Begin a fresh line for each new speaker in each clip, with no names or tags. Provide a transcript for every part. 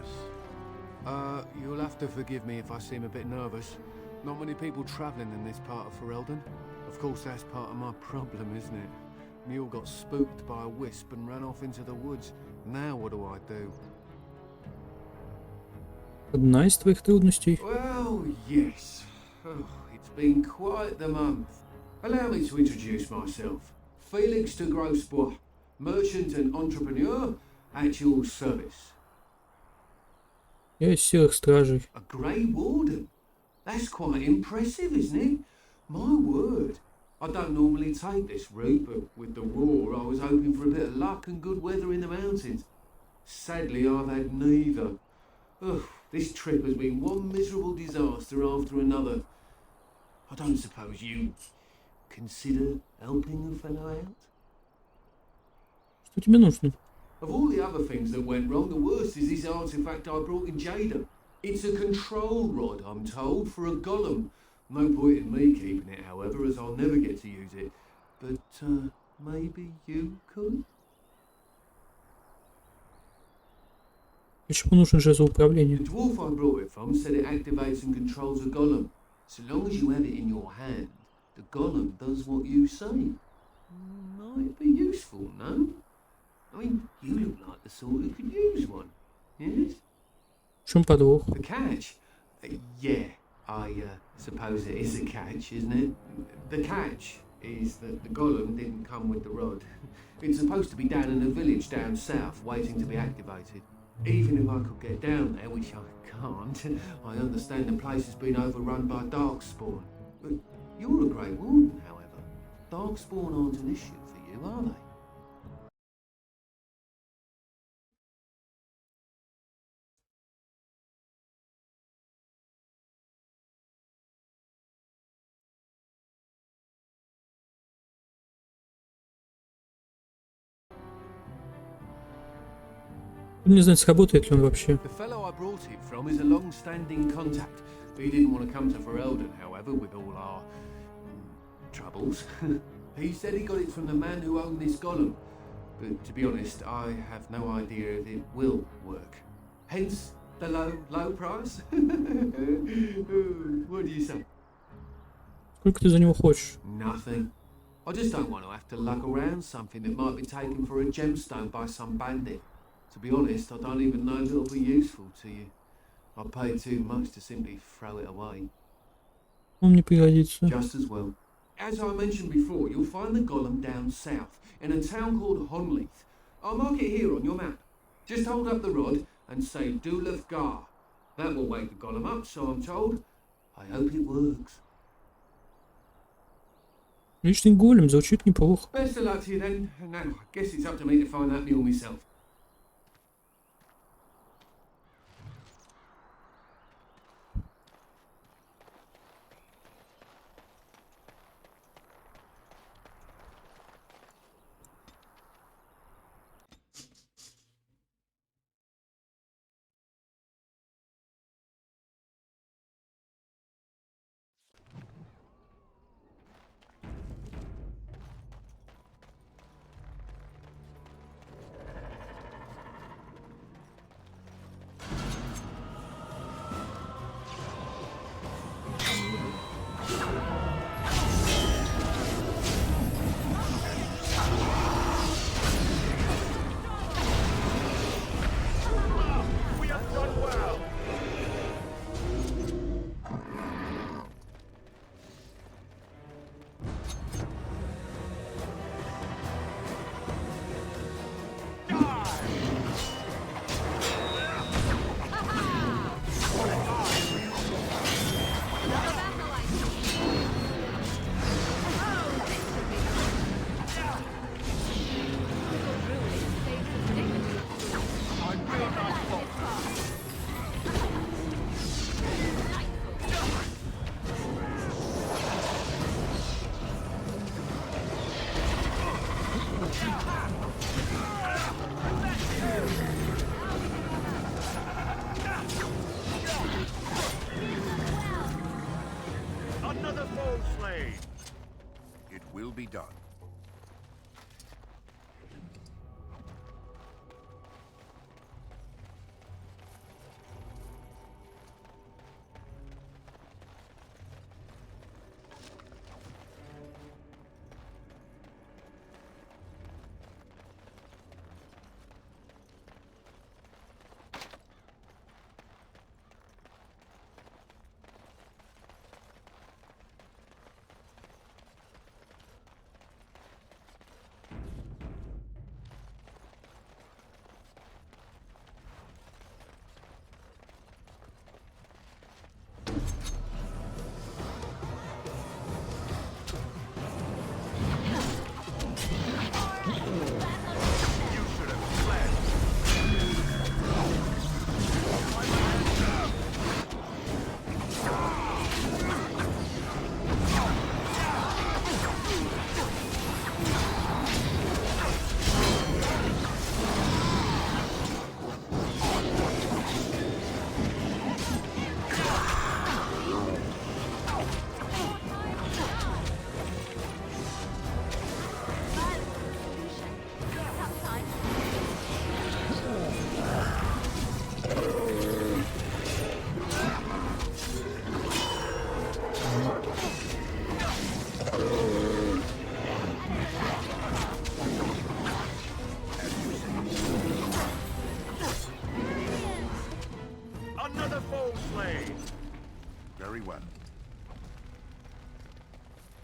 Yes.
You'll have to forgive me if I seem a bit nervous. Not many people travelling in this part of Ferelden. Of course, that's part of my problem, isn't it? Mule got spooked by a wisp and ran off into the woods. Now what do I do?
Одна из твоих трудностей.
Well, yes. Oh, it's been quite the month. Allow me to introduce myself. Felix de Grosbois, merchant and entrepreneur at your service.
Я из серых стражей.
A Grey Warden? That's quite impressive, isn't it? My word. I don't normally take this route, but with the war, I was hoping for a bit of luck and good weather in the mountains. Sadly, I've had neither. Ugh, this trip has been one miserable disaster after another. I don't suppose you consider helping a fellow out?
Что тебе нужно?
Of all the other things that went wrong, the worst is this artifact I brought in Jada. It's a control rod, I'm told, for a golem. No point in me keeping it, however, as I'll never get to use it. But, maybe you could?
Почему нужен жезл
The
управления?
dwarf I brought it from said it activates and controls a golem. So long as you have it in your hand, the golem does what you say. Might be useful, no? I mean, you look like the sort who could use one, yes?
В чем подвох?
The catch? Yeah, I suppose it is a catch, isn't it? The catch is that the golem didn't come with the rod. It's supposed to be down in a village down south, waiting to be activated. Even if I could get down there, which I can't, I understand the place has been overrun by Darkspawn. But you're a Grey Warden, however. Darkspawn aren't an issue for you, are they?
Не знаю, сработает ли он вообще.
The fellow I brought it from is a long-standing contact. He didn't want to come to Ferelden, however, with all our troubles. He said he got it from the man who owned this golem. But to be honest, I have no idea if it will work. Hence the low price. What do you say?
Сколько ты за него хочешь?
Nothing. I just don't want to have to lug around something that might be taken for a gemstone by some bandit. To be honest, I don't even know if it'll be useful to you. I pay too much to simply throw it away.
Он мне пригодится.
Just as well. As I mentioned before, you'll find the golem down south, in a town called Honleith. I'll mark it here on your map. Just hold up the rod and say Dulaf Gar. That will wake the golem up, so I'm told. I hope it works.
Личный голем звучит неплохо.
Best of luck to you then. Now, I guess it's up to me to find that mule myself.
Another foe slain. It will be done.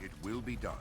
It will be done.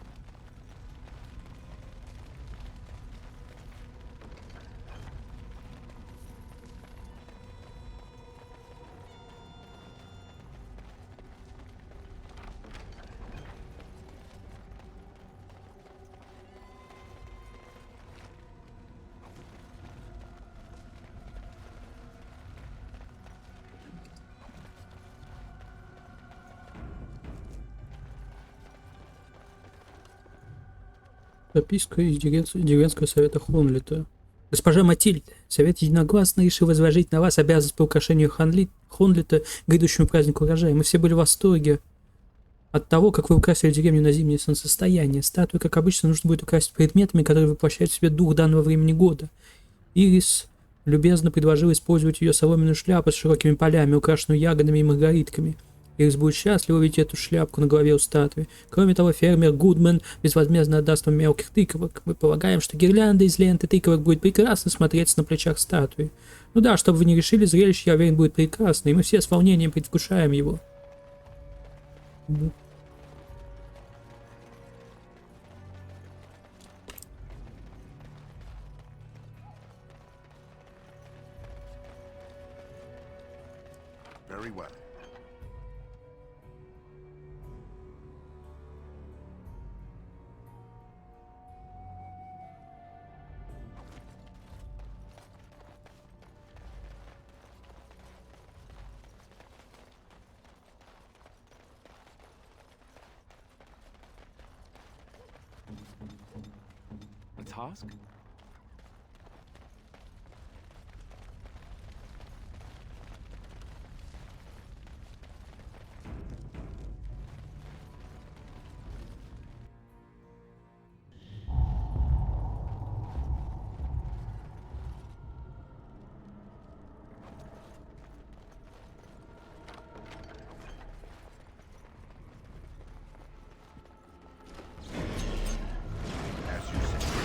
Записка из деревенского совета Хонлита. Госпожа Матильда, совет единогласно решил возложить на вас обязанность по украшению Хонлита к грядущему празднику урожая. Мы все были в восторге от того, как вы украсили деревню на зимнее солнцестояние. Статую, как обычно, нужно будет украсить предметами, которые воплощают в себе дух данного времени года. Ирис любезно предложил использовать ее соломенную шляпу с широкими полями, украшенную ягодами и маргаритками. Ирис будет счастлив увидеть эту шляпку на голове у статуи. Кроме того, фермер Гудман безвозмездно отдаст вам мелких тыковок. Мы полагаем, что гирлянда из ленты тыковок будет прекрасно смотреться на плечах статуи. Ну да, чтобы вы не решили, зрелище, я уверен, будет прекрасно, и мы все с волнением предвкушаем его.
Very well.
A task?
As you say.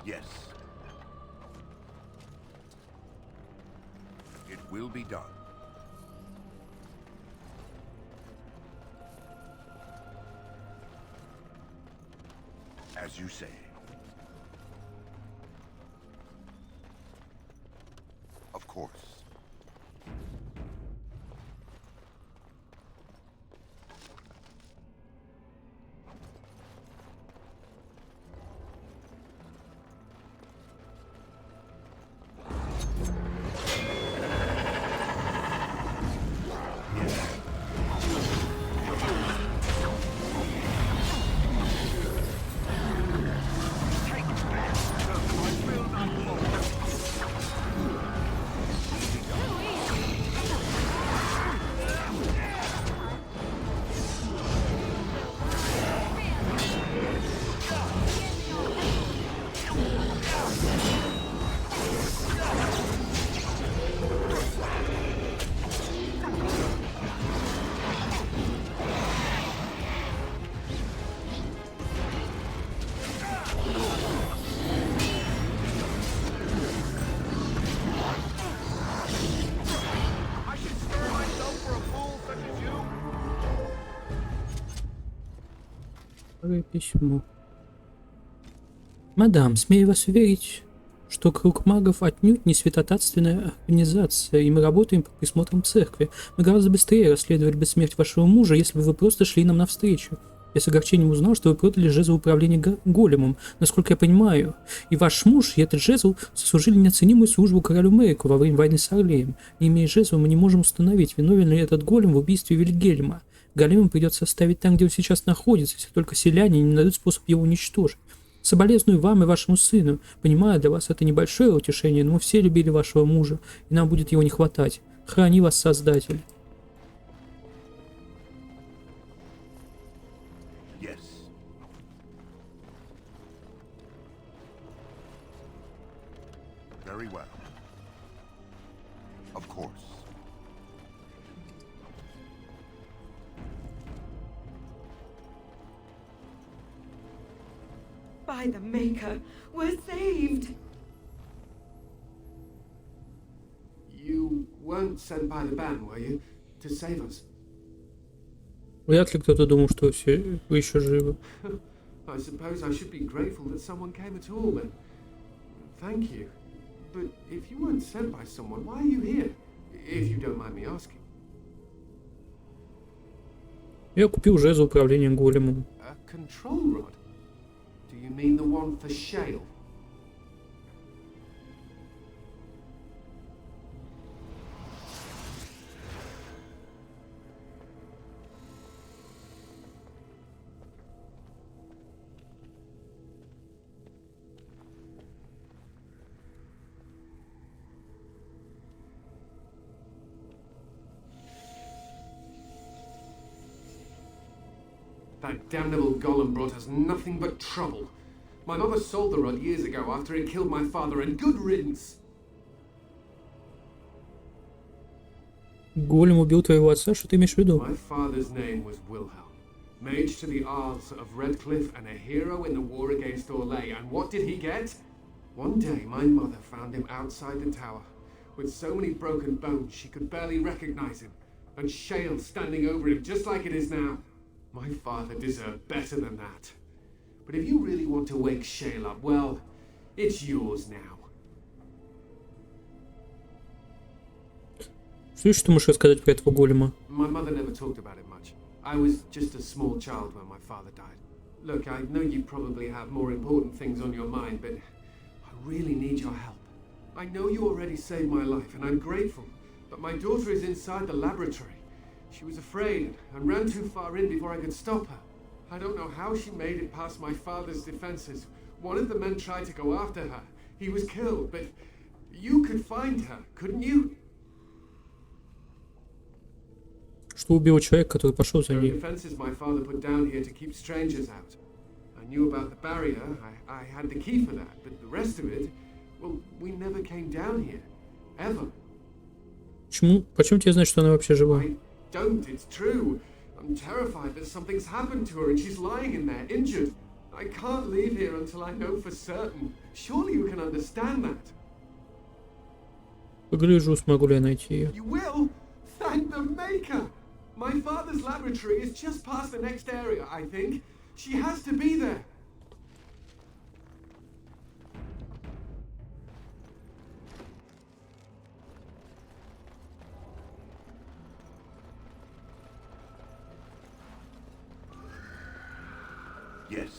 Yes. It will be done. As you say. Of course. I should stir myself for a fool such as you.
Второе письмо. Мадам, смею вас уверить, что круг магов отнюдь не святотатственная организация, и мы работаем под присмотром церкви. Мы гораздо быстрее расследовали бы смерть вашего мужа, если бы вы просто шли нам навстречу. Я с огорчением узнал, что вы продали жезл управления големом, насколько я понимаю. И ваш муж, и этот жезл сослужили неоценимую службу королю Мэрику во время войны с Орлеем. Не имея жезла, мы не можем установить, виновен ли этот голем в убийстве Вильгельма. Голема придется оставить там, где он сейчас находится, если только селяне не найдут способ его уничтожить. Соболезную вам и вашему сыну. Понимаю, для вас это небольшое утешение, но мы все любили вашего мужа, и нам будет его не хватать. Храни вас, Создатель.
Yes. Very well. Of course.
By the Maker, we're saved!
You weren't sent by the band, were you? To save us?
Вряд ли кто-то думал, что вы еще живы.
I suppose I should be grateful that someone came at all, then. Thank you. But if you weren't sent by someone, why are you here? If you don't mind me asking.
Я купил жезл управления големом.
A control rod? Do you mean the one for Shale? That damnable golem brought us nothing but trouble. My mother sold the rod years ago after it killed my father, and good riddance.
Голем убил твоего отца, что ты имеешь в виду?
My father's name was Wilhelm, mage to the Arls of Redcliffe and a hero in the war against Orlais. And what did he get? One day my mother found him outside the tower, with so many broken bones she could barely recognize him, and Shale standing over him just like it is now. My father deserved better than that. But if you really want to wake Shale up, well, it's yours now.
Что еще ты можешь рассказать про этого голема?
My mother never talked about it much. I was just a small child when my father died. Look, I know you probably have more important things on your mind, but I really need your help. I know you already saved my life, and I'm grateful, but my daughter is inside the laboratory. She was afraid and ran too far in before I could stop her. I don't know how she made it past my father's defenses. One of the men tried to go after her. He was killed, but you could find her, couldn't you?
Что убило человека, который пошел за
There are
ней?
defenses my father put down here to keep strangers out. I knew about the barrier, I had the key for that, but the rest of it, well, we never came down here. Ever.
Почему тебе знать, что она вообще жива?
I don't, it's true. I'm terrified that something's happened to her and she's lying in there, injured. I can't leave here until I know for certain. Surely you can understand that.
Погляжу, смогу ли я найти ее.
You will? Thank the Maker! My father's laboratory is just past the next area, I think. She has to be there.
Yes.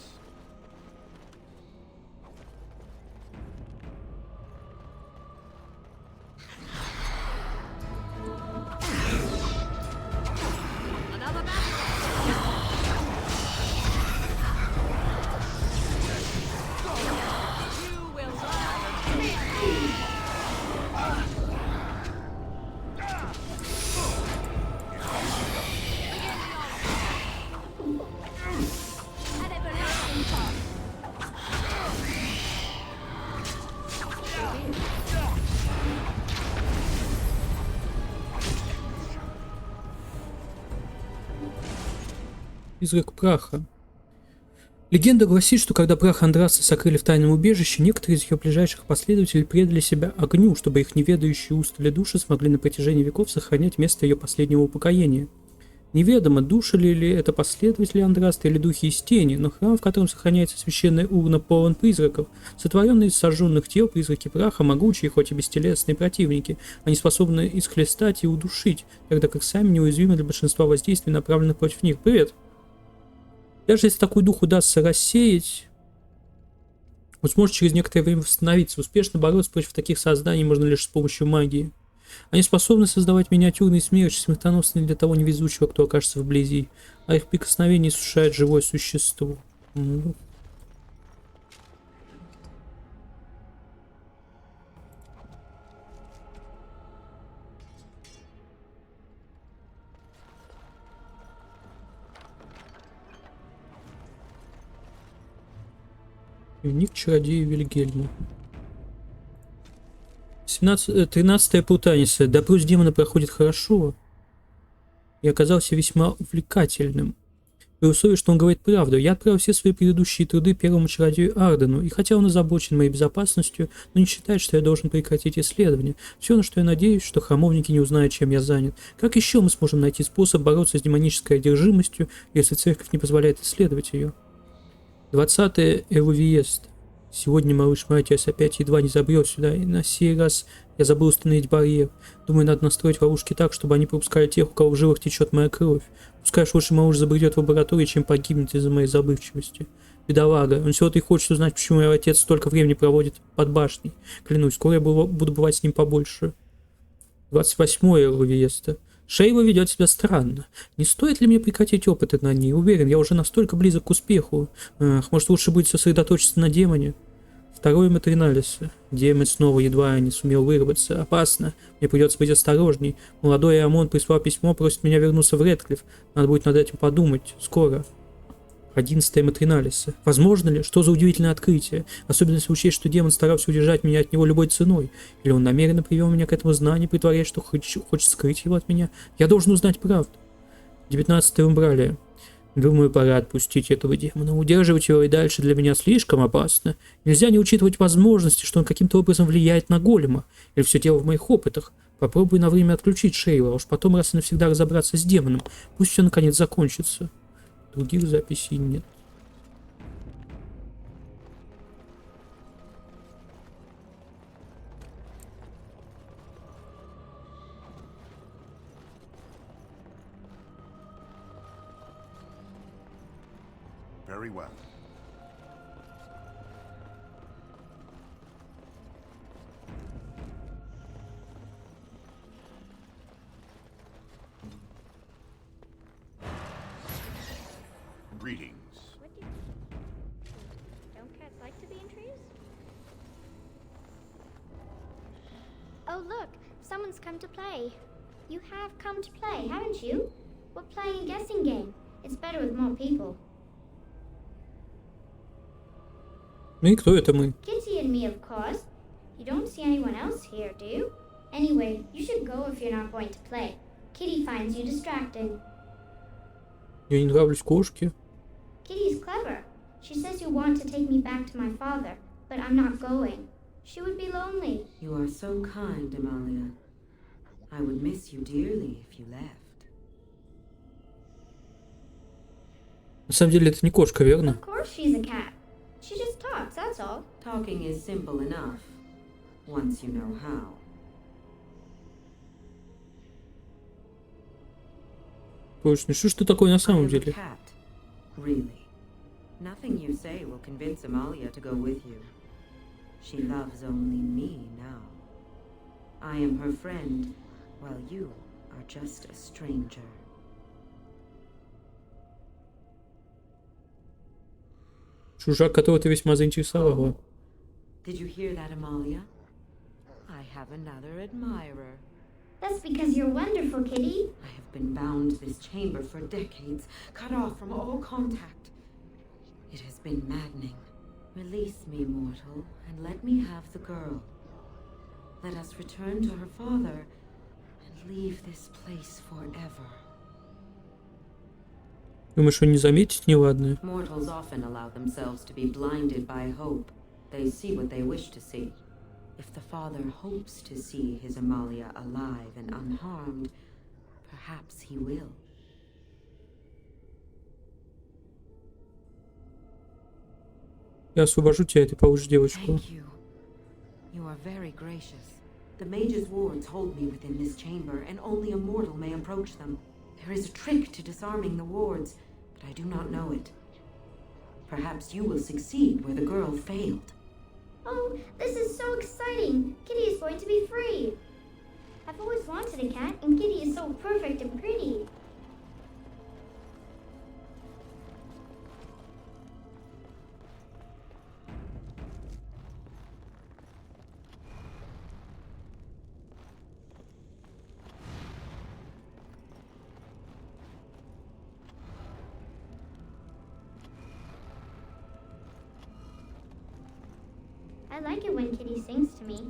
Призрак праха. Легенда гласит, что когда прах Андраса сокрыли в тайном убежище, некоторые из ее ближайших последователей предали себя огню, чтобы их неведающие устали души смогли на протяжении веков сохранять место ее последнего упокоения. Неведомо, души ли это последователи Андраста или духи из тени, но храм, в котором сохраняется священная урна, полон призраков. Сотворенные из сожженных тел призраки праха, могучие, хоть и бестелесные противники, они способны исхлестать и удушить, тогда как сами неуязвимы для большинства воздействий, направленных против них. Привет! Даже если такой дух удастся рассеять, он сможет через некоторое время восстановиться. Успешно бороться против таких созданий можно лишь с помощью магии. Они способны создавать миниатюрные смерчи, смертоносные для того невезучего, кто окажется вблизи, а их прикосновение иссушает живое существо. Ну. Дневник чародея Вильгельма. 13-я путаница. Допрос демона проходит хорошо и оказался весьма увлекательным. При условии, что он говорит правду. Я отправил все свои предыдущие труды первому чародею Ардену, и хотя он озабочен моей безопасностью, но не считает, что я должен прекратить исследование. Все, на что я надеюсь, что храмовники не узнают, чем я занят. Как еще мы сможем найти способ бороться с демонической одержимостью, если церковь не позволяет исследовать ее? 20-е Эвовиест. Сегодня малыш Матиас опять едва не забрел сюда, и на сей раз я забыл установить барьер. Думаю, надо настроить ловушки так, чтобы они пропускали тех, у кого в жилах течет моя кровь. Пускай уж лучше малыш забредет в лабораторию, чем погибнет из-за моей забывчивости. Бедолага, он всего-то и хочет узнать, почему его отец столько времени проводит под башней. Клянусь, скоро я буду бывать с ним побольше. 28-е Эвовиеста. Шейла ведет себя странно. Не стоит ли мне прекратить опыты над ней? Уверен, я уже настолько близок к успеху. Может, лучше будет сосредоточиться на демоне? 2-й Материналис. Демон снова едва не сумел вырваться. Опасно. Мне придется быть осторожней. Молодой Амон прислал письмо, просит меня вернуться в Редклифф. Надо будет над этим подумать. Скоро. 11-я Материналис. Возможно ли? Что за удивительное открытие? Особенно если учесть, что демон старался удержать меня от него любой ценой. Или он намеренно привел меня к этому знанию, притворяясь, что хочет скрыть его от меня. Я должен узнать правду. 19-я Умбралия. Думаю, пора отпустить этого демона. Удерживать его и дальше для меня слишком опасно. Нельзя не учитывать возможности, что он каким-то образом влияет на голема. Или все дело в моих опытах. Попробуй на время отключить Шейла, а уж потом раз и навсегда разобраться с демоном. Пусть все наконец закончится. Других записей нет.
Very well. Greetings.
What do you... Don't cats like to be in trees? Oh look, someone's come to play. You have come to play, haven't you? We're playing a guessing game. It's better with more people.
Ну и кто это мы?
Kitty and me, of course. You don't see anyone else here, do you? Anyway, you should go if you're not going to play. Kitty finds you distracting.
Я не нравлюсь кошке.
Kitty's clever. She says you want to take me back to my father, but I'm not going. She would be lonely.
You are so kind, Amalia. I would miss you dearly if you left.
На самом деле это не кошка, верно?
Of course she's a cat. She just talks, that's all.
Talking is simple enough, once you know how.
Точно, что ж ты такое на
I
самом
am a
деле?
cat, really. Nothing you say will convince Amalia to go with you. She loves only me now. I am her friend, while you are just a stranger.
Чужак, которого ты весьма заинтересовала.
Did you hear that, Amalia? I have another admirer.
That's because you're wonderful, Kitty.
I have been bound to this chamber for decades, cut off from all contact. It has been maddening. Release me, mortal, and let me have the girl. Let us return to her father and leave this place forever.
Думаешь, он не заметит неладное?
Mortals often allow themselves to be blinded by hope. They see what they wish to see. If the father hopes to see his Amalia alive and unharmed, perhaps he will.
Я освобожу тебя, и ты получишь девочку.
Thank you. You are very gracious. The mage's wards hold me within this chamber, and only a mortal may approach them. There is a trick to disarming the wards, but I do not know it. Perhaps you will succeed where the girl failed.
Oh, this is so exciting! Kitty is going to be free! I've always wanted a cat, and Kitty is so perfect and pretty. I like it when Kitty sings to me.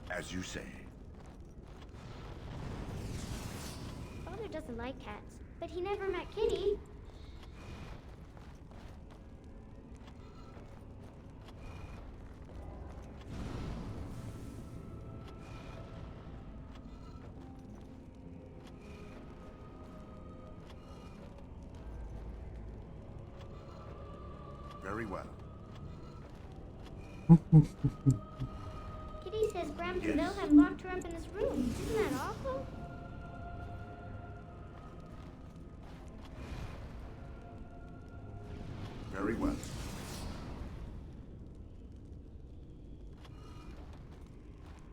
As you say.
Father doesn't like cats, but he never met Kitty.
Very well.
Kitty says Grandpa
Yes.
Wilhelm locked her up in his room. Isn't that awful?
Very well.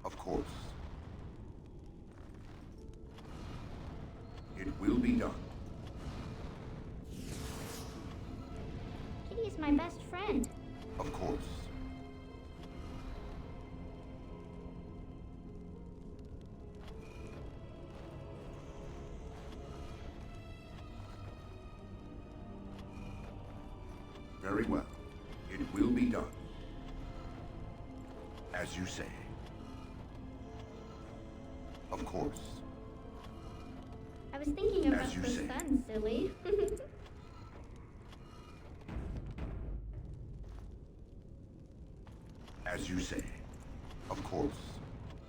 Of course. It will be done.
Kitty is my best friend.
Of course. Very well. It will be done. As you say. Of course.
I was thinking about
As you
the
say.
sun, silly.
As you say. Of course.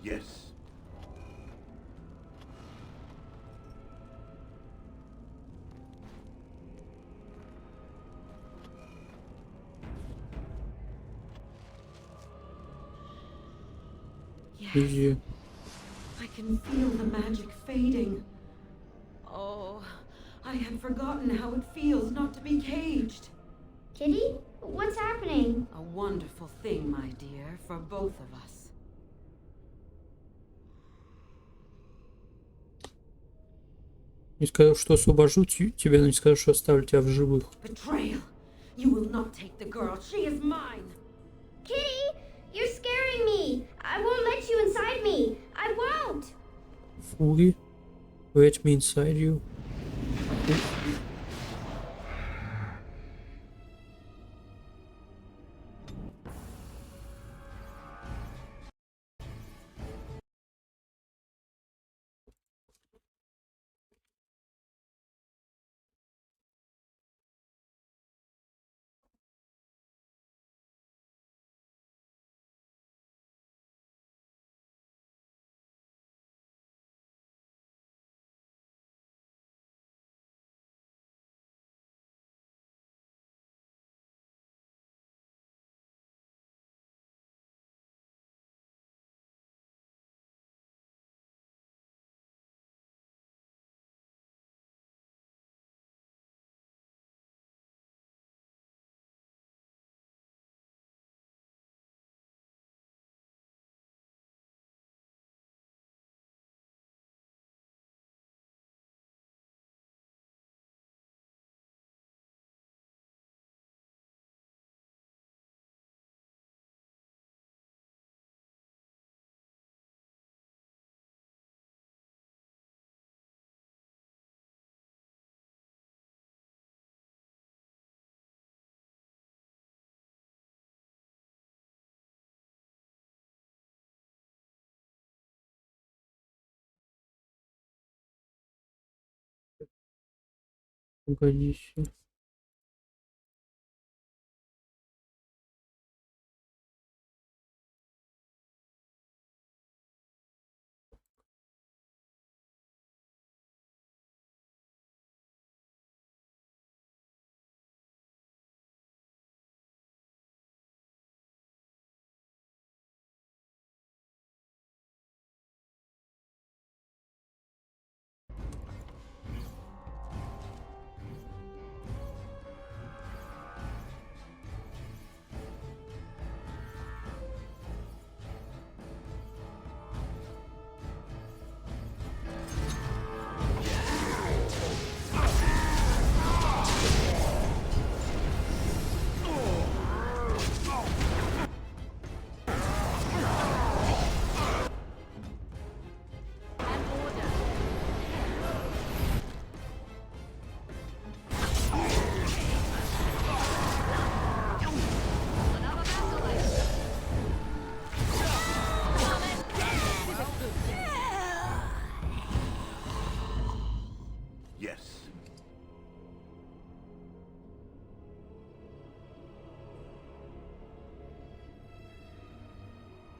Yes.
Yes,
GG.
I can feel the magic fading. Oh, I had forgotten how it feels not to be caged.
Kitty? What's happening?
A wonderful thing, my dear, for both of us.
Не сказал, что освобожу тебя, но не сказал, что оставлю тебя в живых.
Betrayal! You will not take the girl. She is mine.
Kitty! You're scaring me! I won't let you inside me! I won't!
Фури. Let me inside you. Погоди.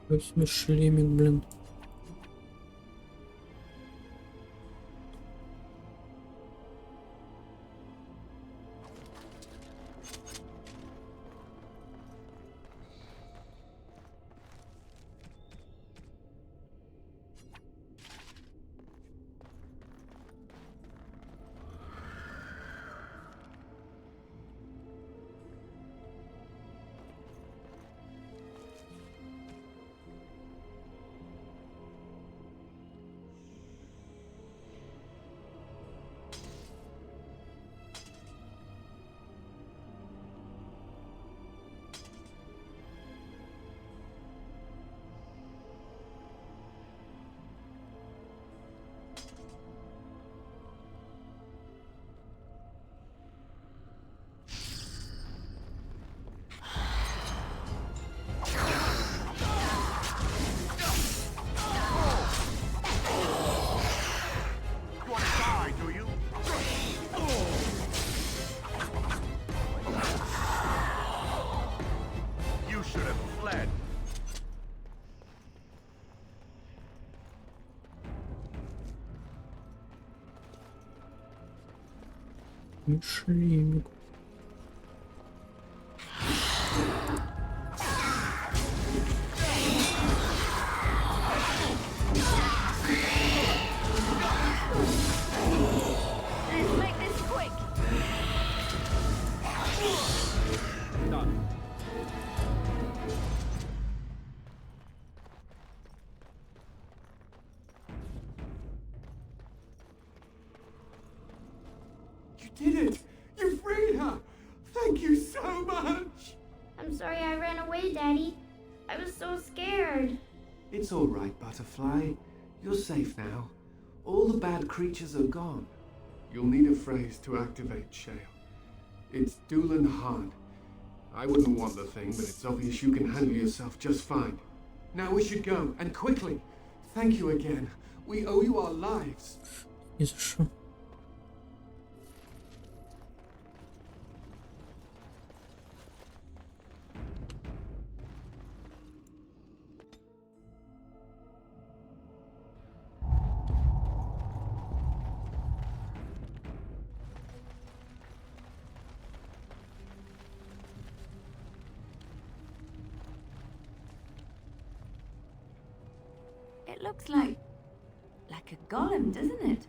Себе шлемик, блин.
You want to die, do you? You should have fled.
Шлемик.
Let's make this quick.
You did it! You freed her! Thank you so much!
I'm sorry I ran away, Daddy. I was so scared.
It's all right, Butterfly. You're safe now. All the bad creatures are gone. You'll need a phrase to activate Shale. It's Doolin hard. I wouldn't want the thing, but it's obvious you can handle yourself just fine. Now we should go, and quickly. Thank you again. We owe you our lives.
Не за что.
It looks like a golem, doesn't it?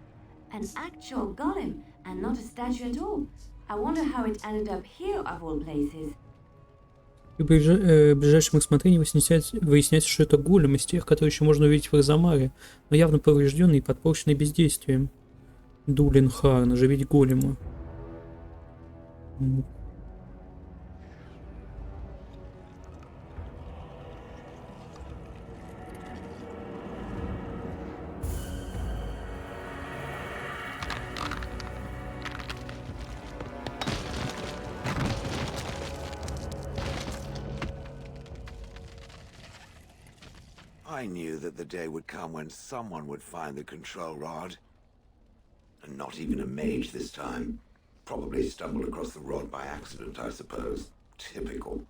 An actual golem, and not a statue at all. I wonder how it ended up here, of all places.
И ближайшем рассмотрении выясняется, что это голем из тех, которые еще можно увидеть в Арзамаре, но явно поврежденный и подпорченный бездействием. Дулин Харн, оживить голема.
I knew that the day would come when someone would find the control rod. And not even a mage this time. Probably stumbled across the rod by accident, I suppose. Typical.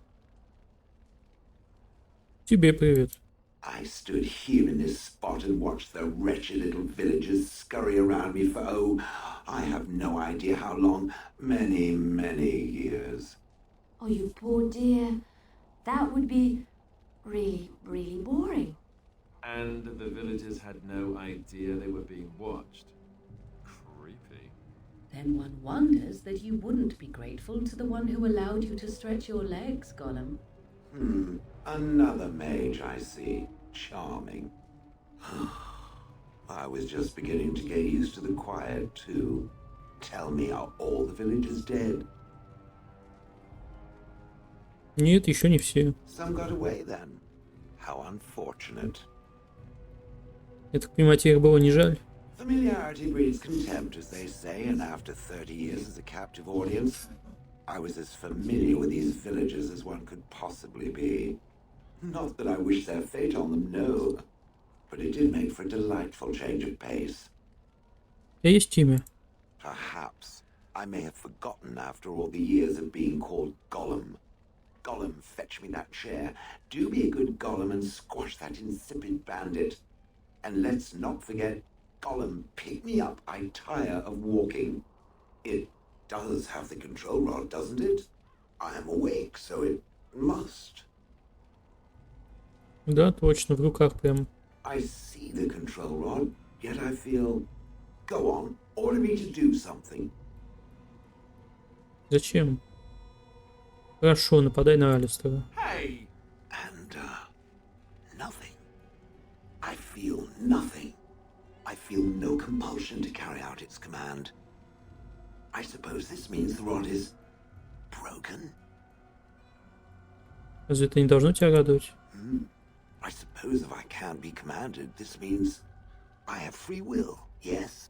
Тебе привет.
I stood here in this spot and watched the wretched little villagers scurry around me for, oh, I have no idea how long. Many, many years.
Oh, you poor dear. That would be really, really boring.
And the villagers had no idea they were being watched. Creepy.
Then one wonders that you wouldn't be grateful to the one who allowed you to stretch your legs, Gollum.
Another mage, I see. Charming. I was just beginning to get used to the quiet, too. Tell me, are all the villagers dead?
Нет, еще не все.
Some got away then. How unfortunate.
Я так понимаю, тебе их было не жаль?
Familiarity breeds contempt, as they say, and after 30 years as a captive audience, I was as familiar with these villagers as one could possibly be. Not that I wish their fate on them, no. But it did make for a delightful change of pace.
У тебя есть имя?
Perhaps I may have forgotten after all the years of being called Gollum. Gollum fetch me that chair, do be a good Gollum and squash that insipid bandit. And let's not forget, Gollum, pick me up. I tire of walking. It does have the control rod, doesn't it? I am awake, so it must.
Да, точно, в руках прям.
I see the control rod, yet I feel... Go on, order me to do something.
Зачем? Хорошо, нападай на Алистера.
Hey!
And, nothing. I feel nothing. I feel no compulsion to carry out its command. I suppose this means the rod is... broken?
Разве это не должно тебя радовать?
I suppose if I can't be commanded, this means I have free will, yes?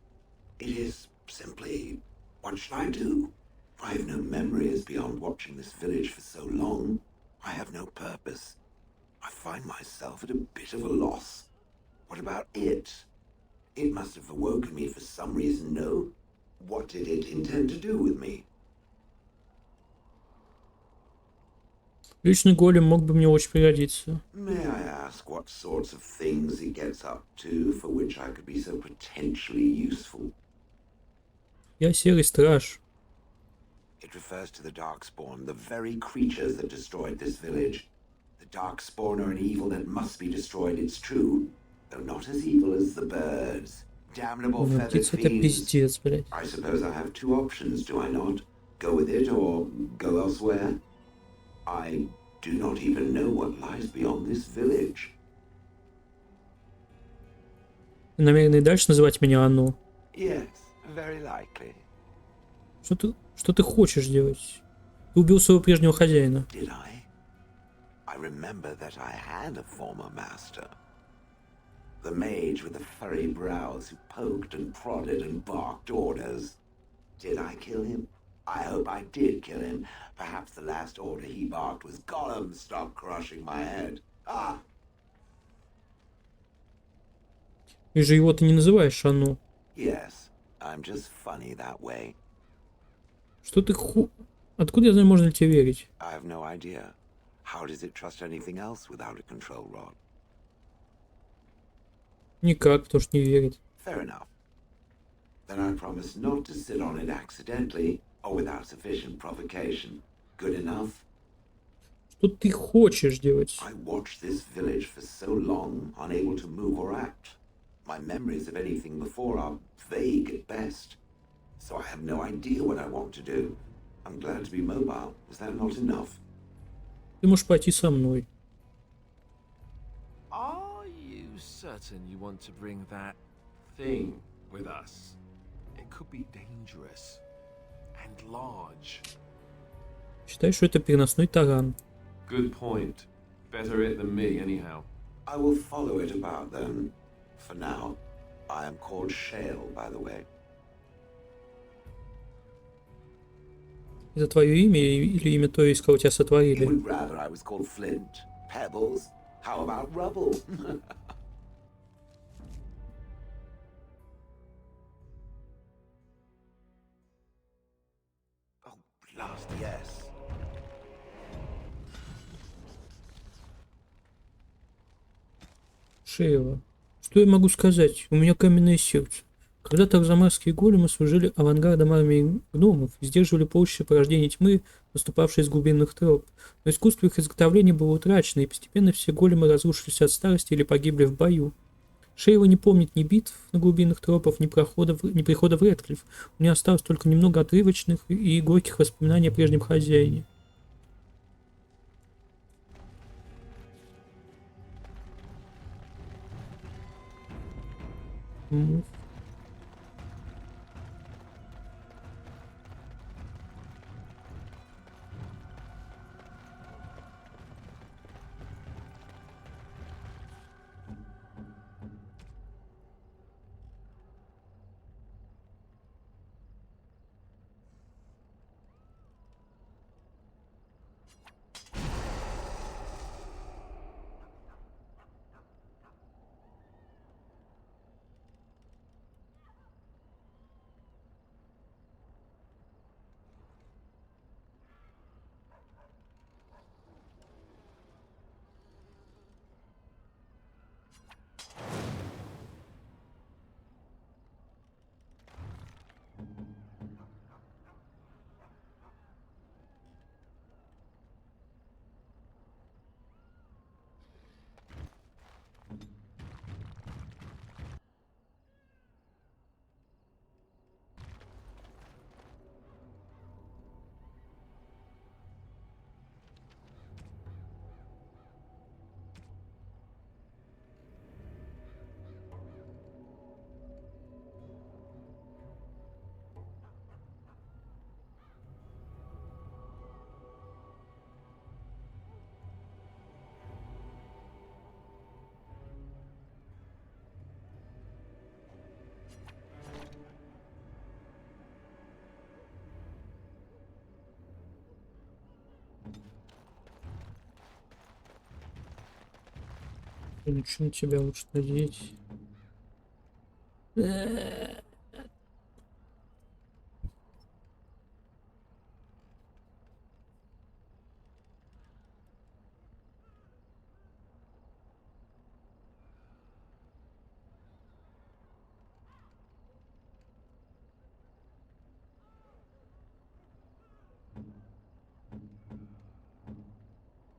It is simply, what should I do? I have no memories beyond watching this village for so long. I have no purpose. I find myself at a bit of a loss. What about it? It must have awoken me for some reason, no? What did it intend to do with me?
Личный голем мог бы мне очень пригодиться.
May I ask what sorts of things it gets up to for which I could be so potentially useful?
Я серый страж.
It refers to the Darkspawn, the very creatures that destroyed this village. The Darkspawn are an evil that must be destroyed, it's true, though not as evil as the birds. Damnable
Ну,
feathered
птица это
fiends.
пиздец, блядь.
I suppose I have two options, do I not? Go with it or go elsewhere? I do not even know what lies beyond this village.
Ты намерен и дальше называть меня Анну?
Yes, very likely.
Что ты хочешь делать? Ты убил своего прежнего хозяина.
Did I? I remember that I had a former master. The mage with the furry brows who poked and prodded and barked orders. Did I kill him? I hope I did kill him. Perhaps the last order he barked was, Gollum, stop crushing my head. Ah!
И же его ты не называешь Анну.
Yes, I'm just funny that way.
Что ты Откуда я знаю, можно ли тебе верить?
I have no idea. How does it trust anything else without a control rod?
Никак, потому что не верит.
Fair enough. Then I promise not to sit on it accidentally or without sufficient provocation. Good enough?
Что ты хочешь делать?
I watched this village for so long, unable to move or act. My memories of anything before are vague at best. So I have no idea what I want to do. I'm glad to be mobile. Is that not enough?
Ты можешь пойти со мной.
Are you certain you want to bring that thing with us? It could be dangerous and large.
Считай, что это переносной таран.
Good point. Better it than me, anyhow.
I will follow it about then. For now, I am called Shale, by the way.
Это твое имя или имя то, из кого тебя
You
сотворили?
would rather I was called Flint. Pebbles? How about rubble? Oh, blast, yes.
Шейла. Что я могу сказать? У меня каменное сердце. Когда-то арзамасские големы служили авангардом армии гномов и сдерживали полчища порождения тьмы, наступавшие из глубинных троп. Но искусство их изготовления было утрачено, и постепенно все големы разрушились от старости или погибли в бою. Шейла не помнит ни битв на глубинных тропов, ни прихода в Редклифф. У нее осталось только немного отрывочных и горьких воспоминаний о прежнем хозяине. Ничего на тебя лучше надеть.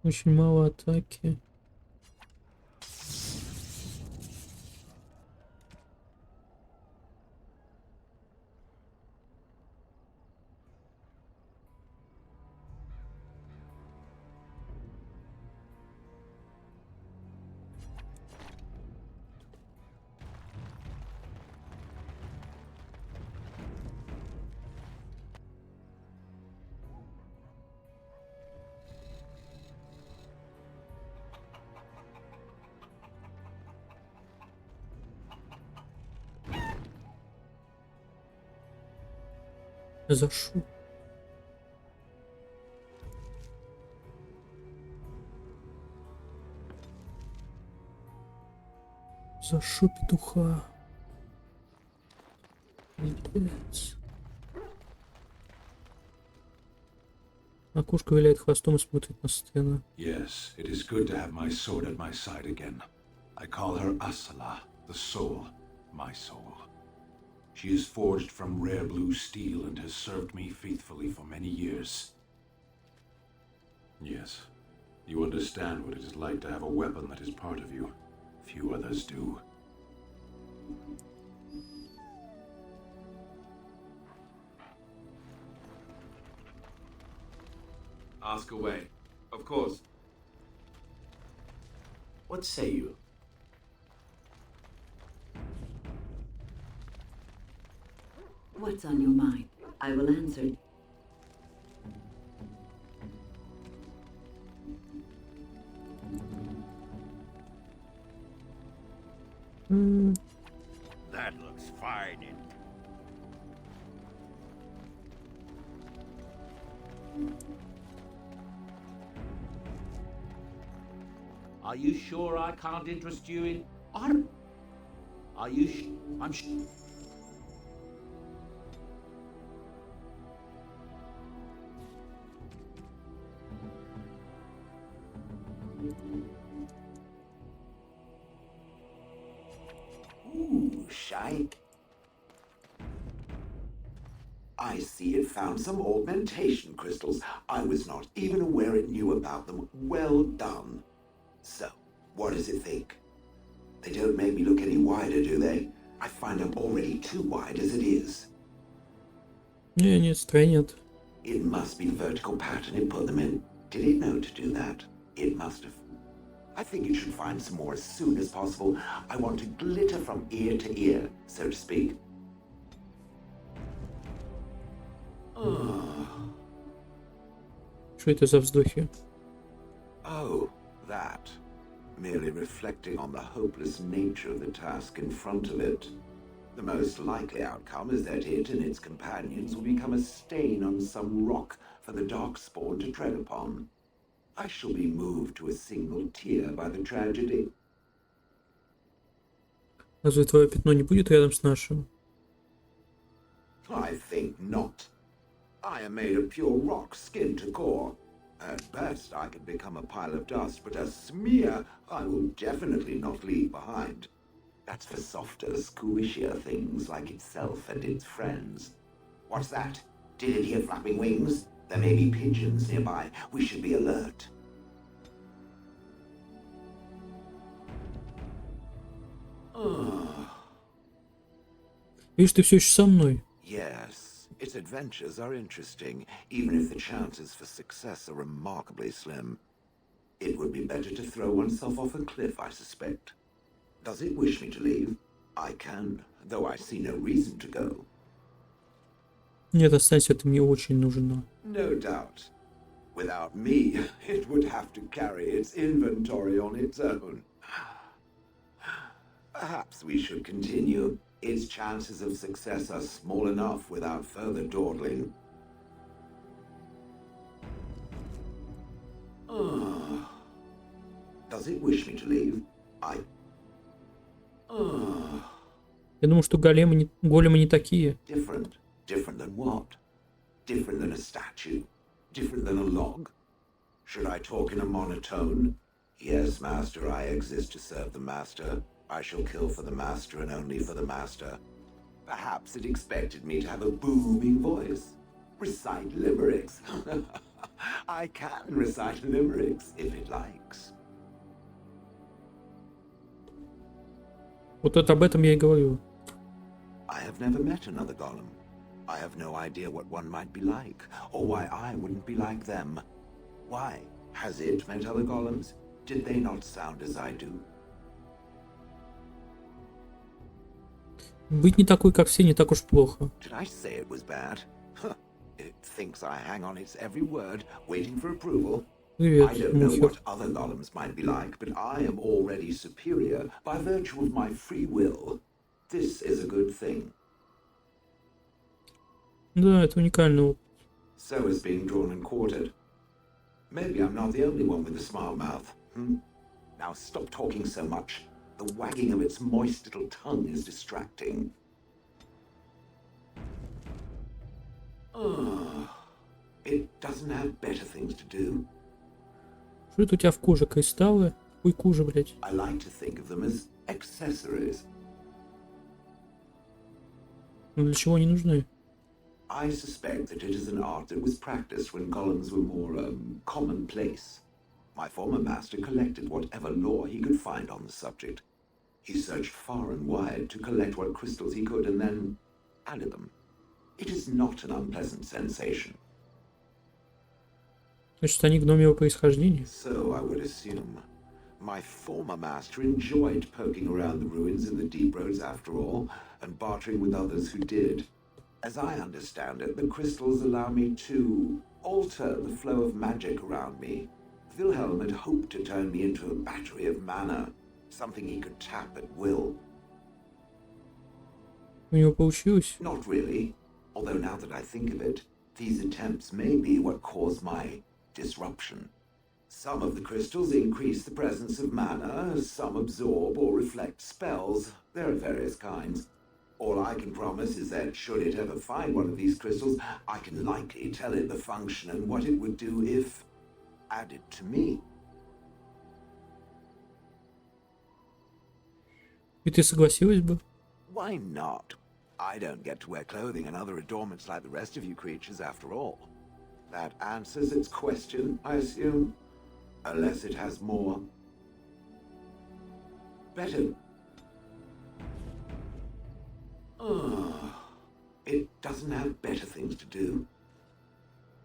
Очень мало атаки. За шо? За шо петуха? Пиздец. Окошко виляет хвостом и смотрит на сцену.
Yes, it is good to have my sword at my side again. I call her Asala, the soul, my soul. She is forged from rare blue steel and has served me faithfully for many years. Yes, you understand what it is like to have a weapon that is part of you. Few others do.
Ask away. Of course.
What say you?
What's on your mind? I will answer.
That looks fine.
Are you sure I can't interest you in... Are you I'm
Ooh, shy. I see it found some augmentation crystals. I was not even aware it knew about them. Well done. So, what does it think? They don't make me look any wider, do they? I find I'm already too wide as it is.
Не, странят.
It must be the vertical pattern it put them in. Did it know to do that? It must have. I think it should find some more as soon as possible. I want to glitter from ear to ear, so to speak.
Что это за вздохи?
Oh, that. Merely reflecting on the hopeless nature of the task in front of it. The most likely outcome is that it and its companions will become a stain on some rock for the Darkspawn to tread upon. I shall be moved to a single tear by the tragedy.
Разве твое пятно не будет рядом с нашим?
I think not. I am made of pure rock, skin to core. At best, I can become a pile of dust, but a smear I will definitely not leave behind. That's for softer, squishier things like itself and its friends. What's that? Did it hear flapping wings? There may be pigeons nearby. We should be alert.
Видишь, ты все еще со мной.
Yes, its adventures are interesting, even if the chances for success are remarkably slim. It would be better to throw oneself off a cliff, I suspect. Does it wish me to leave? I can, though I see no reason to go.
Нет, останься, ты мне очень нужна.
No doubt. Without me, it would have to carry its inventory on its own. Perhaps we should continue. Its chances of success are small enough without further dawdling. Does it wish me to leave? I...
Я думаю, что големы не такие.
Different? Different than what? Different than a statue? Different than a log? Should I talk in a monotone? Yes, master, I exist to serve the master. I shall kill for the master and only for the master. Perhaps it expected me to have a booming voice. Recite limericks. I can recite limericks if it likes.
Вот это об этом я и говорю.
I have never met another golem. I have no idea what one might be like, or why I wouldn't be like them. Why? Has it met other golems? Did they not sound as I do?
Быть не такой, как все, не так уж плохо.
Did I say it was bad? Huh. It thinks I hang on its every word, waiting for approval.
Привет,
I don't know
Мухер.
what other golems might be like, but I am already superior by virtue of my free will. This is a good thing.
Да, это уникальный опыт.
So is being drawn and quartered. Maybe I'm not the only one with a smart mouth. Now stop talking so much. The wagging of its moist little tongue is distracting. It doesn't have better things to do.
Что это у тебя в коже? Кристаллы? Ой, кожа, блядь.
I like to think of them as accessories.
Ну для чего они нужны?
I suspect that it is an art that was practiced when golems were more, commonplace. My former master collected whatever lore he could find on the subject. He searched far and wide to collect what crystals he could and then added them. It is not an unpleasant sensation.
Значит, они гномьего происхождения.
So I would assume. My former master enjoyed poking around the ruins in the deep roads after all, and bartering with others who did. As I understand it, the crystals allow me to alter the flow of magic around me. Wilhelm had hoped to turn me into a battery of mana, something he could tap at will.
У него получилось.
Not really, although now that I think of it, these attempts may be what caused my disruption. Some of the crystals increase the presence of mana, some absorb or reflect spells. There are various kinds. All I can promise is that should it ever find one of these crystals, I can likely tell it the function and what it would do if added to me.
И ты согласилась бы?
Why not? I don't get to wear clothing and other adornments like the rest of you creatures after all. That answers its question, I assume. Unless it has more. Better. It doesn't have better things to do.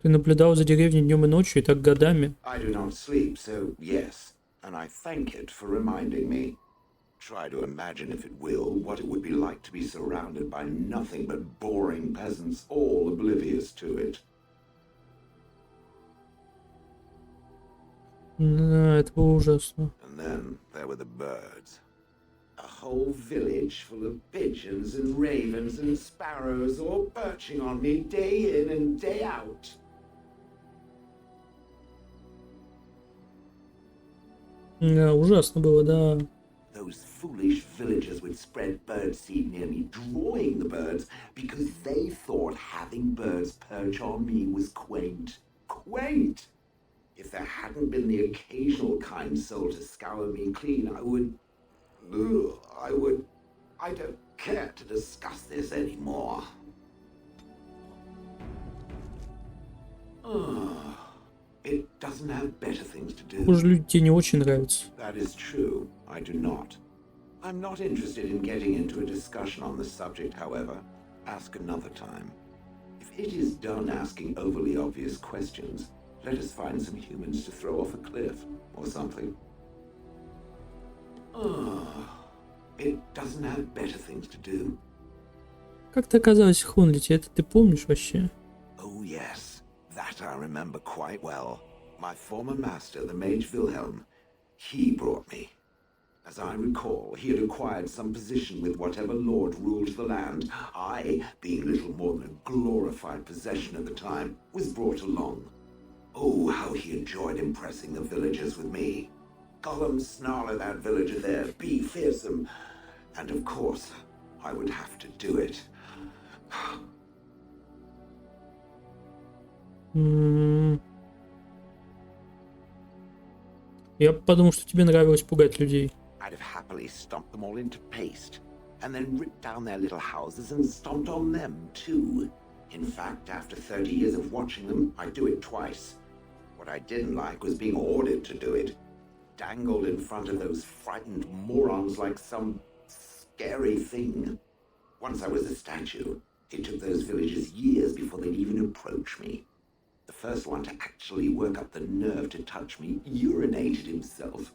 Ты наблюдал за деревней днем и ночью, и так годами.
I do not sleep, so yes, and I thank it for reminding me. Try to imagine, if it will, what it would be like to be surrounded by nothing but boring peasants, all oblivious to it.
Да, это было ужасно.
And then there were the birds. A whole village full of pigeons and ravens and sparrows all perching on me day in and day out.
Да, ужасно было, да.
Those foolish villagers would spread birdseed near me, drawing the birds, because they thought having birds perch on me was quaint. Quaint! If there hadn't been the occasional kind soul to scour me clean, I don't care to discuss this anymore. It doesn't have better things to do.
Похоже, люди тебе не очень нравятся.
That is true. I do not. I'm not interested in getting into a discussion on the subject, however. Ask another time. If it is done asking overly obvious questions, let us find some humans to throw off a cliff or something. It doesn't have better things to do.
Как ты оказалась в Хонлите? Это ты помнишь вообще?
Oh yes, that I remember quite well. My former master, the mage Wilhelm, he brought me. As I recall, he had acquired some position with whatever lord ruled the land. I, being little more than a glorified possession at the time, was brought along. Oh, how he enjoyed impressing the villagers with me. Gollum snarl at that villager there, be fearsome. And of course, I would have to do it.
Я подумал, что тебе нравилось пугать людей.
I'd have happily stomped them all into paste, and then ripped down their little houses and stomped on them, too. In fact, after 30 years of watching them, I'd do it twice. What I didn't like was being ordered to do it. Dangled in front of those frightened morons like some scary thing. Once I was a statue, it took those villagers years before they'd even approach me. The first one to actually work up the nerve to touch me urinated himself.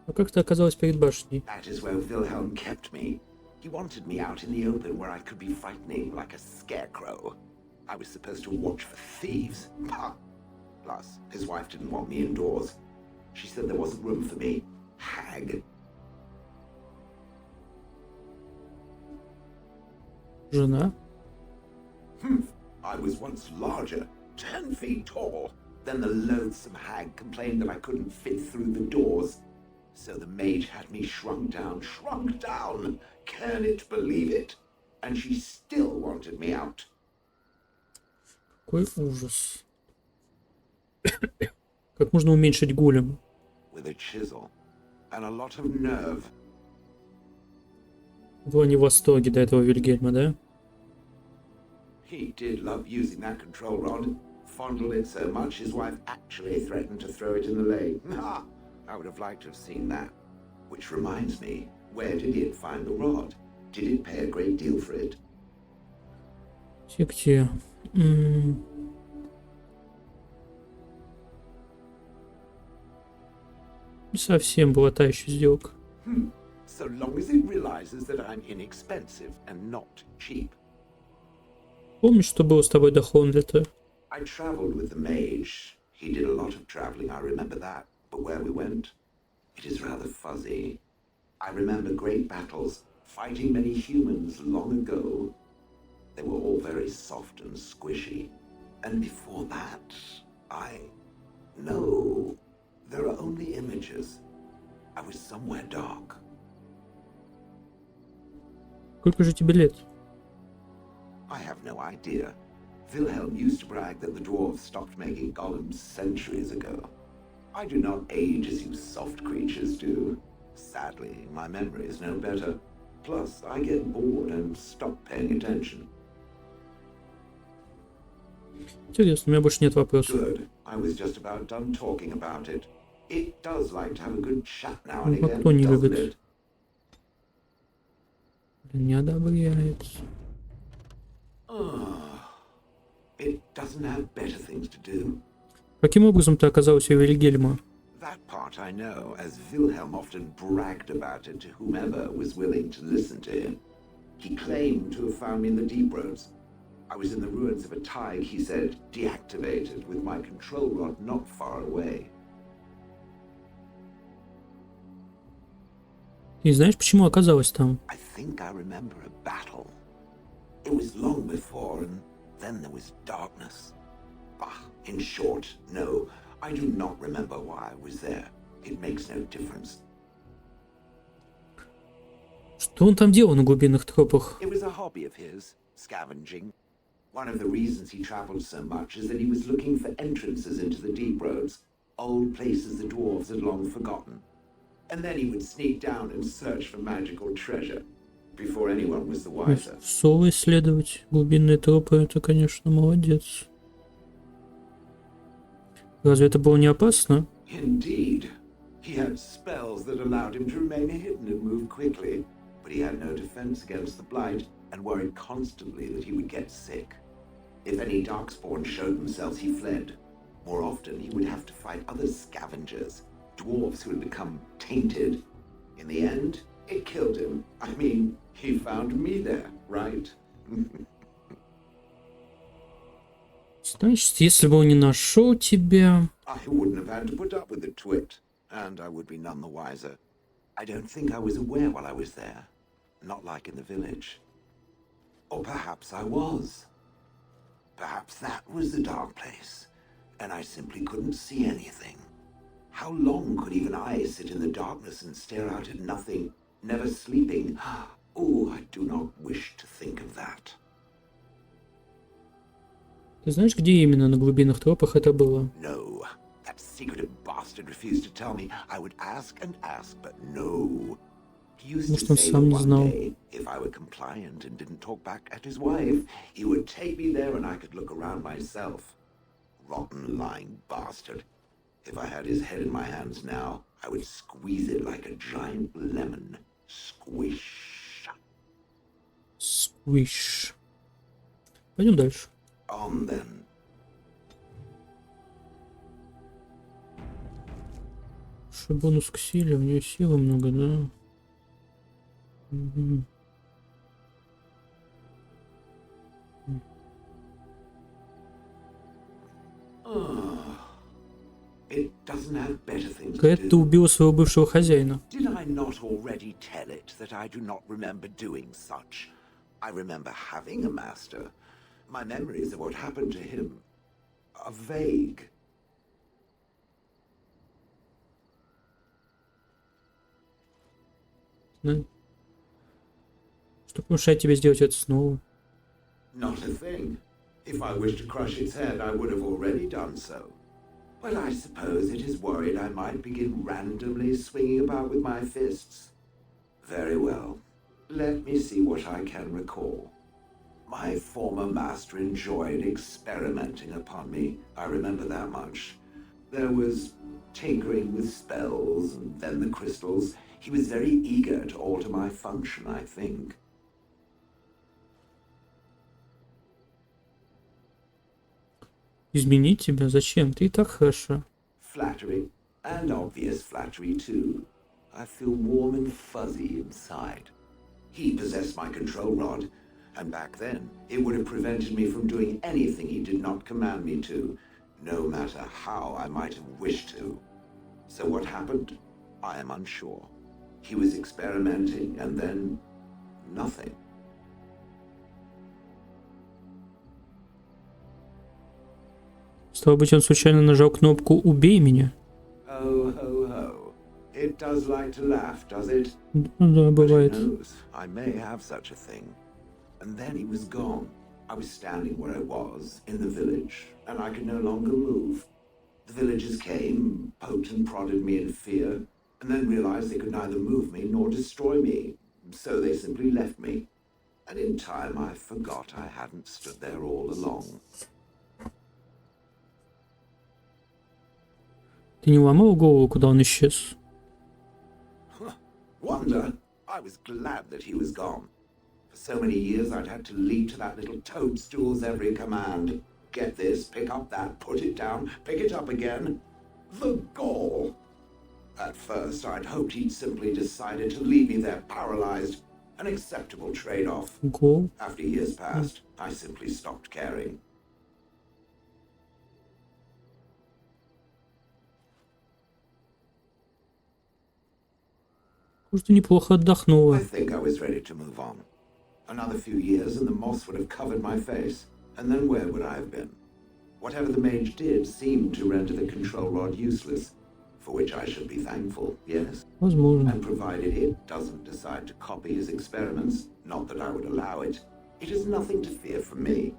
А как ты оказалась перед башней?
That is where Wilhelm kept me. He wanted me out in the open where I could be frightening like a scarecrow. I was supposed to watch for thieves. Plus, his wife didn't want me indoors. She said there wasn't room for me. Hag.
Жена?
I was once larger, 10 feet tall. Then the loathsome hag complained that I couldn't fit through the doors. So the mage had me shrunk down. Can it believe it? And she still wanted me out.
Какой ужас. Как можно уменьшить голема?
With a chisel and a lot of nerve.
Вы не в восторге до этого Вильгельма, да?
He did love using that control rod. Fondled it so much his wife actually threatened to throw it in the lake. I would have liked to have seen that. Which reminds me, where did it find the rod? Did it pay a great deal for it?
Где? Не совсем была та еще сделка.
So long as it realizes that I'm inexpensive and not cheap.
Помнишь, что было с тобой до Хонлета?
I traveled with the mage. He did a lot of traveling, I remember that. But where we went, it is rather fuzzy. I remember great battles, fighting many humans long ago. They were all very soft and squishy. And before that, No, there are only images. I was somewhere dark.
Сколько же тебе лет?
I have no idea. Wilhelm used to brag that the dwarves stopped making golems centuries ago. I do not age as you soft creatures do. Sadly, my memory is no better. Plus, I get bored and stop paying attention.
Интересно, у меня больше нет вопросов.
Good. I was just about done talking about it. It does like to have a good chat now and
Ну,
again,
кто не
doesn't
любит?
it?
Не одобряется.
It doesn't have better things to do.
Каким образом ты оказалась у Вильгельма?
That part I know, as Wilhelm often bragged about it to whomever was willing to listen to him. He claimed to have found me in the deep roads. I was in the ruins of a Tig, he said, deactivated, with my control rod not far away.
И знаешь, почему оказалась там?
I think I remember a battle. It was long before, and then there was darkness. In short, no, I do not remember why I was there. It makes no difference.
Что он там делал на глубинных тропах?
It was a hobby of his, scavenging. One of the reasons he traveled so much is that he was looking for entrances into the deep roads, old places the dwarves had long forgotten. And then he would sneak down and search for magical treasure, before anyone was the wiser.
Соло исследовать глубинные тропы, это, конечно, молодец. Разве это было не опасно?
Indeed. He had spells that allowed him to remain hidden and move quickly, but he had no defense against the blight and worried constantly that he would get sick. If any darkspawn showed themselves, he fled. More often, he would have to fight other scavengers, dwarves who had become tainted. In the end, it killed him. I mean, he found me there, right?
Значит, если бы он не нашел тебя...
I wouldn't have had to put up with the twit, and I would be none the wiser. I don't think I was aware while I was there. Not like in the village. Or perhaps I was. Perhaps that was the dark place. and I simply couldn't see anything. How long could even I sit in the darkness and stare out at nothing, never sleeping? Oh, I do not wish to think of that.
Ты знаешь, где именно на глубинных тропах это было?
No, that secretive bastard refused to tell me. I would ask and ask, but no. He used
Может,
to
он
say
сам
that
не
one
знал.
day, if I were compliant and didn't talk back at his wife, he would take me there and I could look around myself. Rotten, lying bastard. If I had his head in my hands now, I would squeeze it like a giant lemon. Squish.
Squish. Пойдем дальше.
On then.
Что бонус к силе, у нее силы много, да? Мгм.
It doesn't have better things to
Кэт, ты
do.
убила своего бывшего хозяина.
Did I not already tell it that I do not remember doing such? I remember having a master. My memories of what happened to him are vague.
Да? Что помешает тебе сделать это снова?
Not a thing. If I wished to crush its head, I would have already done so. But I suppose it is worried I might begin randomly swinging about with my fists. Very well. Let me see what I can recall. My former master enjoyed experimenting upon me. I remember that much. There was tinkering with spells, and then the crystals. He was very eager to alter my function, I think.
Изменить тебя? Зачем? Ты и так хороша.
Flattery, and obvious flattery too. I feel warm and fuzzy inside. He possessed my control rod, and back then, it would have prevented me from doing anything he did not command me to, no matter how I might have wished to. So what happened? I am unsure. He was experimenting, and then nothing.
Стало быть, он случайно нажал кнопку «Убей меня».
Oh, ho, ho. It does like to laugh, does it?
Ну да,
But who
бывает.
knows? I may have such a thing. And then he was gone. I was standing where I was, in the village, and I could no longer move. The villagers came, poked and prodded me in fear, and then realized they could neither move me nor destroy me. So they simply left me. And in time I forgot I hadn't stood there all along.
Ты не ломал голову, куда он исчез?
Wonder? I was glad that he was gone. For so many years I'd had to leap to that little toadstool's every command. Get this, pick up that, put it down, pick it up again. The gall! At first I'd hoped he'd simply decided to leave me there paralyzed. An acceptable trade-off.
Гол.
After years passed, I simply stopped caring.
Может, ты неплохо отдохнула.
I think I was ready to move on. Another few years and the moss would have covered my face. And then where would I have been? Whatever the mage did seemed to render the control rod useless, for which I should be thankful, yes?
Возможно.
And provided it doesn't decide to copy his experiments, not that I would allow it, it is nothing to fear from me.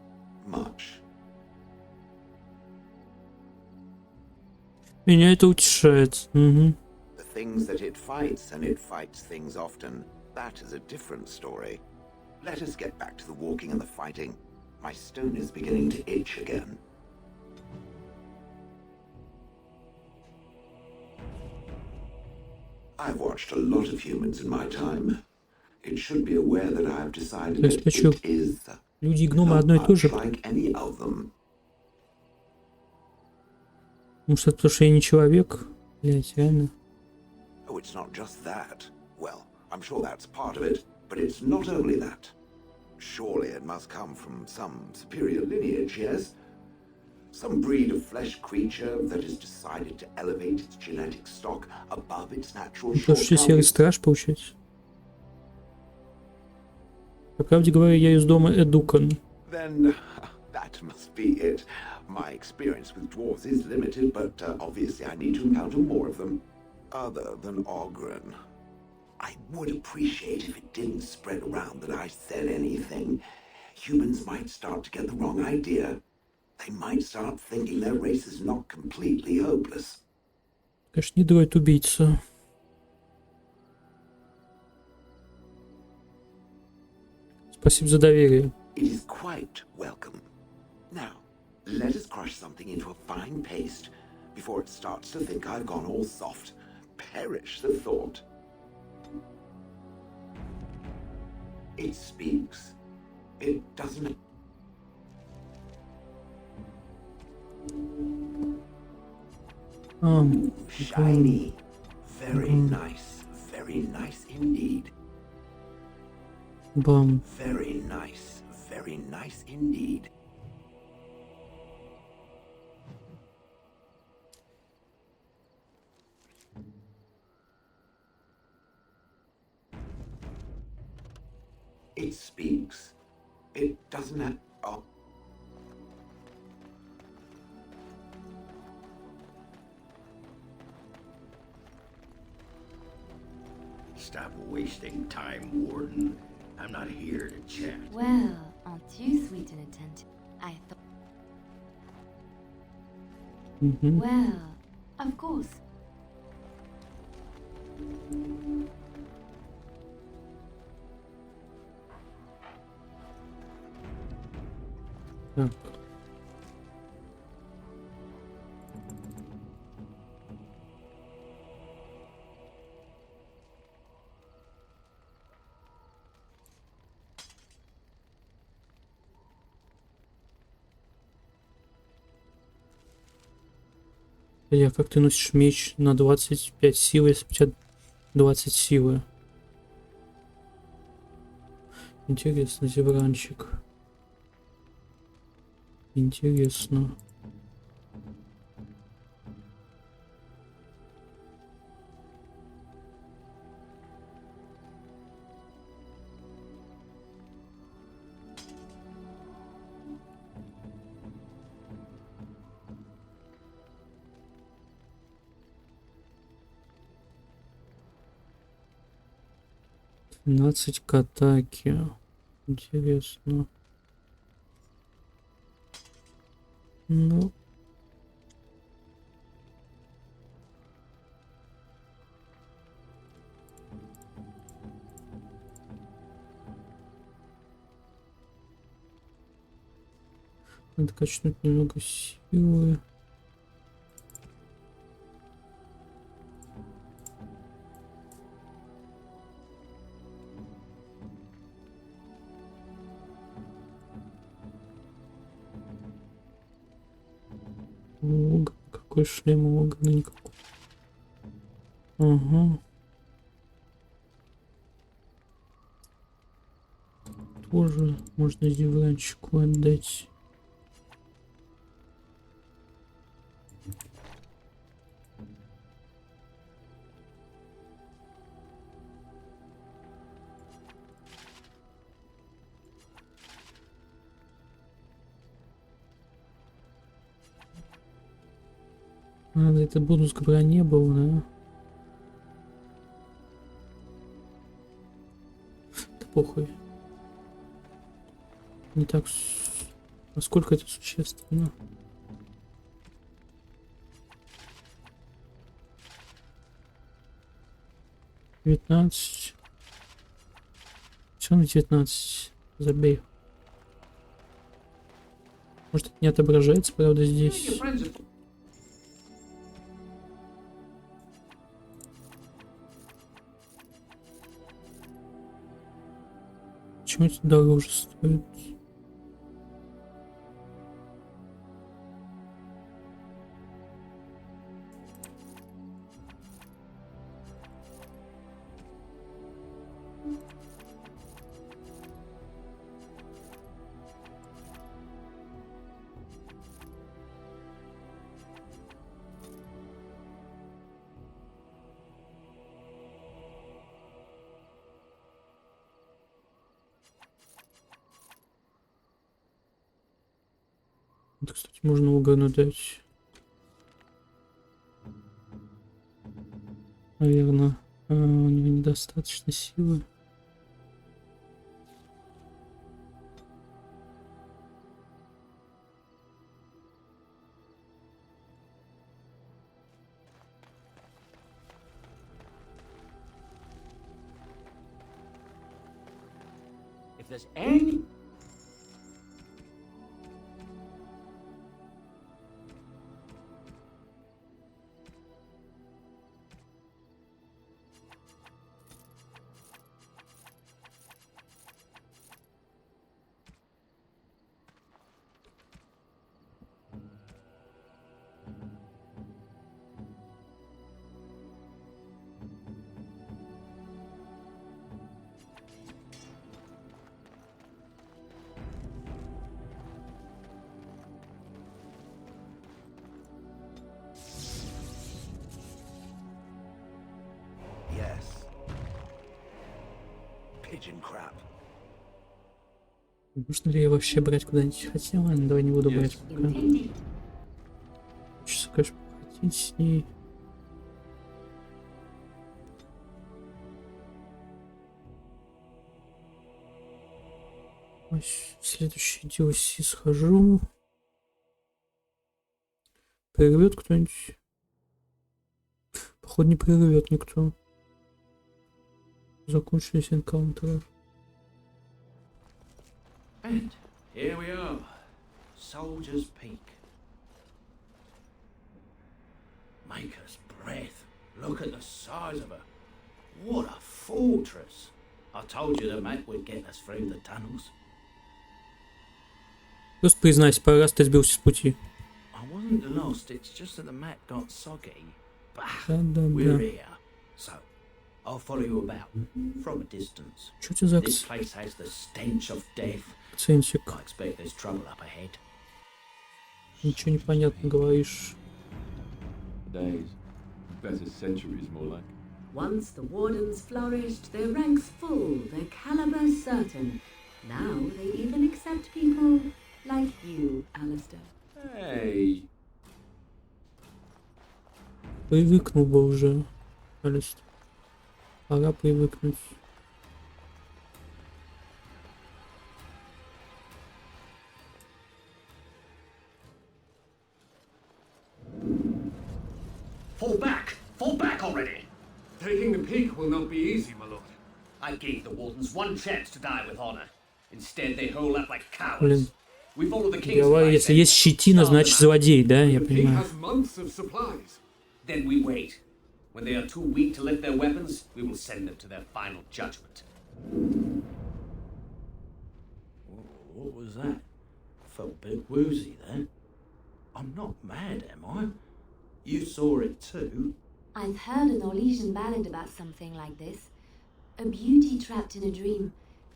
Much.
Меня это утешает. Угу.
The things that it fights, and it fights things often, that is a different story. Let us get back to the walking and the fighting. My stone is beginning to itch again. I've watched a lot of humans in my time. It should be aware that I have decided
То есть
that
почему?
it is
Люди и гномы
not
одно и то
much
же.
like any of them.
Может, это потому что я не человек? Блять, реально.
Oh, it's not just that. Well, I'm sure that's part of it, but it's not only that. Surely it must come from some superior lineage, yes? Some breed of flesh creature that has decided to elevate its genetic stock above its natural
Потому что серый
shortcomings.
страж, получается. По правде говоря, я из дома Эдукан.
Then That must be it. My experience with dwarves is limited, but obviously I need to encounter more of them. Other than Ogren. I would appreciate if it didn't spread around that I said anything. Humans might start to get the wrong idea. They might start thinking their race is not completely hopeless.
Конечно, не дроид-убийца. Спасибо за доверие.
It is quite welcome. Now, let us crush something into a fine paste before it starts to think I've gone all soft. Perish the thought. It speaks. It doesn't. Shiny. Very nice indeed.
Бам.
Very nice indeed. It speaks. It doesn't have. Oh.
Stop wasting time, Warden. I'm not here to chat.
Well, aren't you sweet and attentive? I thought. Well, of course.
Так. Как ты носишь меч на 25 силы, если у тебя 20 силы? Интересно, зебранчик. Интересно. Двенадцать к атаке. Интересно. Ну. Надо качнуть немного силы. Какой шлем у Огна? Никакой. Ага. Тоже можно диванчику отдать. Это бонус к броне был, да? Да похуй. Не так... Насколько это существенно? Девятнадцать. Все на 19. Забей. Может, это не отображается, правда, здесь. Почему это дороже стоит? Вот, кстати, можно угону дать. Наверное, у него недостаточно силы.
If there's any...
Yes. Pigeon crap.
Можно ли я вообще брать куда-нибудь? Хотя ладно, давай не буду брать пока. Хочется, конечно, походить с ней. Ой, в следующий DLC схожу. Прервет кто-нибудь? Походу не прервет никто. Закончились энкаунтеры.
And here we are. Soldier's Peak. Maker's breath. Look at the size of her. What a fortress. I told you the map would get us through the tunnels.
Просто признайся, пару раз ты сбился с пути.
I wasn't lost, it's just that the map got soggy. But
Да-да-да.
we're here. So, I'll follow you about from a distance.
Что у тебя за
This place has the stench of death.
акцентик?
I expect there's trouble up ahead.
Ничего не понятно говоришь.
Days. Better centuries, more like.
Once the wardens flourished, their ranks full, their caliber certain. Now they even accept people like you, Alistair.
Hey.
Привыкнул бы уже. Алист. Пора привыкнуть.
Fall back already!
Taking the peak will not be easy, my lord.
I gave the wardens one chance to die with honor. Instead, they hole up like cowards.
Блин.
We follow the king's
Говорю,
advice
если
and
есть щетина, значит злодей, да? Я
The peak
понимаю.
has months of supplies.
Then we wait. When they are too weak to lift their weapons, we will send them to their final judgment.
What was that? I felt a bit woozy there. I'm not mad, am I? You saw it too?
I've heard an Orlesian ballad about something like this. A beauty trapped in a dream.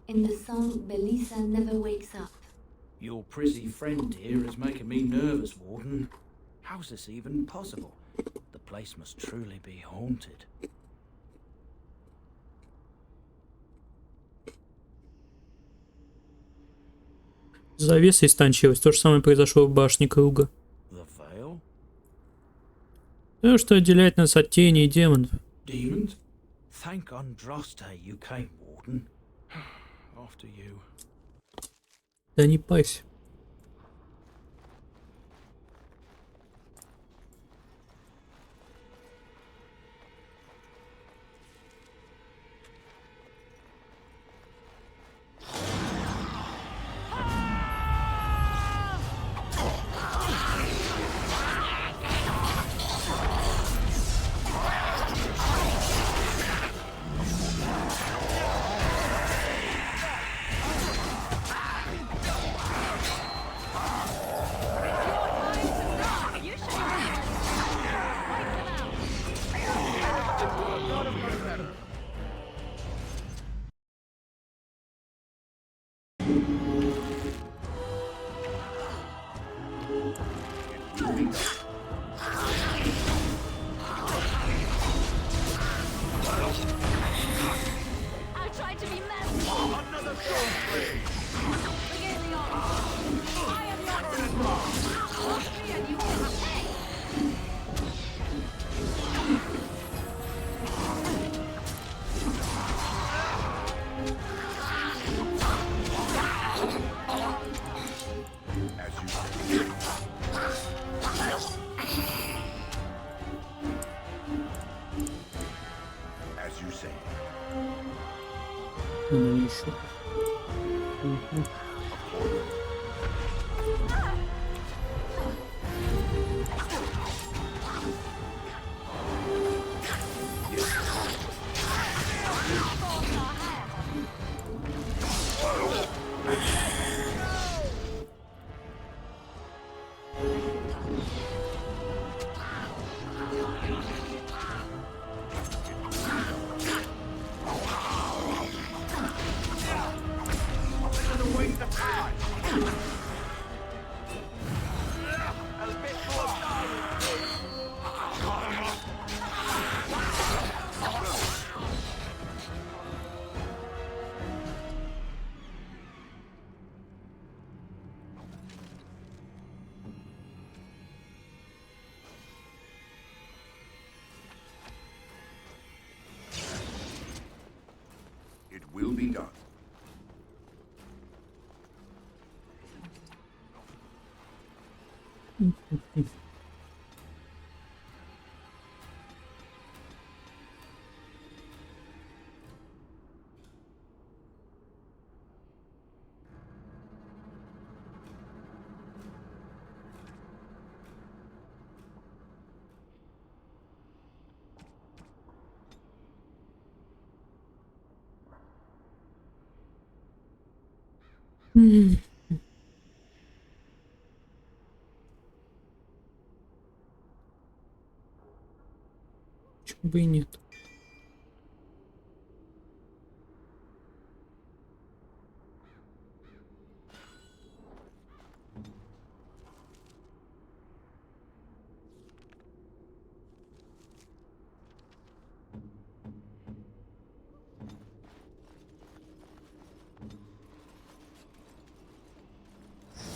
In the song, Belisa never wakes up.
Your prissy friend here is making me nervous, Warden. How's this even possible? The place must truly be haunted.
Завеса истончилась. То же самое произошло в башне круга.
The Veil?
То, что отделяет нас от тени и демонов.
Demons? Thank Andraste you came, Warden. After you.
Да не парься.
I tried to be merciful. Another soul flame. Forget me all. I am not
Она еще. Мгм.
It will be done. Почему бы и нет?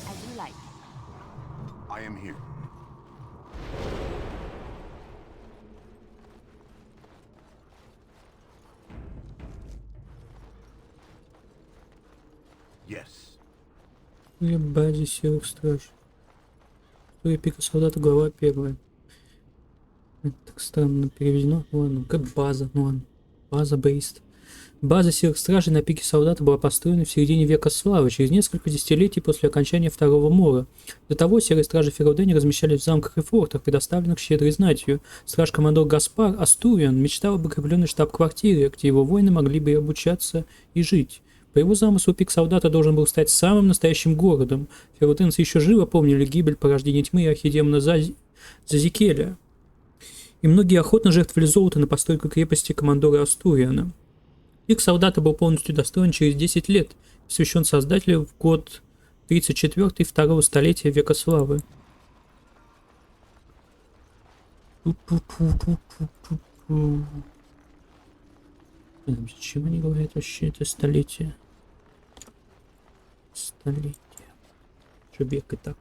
As you like.
I am here. Yes.
В базе серых страж. История пика солдата, глава 1. Это так странно переведено. Ну ладно, как база. Ну ладно. База бейст. База серых стражей на пике солдата была построена в середине века славы, через несколько десятилетий после окончания Второго Мора. До того серые стражи Феродени размещались в замках и фортах, предоставленных щедрой знатью. Страж-командор Гаспар Астуриан мечтал об укрепленной штаб-квартире, где его воины могли бы обучаться и жить. По его замыслу, пик солдата должен был стать самым настоящим городом. Фероденцы еще живо помнили гибель порождения тьмы и архидемона Зазикеля. И многие охотно жертвовали золото на постройку крепости командора Астуриана. Пик солдата был полностью достроен через 10 лет, посвящен создателю в год 34-й второго столетия века славы. Зачем они говорят вообще это столетие? Столетие. Что век и так.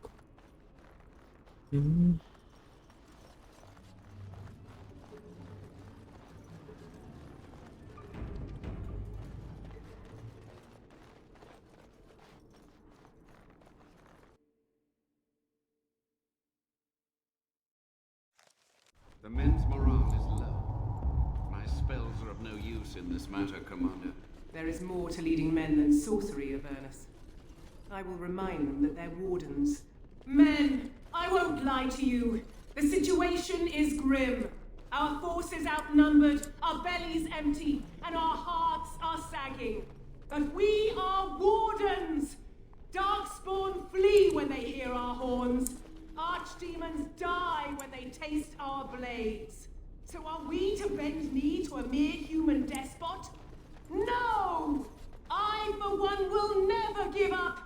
The men's morale is low. My spells are of no use in this matter, Commander.
There is more to leading men than sorcery, Avernus. I will remind them that they're wardens. Men, I won't lie to you. The situation is grim. Our forces outnumbered, our bellies empty, and our hearts are sagging. But we are wardens! Darkspawn flee when they hear our horns. Archdemons die when they taste our blades. So are we to bend knee to a mere human despot? No! I, for one, will never give up.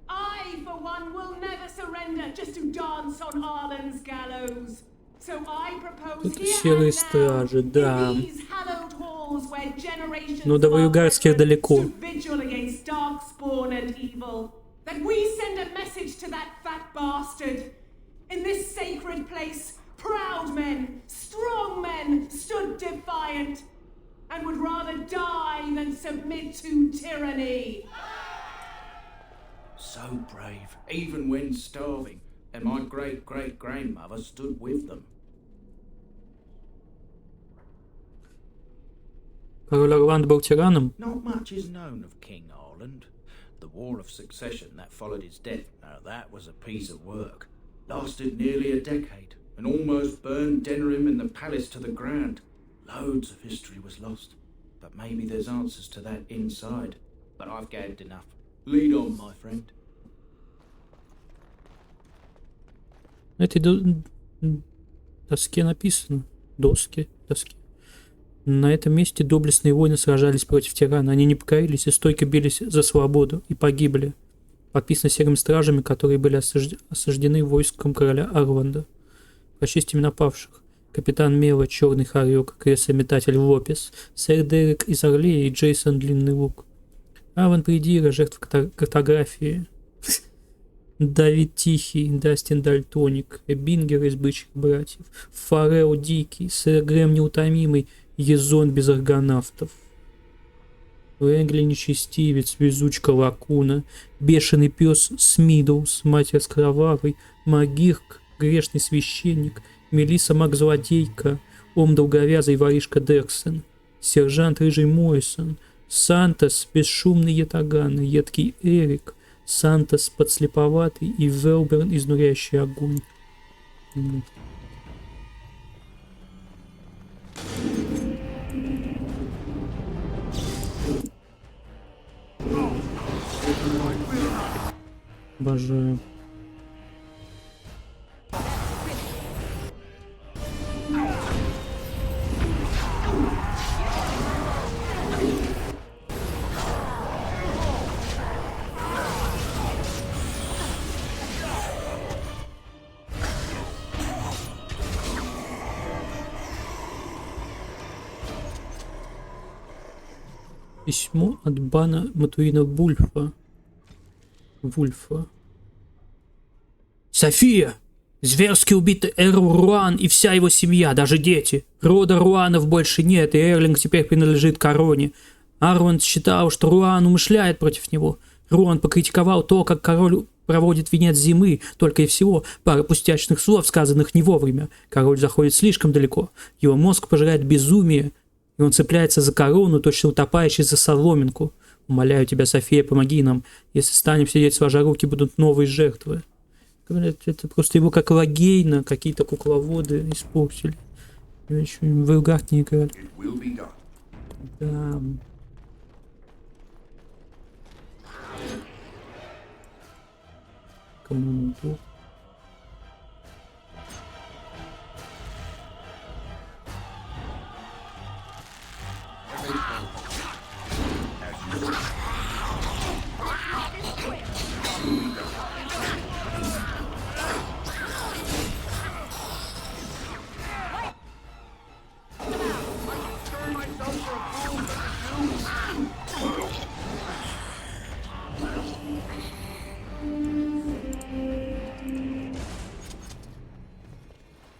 I, for one, will never surrender just to dance on Arlen's gallows. So I propose
Тут
here
серые
and now,
стражи, да.
in these hallowed halls where generations
Но до
of our
Ваюгарских
brethren
далеко.
stood vigil against darkspawn and evil, that we send a message to that fat bastard. In this sacred place, proud men, strong men stood defiant, and would rather die than submit to tyranny.
So brave, even when starving, and my
Король Орландо был тираном?
Not much is known of King Arland. The War of Succession that followed his death, now that was a piece of work. Lasted nearly a decade, and almost burned Denerim and the palace to the ground. Loads of history was lost, but maybe there's answers to that inside. But I've gagged enough. Lead on, my friend.
На этой доске написано. Доски. На этом месте доблестные воины сражались против тирана. Они не покорились и стойко бились за свободу и погибли. Подписано серыми стражами, которые были осаждены войском короля Орландо. Прочесть имена павших. Капитан Мела, Черный Хорек, Креслометатель Лопес, Сэр Дерек из Орлея и Джейсон Длинный Лук. Аван Придира, жертва картографии. Давид Тихий, Дастин Дальтоник, Эбингер из Бычьих Братьев, Фарео Дикий, Сэр Грэм Неутомимый, Езон без аргонавтов, Лэнгли Нечестивец, Везучка Лакуна, Бешеный пес Смидлс, Матерс Кровавый, Магирк, Грешный священник, Мелисса Мак-злодейка, Ом Долговязый, Воришка Дерксон, Сержант Рыжий Мойсон, Сантос, Бесшумный Ятаган, Едкий Эрик, Сантос Подслеповатый и Велберн, Изнуряющий огонь. Обожаю. Письмо от Бана Матуина Вульфа. София! Зверски убиты Эрл Руан и вся его семья, даже дети. Рода Руанов больше нет, и Эрлинг теперь принадлежит короне. Арванд считал, что Руан умышляет против него. Руан покритиковал то, как король проводит венец зимы, только и всего пара пустячных слов, сказанных не вовремя. Король заходит слишком далеко. Его мозг пожирает безумие, и он цепляется за корону, точно утопающий за соломинку. Умоляю тебя, София, помоги нам. Если станем сидеть сложа руки, будут новые жертвы. Говорят, это просто его как Лагейна, какие-то кукловоды испортили. Его еще в Элгард не играли. Да. Команду.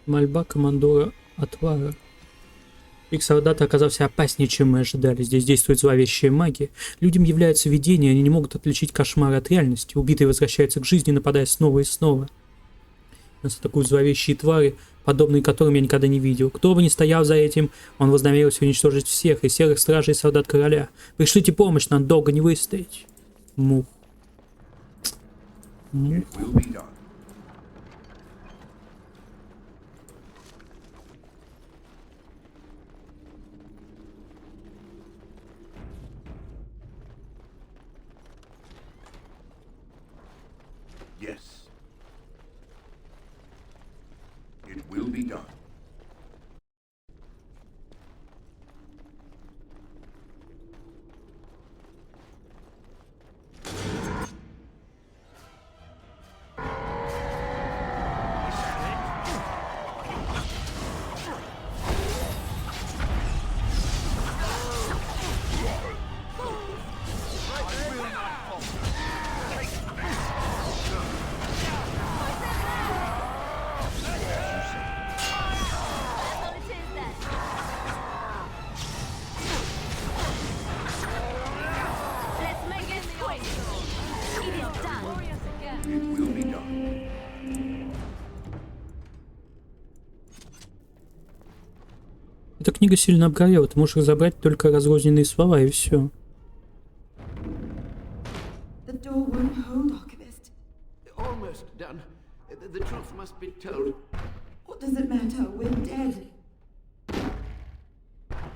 Мольба командора Отвара. Их солдат оказался опаснее, чем мы ожидали. Здесь действует зловещая магия. Людям являются видения, они не могут отличить кошмар от реальности. Убитые возвращаются к жизни, нападая снова и снова. У нас такие зловещие твари, подобные которым я никогда не видел. Кто бы ни стоял за этим, он вознамерился уничтожить всех, и серых стражей, и солдат короля. Пришлите помощь, нам долго не выстоять. Мух. Мух.
Yes. It will be done.
Эта книга сильно обгорела, ты можешь разобрать только разрозненные слова и все.
The door won't hold, Archivist.
Almost done. The truth must be told.
What does it matter? We're dead.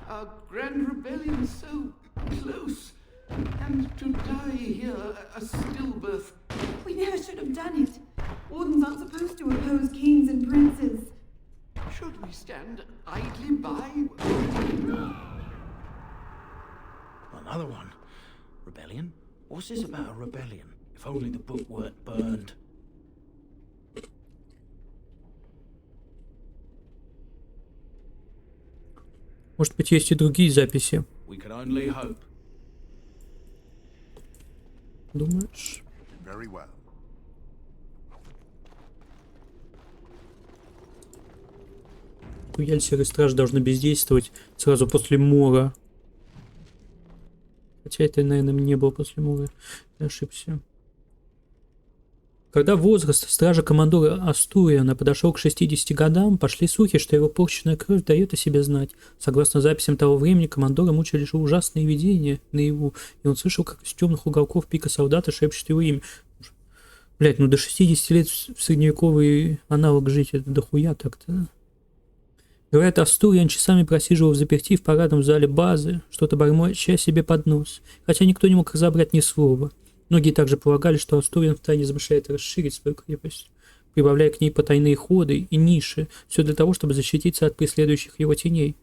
Our grand rebellion so close. And to die here, a stillbirth.
We never should have done it. Wardens aren't supposed to oppose kings and princes.
Should we stand idly by?
Another one. Rebellion? What's this about a rebellion? If only the book weren't burned.
Может быть, есть и другие записи.
We can only hope.
Думаешь?
Very well.
Туяль, Серый Страж должны бездействовать сразу после мора. Хотя это, наверное, не было после мора. Я ошибся. Когда возраст стража-командора Астуриана подошел к 60 годам, пошли слухи, что его порченная кровь дает о себе знать. Согласно записям того времени, командора мучили лишь ужасные видения наяву, и он слышал, как из темных уголков пика солдата шепчет его имя. Блять, ну до 60 лет в средневековый аналог жить, это дохуя так-то, да? Говорят, Астуриан часами просиживал взаперти в парадном зале базы, что-то бормоча себе под нос, хотя никто не мог разобрать ни слова. Многие также полагали, что Астуриан втайне замышляет расширить свою крепость, прибавляя к ней потайные ходы и ниши, все для того, чтобы защититься от преследующих его теней.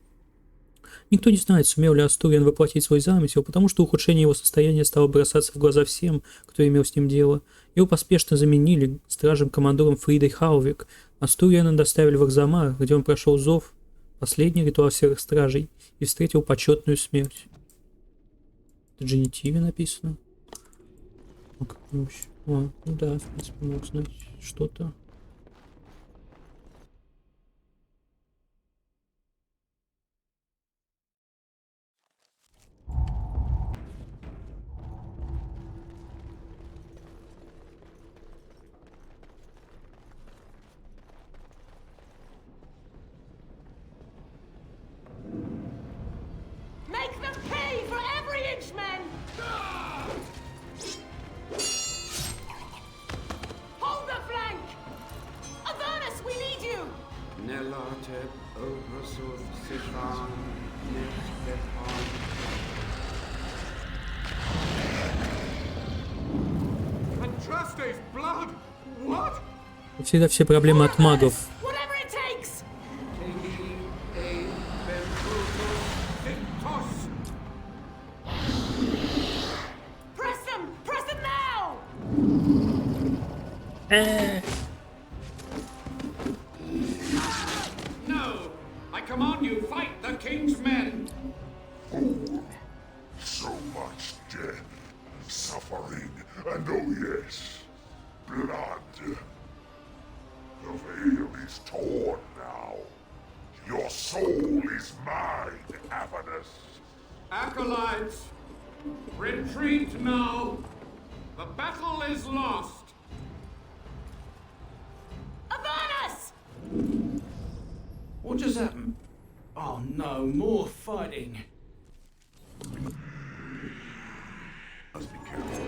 Никто не знает, сумел ли Астуриан воплотить свой замысел, потому что ухудшение его состояния стало бросаться в глаза всем, кто имел с ним дело. Его поспешно заменили стражем-командором Фридой Хаувик. Астуриана доставили в Арзамар, где он прошел зов, последний ритуал серых стражей, и встретил почетную смерть. Это в Дженитиве написано. Ну да, в принципе, мог знать что-то.
Make them pay for every inch, men! Hold the flank! Avernus, we need you!
Nelate Obrasov Sifan Nefepan. Andraste's blood? What?
Всегда все проблемы от магов.
Whatever it takes! Press them! Press them now!
No! I command you, fight the king's men!
So much death, suffering, and oh yes, blood. The veil is torn now. Your soul is mine, Avernus.
Acolytes, retreat now! The battle is lost!
Avernus!
What just happened? Oh no, more fighting.
Must be careful.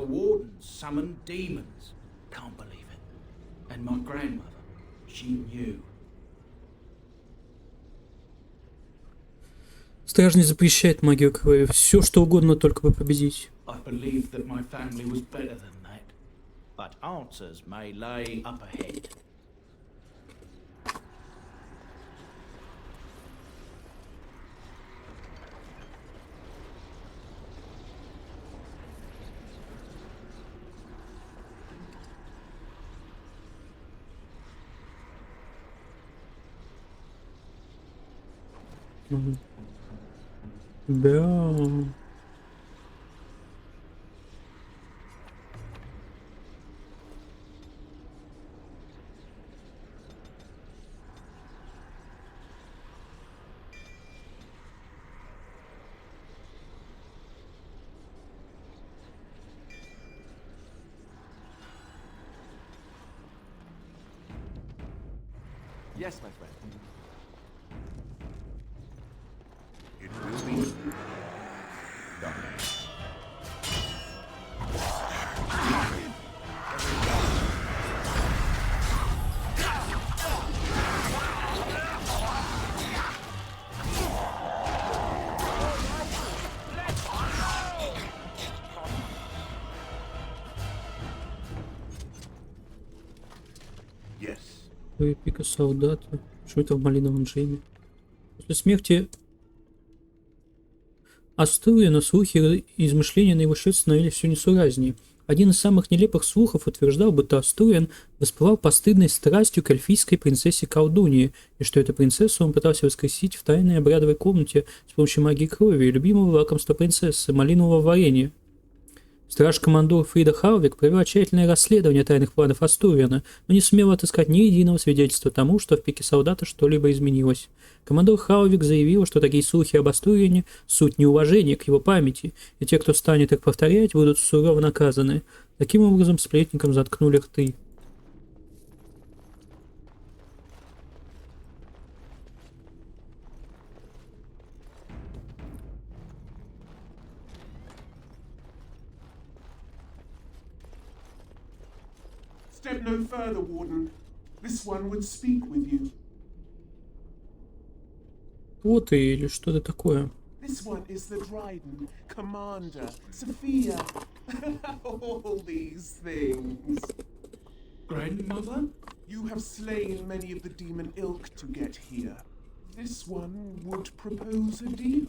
wardens summoned demons. Can't believe it. And my grandmother, she knew.
Стражник запрещает магию крови. Все, что угодно, только бы победить.
I believed that my family was better than that. But answers may lay up ahead.
Да.
Yes, my friend.
It will be done. Yes.
Пика солдата. Что это в малиновом джеме? После смерти Астуриана слухи и измышления на его счет становились все несуразнее. Один из самых нелепых слухов утверждал, будто Астуриан воспылал постыдной страстью к эльфийской принцессе колдуньи, и что эту принцессу он пытался воскресить в тайной обрядовой комнате с помощью магии крови и любимого лакомства принцессы – малинового варенья. Страж-командор Фрида Халвик провела тщательное расследование тайных планов Астуриана, но не сумела отыскать ни единого свидетельства тому, что в пике солдата что-либо изменилось. Командор Халвик заявил, что такие слухи об Астуриане – суть неуважения к его памяти, и те, кто станет их повторять, будут сурово наказаны. Таким образом, сплетникам заткнули рты.
Step no further, Warden. This one would speak with you.
Вот или что-то такое.
This one is the Dryden, Commander, Sophia. All these things.
Grandmother?
You have slain many of the demon ilk to get here. This one would propose a deal.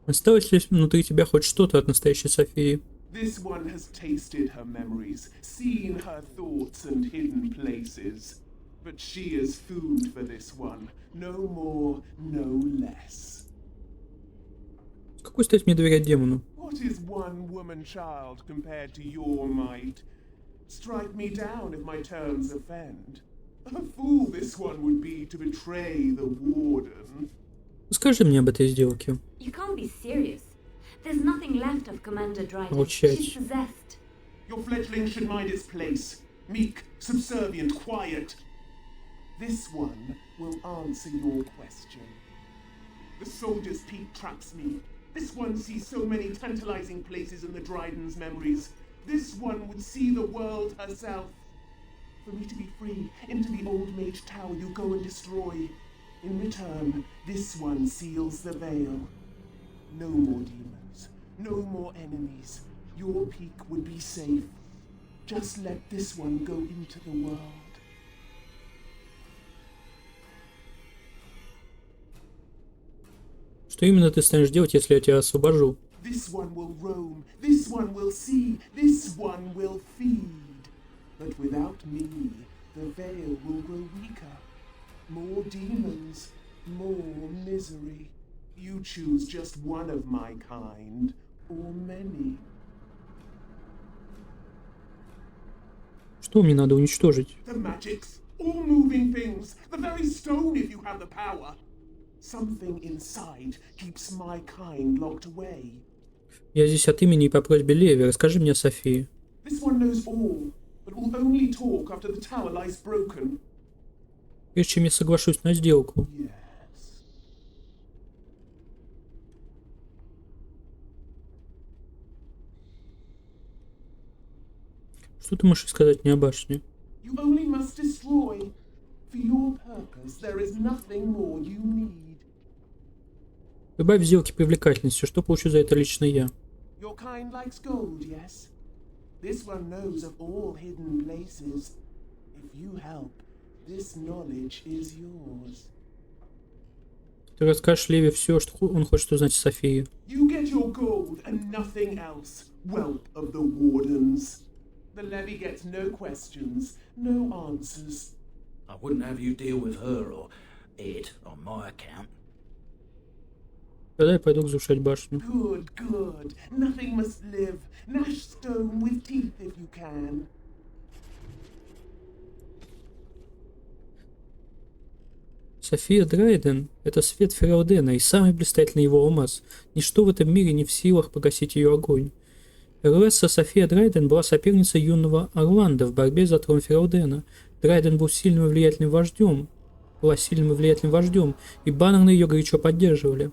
Осталось ли внутри тебя хоть что-то от настоящей Софии?
This one has tasted her memories, seen her thoughts and hidden places. But she is food for this one. No more, no less.
С какой стати мне доверять демону?
What is one woman child compared to your might? Strike me down if my terms offend. A fool this one would be to betray the Warden.
Скажи мне об этой сделке.
You can't be serious. There's nothing left of Commander Dryden.
Молчать.
She's possessed.
Your fledgling should mind its place. Meek, subservient, quiet. This one will answer your question. The soldier's peak traps me. This one sees so many tantalizing places in the Dryden's memories. This one would see the world herself. For me to be free, into the old mage tower you go and destroy. In return, this one seals the veil. No more demons, no more enemies. Your peak would be safe. Just let this one go into the world.
Что именно ты станешь делать, если я тебя освобожу?
This one will roam, this one will see, this one will feed. But without me, the veil will grow weaker. More demons, more misery. You choose just one of my kind, or many.
Что мне надо уничтожить?
The magics, all moving things, the very stone if you have the power. Something inside keeps my kind locked away.
Я здесь от имени и по просьбе Леви. Расскажи мне о Софии.
This one knows all, but will only talk after the tower lies broken.
Прежде чем я соглашусь на сделку. Что ты можешь сказать мне о башне?
You only must destroy. For your purpose, there is nothing more you need.
Прибавь в сделке привлекательности. Что получу за это лично я?
Your kind likes gold, yes? This one knows of all hidden places. If you help, this knowledge is yours.
Ты расскажешь Леви все, что он хочет узнать о Софии.
You get your gold and nothing else, whelp of the Wardens. The levy gets no questions, no answers.
I wouldn't have you deal with her or it on my account.
Тогда я пойду разрушать башню.
Good, good. Nothing must live. Gnash stone with teeth if you can.
София Драйден — это свет Фераудена и самый блистательный его алмаз. Ничто в этом мире не в силах погасить ее огонь. Эрлесса София Драйден была соперницей юного Орландо в борьбе за трон Фераудена. Драйден был сильным и влиятельным вождем, и баннерны ее горячо поддерживали.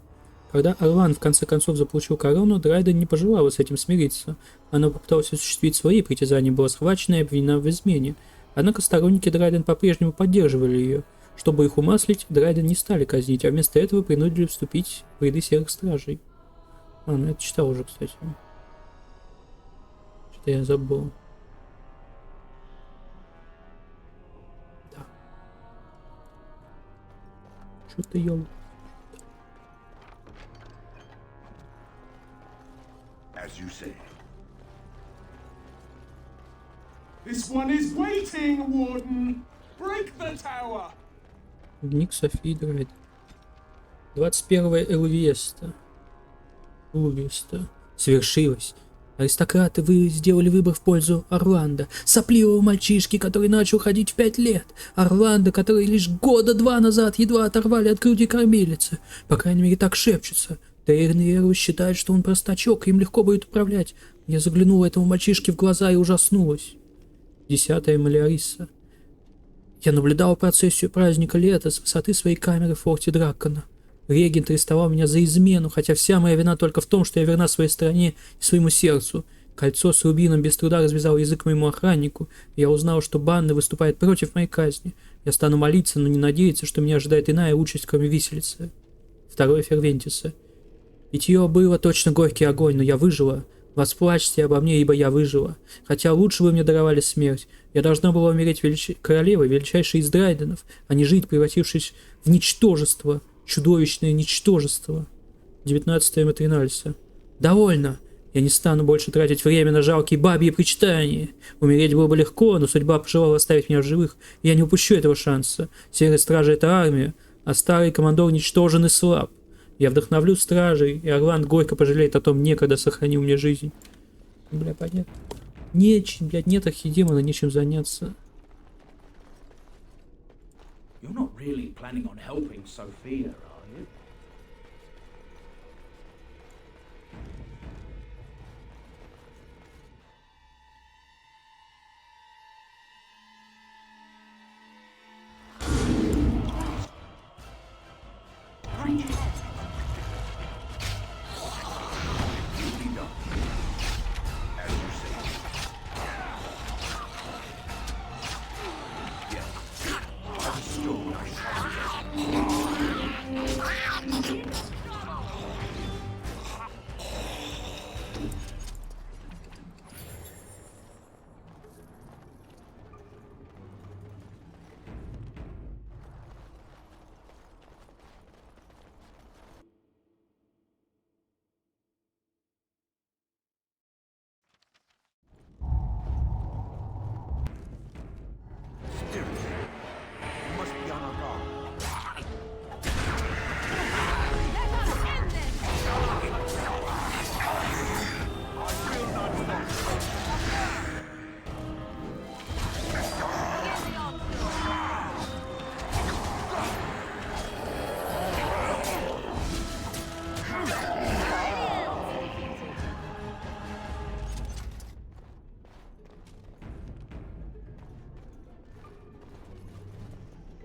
Когда Орланд в конце концов заполучил корону, Драйден не пожелала с этим смириться. Она попыталась осуществить свои притязания, была схвачена и обвинена в измене. Однако сторонники Драйден по-прежнему поддерживали ее. Чтобы их умаслить, Драйден не стали казнить, а вместо этого принудили вступить в ряды серых стражей. Ну это читал уже, кстати. Что-то я забыл. Да. Что-то я...
As you say.
This one is waiting, Warden. Break the tower.
Дневник Софии Драйден. 21 Элвеста. Свершилось. Аристократы, вы сделали выбор в пользу Орландо. Сопливого мальчишки, который начал ходить в 5 лет. Орландо, который лишь года 2 назад едва оторвали от груди кормилицы. По крайней мере, так шепчется. Дейрнерус считает, что он простачок, и им легко будет управлять. Я заглянула этому мальчишке в глаза и ужаснулась. 10 Малиариса. Я наблюдал процессию праздника лета с высоты своей камеры в форте Дракона. Регент арестовал меня за измену, хотя вся моя вина только в том, что я верна своей стране и своему сердцу. Кольцо с рубином без труда развязал язык моему охраннику, и я узнал, что Банна выступает против моей казни. Я стану молиться, но не надеяться, что меня ожидает иная участь, кроме виселицы. 2 Фервентиса. Питье было точно горький огонь, но я выжила. Восплачьте обо мне, ибо я выжила. Хотя лучше бы мне даровали смерть. Я должна была умереть королевой, величайшей из Драйденов, а не жить, превратившись в ничтожество, чудовищное ничтожество. 19 Матринальса. Довольно. Я не стану больше тратить время на жалкие бабьи причитания. Умереть было бы легко, но судьба пожелала оставить меня в живых, и я не упущу этого шанса. Серые стражи — это армия, а старый командор ничтожен и слаб. Я вдохновлю стражей, и Орланд горько пожалеет о том, некогда сохранил мне жизнь. Бля, понятно. Нечем, блядь, нет архидемона, нечем заняться.
You're not really planning on helping Sophia, are you?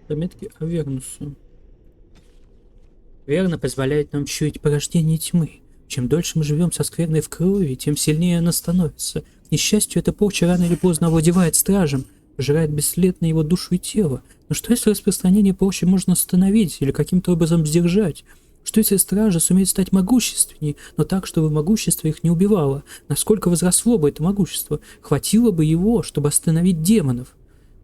Заметки о Вернусу. Верно позволяет нам чуять порождение тьмы. Чем дольше мы живем со скверной в крови, тем сильнее она становится. К несчастью, эта порча рано или поздно овладевает стражем, пожирает бесследно его душу и тело. Но что если распространение порчи можно остановить или каким-то образом сдержать? Что если стража сумеет стать могущественней, но так, чтобы могущество их не убивало? Насколько возросло бы это могущество? Хватило бы его, чтобы остановить демонов?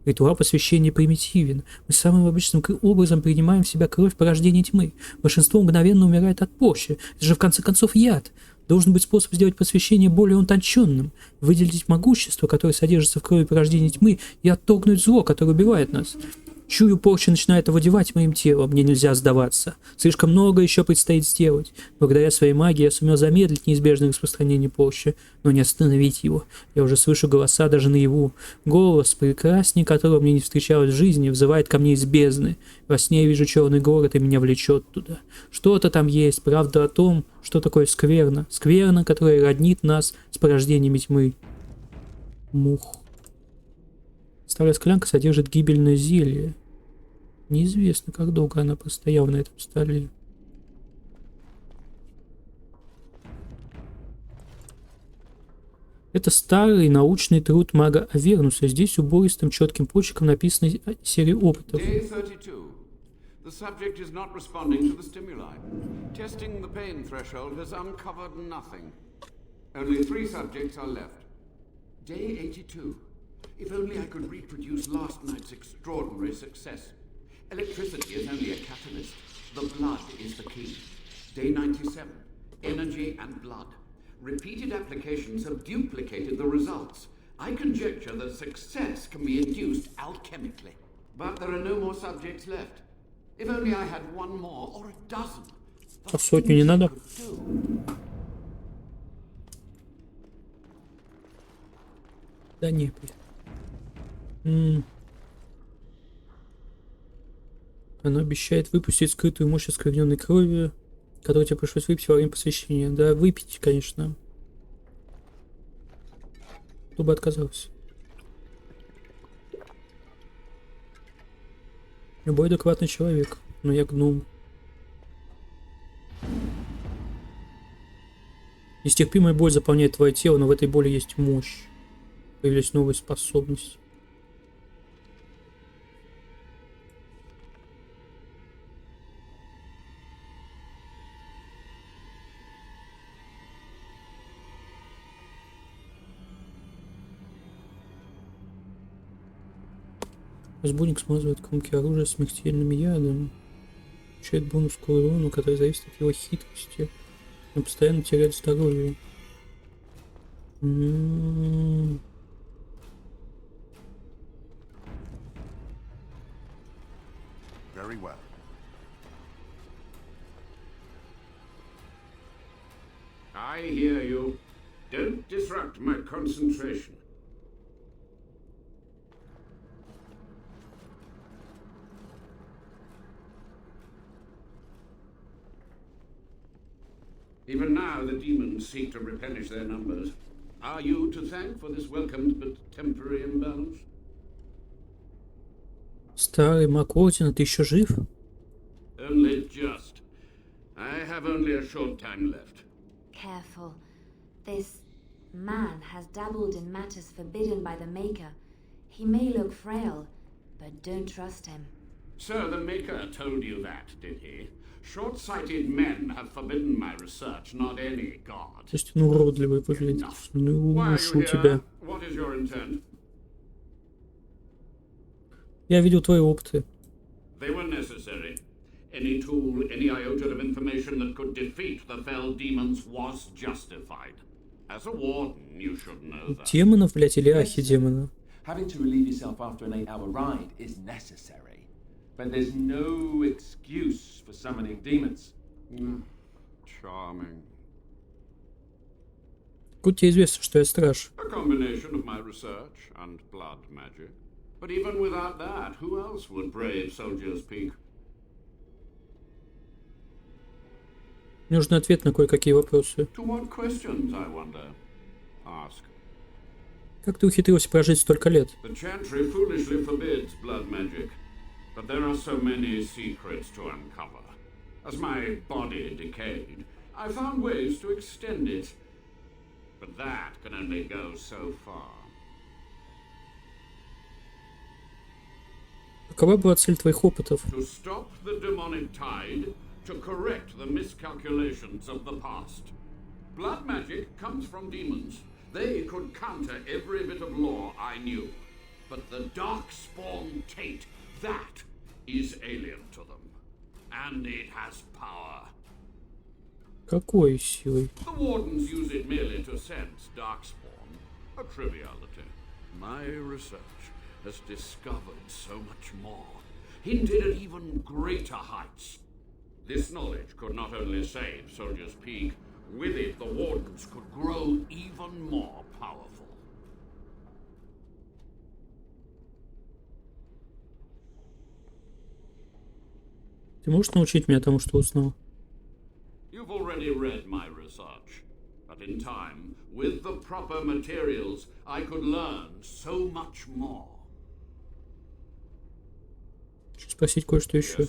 Ритуал посвящения примитивен. Мы самым обычным образом принимаем в себя кровь порождения тьмы. Большинство мгновенно умирает от порчи. Это же в конце концов яд. Должен быть способ сделать посвящение более утонченным, выделить могущество, которое содержится в крови порождения тьмы, и отторгнуть зло, которое убивает нас. Чую, порча начинает овладевать моим телом, мне нельзя сдаваться. Слишком много еще предстоит сделать. Благодаря своей магии я сумел замедлить неизбежное распространение порчи, но не остановить его. Я уже слышу голоса даже наяву. Голос, прекрасней которого мне не встречалось в жизни, взывает ко мне из бездны. Во сне я вижу черный город, и меня влечет туда. Что-то там есть, правда о том, что такое скверна. Скверна, которая роднит нас с порождениями тьмы. Мух. Старая склянка содержит гибельное зелье. Неизвестно, как долго она простояла на этом столе. Это старый научный труд мага Авернуса. Здесь убористым четким почерком написана серия опытов.
Day 32. The subject is not responding to the stimuli. Testing the pain threshold has uncovered nothing. Only 3 subjects are left. Day 82. If only I could reproduce last night's extraordinary success. Electricity is only a catalyst. The blood is the key. Day 97. Energy and blood. Repeated applications have duplicated the results. I conjecture that success can be induced alchemically. But there are no more subjects left. If only I had one more or a dozen.
А сотню не надо? Да не, Оно обещает выпустить скрытую мощь оскверненной крови, которую тебе пришлось выпить во время посвящения. Да, выпить, конечно. Кто бы отказался. Любой адекватный человек, но я гном. Нестерпимая боль заполняет твое тело, но в этой боли есть мощь. Появились новые способности. Разбойник смазывает кромки оружия смертельным ядом. Получает бонус к урону, который зависит от его хитрости. Он постоянно теряет здоровье.
Very well.
I hear you. Don't disrupt my concentration. Even now, the demons seek to replenish their numbers. Are you to thank for this welcomed but temporary imbalance?
Старый маг Ордена, ты еще жив?
Only just. I have only a short time left.
Careful. This man has dabbled in matters forbidden by the Maker. He may look frail, but don't trust him.
So the Maker told you that, did he? Short-sighted men have forbidden my research, not any god.
То есть он уродливый выглядит. Ну, уж у тебя.
What is your intent?
Я видел твои опыты.
They were necessary. Any tool, any iota of information that could defeat the fell demons was justified. As a warden, you should know that.
Демонов, блять, или архидемона?
Having to relieve yourself after an 8-hour ride is necessary. But there's no excuse for summoning demons.
Charming.
Откуда тебе известно, что я страж?
A combination of my research and blood magic. But even without that, who else would brave Soldier's Peak?
Мне нужен ответ на кое-какие вопросы.
To what questions, I wonder? Ask.
Как ты ухитрился прожить столько лет?
The Chantry foolishly forbids blood magic. But there are so many secrets to uncover. As my body decayed, I found ways to extend it. But that can only go so far.
Какова была цель твоих опытов?
To stop the demonic tide, to correct the miscalculations of the past. Blood magic comes from demons. They could counter every bit of law I knew. But the Darkspawn Tate, that is alien to them. And it has power.
Какой силой?
The Wardens use it merely to sense Darkspawn. A triviality. My research has discovered so much more. Hinted at even greater heights. This knowledge could not only save Soldier's Peak, with it the Wardens could grow even more powerful.
Ты можешь научить меня тому, что узнал?
You've already read my research, but in time, with the proper materials, I could learn so much more.
Хочу спросить кое-что еще.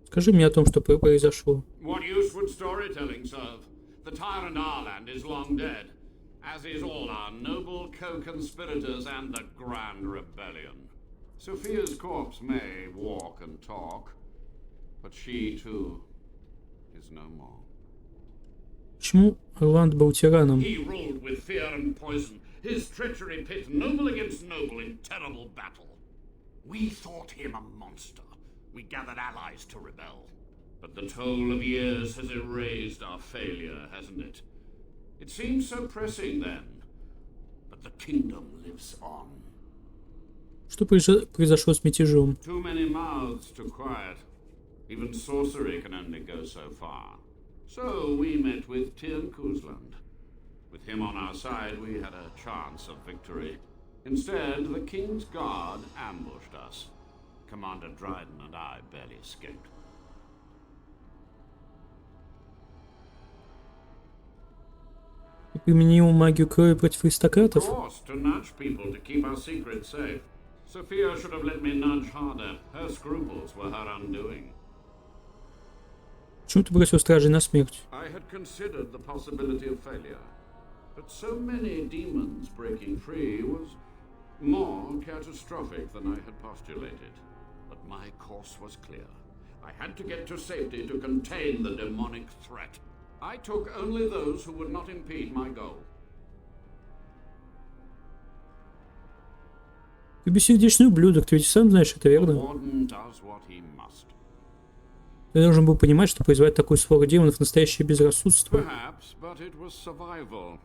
Скажи мне о том, что произошло.
What use would storytelling serve? The tyrant Arland is long dead, as is all our noble co-conspirators and the Grand Rebellion. Sophia's corpse may walk and talk, but she too is no more.
Почему Орланд был тираном?
He ruled with fear and poison, his treachery pit noble against noble in terrible battle. We thought him a monster. We gathered allies to rebel. But the toll of years has erased our failure, hasn't it? It seemed so pressing then. But the kingdom lives on.
Что произошло с мятежом?
Too many mouths to quiet. Even sorcery can only go so far. So we met with Tirn Kuzland. With him on our side, we had a chance of victory. Instead, the King's Guard ambushed us. Commander Dryden and I barely escaped.
Ты применил магию крови против аристократов?
Of course, to nudge people to keep our secrets safe. Sophia should have let me nudge harder. Her scruples were her undoing.
Почему ты бросил стражей на смерть?
I had considered the possibility of failure. But so many demons breaking free was more catastrophic than I had postulated. But my course was clear. I had to get to safety to contain the demonic threat. I took only those who would not impede my goal.
Ты бессердечный ублюдок, ты ведь сам знаешь это,
The
верно?
warden does what he must.
Ты должен был понимать, что производить такую свору демонов настоящее безрассудство.
Perhaps, but it was survival.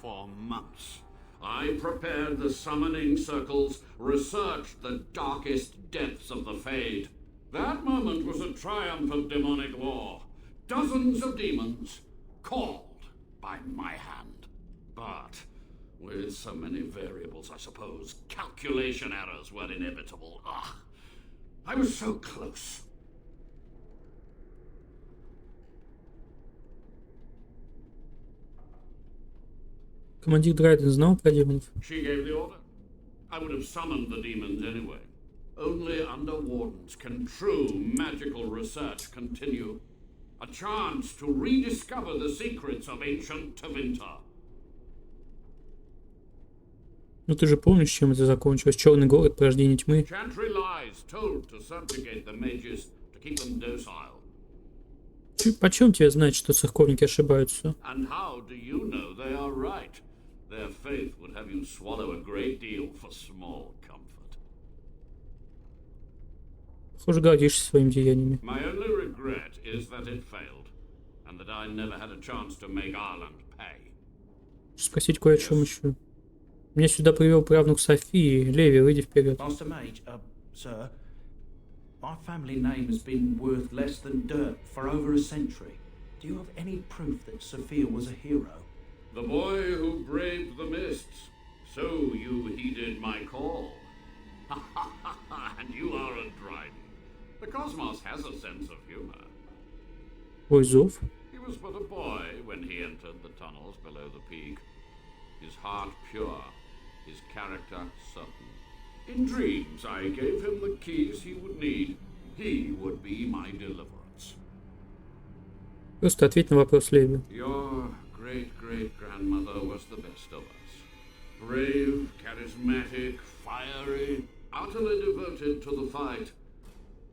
For months, I prepared the summoning circles, researched the darkest depths of the Fade. That moment was a triumph of demonic law. Dozens of demons called by my hand. But with so many variables, I suppose, calculation errors were inevitable. Ugh, I was so close.
Командир Драйден знал про демонов?
She gave the order. I would have summoned the demons anyway. Only under Wardens can true magical research continue. A chance to rediscover the secrets of ancient Tevinter.
Ну ты же помнишь, чем это закончилось? Черный город, порождение тьмы.
Chantry lies told to subjugate the mages, to keep them docile.
Почем тебе знать, что церковники ошибаются?
And how do you know they are right? Their faith would have you swallow a great deal for small comfort.
Похоже, гордишься своими деяниями.
My only regret is that it failed, and that I never had a chance to make Ireland pay.
Спросить кое о чем еще. Меня сюда привел правнук Софии. Леви, выйди вперед.
Master Mage, sir, my family name has been worth less than dirt for over a century. Do you have any proof that Sophia was a hero?
The boy who braved the mists. So you heeded my call. And you are a Dryden. The cosmos has a sense of humor.
Твой зов?
He was but a boy when he entered the tunnels below the peak. His heart pure, his character certain. In dreams, I gave him the keys he would need. He would be my deliverance.
Просто ответь на вопрос Леви.
Your great-great-grandmother was the best of us. Brave, charismatic, fiery, utterly devoted to the fight.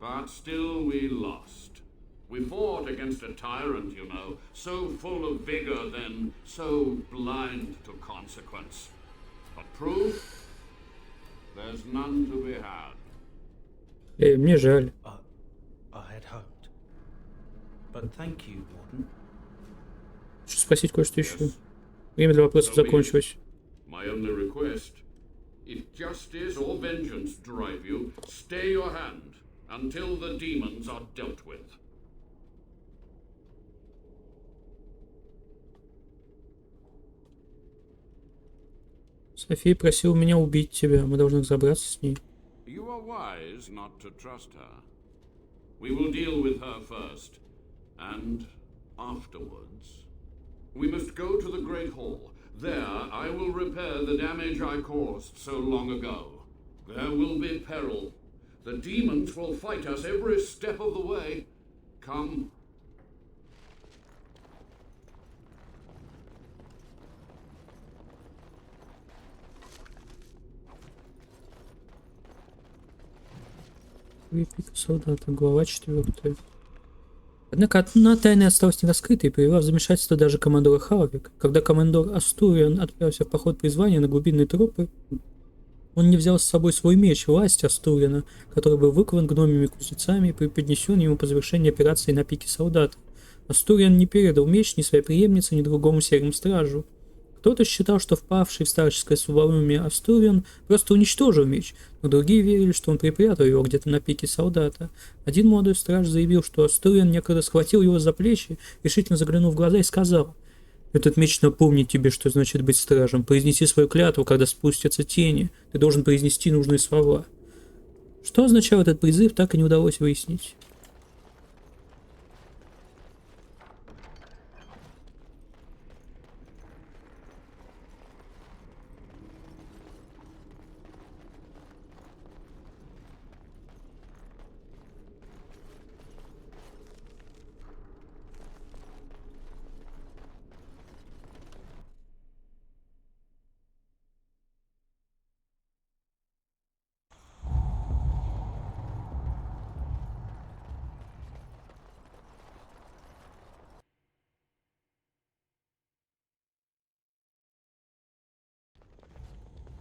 But still we lost. We fought against a tyrant, you know, so full of vigor then, so blind to consequence. But proof? There's none to be had.
Леви, мне жаль.
I had hoped. But thank you, Warden.
Хочу спросить кое-что еще. Время для вопросов закончилось.
My only request, if justice or vengeance drive you, stay your hand until the demons are dealt with.
София просила меня убить тебя. Мы должны разобраться с ней.
You are wise not to trust her. We will deal with her first, and afterwards. We must go to the Great Hall. There I will repair the damage I caused so long ago. There will be peril. The demons will fight us every step of the way. Come.
Пика солдата, глава 4. Однако одна тайна осталась не раскрытой и привела в замешательство даже командора Халвик. Когда командор Астурион отправился в поход призвания на глубинные тропы, он не взял с собой свой меч, власть Астуриона, который был выкован гномими кузнецами и преподнесен ему по завершении операции на пике солдата. Астурион не передал меч ни своей преемнице, ни другому серому стражу. Кто-то считал, что впавший в старческое слабоумие Астурион просто уничтожил меч, но другие верили, что он припрятал его где-то на пике солдата. Один молодой страж заявил, что Астурион некогда схватил его за плечи, решительно заглянув в глаза и сказал: «Этот меч напомнит тебе, что значит быть стражем. Произнеси свою клятву, когда спустятся тени. Ты должен произнести нужные слова». Что означал этот призыв, так и не удалось выяснить.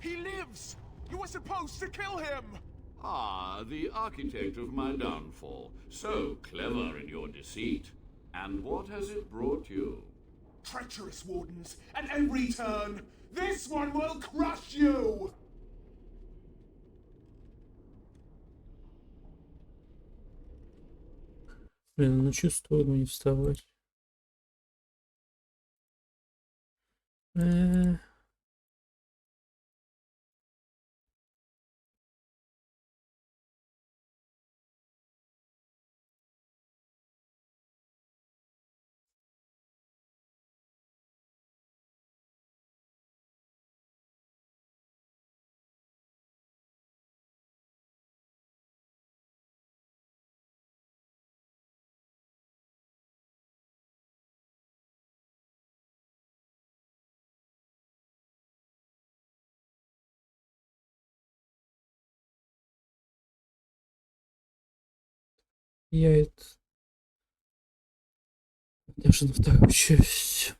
He lives! You were supposed to kill him!
Ah, the architect of my downfall. So clever in your deceit. And what has it brought you?
Treacherous wardens, at every turn! This one will crush you!
Блин, на чью сторону не вставать? Я это... Даже на вторую часть.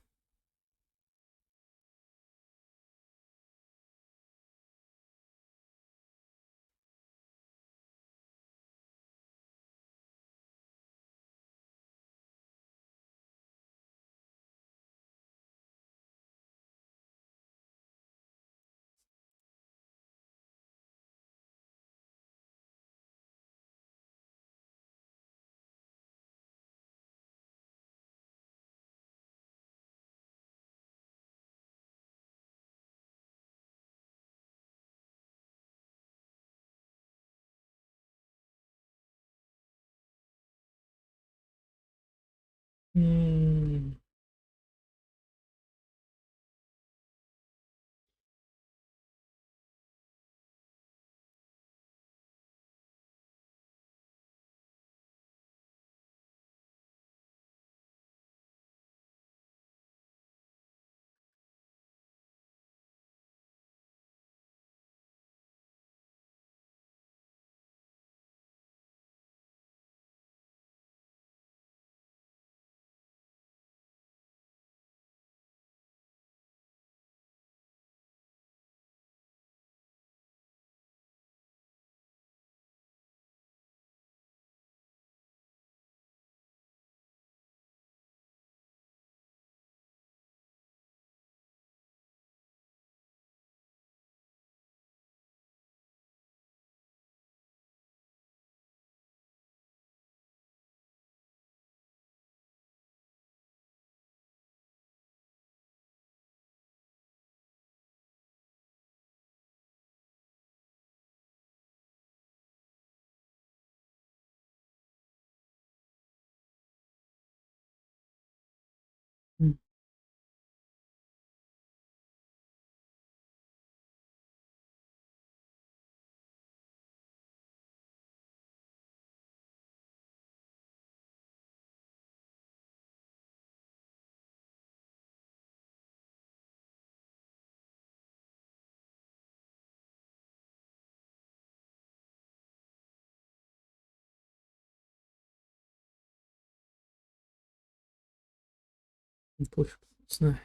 Пофиг. Не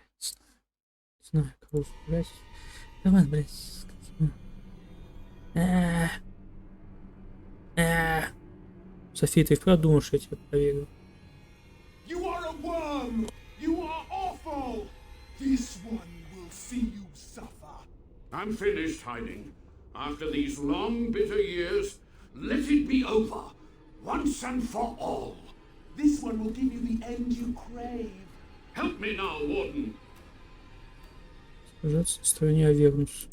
знаю, кого брать. Давай, блядь. София, ты вправду думаешь, что я тебя проверю?
You are a worm! You are awful! This one will see you suffer.
I'm finished hiding. After these long, bitter years, let it be over, once and for all.
This one will give you the end you crave.
Help me now, Warden.
Сражаться в стороне Авернус.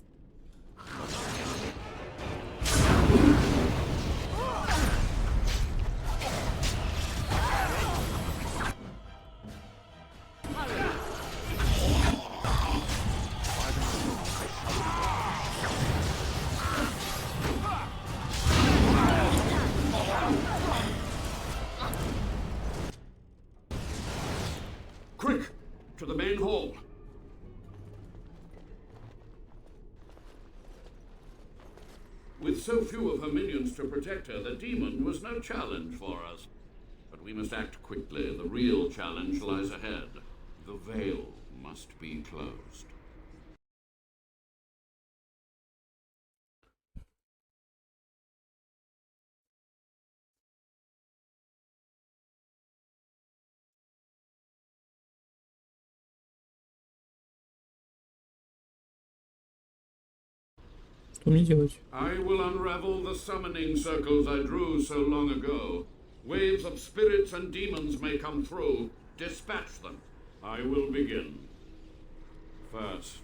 Quick, to the main hall. With so few of her minions to protect her, the demon was no challenge for us. But we must act quickly. The real challenge lies ahead. The veil must be closed.
Что мне делать?
I will unravel the summoning circles I drew so long ago. Waves of spirits and demons may come through. Dispatch them. I will begin. First,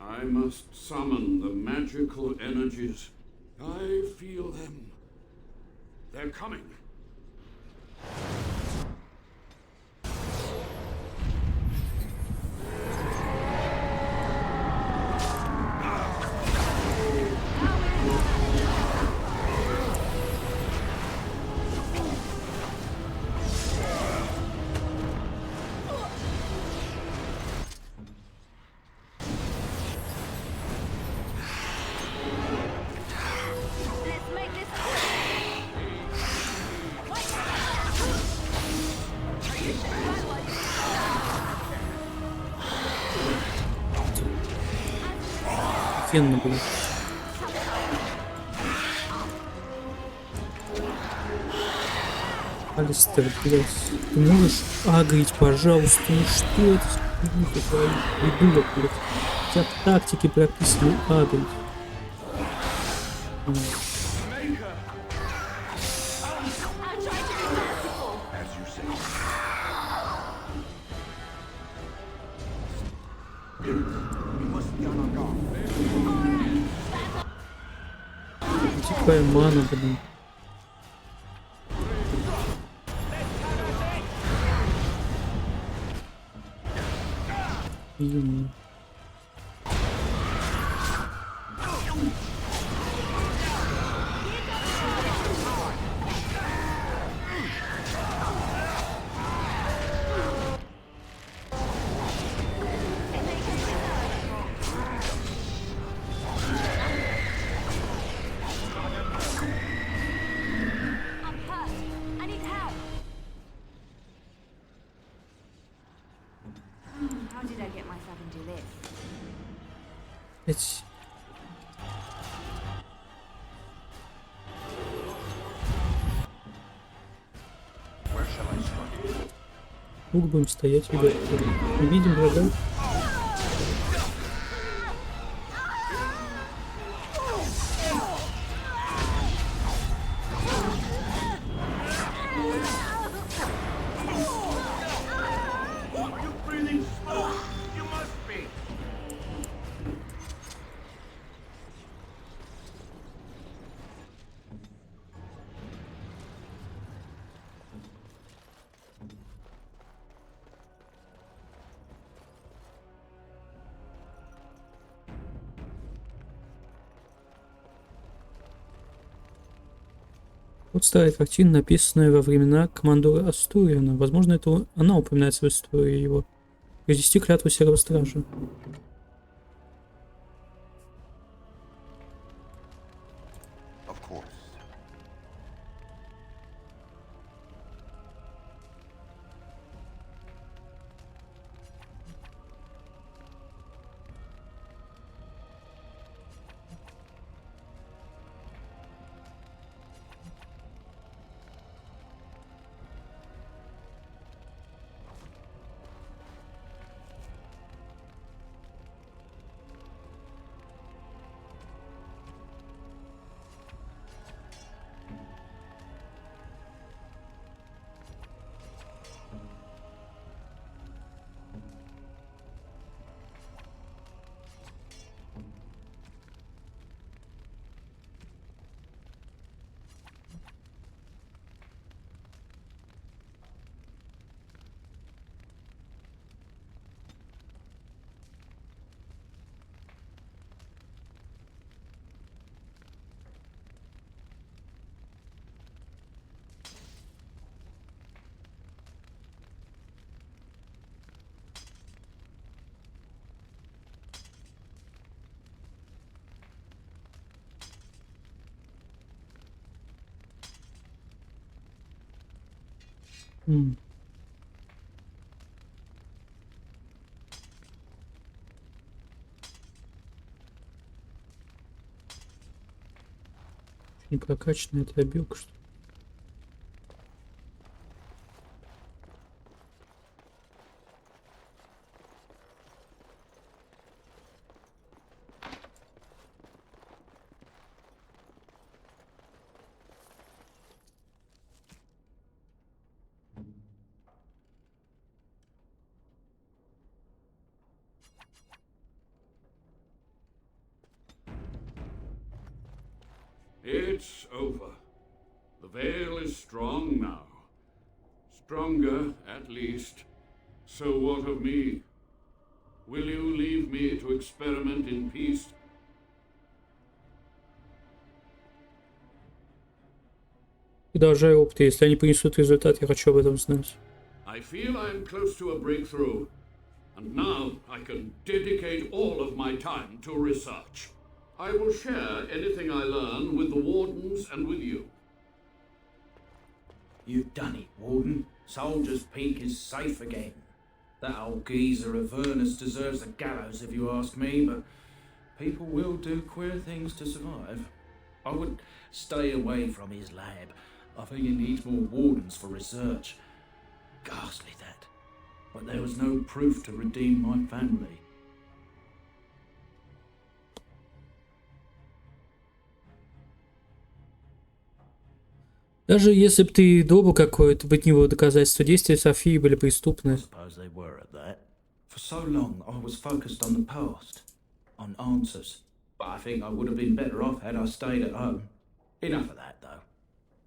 I must summon the magical energies. I feel them. They're coming.
Офигенно, блин. Алистер, блядь, ты можешь агрить, пожалуйста? Ну что это за хуйня, придурок, блядь? У тебя в тактике прописано агрить. Какая мана, блин. Блин.
How did I get myself into this?
Блядь. Лук будем стоять, ребят. Не видим врага. Вот старая картина, написанная во времена командора Астуриана. Возможно, это она упоминается в истории его. Произнести клятву Серого Стража.
Of course.
М. Не прокачанная это обилка, что ли?
It's over. The veil is strong now. Stronger, at least. So what of me? Will you leave me to experiment in peace?
Продолжай опыт. Если они принесут результат, я хочу об этом знать.
I feel I am close to a breakthrough, and now I can dedicate all of my time to research. I will share anything I learn with the Wardens and with you.
You've done it, Warden. Soldier's Peak is safe again. That old geezer of Vernus deserves the gallows if you ask me, but people will do queer things to survive. I would stay away from his lab. I think he needs more wardens for research. Ghastly that. But there was no proof to redeem my family.
Даже если бы ты добыл какое-то, быть не было доказательства, действия Софии были преступны.
Suppose they were at that. For so long I was focused on the past, on answers. But I think I would have been better off had I stayed at home. Enough of that, though.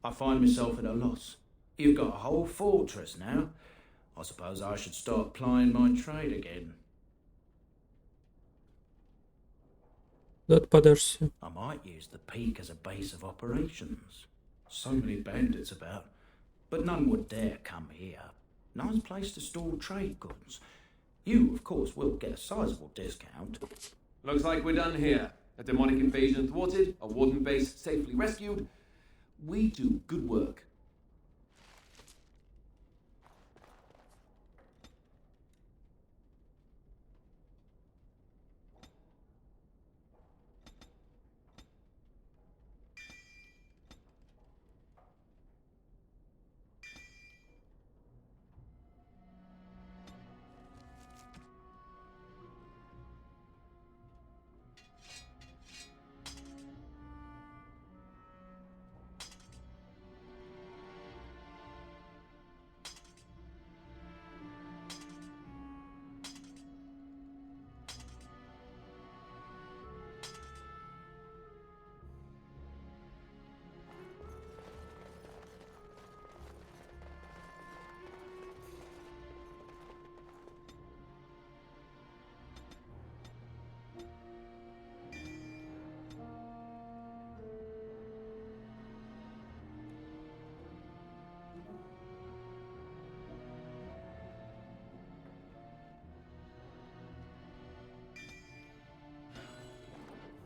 I find myself at a loss. You've got a whole fortress now. I suppose I should start plying my trade again.
Да, ты подашься.
I might use the peak as a base of operations. So many bandits about, but none would dare come here. Nice place to store trade goods. You, of course, will get a sizable discount.
Looks like we're done here. A demonic invasion thwarted, a warden base safely rescued. We do good work.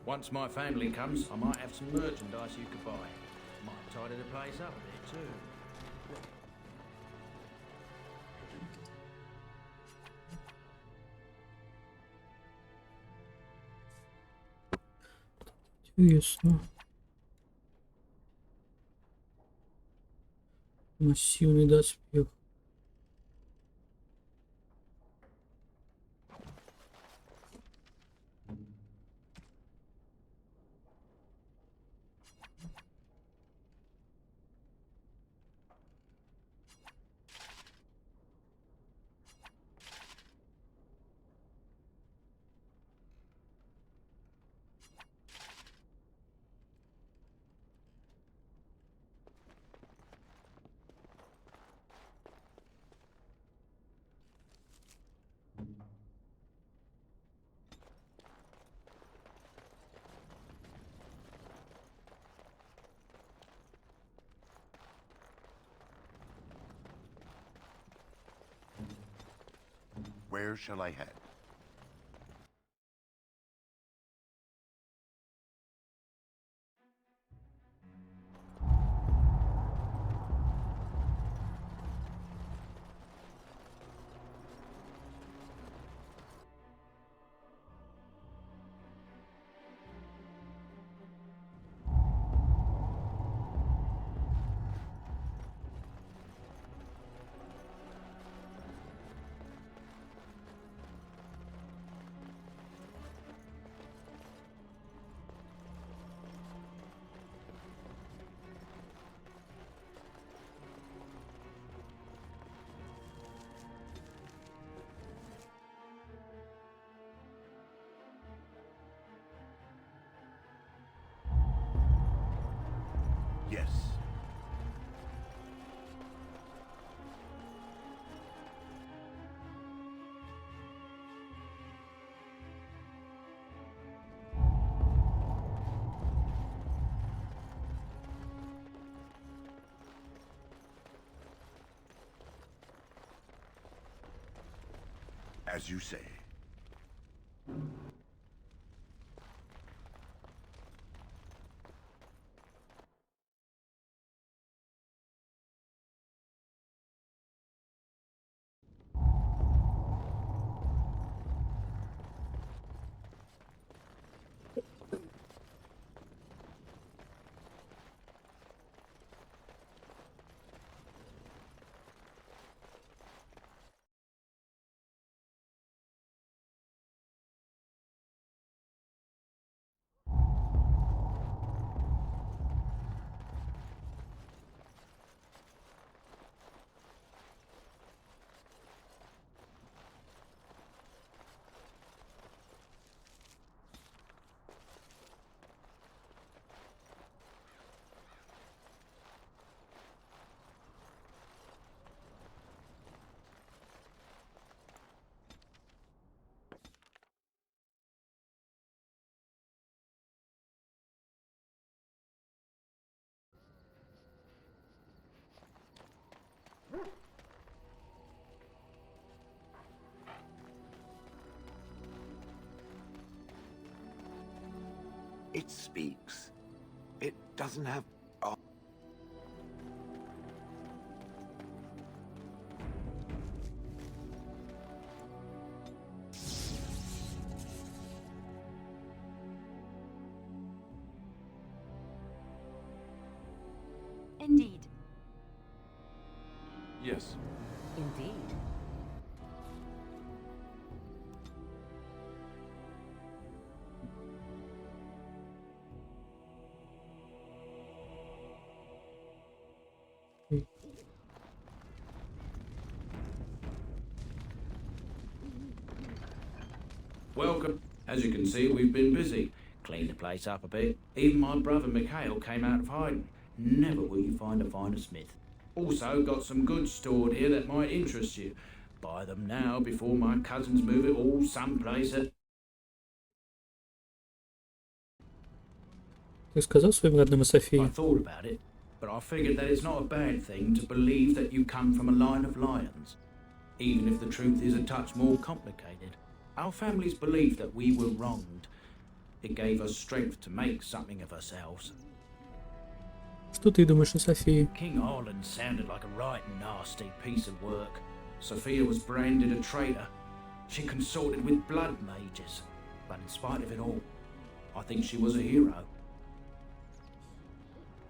Once my family comes, I might have some merchandise you could buy. Might tidy the place up a bit too.
Интересно. Массивный доспех.
Where shall I head? Yes. As you say. It speaks. It doesn't have...
Indeed.
Yes.
Indeed.
Welcome. As you can see, we've been busy. Cleaned the place up a bit. Even my brother Mikhail came out of hiding. Never will you find a finer smith. Also got some goods stored here that might interest you. Buy them now before my cousins move it all someplace.
Ты сказал своим родным о Софии?
I thought about it, but I figured that it's not a bad thing to believe that you come from a line of lions. Even if the truth is a touch more complicated. Our families believed that we were wronged. It gave us strength to make something of ourselves.
Что ты думаешь о Софии?
King Arland sounded like a right nasty piece of work. Sophia was branded a traitor. She consorted with blood mages. But in spite of it all, I think she was a hero.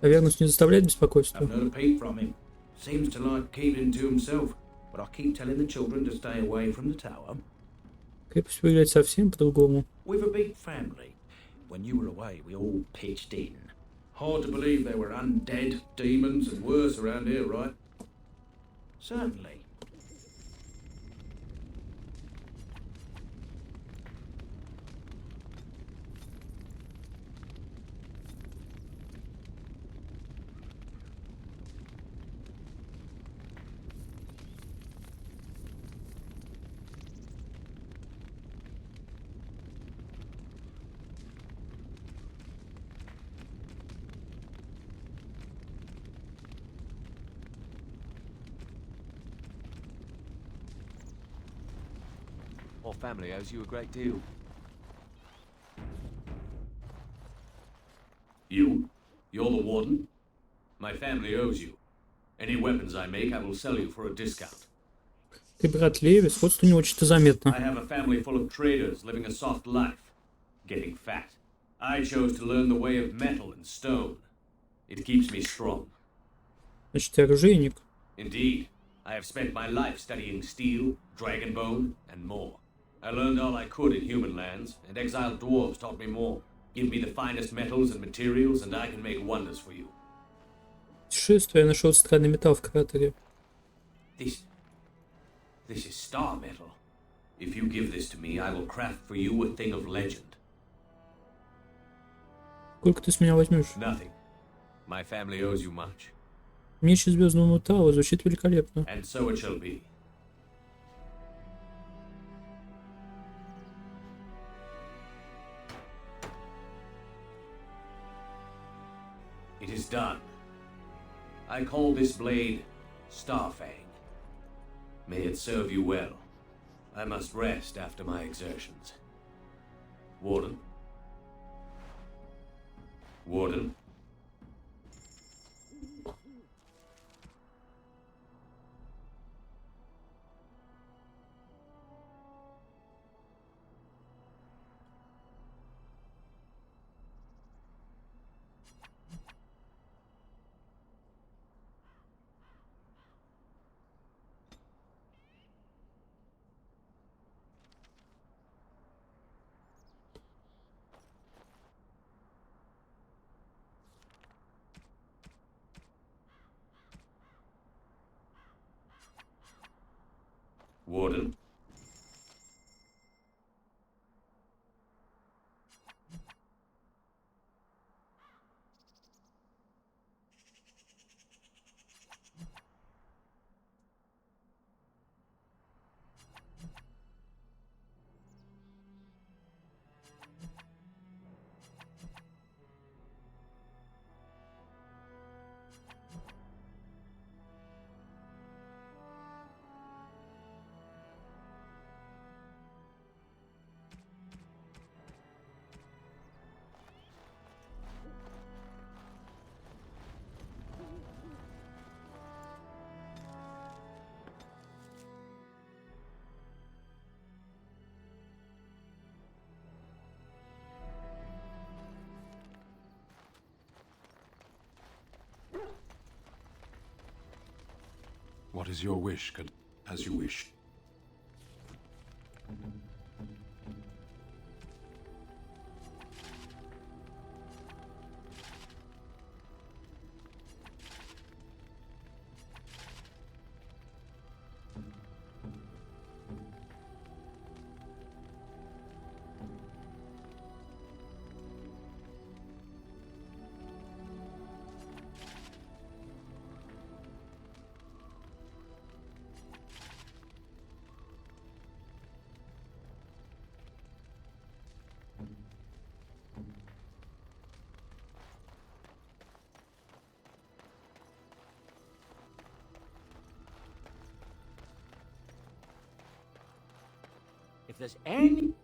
А верность не заставляет беспокойства?
I've not a peep from him. Seems to like keeping to himself. But I keep telling the children to stay away from the tower.
Крепость выглядит совсем по-другому.
We've a big family. When you were away, we all pitched in. Hard to believe there were undead, demons, and worse around here, right? Certainly.
Our family owes you a great deal.
You? You're the warden? My family owes you. Any weapons I make, I will sell you for a discount.
Ты брат Леви, сходство не очень-то заметно.
I have a family full of traders living a soft life, getting fat. I chose to learn the way of metal and stone. It keeps me strong.
Значит, ты оружейник.
Indeed, I have spent my life studying steel, dragonbone, and more. I learned all I could in human lands, and exiled dwarves taught me more. Give me the finest metals and materials, and I can make wonders for you.
Путешествие, я нашел странный металл в кратере.
This is star metal. If you give this to me, I will craft for you a thing of legend.
Сколько ты с меня возьмешь?
Nothing. My family owes you much,
Меч из Звездного Металла звучит великолепно.
and so it shall be. It is done. I call this blade Starfang. May it serve you well. I must rest after my exertions. Warden? Warden? Warden?
What is your wish, as you wish?
If there's any...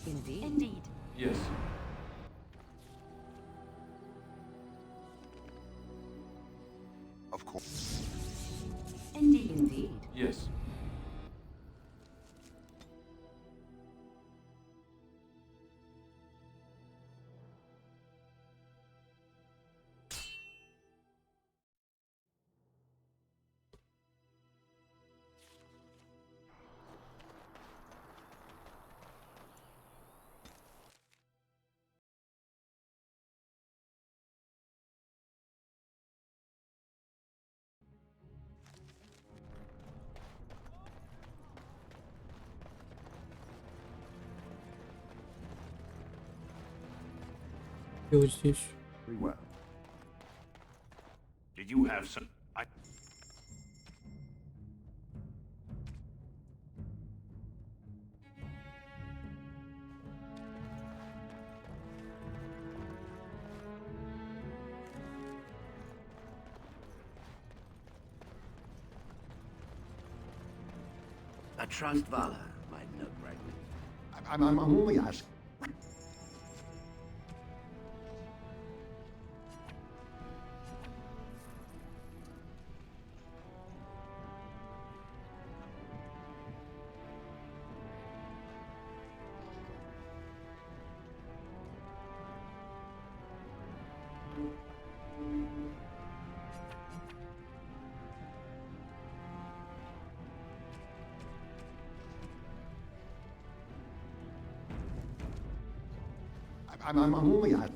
Indeed. Indeed.
Yes.
Of course.
Indeed.
Indeed.
Yes.
И вот здесь.
Very well. Did you have some... I trust Vala, my nook right.
I'm only asking. I'm only asking.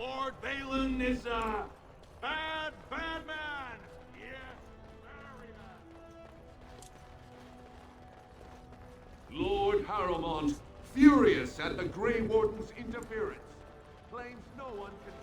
Lord Balin is a bad, bad man. Yes, very bad.
Lord Harrowmont, furious at the Grey Warden's interference, claims no one can...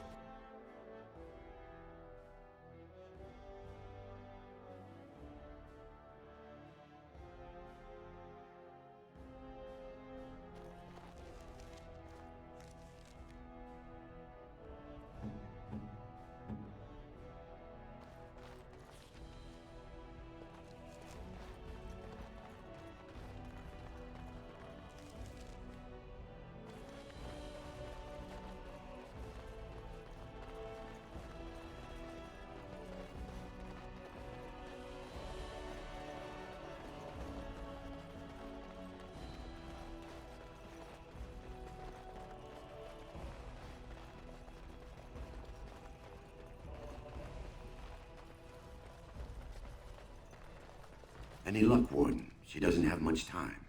Any luck, Warden? She doesn't have much time.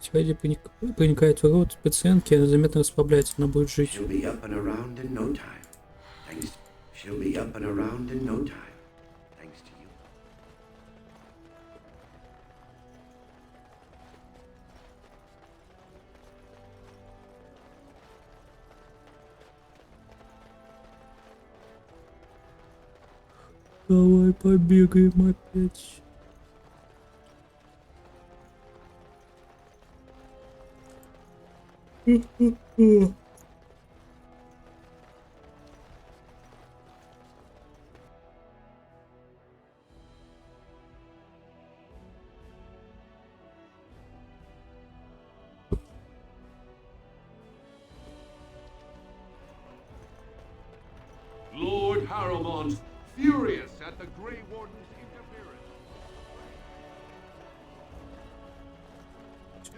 Сегодня проникает в рот пациентки, она заметно расслабляется, она будет жить.
She'll be up and around in no time. Thanks. She'll be up and around in no time. Thanks to you.
Давай побегаем опять.
Lord Harrowmont, furious at the Grey Warden's interference.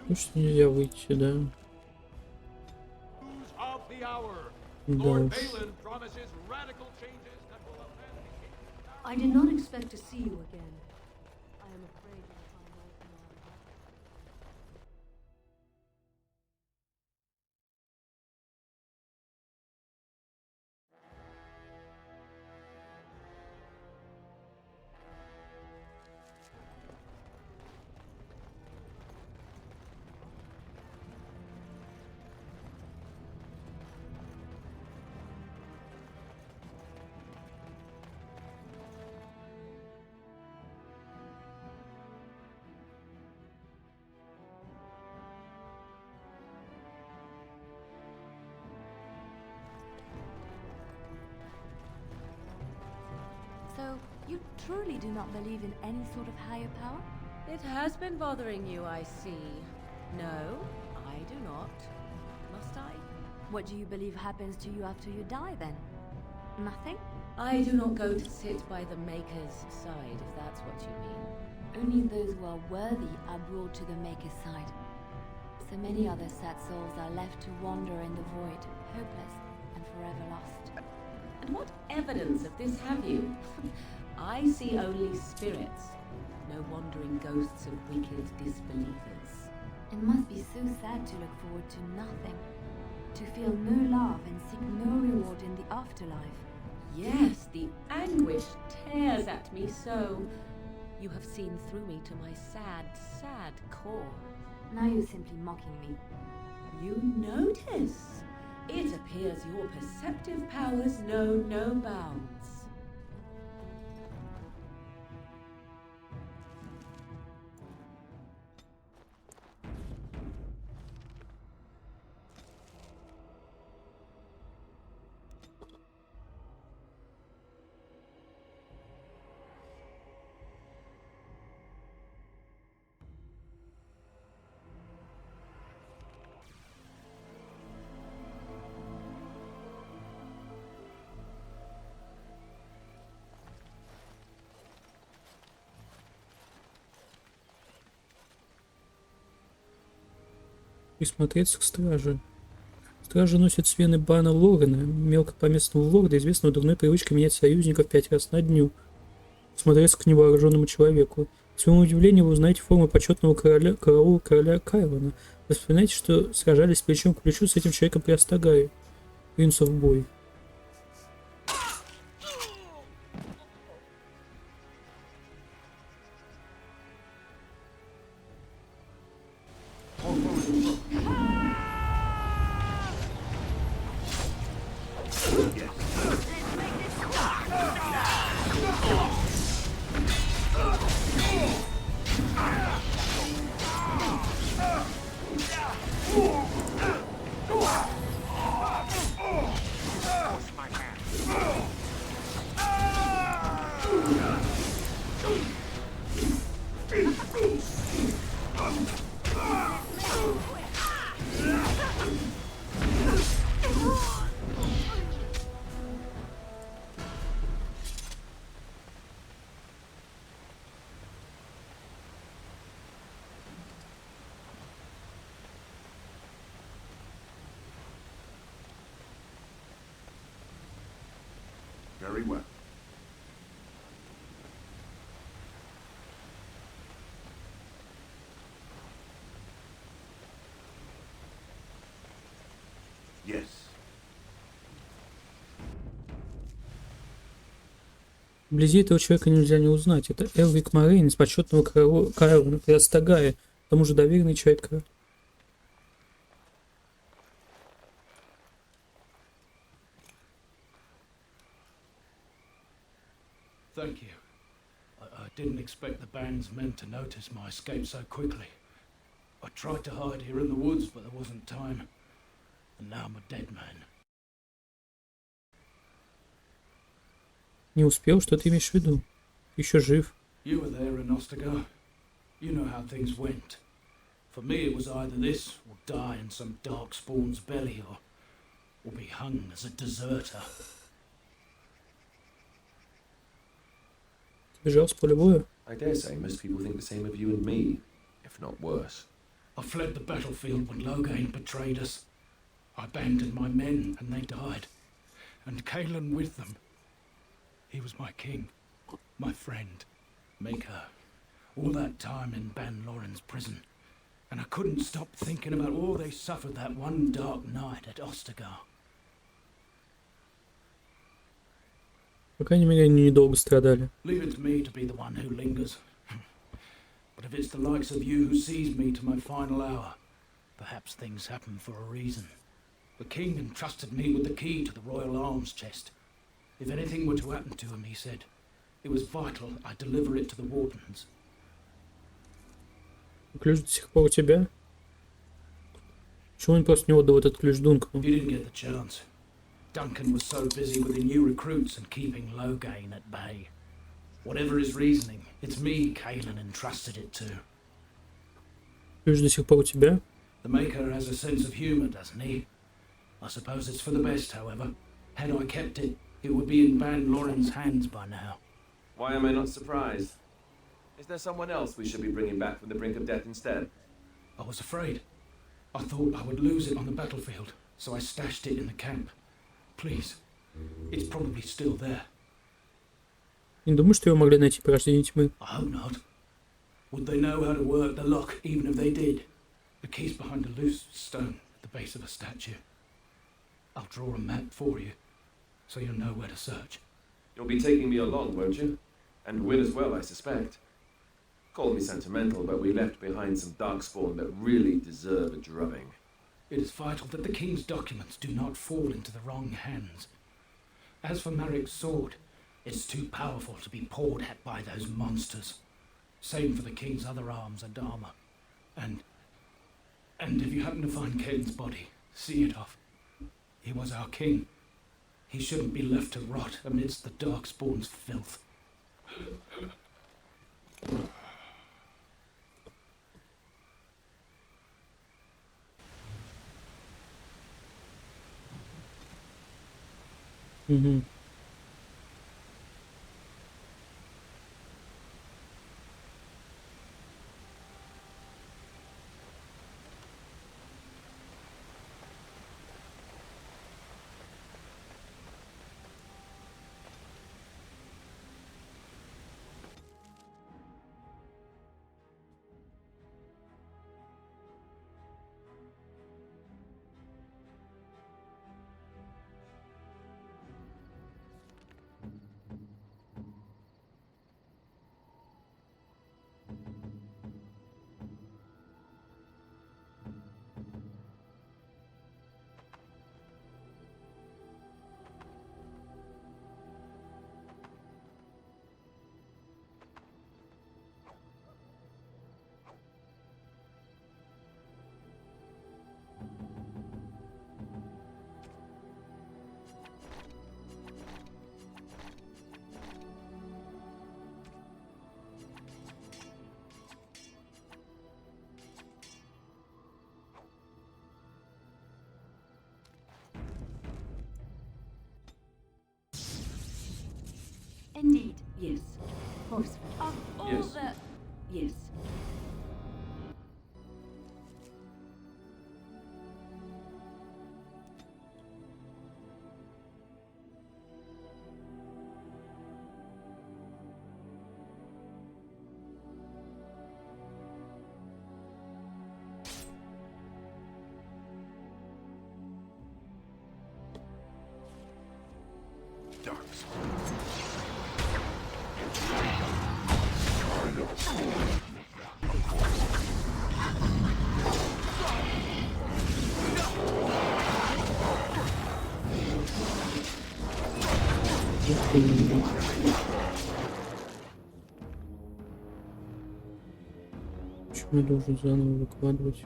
Может, нельзя выйти, да?
Of the hour.
Да
Lord
уж.
Balin promises radical changes that will upend the kingdom.
I did not expect to see you again. I am afraid you'll find my command.
truly do not believe in any sort of higher power?
It has been bothering you, I see. No, I do not. Must I?
What do you believe happens to you after you die, then? Nothing?
I do not go to sit by the Maker's side, if that's what you mean.
Only those who are worthy are brought to the Maker's side. So many other sad souls are left to wander in the void, hopeless and forever lost.
And what evidence of this have you? I see only spirits, no wandering ghosts of wicked disbelievers.
It must be so sad to look forward to nothing, to feel no love and seek no reward in the afterlife.
Yes, the anguish tears at me so. You have seen through me to my sad, sad core.
Now you're simply mocking me.
You notice? It appears your perceptive powers know no bounds.
Присмотреться к страже. Стража носит свены Бана Лорена, мелкопоместного лорда, известного дурной привычкой менять союзников 5 раз на дню. Смотреться к невооруженному человеку. К своему удивлению, вы узнаете форму почетного караула короля Кайлона. Вы вспоминаете, что сражались плечом к плечу с этим человеком при Астагае. Ринутся в бой.
Very well. Yes.
Вблизи этого человека нельзя не узнать. Это Элвик Морейн из почетного Кайлона при Астагае, к тому же доверенный человек короля.
Thank you. I didn't expect the band's men to notice my escape so quickly. I tried to hide here in the woods, but there wasn't time. And now I'm a dead man.
Не успел, что ты имеешь в виду? Ты еще жив.
You were there in Ostagar. You know how things went. For me, it was either this, or die in some darkspawn's belly, or be hung as a deserter.
Бежал с поля боя?
I dare say most people think the same of you and me, if not worse.
I fled the battlefield when Loghain betrayed us. I abandoned my men and they died. And Cailan with them. He was my king, my friend, Maker. All that time in Ban Loren's prison. And I couldn't stop thinking about all they suffered that one dark night at Ostagar.
По крайней мере, они недолго страдали.
Leave it to me to be the one who lingers. But if it's the likes of you who sees me to my final hour, perhaps things happen for a reason. The king entrusted me with the key to the royal arms chest. If anything were to happen to him, he said, it was vital I deliver it to the wardens.
Ключ до сих пор у тебя? Почему он просто не отдал этот ключ Дункану?
He didn't get the chance. Duncan was so busy with the new recruits and keeping Loghain at bay. Whatever his reasoning, it's me Kalen entrusted it to.
Ключ до сих пор у тебя?
The Maker has a sense of humor, doesn't he? I suppose it's for the best, however. Had I kept it, it would be in Ban Lauren's hands by now.
Why am I not surprised? Is there someone else we should be bringing back from the brink of death instead?
I was afraid. I thought I would lose it on the battlefield, so I stashed it in the camp. Please, it's probably still there.
Не думаю, что его могли найти порождение тьмы.
I hope not. Would they know how to work the lock, even if they did? The key's behind a loose stone at the base of a statue. I'll draw a map for you, so you'll know where to search.
You'll be taking me along, won't you? And Win as well, I suspect. Call me sentimental, but we left behind some darkspawn that really deserve a drubbing.
It is vital that the king's documents do not fall into the wrong hands. As for Marik's sword, it's too powerful to be pawed at by those monsters. Same for the king's other arms and armor. And if you happen to find Caden's body, see it off. He was our king. He shouldn't be left to rot amidst the darkspawn's filth.
Угу.
Indeed, yes. Horseman. Of all
Yes.
the... Yes. Почему я должен заново выкладывать?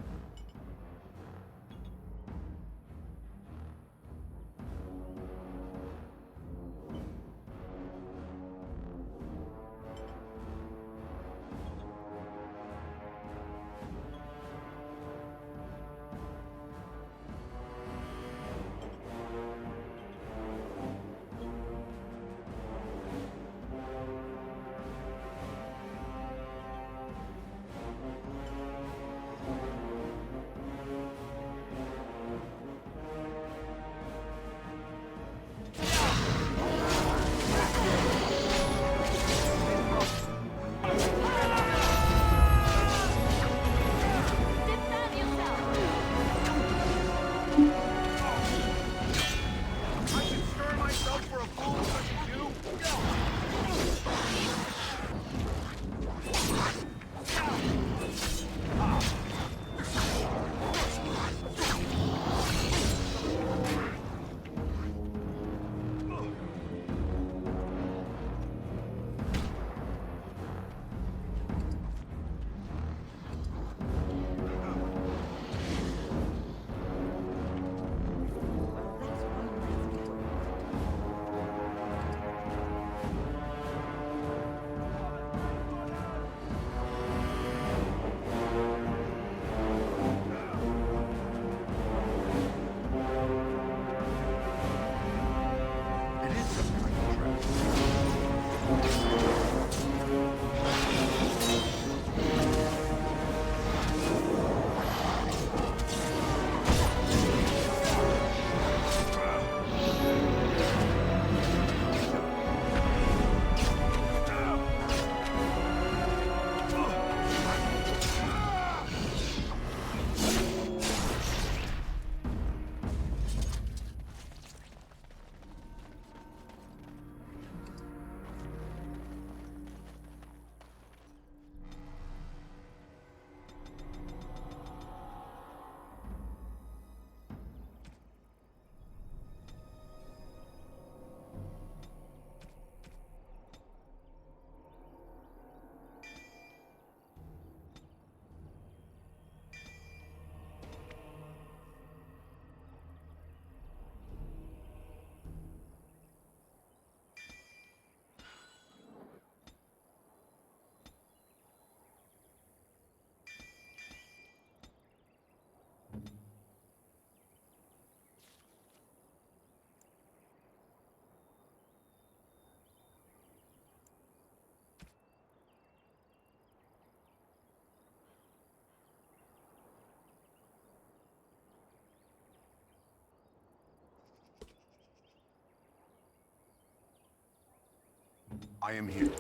I am here.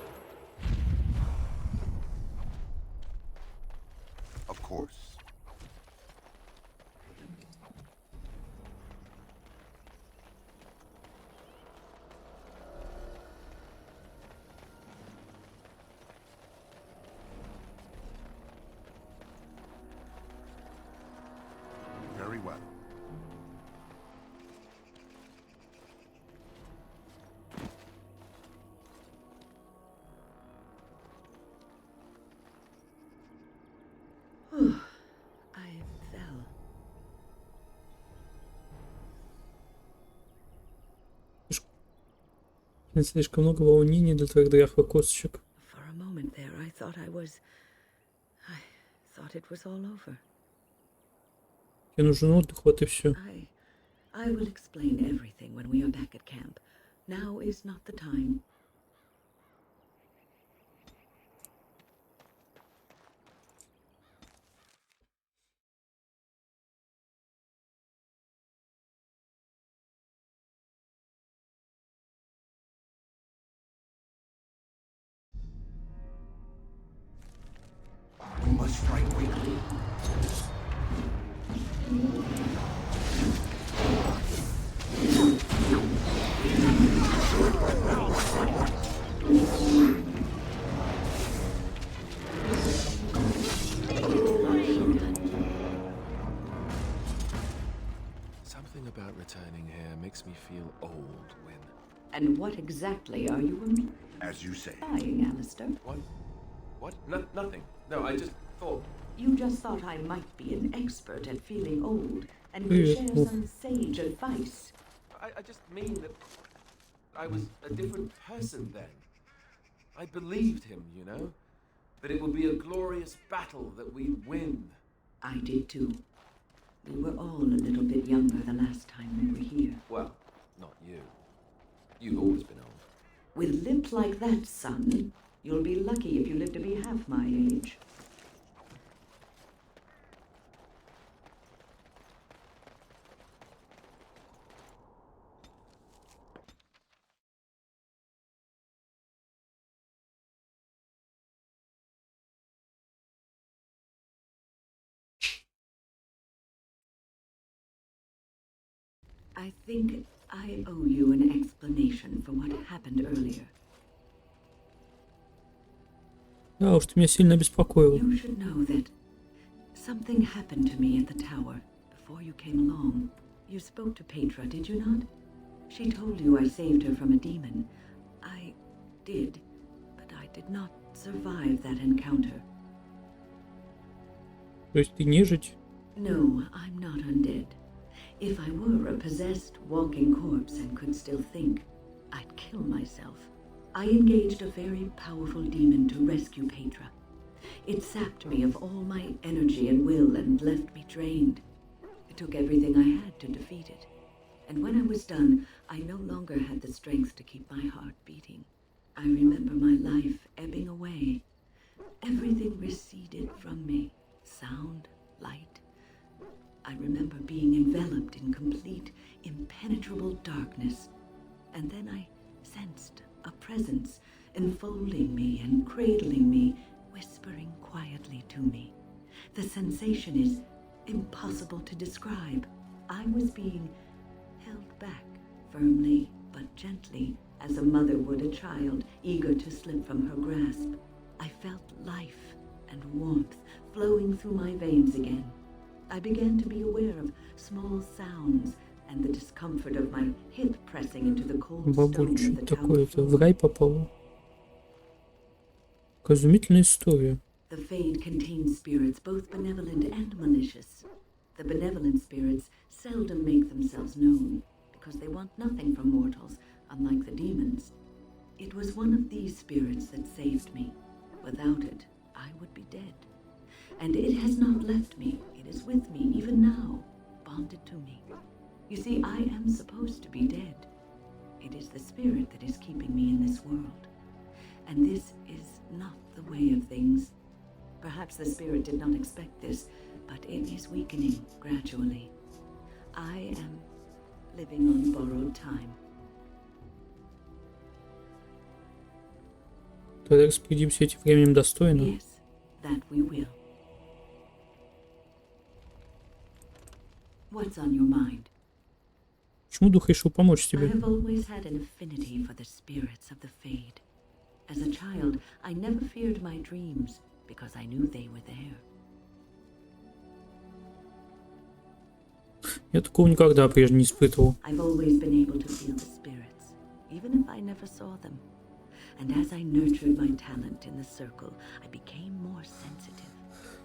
Of course. Very well.
I fell.
Слишком много волнений для твоих дряхлых косточек.
For a moment there, I thought it was all over.
Тебе нужен отдых, вот и все.
I will explain everything when we are back at camp. Now is not the time.
We must strike quickly.
Something about returning here makes me feel old, Wyn.
And what exactly are you
As you say.
implying, Alistair?
What? Nothing. No, I just thought.
You just thought I might be an expert at feeling old and could share some sage advice.
I just mean that I was a different person then. I believed him, you know? That it would be a glorious battle, that we'd win.
I did too. We were all a little bit younger the last time we were here.
Well, not you. You've always been old.
With lips like that, son, you'll be lucky if you live to be half my age. I think I owe you an explanation for what happened earlier.
Да уж, ты меня сильно беспокоил.
You should know that something happened to me at the tower before you came along. You spoke to Petra, did you not? She told you I saved her from a demon. I did, but I did not survive that encounter.
То есть ты нежить?
No, I'm not undead. If I were a possessed walking corpse and could still think, I'd kill myself. I engaged a very powerful demon to rescue Petra. It sapped me of all my energy and will and left me drained. It took everything I had to defeat it. And when I was done, I no longer had the strength to keep my heart beating. I remember my life ebbing away. Everything receded from me. Sound, light. I remember being enveloped in complete, impenetrable darkness. And then I sensed a presence enfolding me and cradling me, whispering quietly to me. The sensation is impossible to describe. I was being held back, firmly but gently, as a mother would a child eager to slip from her grasp. I felt life and warmth flowing through my veins again. I began to be aware of small sounds and the discomfort of my hip pressing into the cold stone
Бабуль,
of
что
the tower
такое-то?
floor.
В рай попала? Какая изумительная история.
The Fade contains spirits both benevolent and malicious. The benevolent spirits seldom make themselves known because they want nothing from mortals, unlike the demons. It was one of these spirits that saved me. Without it, I would be dead. And it has not left me. It is with me even now, bonded to me. You see, I am supposed to be dead. It is the spirit that is keeping me in this world. And this is not the way of things. Perhaps the spirit did not expect this, but it is weakening gradually. I am living on borrowed time.
Когда распорядимся этим временем достойно.
Yes, that we will. What's on your mind?
Почему дух решил помочь
I
тебе?
have always had an affinity for the spirits of the Fade. As a child, I never feared my dreams because I knew they were there.
Я такого никогда прежде не испытывал.
I've always been able to feel the spirits, even if I never saw them. And as I nurtured my talent in the circle, I became more sensitive.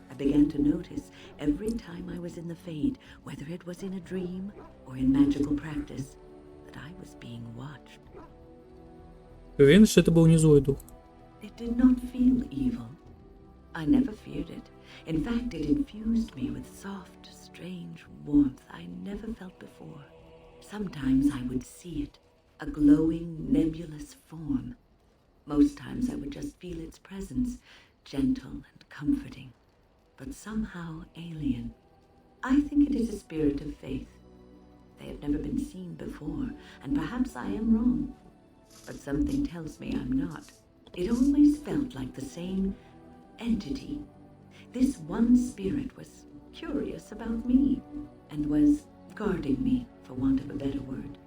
I began to notice every time I was in the Fade, whether it was in a dream or in magical practice, that I was being watched.
Ты уверен, что это был не злой дух?
It did not feel evil. I never feared it. In fact, it infused me with soft, strange warmth I never felt before. Sometimes I would see it, a glowing, nebulous form. Most times I would just feel its presence, gentle and comforting, but somehow alien. I think it is a spirit of faith. They have never been seen before, and perhaps I am wrong. But something tells me I'm not. It always felt like the same entity. This one spirit was curious about me and was guarding me, for want of a better word.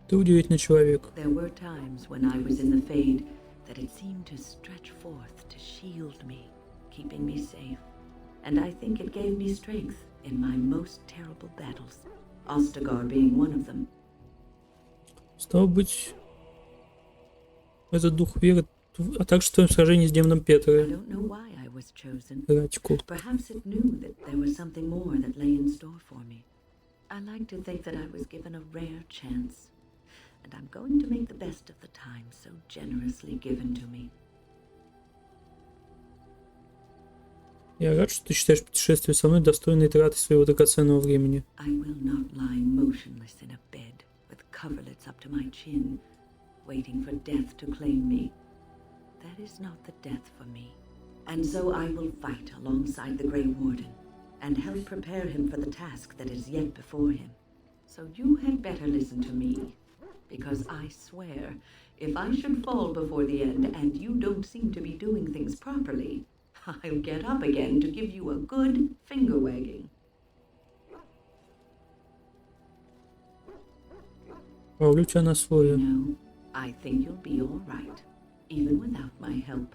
Ты удивительный человек.
There were times when I was in the Fade that it seemed to stretch forth to shield me, keeping me safe. And I think it gave me strength in my most terrible battles, Ostagar being one of them.
Стало быть, этот дух веры, а также в твоем сражении с демоном
I
Петра.
don't know why I was chosen.
Ратику.
Perhaps it knew that there was something more that lay in store for me. I like to think that I was given a rare chance, and I'm going to make the best of the time so generously given to me.
Я рад, что ты считаешь путешествие со мной достойной траты своего драгоценного времени.
I will not lie motionless in a bed with coverlets up to my chin, waiting for death to claim me. That is not the death for me. And so I will fight alongside the Grey Warden and help prepare him for the task that is yet before him. So you had better listen to me, because I swear, if I should fall before the end and you don't seem to be doing things properly, I'll get up again to give you a good finger wagging.
Ловлю тебя на слове.
No, I think you'll be all right, even without my help.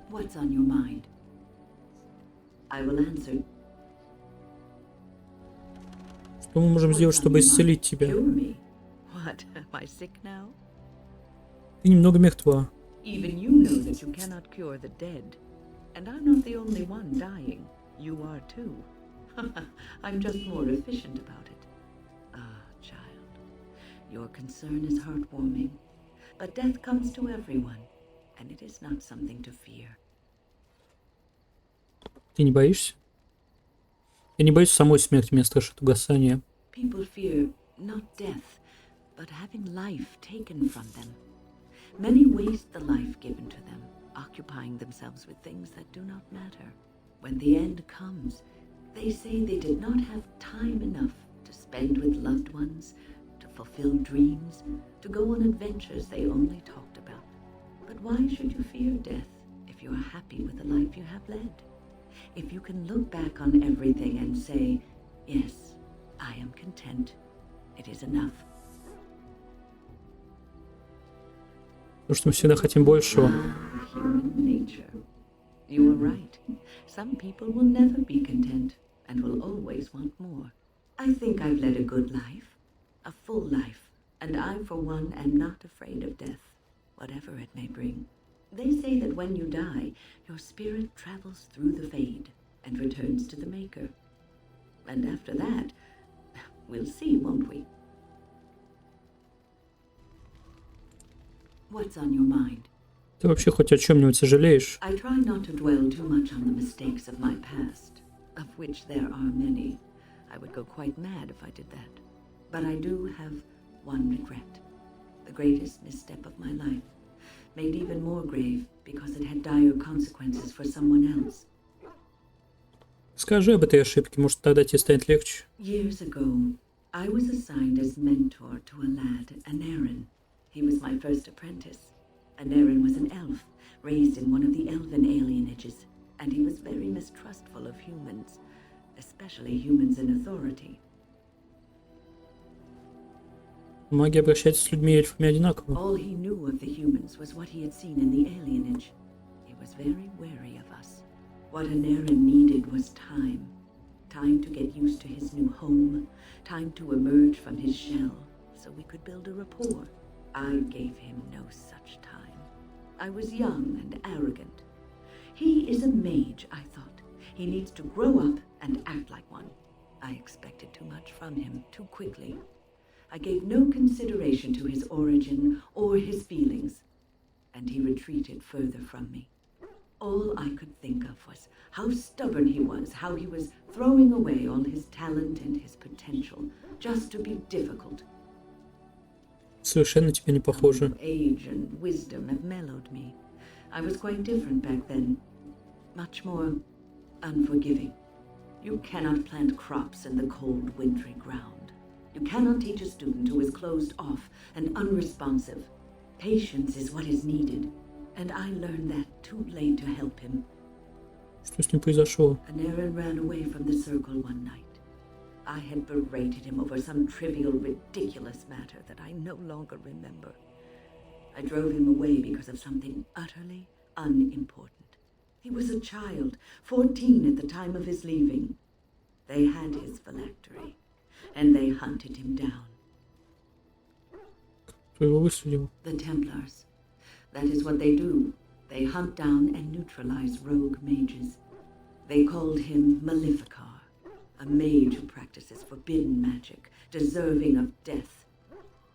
What's on your mind? I will answer.
Что мы можем сделать, чтобы исцелить тебя?
Cure me? What? Am I sick now?
Ты немного мертва.
Even you know that you cannot cure the dead. And I'm not the only one dying. You are too. I'm just more efficient about it. Ah, child. Your concern is heartwarming. But death comes to everyone, and it is not something to fear.
Ты не боишься? Я не боюсь самой смерти, меня страшит угасание.
People fear not death, but having life taken from them. Many waste the life given to them, occupying themselves with things that do not matter. When the end comes, they say they did not have time enough to spend with loved ones, to fulfill dreams, to go on adventures they only talked about. But why should you fear death if you are happy with the life you have led? If you can look back on everything and say, yes, I am content, it is enough.
Потому что мы всегда хотим большего.
Human nature. You are right. Some people will never be content and will always want more. I think I've led a good life, a full life, and I, for one, am not afraid of death, whatever it may bring. They say that when you die, your spirit travels through the Fade and returns to the Maker. And after that, we'll see, won't we? What's on your mind?
Ты вообще хоть о чем-нибудь сожалеешь?
I try not to dwell too much on the mistakes of my past, of which there are many. I would go quite mad if I did that. But I do have one regret. The greatest misstep of my life, made even more grave because it had dire consequences for someone else.
Скажи об этой ошибке, может, тогда тебе станет легче.
Years ago, I was assigned as mentor to a lad, Anarin. He was my first apprentice. Anarin was an elf, raised in one of the elven alienages, and he was very mistrustful of humans, especially humans in authority.
Маги обращаются с людьми и эльфами одинаково.
All he knew of the humans was what he had seen in the alienage. He was very wary of us. What Anarin needed was time. Time to get used to his new home, time to emerge from his shell, so we could build a rapport. I gave him no such time. I was young and arrogant. He is a mage, I thought. He needs to grow up and act like one. I expected too much from him too quickly. I gave no consideration to his origin or his feelings, and he retreated further from me. All I could think of was how stubborn he was, how he was throwing away all his talent and his potential just to be difficult.
Совершенно тебе не похоже.
Age and wisdom have mellowed me. I was quite different back then, much more unforgiving. You cannot plant crops in the cold, wintry ground. You cannot teach a student who is closed off and unresponsive. Patience is what is needed, and I learned that too late to help him.
Что с ним произошло?
Anarin ran away from the circle one night. I had berated him over some trivial, ridiculous matter that I no longer remember. I drove him away because of something utterly unimportant. He was a child, 14 at the time of his leaving. They had his phylactery, and they hunted him down.
Кто его выследил?
The Templars. That is what they do. They hunt down and neutralize rogue mages. They called him Maleficar, a mage who practices forbidden magic, deserving of death.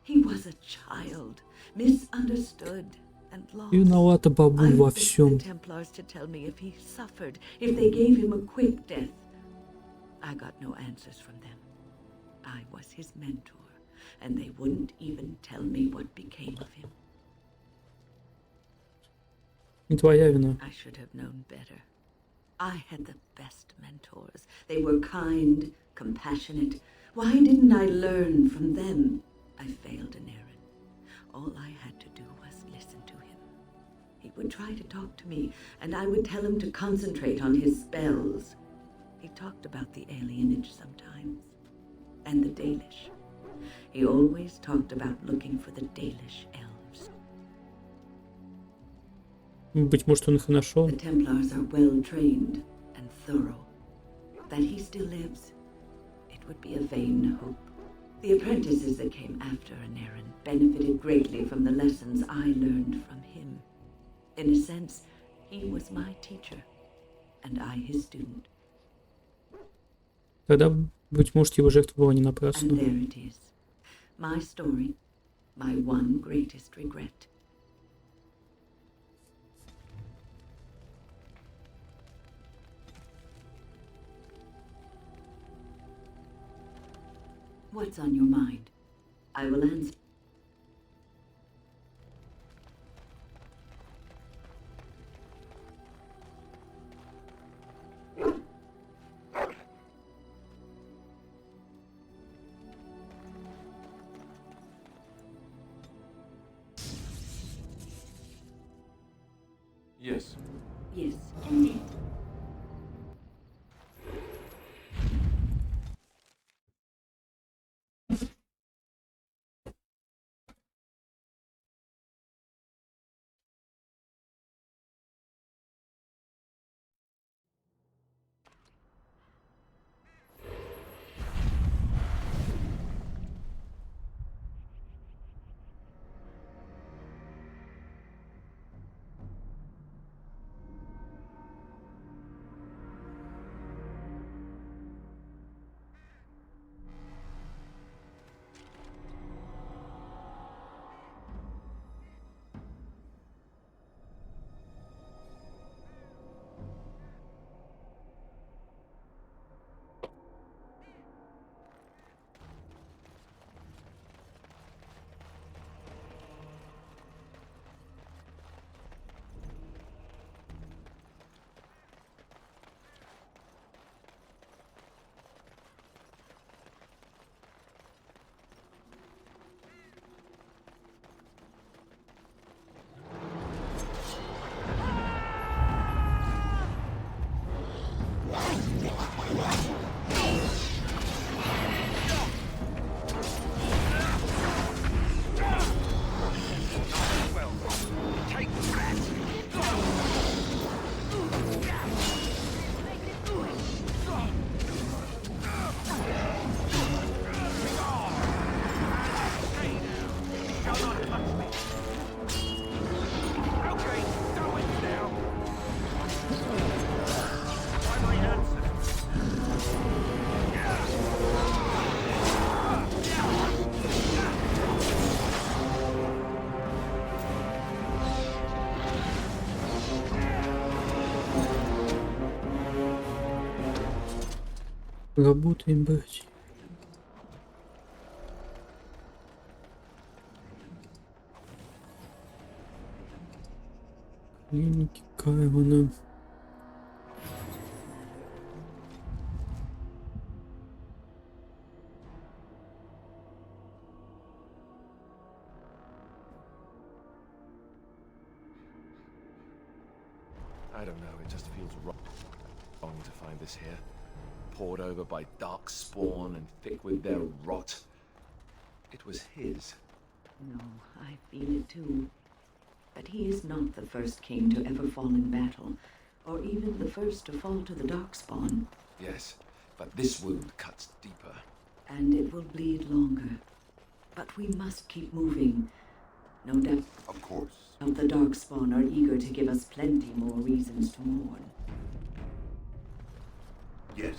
He was a child, misunderstood and lost.
Виновата бабуль во
I begged
всем.
the Templars to tell me if he suffered, if they gave him a quick death. I got no answers from them. I was his mentor, and they wouldn't even tell me what became of him.
Не твоя вина.
I should have known better. I had the best mentors. They were kind, compassionate. Why didn't I learn from them? I failed Anarin. All I had to do was listen to him. He would try to talk to me, and I would tell him to concentrate on his spells. He talked about the alienage sometimes, and the Dalish. He always talked about looking for the Dalish elves.
Быть может, он их и нашел.
The Templars are well trained and thorough. That he still lives, it would be a vain hope. The apprentices that came after Anarin benefited greatly from the lessons I learned from him. In a sense, he was my teacher, and I his student.
Тогда, быть может, его жертва была не
And
напрасна.
there it is. My story, my one greatest regret. What's on your mind? I will answer.
Yes.
Yes, indeed.
Работаем, братья. Клиники Кайвана.
I don't know, it just feels wrong to find this here. Poured over by dark spawn and thick with their rot. It was his.
No, I feel it too. But he is not the first king to ever fall in battle, or even the first to fall to the Darkspawn.
Yes, but this wound cuts deeper.
And it will bleed longer. But we must keep moving. No doubt.
Of course.
The Darkspawn are eager to give us plenty more reasons to mourn.
Yes.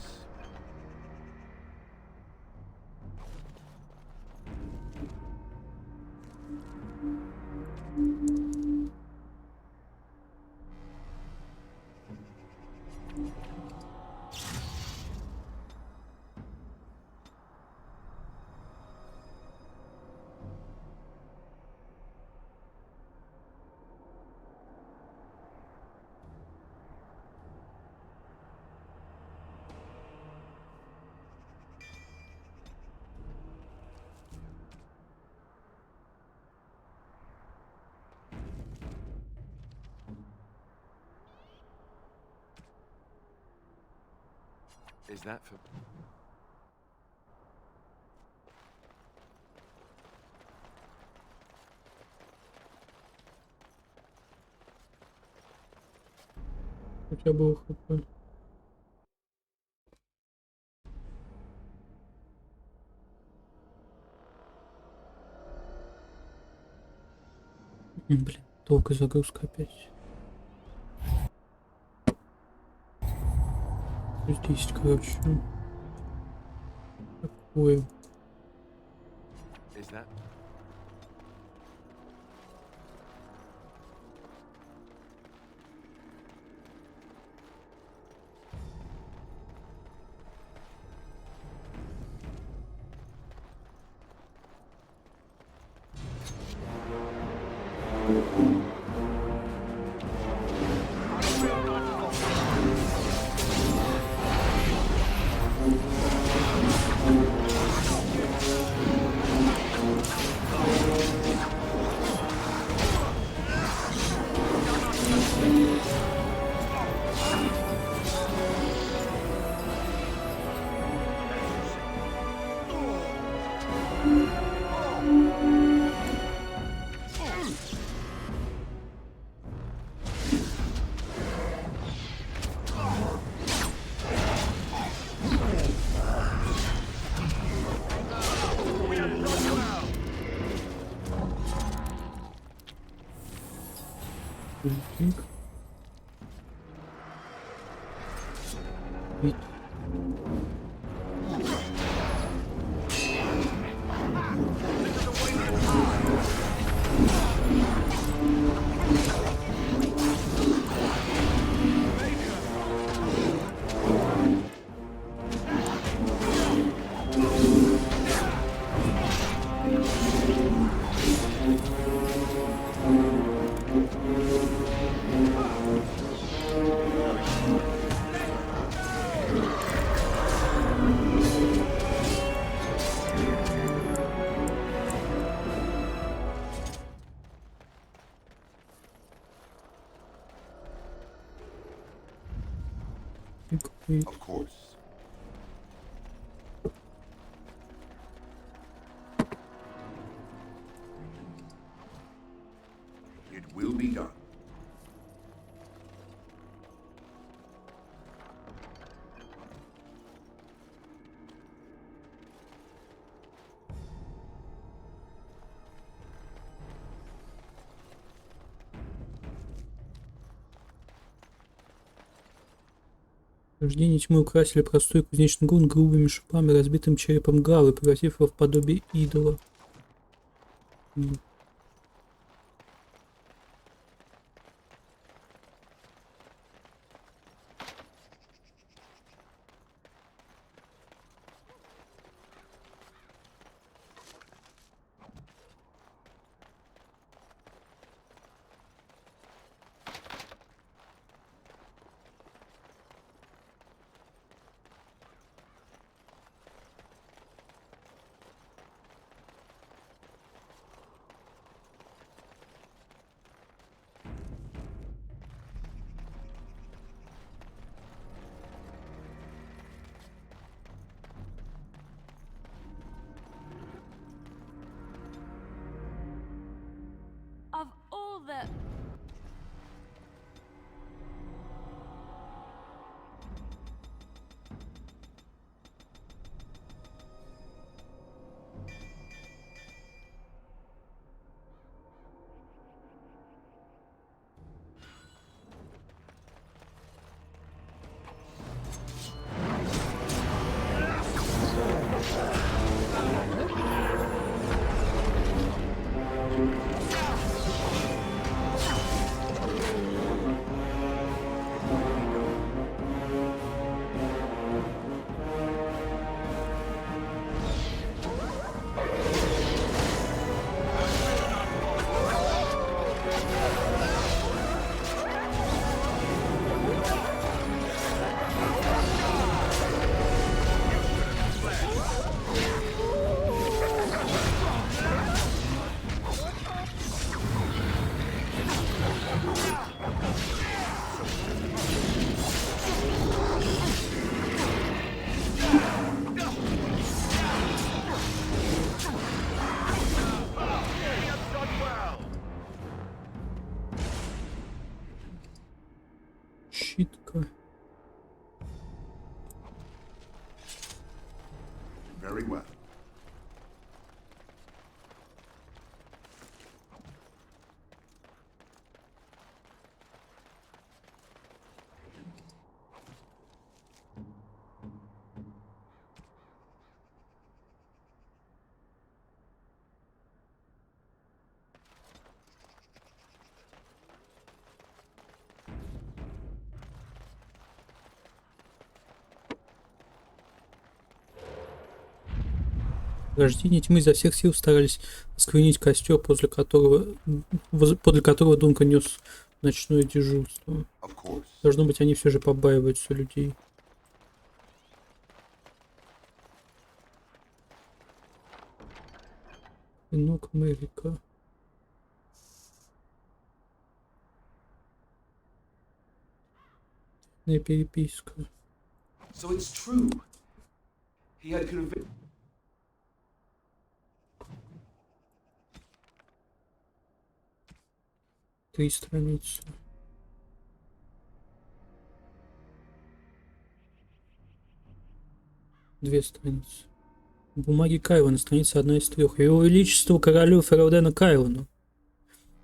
Is that for...
У тебя было хп. Блин, долго загрузка опять. 10, короче. Такое.
Is that...
Of course. It will be done.
Рождение тьмы украсили простой кузнечный грунт грубыми шипами, разбитым черепом Гавы, превратив его в подобие идола.
Very well.
Рождение тьмы изо всех сил старались осквернить костер, подле которого Дункан нес ночное дежурство. Должно быть, они все же побаиваются людей. Венок Мэрика. Переписка.
So it's true. He had convinced.
3 страницы. Две страницы. Бумаги Кайвана, страница 1 из 3. Его Величеству королю Фераудену Кайвану.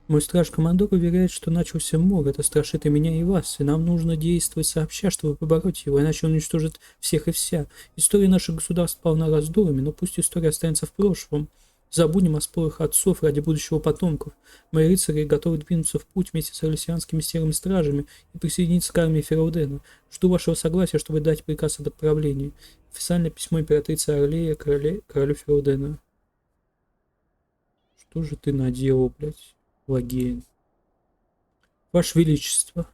Мой страж-командор уверяет, что начался мор. Это страшит и меня, и вас. И нам нужно действовать сообща, чтобы побороть его, иначе он уничтожит всех и вся. История наших государств полна раздорами, но пусть история останется в прошлом. Забудем о спорах отцов ради будущего потомков. Мои рыцари готовы двинуться в путь вместе с орлесианскими серыми стражами и присоединиться к армии Фераудена. Жду вашего согласия, чтобы дать приказ об отправлении. Официальное письмо императрицы Орлея королю Фераудена. Что же ты наделал, блядь, Лагейн? Ваше Величество.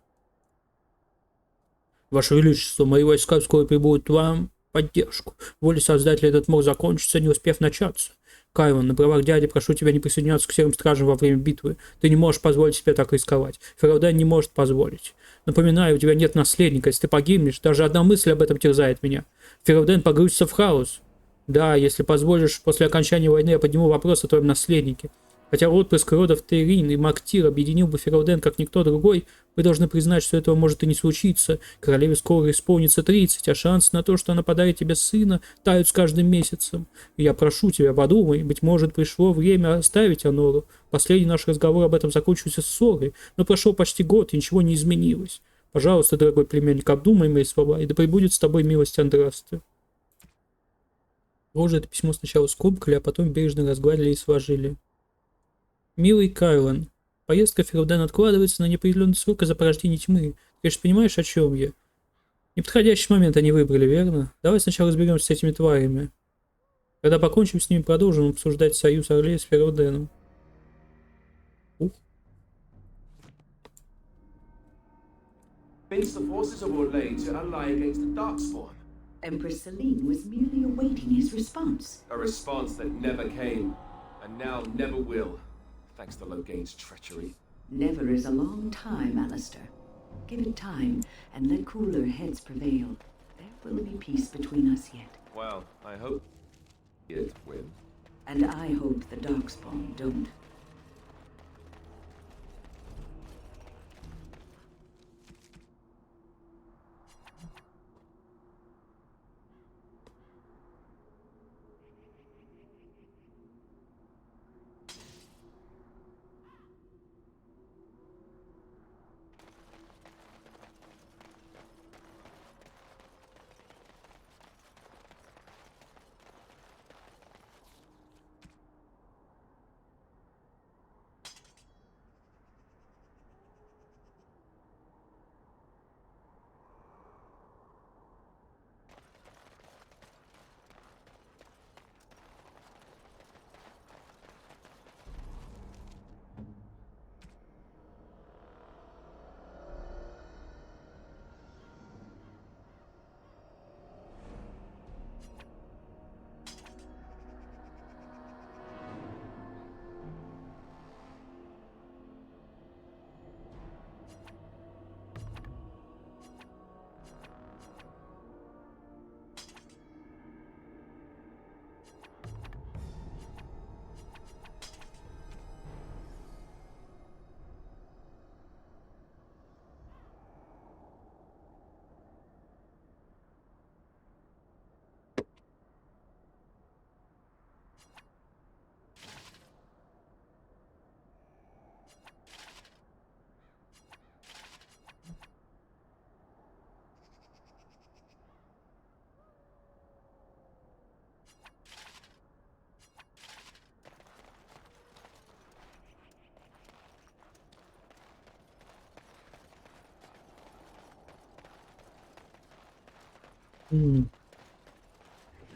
Ваше Величество, мои войска скоро прибудут вам в поддержку. Воля Создателя этот мор закончится, не успев начаться. Кайван, на правах дяди прошу тебя не присоединяться к серым стражам во время битвы. Ты не можешь позволить себе так рисковать. Ферауден не может позволить. Напоминаю, у тебя нет наследника. Если ты погибнешь, даже одна мысль об этом терзает меня. Ферауден погрузится в хаос. Да, если позволишь, после окончания войны я подниму вопрос о твоем наследнике. Хотя отпрыск родов Терин и Мактир объединил бы Ферауден как никто другой, вы должны признать, что этого может и не случиться. Королеве скоро исполнится 30, а шанс на то, что она подарит тебе сына, тают с каждым месяцем. И я прошу тебя, подумай, быть может, пришло время оставить Анору. Последний наш разговор об этом закончился ссорой, но прошел почти год, и ничего не изменилось. Пожалуйста, дорогой племянник, обдумай мои слова, и да пребудет с тобой милость Андрасты. Рожи это письмо сначала скомкали, а потом бережно разгладили и сложили. Милый Кайлан, поездка в Ферауден откладывается на неопределенный срок из-за порождения тьмы. Ты, конечно, понимаешь, о чем я? Неподходящий момент они выбрали, верно? Давай сначала разберемся с этими тварями. Когда покончим с ними, продолжим обсуждать союз Орлея с Ферауденом.
Convince the forces of Orlais to ally against the Darkspawn.
Empress Celine was merely awaiting his response.
A response that never came, and now never will, thanks to Loghain's treachery.
Never is a long time, Alistair. Give it time, and let cooler heads prevail. There will be peace between us yet.
Well, I hope it win.
And I hope the Darkspawn don't.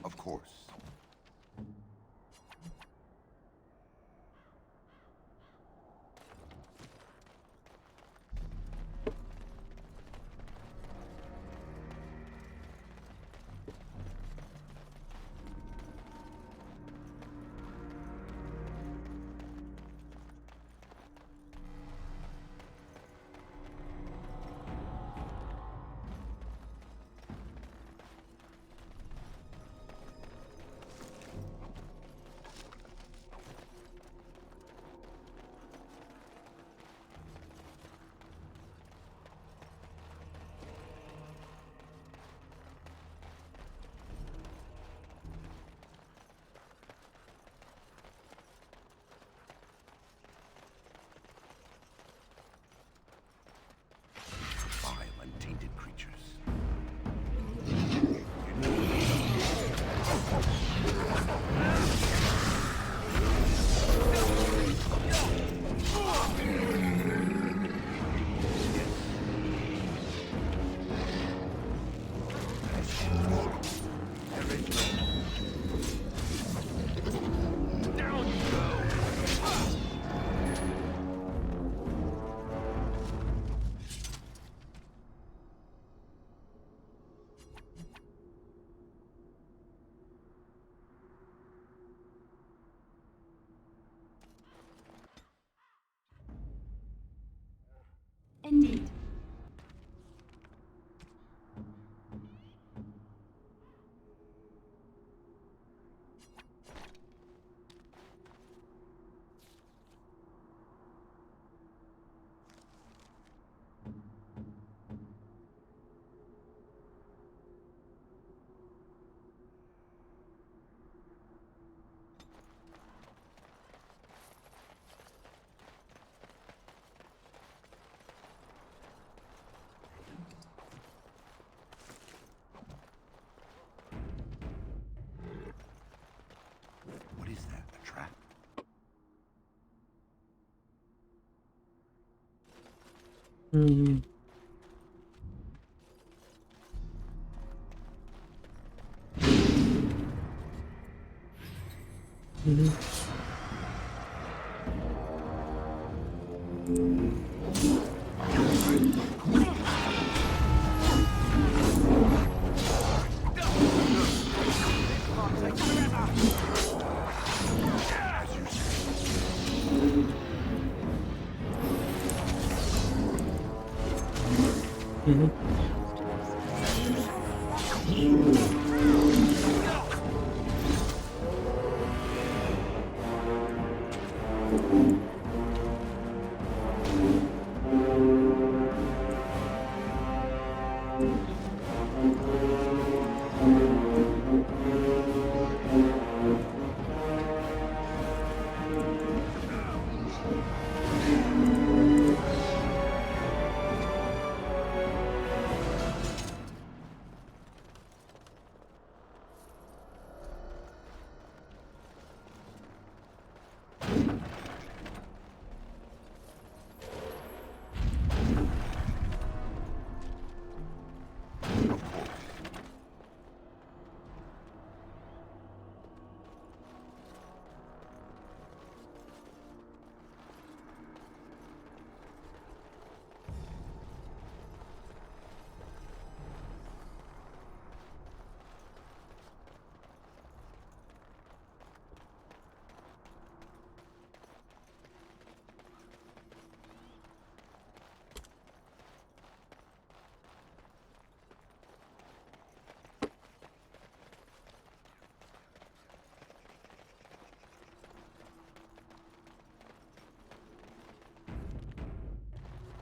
Of course. Tainted creatures.
Indeed.
What is that? A trap?
Mhm. Mhm. Mhm.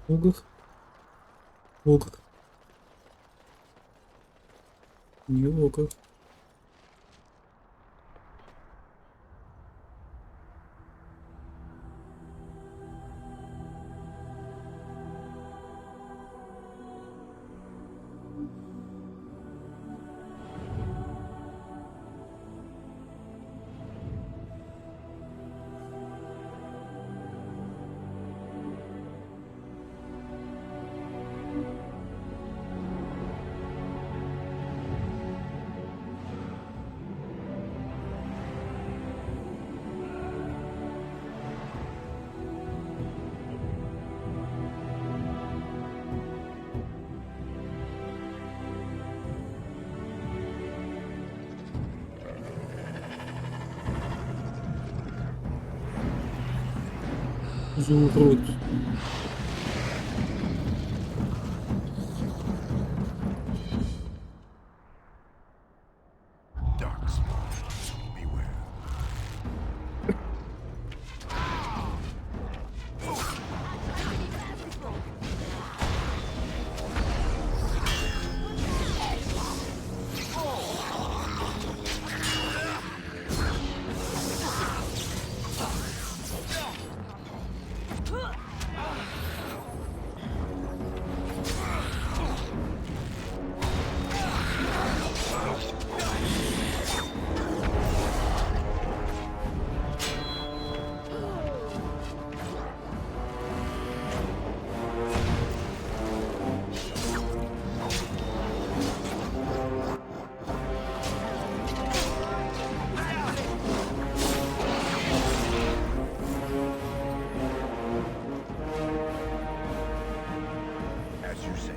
Огр. Огр. Не огр. За урод.
As you say.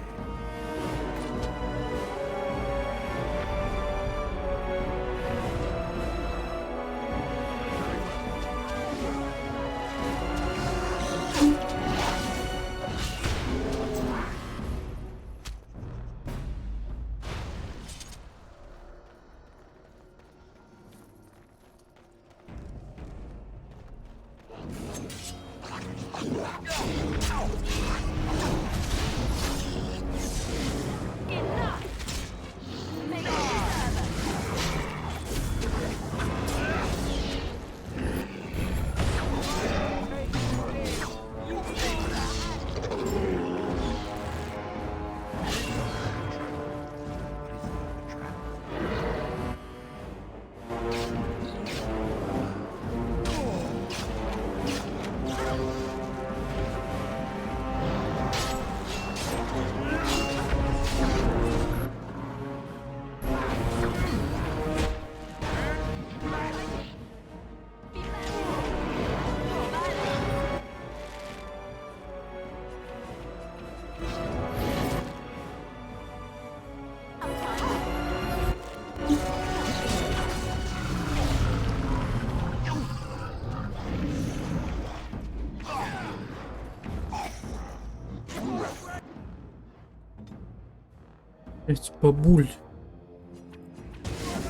Блять, бабуль.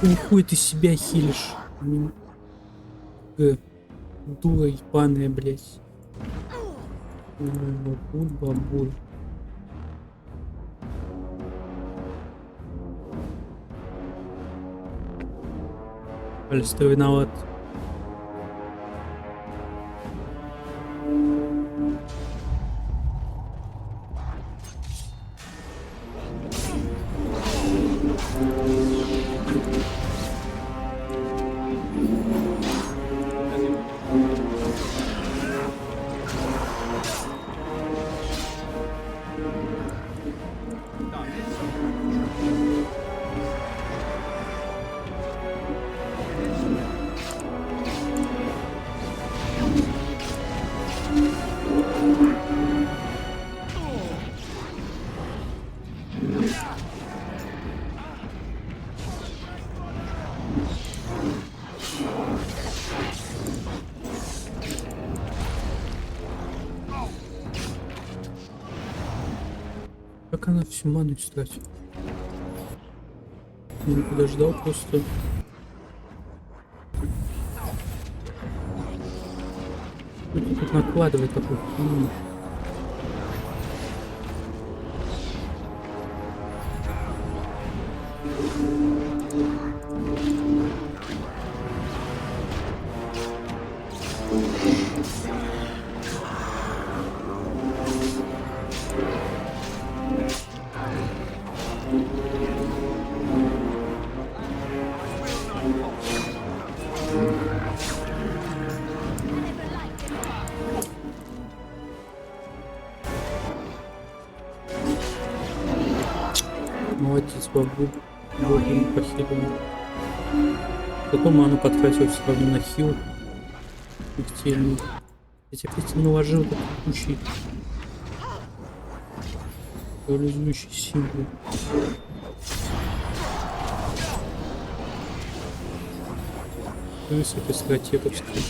Какой хуй ты себя хилишь? Дура ебаная, блять. Бабуль, бабуль. Алис, ты виноват. Как она всю ману истратит? Я не подождал просто. Тут накладывает такой хуйню. Молодец, бабу. Богу похилил. Зато ману потратил все равно на хил. Эффективный. Я тебе просто наложил этот кучий парализующий символ. Высокая стратеговская.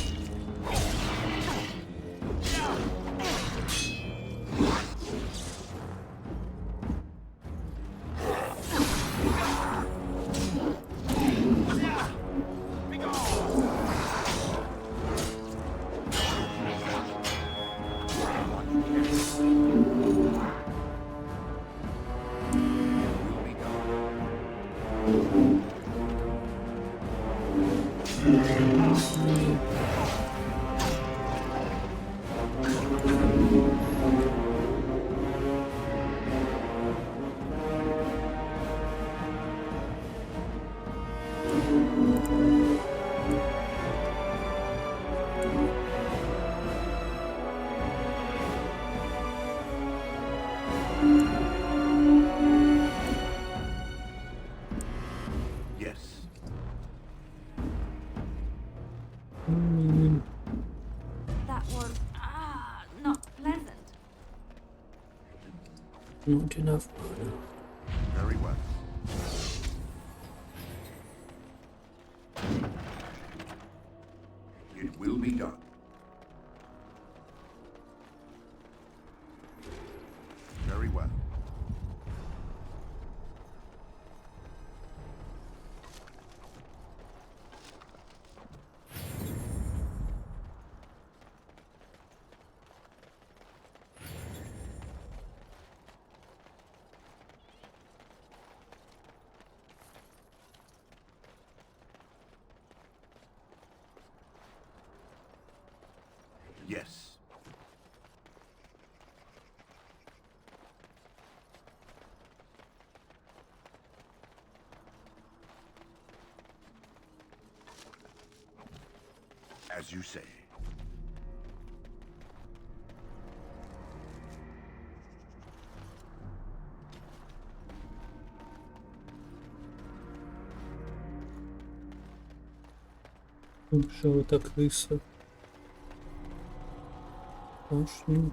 Yes.
That was not pleasant.
Not enough.
Very well. It will be done. Very well. Yes. As you say.
Что это крыса? Пошли.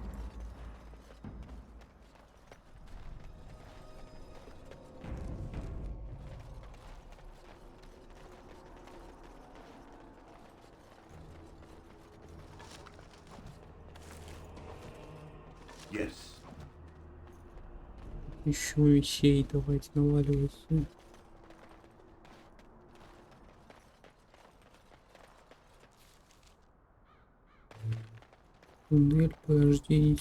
Yes.
Еще вещей давайте наваливаться. Туннель порождения.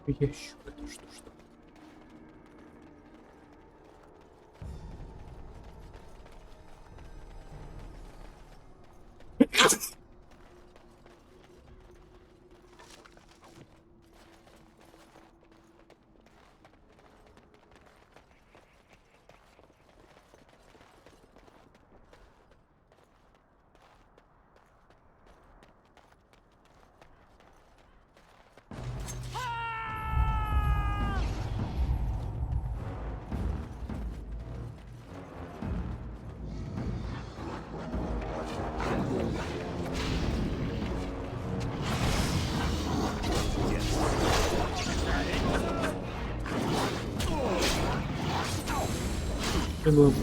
Ящик, это что? Было.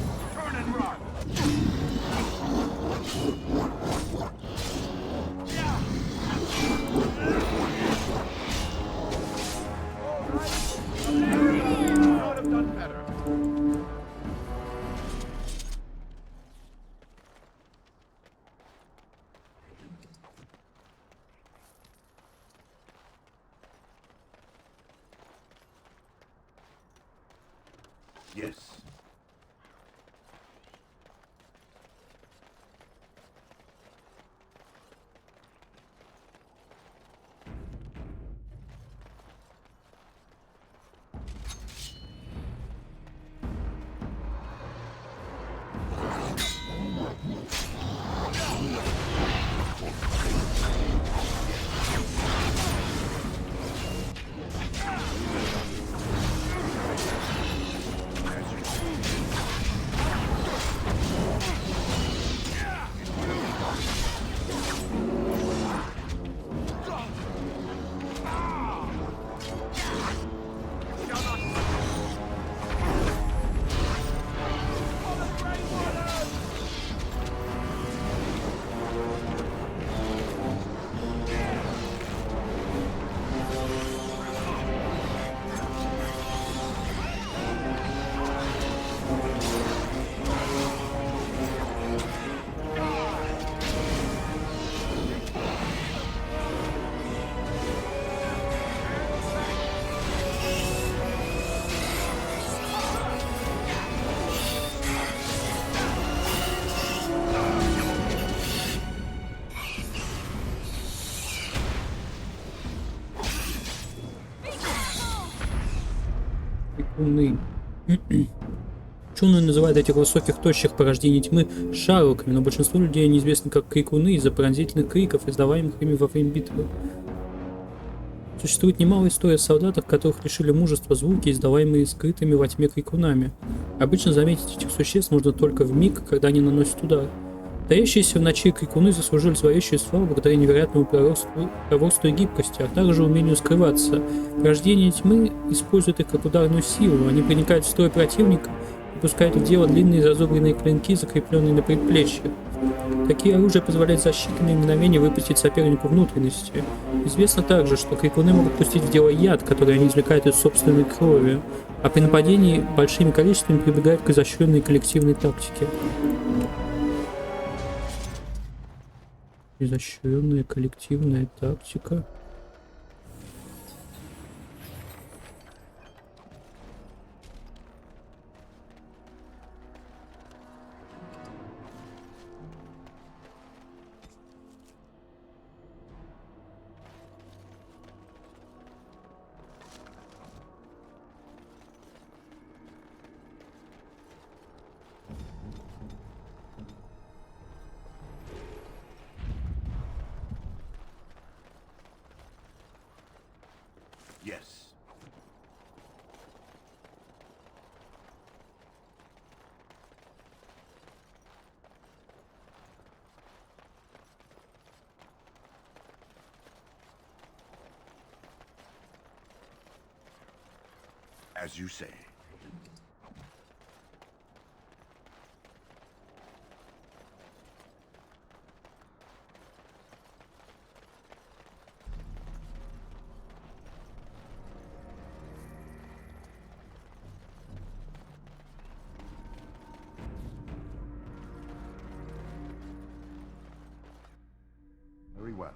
Yes.
Крикуны. Ученые называют этих высоких, тощих порождений тьмы шарлоками, но большинству людей они известны как крикуны из-за пронзительных криков, издаваемых ими во время битвы. Существует немало историй о солдатах, которых лишили мужества звуки, издаваемые скрытыми во тьме крикунами. Обычно заметить этих существ можно только в миг, когда они наносят удар. Таящиеся в ночи крикуны заслужили зловещую славу благодаря невероятному проворству и гибкости, а также умению скрываться. Порождения тьмы используют их как ударную силу, они проникают в строй противника и пускают в дело длинные зазубренные клинки, закрепленные на предплечьях. Такие оружия позволяют за считанные мгновения выпустить сопернику внутренности. Известно также, что крикуны могут пустить в дело яд, который они извлекают из собственной крови, а при нападении большими количествами прибегают к изощренной коллективной тактике. Изощренная коллективная тактика.
Yes. As you say. Very well.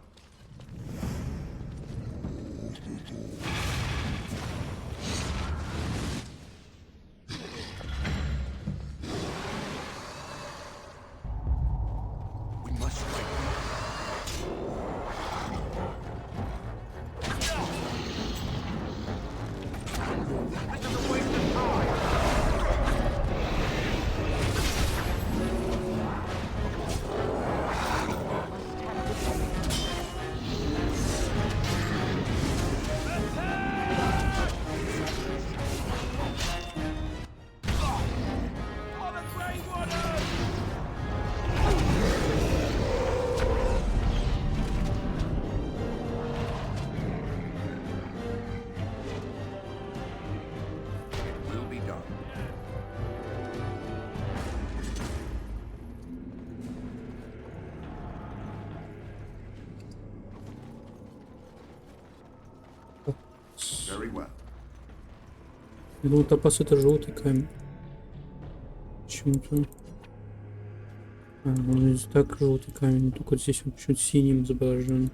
We must strike. This is a waste of time. Will be done. Very well.
Я думал, топаз это желтый камень. Почему-то. Он здесь так желтый камень, только вот здесь он почему-то синим изображен.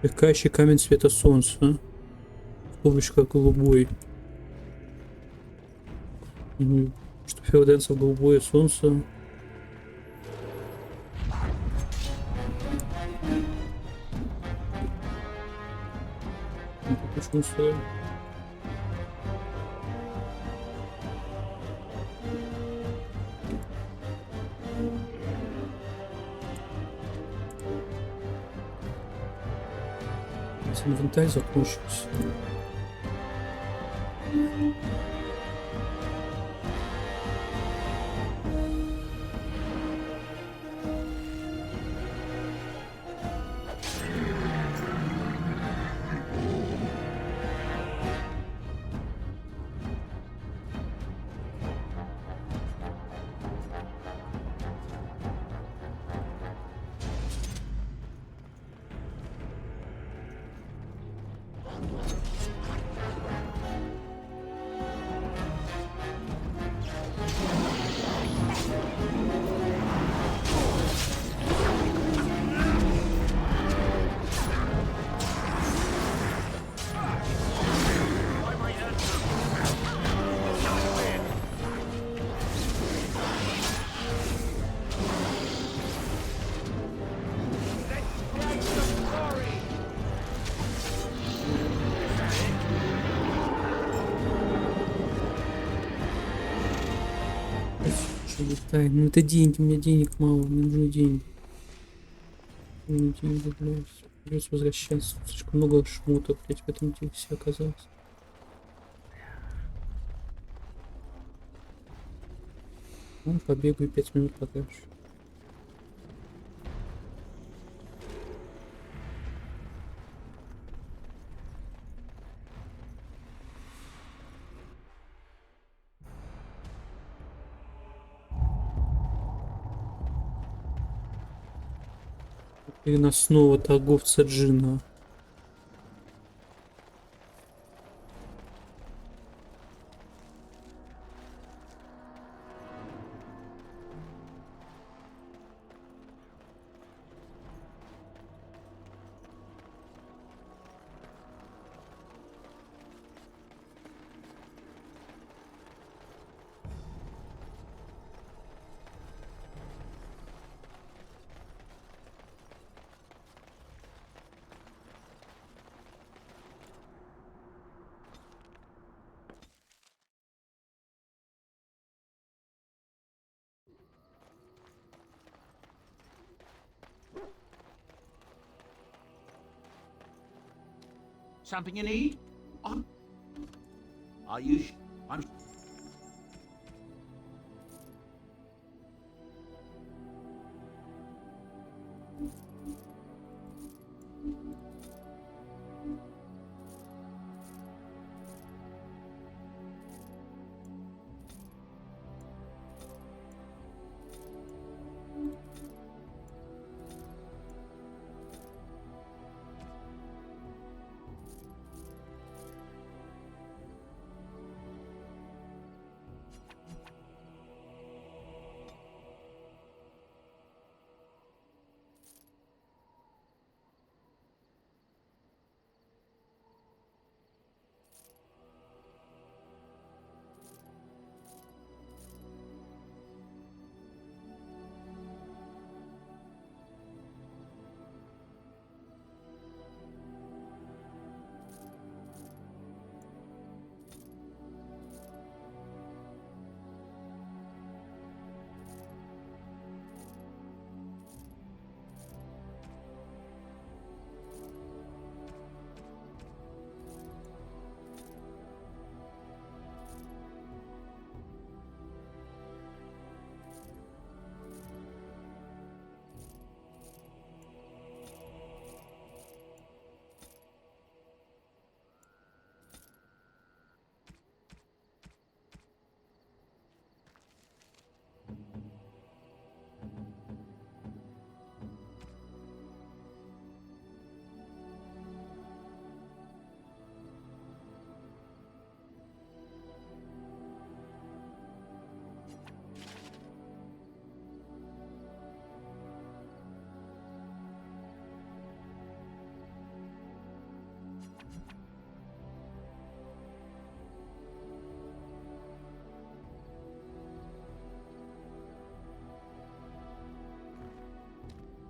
Сверкающий камень цвета солнца. Скобочка голубой. Что филадельфов голубое солнце. Почему сюда? Инвентарь закончился. Летай. Ну это деньги, у меня денег мало, мне нужны деньги. Мне деньги, блядь. Придется возвращаться. Слишком много шмоток, блядь, в этом деле все оказалось. Ну, побегаю 5 минут подальше. Переносного торговца джина.
Something you need? Are you? I'm.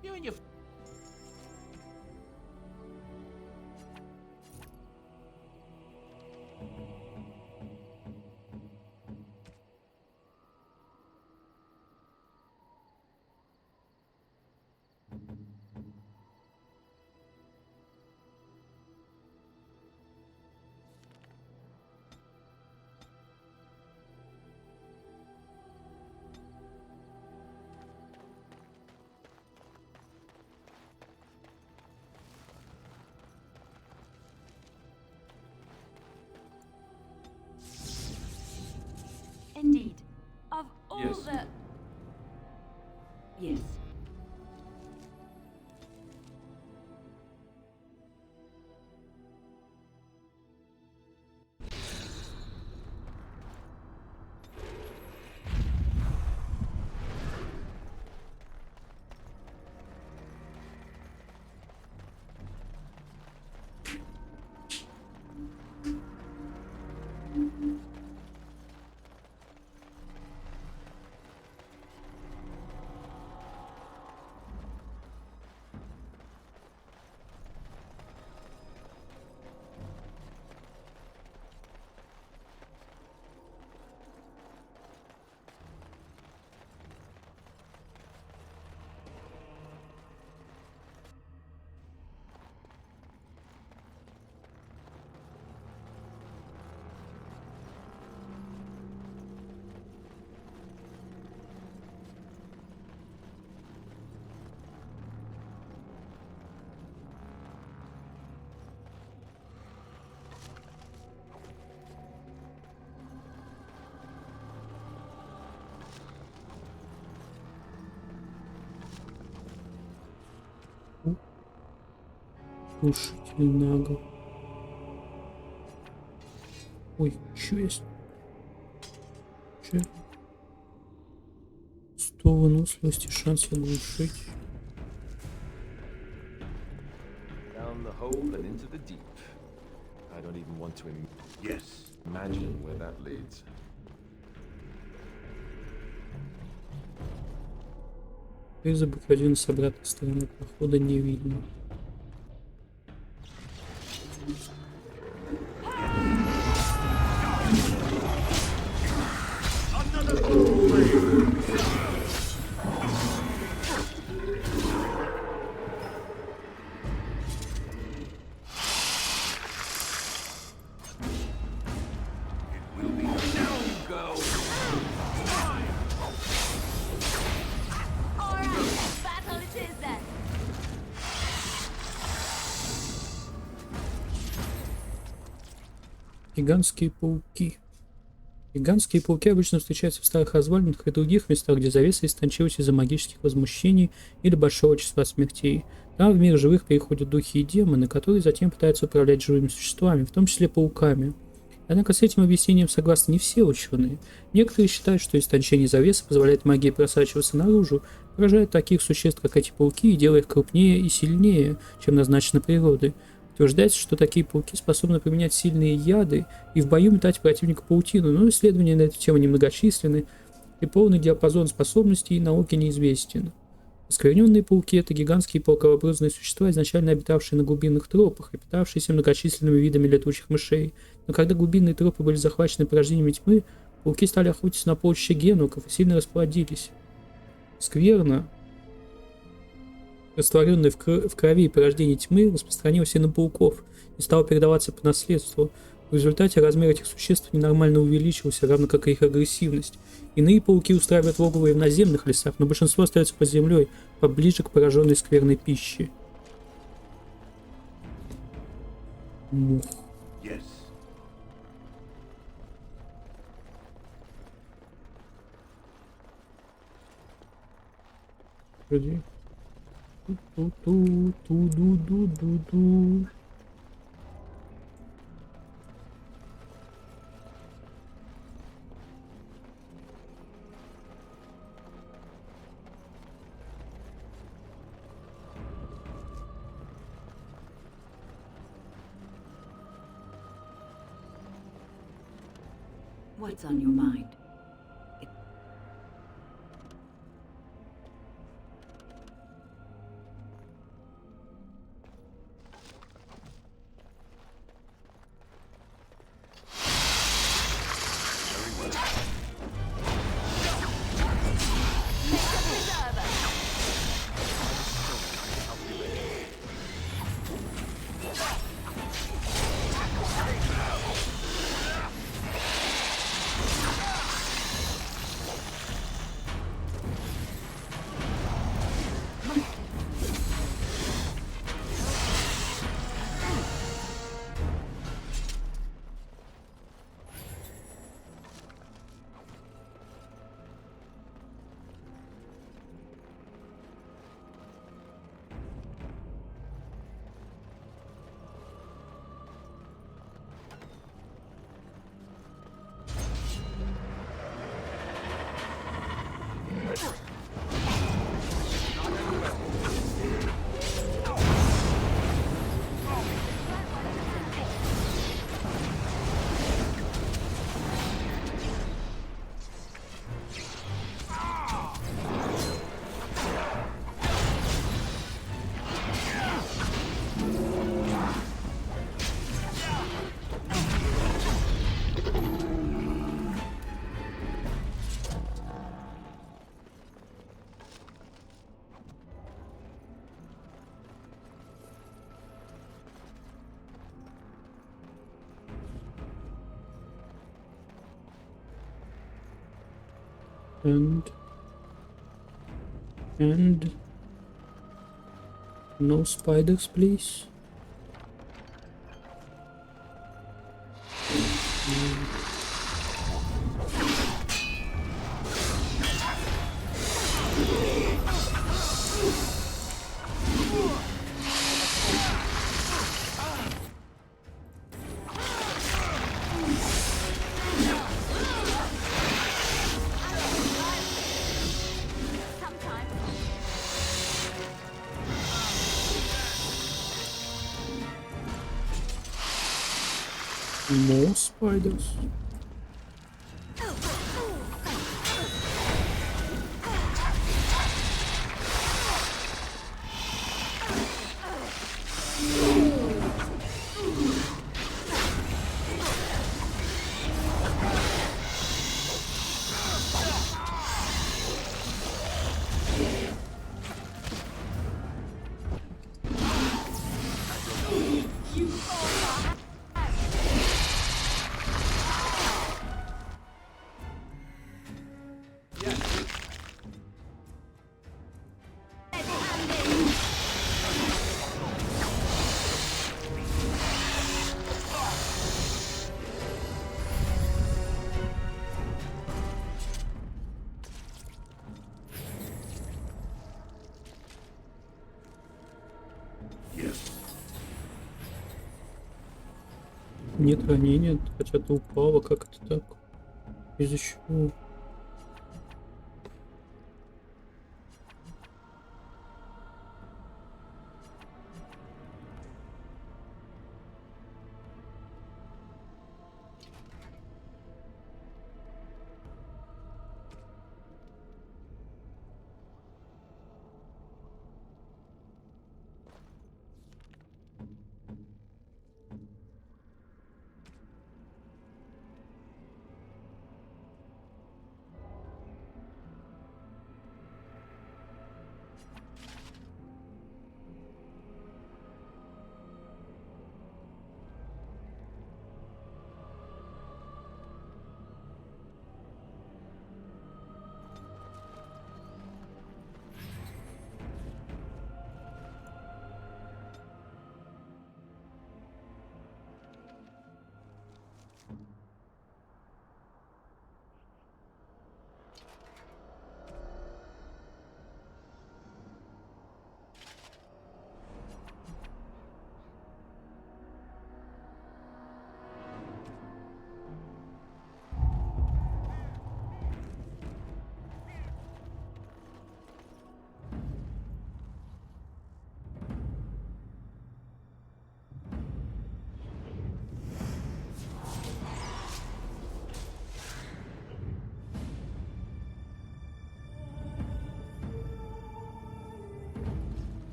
You and your.
Indeed. Of all
Yes.
the...
Yes.
Слушатель нагло. Ой, чё есть? Чё? 100 выносливости, шанс оглушить.
Down the hole and into the deep. I don't even want to imagine where that leads.
Призрак один с обратной стороны прохода не видно. Гигантские пауки. Гигантские пауки обычно встречаются в старых развалинах и других местах, где завеса истончилась из-за магических возмущений или большого числа смертей. Там в мир живых переходят духи и демоны, которые затем пытаются управлять живыми существами, в том числе пауками. Однако с этим объяснением согласны не все ученые. Некоторые считают, что истончение завесы позволяет магии просачиваться наружу, поражая таких существ, как эти пауки, и делая их крупнее и сильнее, чем назначено природой. Утверждается, что такие пауки способны применять сильные яды и в бою метать противника паутину, но исследования на эту тему немногочисленны, и полный диапазон способностей науки неизвестен. Оскверненные пауки – это гигантские паукообразные существа, изначально обитавшие на глубинных тропах и питавшиеся многочисленными видами летучих мышей. Но когда глубинные тропы были захвачены порождениями тьмы, пауки стали охотиться на полчища генуков и сильно расплодились. Скверно, растворенное в крови порождение тьмы, распространилось и на пауков и стало передаваться по наследству. В результате размер этих существ ненормально увеличился, равно как и их агрессивность. Иные пауки устраивают логово и в наземных лесах, но большинство остается под землей, поближе к пораженной скверной пище. Мух. Вроде. Ту-ту-ту-ту-ду-ду-ду-ду.
What's on your mind?
And no spiders, please. More spiders. Нет ранения, хотя ты упала, как это так? Из-за чего?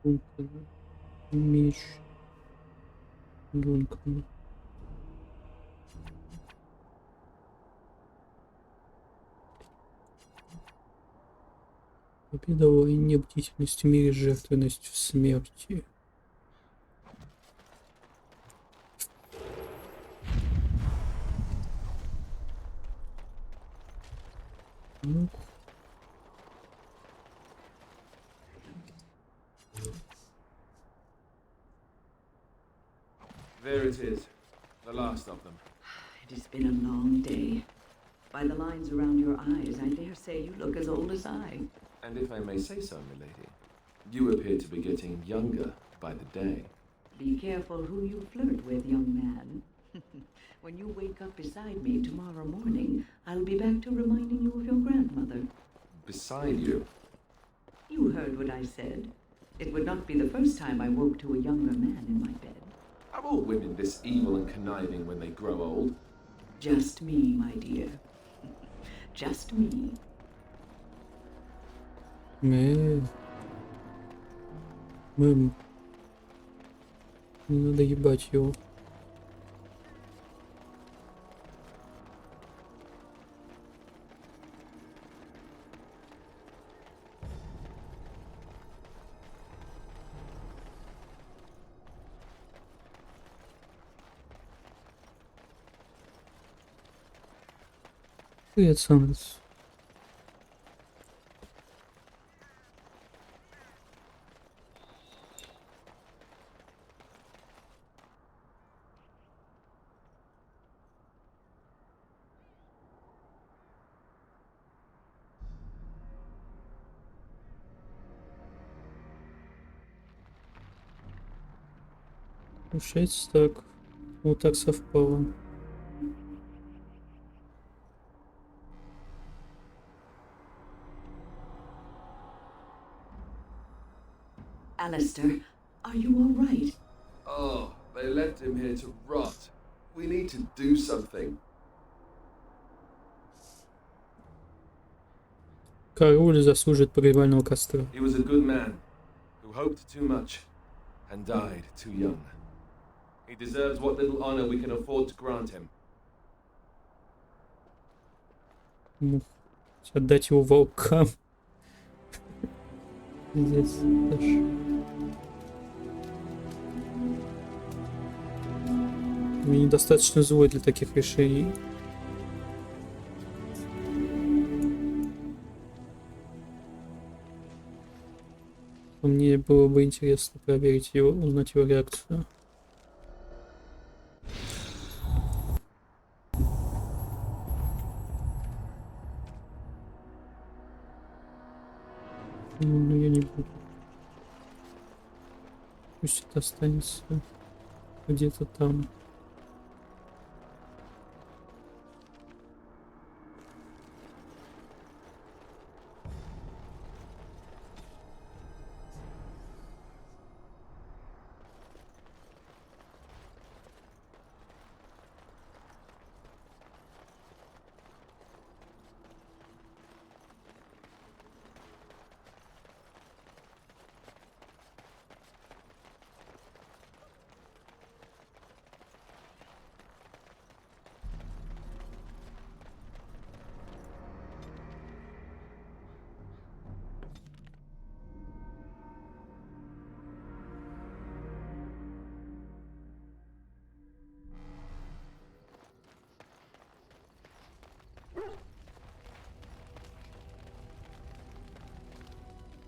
Дункан. Меч. Дункан. Победовая небдительность в мире, жертвенность в смерти. Ну.
There it is, the last of them.
It has been a long day. By the lines around your eyes, I dare say you look as old as I.
And if I may say so, milady, you appear to be getting younger by the day.
Be careful who you flirt with, young man. When you wake up beside me tomorrow morning, I'll be back to reminding you of your grandmother.
Beside you?
You heard what I said. It would not be the first time I woke to a younger man in my bed.
Are all women this evil and conniving when they grow old?
Just me, my dear. Just me.
Не надо ебать его. Привет, Сандрис. Получается так. Вот так совпало.
Alistair, are you all right?
Oh, they left him here to rot. We need to do something.
Король заслужит погребального костра.
He was a good man who hoped too much and died too young. He deserves what little honor we can afford to grant him.
Отдать его волкам. Здесь даже. Мне недостаточно злой для таких решений. Мне было бы интересно проверить его, узнать его реакцию. Но я не буду. Пусть это останется где-то там.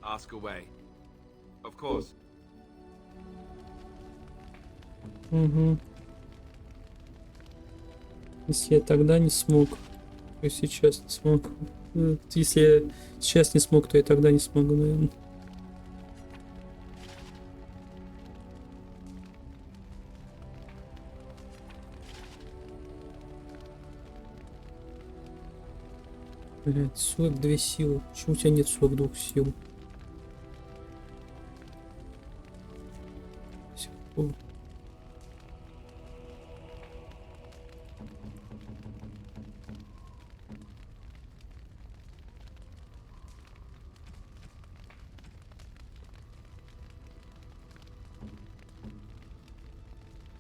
Ask away. Of course.
Угу. Если я тогда не смог, то сейчас не смог. Если я сейчас не смог, то я тогда не смогу, наверное. Блять, 42 силы. Почему у тебя нет 42 сил?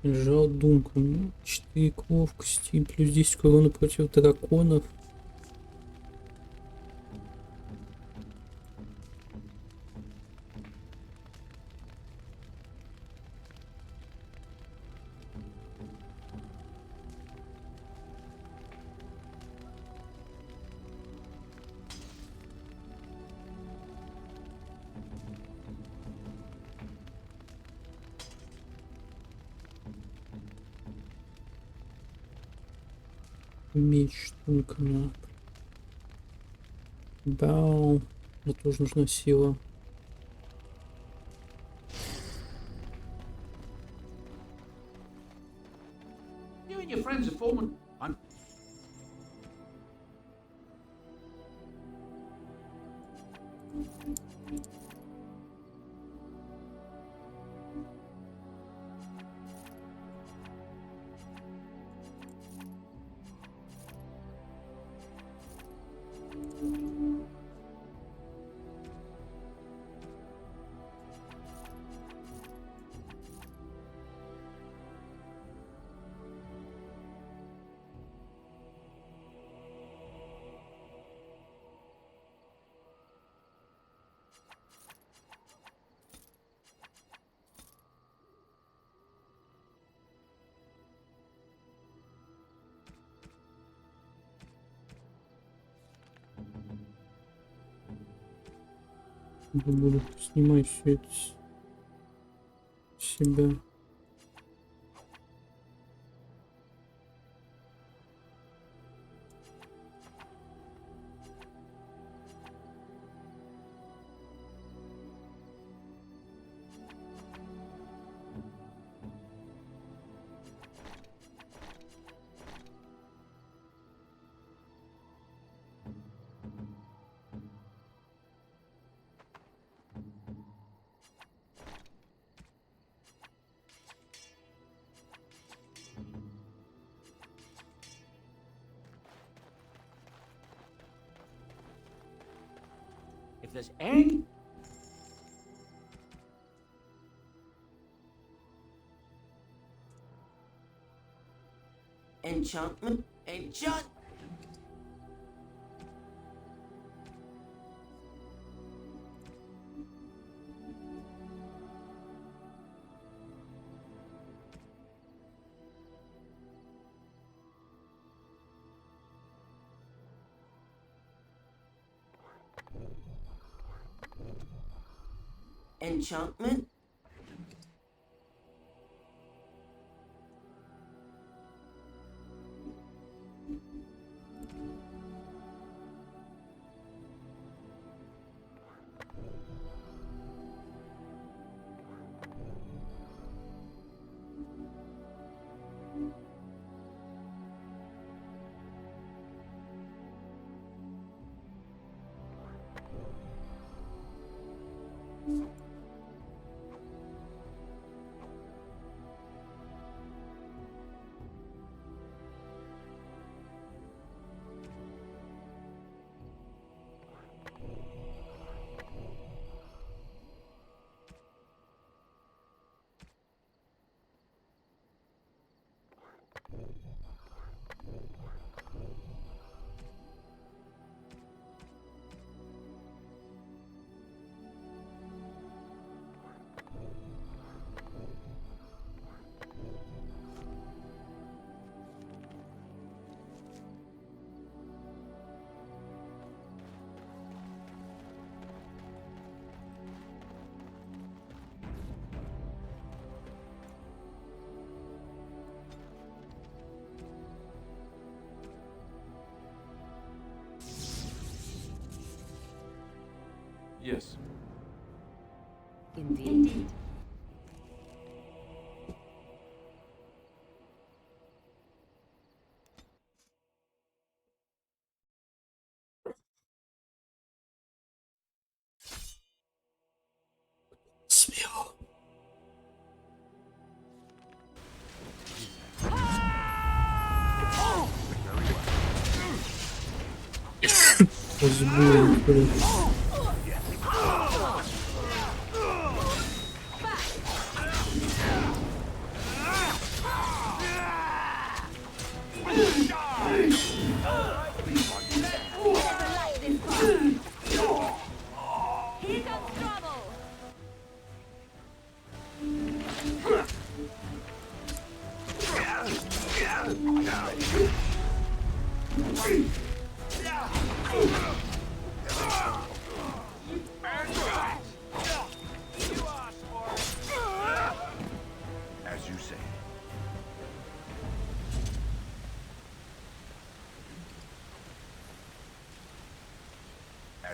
Жал Дункан. 4 к ловкости, плюс 10 к урону против драконов. Меч, штунка. Бау. Мне тоже нужна сила.
You and your friends are forming. I'm.
Буду снимать все это с себя.
If there's any.
Enchantment? Enchant? Enchantment?
Yes.
Indeed.
Смело. Сбой, блин.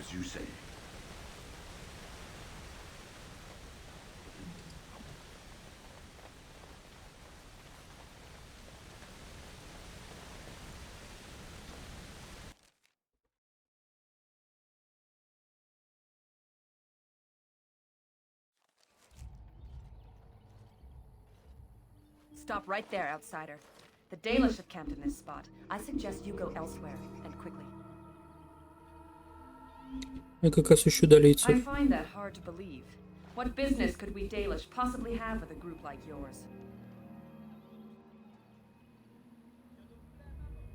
As you say.
Stop right there, outsider. The Dalish have camped in this spot. I suggest you go elsewhere, and quickly.
Я как раз ищу долийцев.
I find that hard to believe. What business could we Dalish possibly have with a group like yours?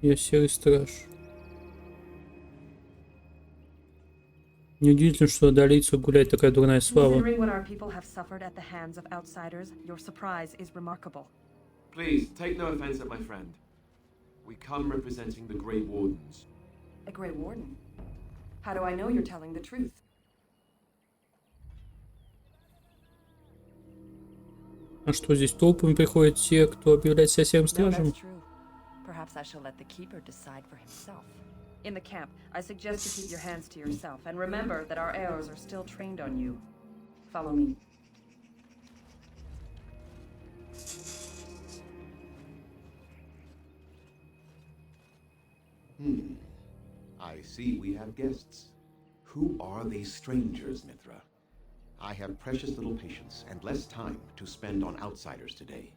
Я серый страж. Неудивительно, что у долийцев гуляет такая дурная слава.
Considering what our people have suffered at the hands of outsiders, your surprise is remarkable.
Please, take no offense at my friend. We come representing the Grey Wardens.
A Grey Warden? How do I know you're telling the truth?
А что, здесь толпами приходят те, кто объявляет себя серым
No,
стражем?
that's true. Perhaps I shall let the Keeper decide for himself. In the camp, I suggest you keep your hands to yourself, and remember that our arrows are still trained on you. Follow me.
I see we have guests. Who are these strangers, Mithra? I have precious little patience and less time to spend on outsiders today.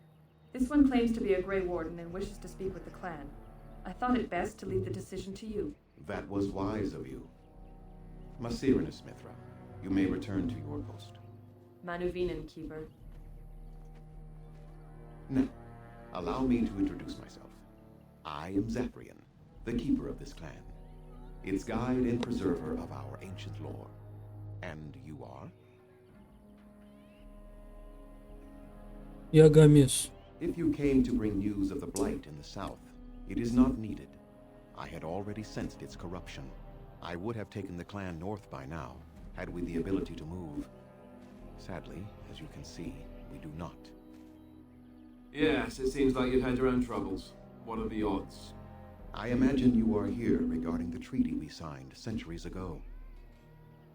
This one claims to be a Grey Warden and wishes to speak with the clan. I thought it best to leave the decision to you.
That was wise of you. Masirinus, Mithra, you may return to your post.
Manuvinen, Keeper.
Now, allow me to introduce myself. I am Zafrian, the keeper of this clan, its guide and preserver of our ancient lore. And you are?
Я Гамес.
If you came to bring news of the Blight in the south, it is not needed. I had already sensed its corruption. I would have taken the clan north by now, had we the ability to move. Sadly, as you can see, we do not.
Yes, it seems like you've had your own troubles. What are the odds?
I imagine you are here regarding the treaty we signed centuries ago.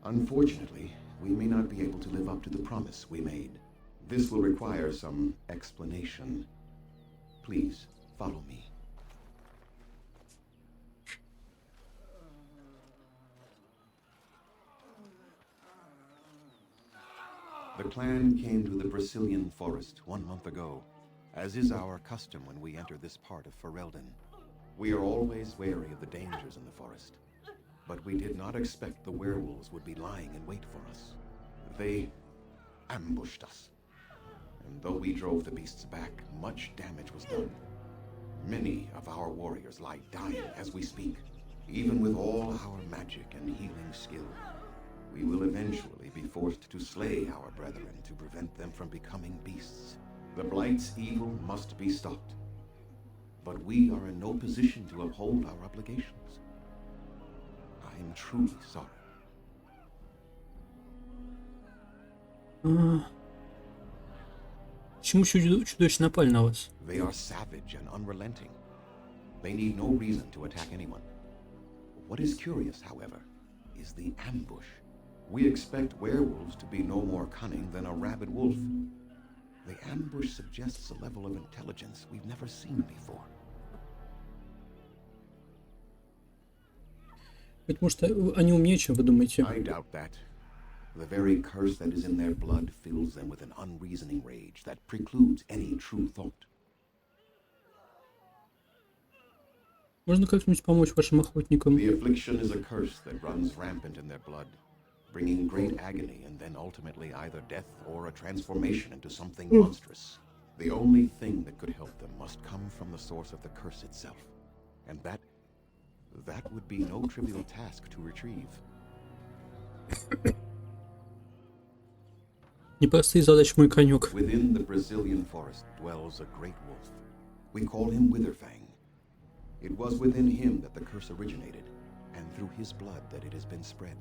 Unfortunately, we may not be able to live up to the promise we made. This will require some explanation. Please, follow me. The clan came to the Brazilian forest 1 month ago, as is our custom when we enter this part of Ferelden. We are always wary of the dangers in the forest, but we did not expect the werewolves would be lying in wait for us. They ambushed us, and though we drove the beasts back, much damage was done. Many of our warriors lie dying as we speak, even with all our magic and healing skill. We will eventually be forced to slay our brethren to prevent them from becoming beasts. The Blight's evil must be stopped. But we are in no position to uphold our obligations. I am truly sorry.
Почему чудовища напали на вас?
They are savage and unrelenting. They need no reason to attack anyone. What is curious, however, is the ambush. We expect werewolves to be no more cunning than a rabid wolf. The ambush suggests a level of intelligence we've never seen before.
Быть может, они умнее, чем вы думаете?
I doubt that. The very curse that is in their blood fills them with an unreasoning rage that precludes any true thought.
Можно как-нибудь помочь вашим охотникам?
The affliction is a curse that runs rampant in their blood, bringing great agony and then ultimately either death or a transformation into something monstrous. The only thing that could help them must come from the source of the curse itself, and that would be no trivial task to retrieve.
Непростые задачи, мой конек.
Within the Brazilian forest dwells a great wolf. We call him Witherfang. It was within him that the curse originated, and through his blood that it has been spread.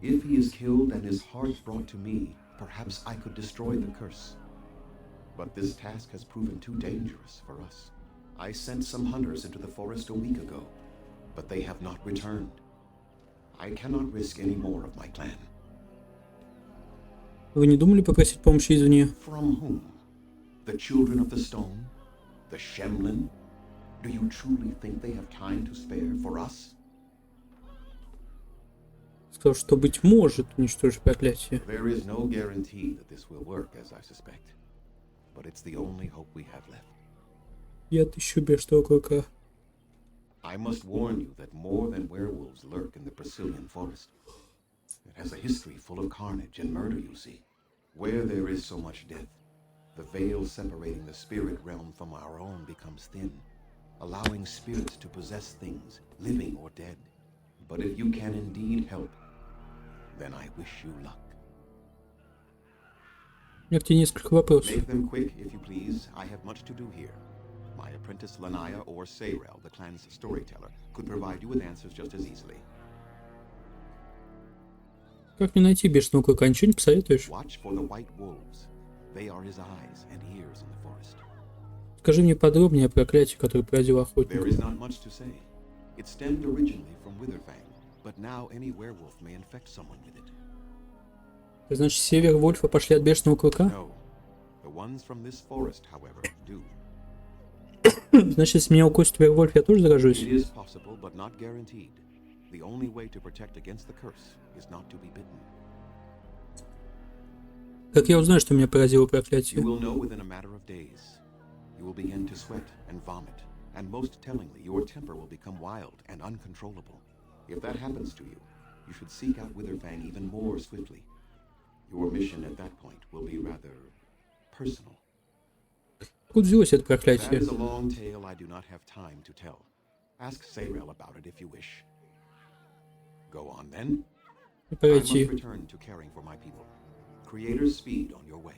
If he is killed and his heart brought to me, perhaps I could destroy the curse. But this task has proven too dangerous for us. I sent some hunters into the forest a week ago, but they have not returned. I cannot risk any more of my clan.
Вы не думали попросить помощи извне?
From whom? The children of the stone? The Shemlin? Do you truly think they have time to spare for us?
Сказал, что быть может уничтожить проклятие.
There is no guarantee that this will work, as I suspect. But it's the only hope we have left.
Я отыщу бешеного клыка.
I must warn you that more than werewolves lurk in the Brazilian forest. It has a history full of carnage and murder, you see. Where there is so much death, the veil separating the spirit realm from our own becomes thin, allowing spirits to possess things, living or dead. But if you can indeed help, then I wish you luck.
У меня к тебе несколько вопросов.
Make them quick, if you please. I have much to do here. My apprentice Lanaya or Sayrel, the clan's storyteller, could provide you with answers just as easily.
Как мне найти бешеного клыка? Ничего не посоветуешь?
Watch for the white wolves. They are his eyes and ears in the forest.
Скажи мне подробнее о проклятии, которое поразило охотника.
There is not much to say. It stemmed originally from Witherfang, but now any werewolf may infect someone with it.
Значит, север Вольфа пошли от бешеного клыка?
No. The ones from this forest, however, do.
Значит, если меня укусит Вервольф, я тоже заражусь?
It is possible, but not guaranteed. The only way to protect against the curse is not to be bitten.
Как я узнаю, что меня поразило проклятие?
You will know within a matter of days. You will begin to sweat and vomit, and most tellingly, your temper will become wild and uncontrollable. If that happens to you, you should seek out Witherfang even more swiftly. Your mission at that point will be rather personal.
Откуда взялось это
That
проклятие?
is a long tale I do not have time to tell. Ask Sayrel about it if you wish. Go on then. I must
Пойти.
return to caring for my people. Creator's speed on your way.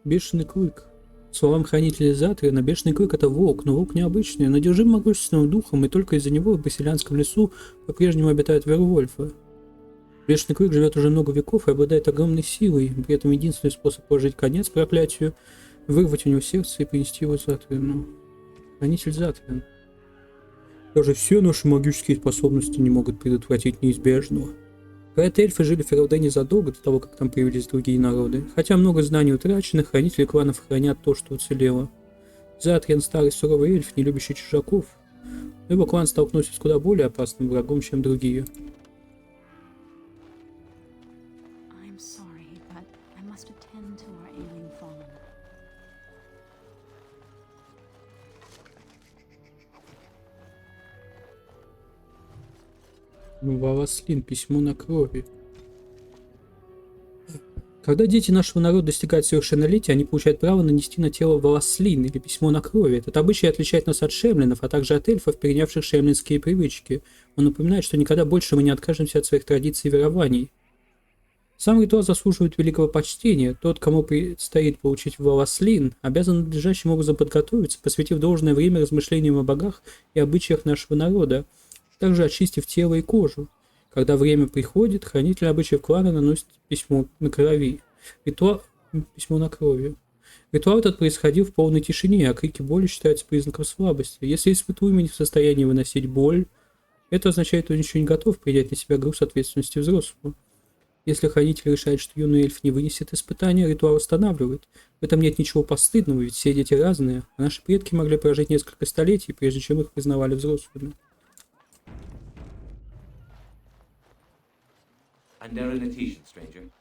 Бешеный клык. По словам хранителя Затрина, бешеный клык — это волк, но волк необычный, он одержим могущественным духом, и только из-за него в Басилянском лесу по-прежнему обитают вервольфы. Бешеный клык живет уже много веков и обладает огромной силой, при этом единственный способ положить конец проклятию — вырвать у него сердце и принести его Затрину. Хранитель Затрин. Даже все наши магические способности не могут предотвратить неизбежного. Говорят, эльфы жили в Фералдене задолго до того, как там появились другие народы. Хотя много знаний утрачено, хранители кланов хранят то, что уцелело. Затрин — старый суровый эльф, не любящий чужаков. Но его клан столкнулся с куда более опасным врагом, чем другие.
I'm sorry, but I must attend to our ailing fallen.
Валаслин. Письмо на крови. Когда дети нашего народа достигают совершеннолетия, они получают право нанести на тело Валаслин, или письмо на крови. Этот обычай отличает нас от шемлинов, а также от эльфов, перенявших шемлинские привычки. Он напоминает, что никогда больше мы не откажемся от своих традиций и верований. Сам ритуал заслуживает великого почтения. Тот, кому предстоит получить Валаслин, обязан надлежащим образом подготовиться, посвятив должное время размышлениям о богах и обычаях нашего народа, также очистив тело и кожу. Когда время приходит, хранитель обычаев клана наносит письмо на крови. Письмо на крови. Ритуал этот происходил в полной тишине, а крики боли считаются признаком слабости. Если испытуемый не в состоянии выносить боль, это означает, что он еще не готов принять на себя груз ответственности взрослого. Если хранитель решает, что юный эльф не вынесет испытания, ритуал останавливает. В этом нет ничего постыдного, ведь все дети разные, а наши предки могли прожить несколько столетий, прежде чем их признавали взрослыми.
Andera Natesian, stranger.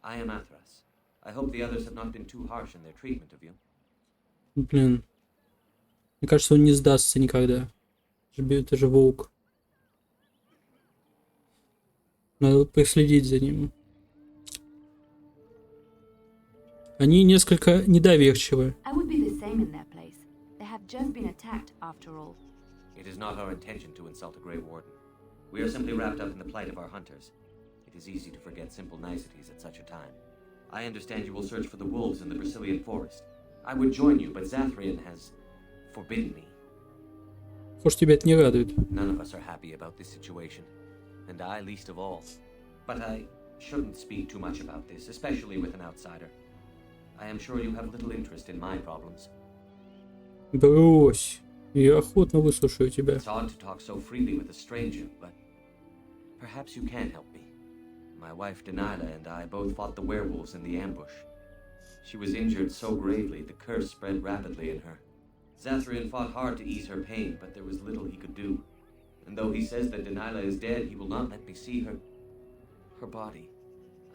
I am Athras. I hope the others have not been too harsh in their treatment of you.
Блин. Мне кажется, он не сдастся никогда. Это же волк. Надо проследить за ним. Они несколько недоверчивы.
I would be the same in their place. They have just been attacked, after all.
It is not our intention to insult a Grey Warden. We are simply wrapped up in the plight of our hunters. It is easy to forget simple niceties at such a time. I understand you will search for the wolves in the Brazilian forest. I would join you, but Zathrian has forbidden me.
Может, тебя это не радует.
None of us are happy about this situation, and I least of all. But I shouldn't speak too much about this, especially with an outsider. I am sure you have little interest in my problems.
Брось. Я охотно выслушаю тебя.
It's odd to talk so freely with a stranger, but perhaps you can help me. My wife Delilah and I both fought the werewolves in the ambush. She was injured so gravely, the curse spread rapidly in her. Zathrian fought hard to ease her pain, but there was little he could do. And though he says that Delilah is dead, he will not let me see her body.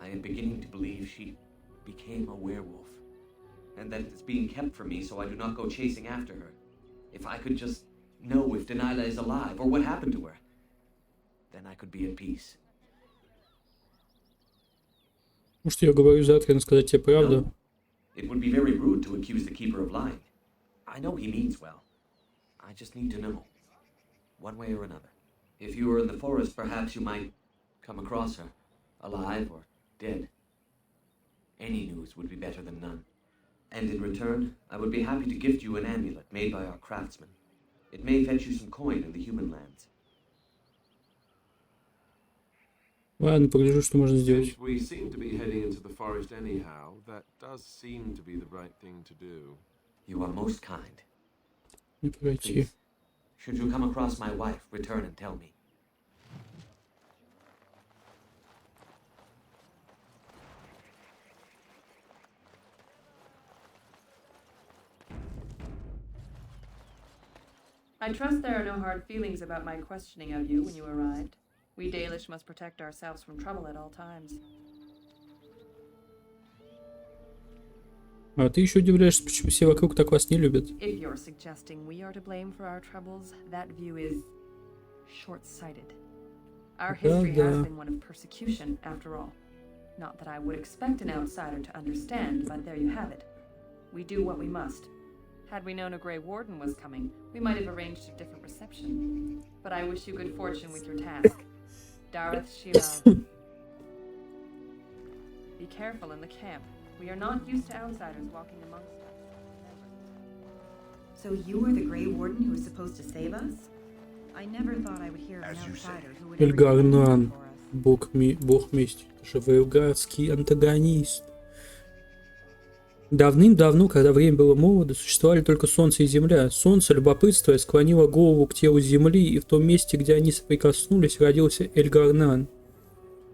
I am beginning to believe she became a werewolf, and that it's being kept from me so I do not go chasing after her. If I could just know if Delilah is alive, or what happened to her, then I could be at peace.
Может, я говорю Затрину сказать тебе правду?
It would be very rude to accuse the Keeper of lying. I know he means well. I just need to know, one way or another. If you were in the forest, perhaps you might come across her, alive or dead. Any news would be better than none. And in return, I would be happy to gift you an amulet made by our craftsman. It may fetch you some coin in the human lands.
Ладно, погляжу, что можно сделать.
Since we seem to be heading into the forest anyhow, that does seem to be the right thing to do.
You are most kind.
Не пройти.
Please, should you come across my wife, return and tell me.
I trust there are no hard feelings about my questioning of you when you arrived. We Dalish must protect ourselves from trouble at all times.
А ты еще удивляешься, почему все вокруг так вас не любят.
If you're suggesting we are to blame for our troubles, that view is short-sighted. Our history has been one of persecution, after all. Not that I would expect an outsider to understand, but there you have it. We do what we must. Had we known a Grey Warden was coming, we might have arranged a different reception. But I wish you good fortune with your task. Dareth Shilal. Be careful in the camp. We are not used to outsiders walking amongst us.
So you are the Grey Warden who is supposed to save us? I never thought I would hear of an outsider who would ever
Эльгарнан, бог мести, это же вэльгарский антагонист. Давным-давно, когда время было молодо, существовали только Солнце и Земля. Солнце, любопытствуя, склонило голову к телу Земли, и в том месте, где они соприкоснулись, родился Эльгарнан.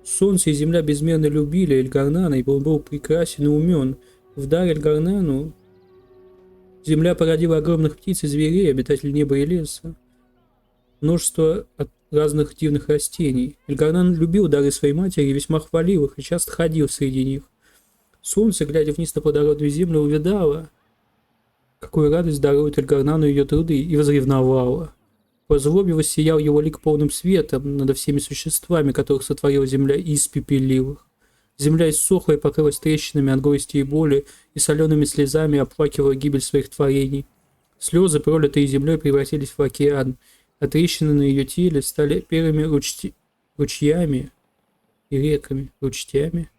Солнце и Земля безмерно любили Эльгарнана, и он был прекрасен и умен. В дар Эльгарнану Земля породила огромных птиц и зверей, обитателей неба и леса. Множество разных дивных растений. Эльгарнан любил дары своей матери и весьма хвалил их, и часто ходил среди них. Солнце, глядя вниз на плодородную землю, увидало, какую радость дарует Эльгарнану ее труды, и возревновало. По злобе воссиял его лик полным светом над всеми существами, которых сотворила земля, и испепелил их. Земля иссохла и покрылась трещинами от горести и боли, и солеными слезами оплакивала гибель своих творений. Слезы, пролитые землей, превратились в океан, а трещины на ее теле стали первыми ручьями и реками. Ручьями.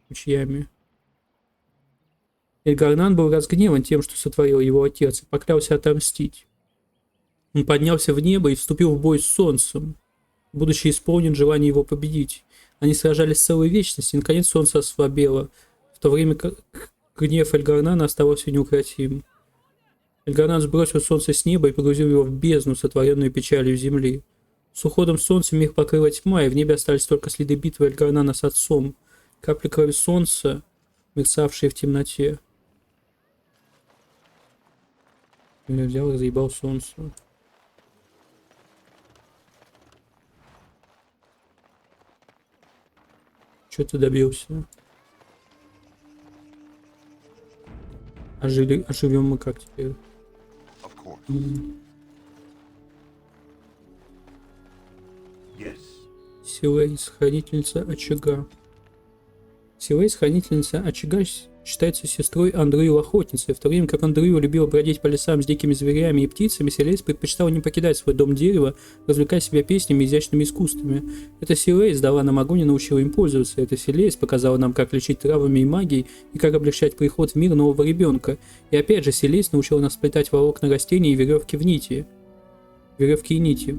Эльгарнан был разгневан тем, что сотворил его отец, и поклялся отомстить. Он поднялся в небо и вступил в бой с солнцем, будучи исполнен желания его победить. Они сражались целую вечность, и наконец солнце ослабело, в то время как гнев Эльгарнана оставался неукротим. Эльгарнан сбросил солнце с неба и погрузил его в бездну, сотворенную печалью земли. С уходом солнца мир покрыла тьма, и в небе остались только следы битвы Эльгарнана с отцом, капли крови солнца, мерцавшие в темноте. Я взял и заебал солнце. Что ты добился? Оживем мы как теперь? Силейс, хранительница очага. Силейс, хранительница очага, считается сестрой Андрюю охотницей. В то время как Андрюя любила бродить по лесам с дикими зверями и птицами, Силейс предпочитала не покидать свой дом дерева, развлекая себя песнями и изящными искусствами. Эта Силейс дала нам огонь и научила им пользоваться. Эта Силейс показала нам, как лечить травами и магией, и как облегчать приход в мир нового ребенка. И опять же, Силейс научила нас сплетать волокна растений и веревки и нити.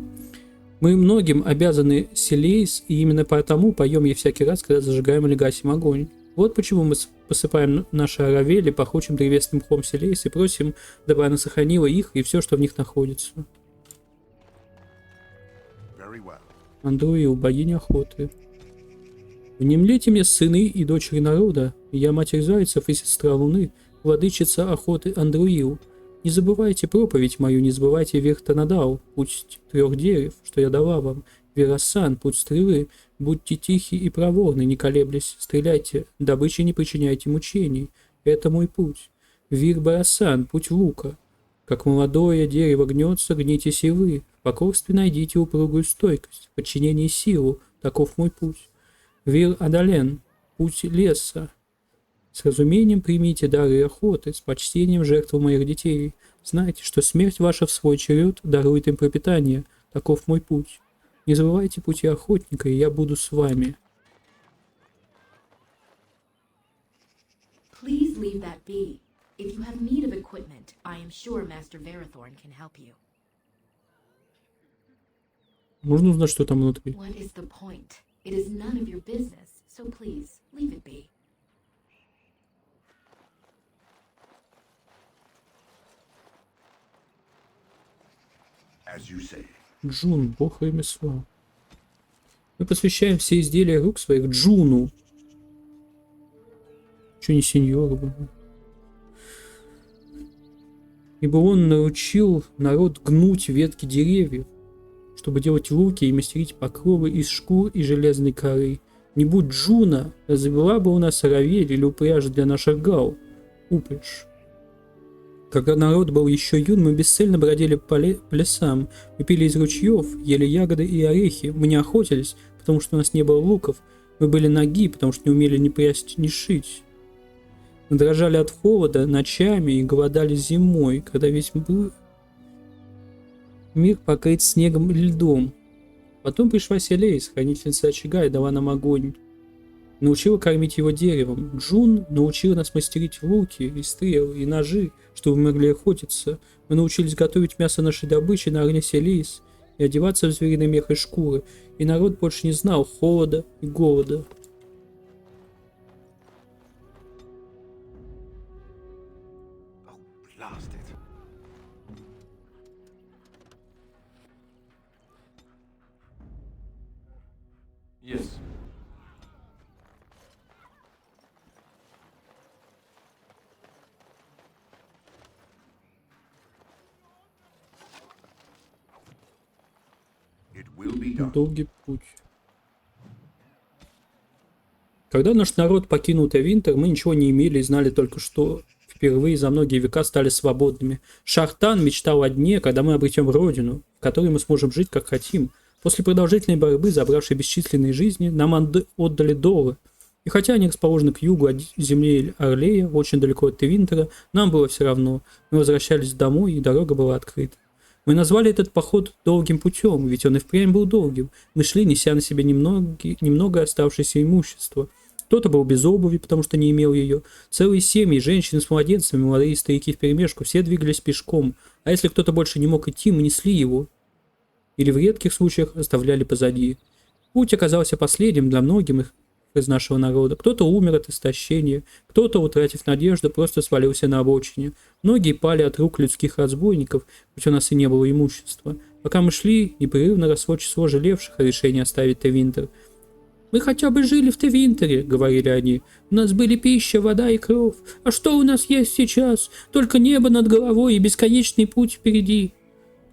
Мы многим обязаны Силейс, и именно потому поем ей всякий раз, когда зажигаем или гасим огонь. Вот почему мы посыпаем наши аравели пахучим древесным мхом Силейс и просим, дабы она сохранила их и все, что в них находится. Андруил, богиня охоты. Внемлите мне, сыны и дочери народа, я матерь зайцев и сестра луны, владычица охоты Андруил. Не забывайте проповедь мою, не забывайте Виртанадал, путь 3 дерев, что я дала вам, Верасан, путь стрелы, будьте тихи и проворны, не колеблясь, стреляйте, добычи не причиняйте мучений, это мой путь. Вир-Барасан, путь лука. Как молодое дерево гнется, гнитесь и вы, в покорстве найдите упругую стойкость, в подчинении силу, таков мой путь. Вир-Адален, путь леса. С разумением примите дары охоты, с почтением жертву моих детей. Знайте, что смерть ваша в свой черед дарует им пропитание, таков мой путь. Не забывайте пути охотника, и я буду с вами.
Please leave that be. If you have need of equipment, I am sure Master Verathorn can help you.
Можно узнать, что там внутри?
What is the point? It is none of your business, so please, leave it be.
As you say.
Джун, бог ремесла. Мы посвящаем все изделия рук своих Джуну. Че не сеньор был? Ибо он научил народ гнуть ветки деревьев, чтобы делать луки и мастерить покровы из шкур и железной коры. Не будь Джуна, развела бы у нас равель или упряжь для наших гал. Упряжь. Когда народ был еще юн, мы бесцельно бродили по лесам, мы пили из ручьев, ели ягоды и орехи, мы не охотились, потому что у нас не было луков, мы были ноги, потому что не умели ни прясть, ни шить. Мы дрожали от холода ночами и голодали зимой, когда весь мир покрыт снегом и льдом. Потом пришла Селейс, хранительница очага, и дала нам огонь. Научила кормить его деревом. Джун научила нас мастерить луки и стрелы, и ножи, чтобы мы могли охотиться. Мы научились готовить мясо нашей добычи на огне Селейс и одеваться в звериный мех и шкуры, и народ больше не знал холода и голода.
Yes.
It will be done.
Долгий путь. Когда наш народ покинул Тевинтер, мы ничего не имели и знали только, что впервые за многие века стали свободными. Шахтан мечтал о дне, когда мы обретем родину, в которой мы сможем жить как хотим. После продолжительной борьбы, забравшей бесчисленные жизни, нам отдали Долы. И хотя они расположены к югу от земли Орлея, очень далеко от Тевинтера, нам было все равно. Мы возвращались домой, и дорога была открыта. Мы назвали этот поход долгим путем, ведь он и впрямь был долгим. Мы шли, неся на себе немного оставшееся имущество. Кто-то был без обуви, потому что не имел ее. Целые семьи, женщины с младенцами, молодые старики вперемешку, все двигались пешком. А если кто-то больше не мог идти, мы несли его. Или в редких случаях оставляли позади. Путь оказался последним для многих из нашего народа. Кто-то умер от истощения, кто-то, утратив надежду, просто свалился на обочине. Многие пали от рук людских разбойников, хоть у нас и не было имущества. Пока мы шли, непрерывно росло число жалевших о решении оставить Тевинтер. «Мы хотя бы жили в Тевинтере», — говорили они. «У нас были пища, вода и кровь. А что у нас есть сейчас? Только небо над головой и бесконечный путь впереди».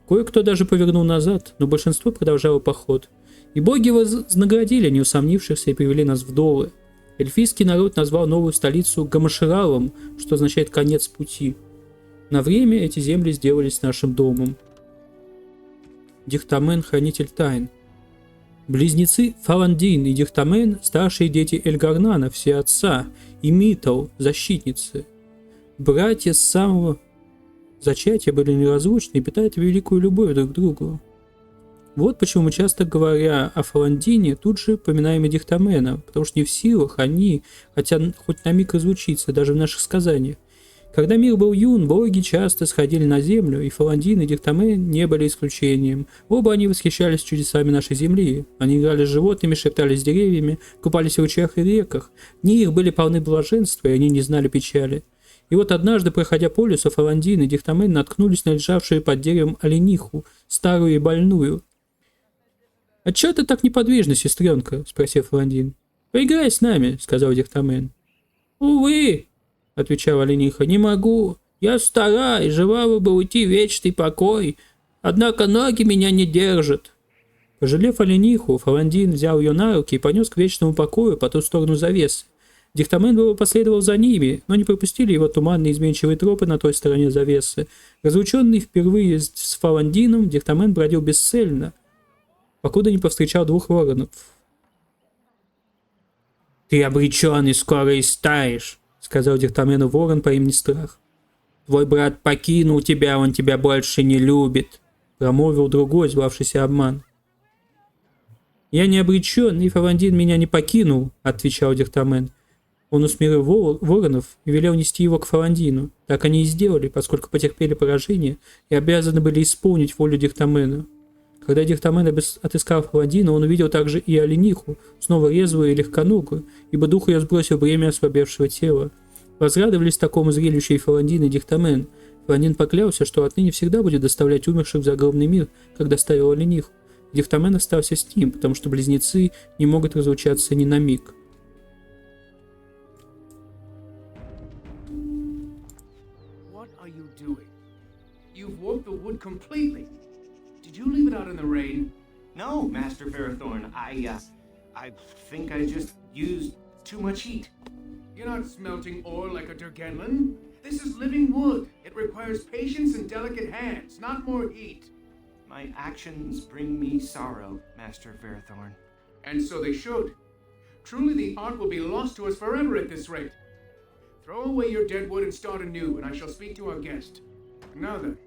Кое-кто даже повернул назад, но большинство продолжало поход. И боги вознаградили неусомнившихся и привели нас в Долы. Эльфийский народ назвал новую столицу Гамаширалом, что означает «конец пути». На время эти земли сделались нашим домом. Дихтамен, хранитель тайн. Близнецы Фаландин и Дихтамен – старшие дети Эльгарнана, все отца, и Митал – защитницы. Братья с самого зачатия были неразлучны и питают великую любовь друг к другу. Вот почему мы часто, говоря о Фаландине, тут же поминаем и Дихтамена, потому что не в силах они, хотя хоть на миг разлучиться, даже в наших сказаниях. Когда мир был юн, боги часто сходили на землю, и Фаландин и Дихтамен не были исключением. Оба они восхищались чудесами нашей земли. Они играли с животными, шептались с деревьями, купались в ручьях и реках. Дни их были полны блаженства, и они не знали печали. И вот однажды, проходя по лесу, Фаландин и Дихтамен наткнулись на лежавшую под деревом олениху, старую и больную. «А чё ты так неподвижна, сестренка?» — спросил Фаландин. «Поиграй с нами», — сказал Дихтамен. «Увы», — отвечала олениха, — «не могу. Я стара и желала бы уйти в вечный покой, однако ноги меня не держат». Пожалев олениху, Фаландин взял ее на руки и понес к вечному покою по ту сторону завесы. Дихтамен было последовал за ними, но не пропустили его туманные изменчивые тропы на той стороне завесы. Разлученный впервые с Фаландином, Дихтамен бродил бесцельно, покуда не повстречал двух воронов. «Ты обречен и скоро истаешь», — сказал Дихтамену ворон по имени Страх. «Твой брат покинул тебя, он тебя больше не любит», — промолвил другой, звавшийся Обман. «Я не обречен, и Фаландин меня не покинул», — отвечал Дихтамен. Он усмирил воронов и велел нести его к Фаландину. Так они и сделали, поскольку потерпели поражение и обязаны были исполнить волю Дихтамена. Когда Дихтамен отыскал Фаландина, он увидел также и олениху, снова резвую и легконогую, ибо дух ее сбросил бремя ослабевшего тела. Возрадовались такому зрелищу и Фаландин, и Дихтамен. Фаландин поклялся, что отныне всегда будет доставлять умерших в загробный мир, как доставил олениху. Дихтамен остался с ним, потому что близнецы не могут разлучаться ни на миг.
What are you doing? You've warped the wood completely. Did you leave it out in the rain?
No, Master Ferrothorn. I think I just used too much heat.
You're not smelting ore like a Durgenlin. This is living wood. It requires patience and delicate hands, not more heat.
My actions bring me sorrow, Master Ferrothorn.
And so they should. Truly the art will be lost to us forever at this rate. Throw away your dead wood and start anew, and I shall speak to our guest. Now then,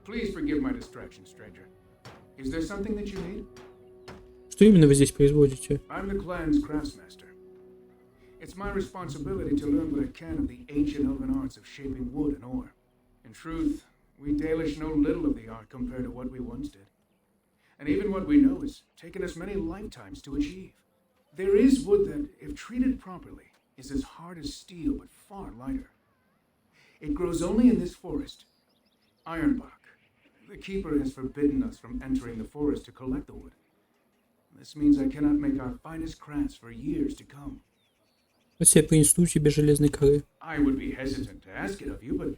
please forgive my distraction, stranger. Is there something that you need?
Что именно вы здесь производите?
I'm the clan's craftsmaster. It's my responsibility to learn what I can of the ancient elven arts of shaping wood and ore. In truth, we Dalish know little of the art compared to what we once did. And even what we know has taken us many lifetimes to achieve. There is wood that, if treated properly, is as hard as steel but far lighter. It grows only in this forest, Ironbark. The keeper has forbidden us from entering the forest to collect the wood. This means I cannot make our finest crafts for years to come.
Я принесу тебе железной коры.
I would be hesitant to ask it of you, but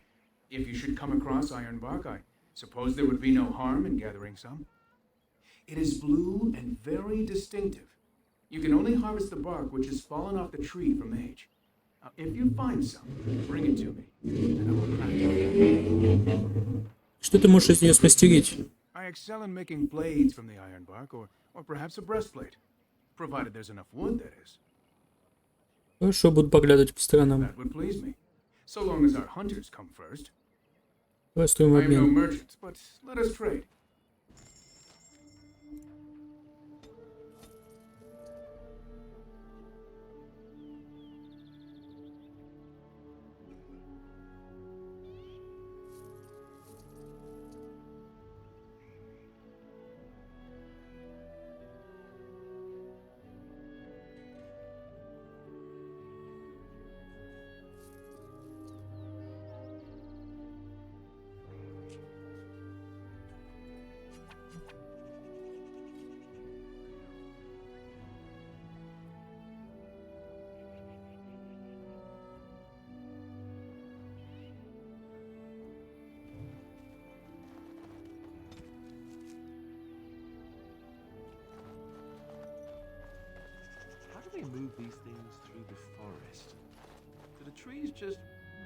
if you should come across Ironbark, I suppose there would be no harm in gathering some. It is blue and very distinctive. You can only harvest the bark which has fallen off the tree from age. Now, if you find some, bring it to me, and I will craft it.
Что ты можешь из нее смастерить?
I excel in making blades from the ironbark, or perhaps a breastplate, provided there's enough wood, that is.
Хорошо, буду поглядывать по сторонам.
That would please me, so long as our hunters come first.
Давай строим
I am no
обмен.
merchant, but let us trade.
How do they move these things through the forest? Do the trees just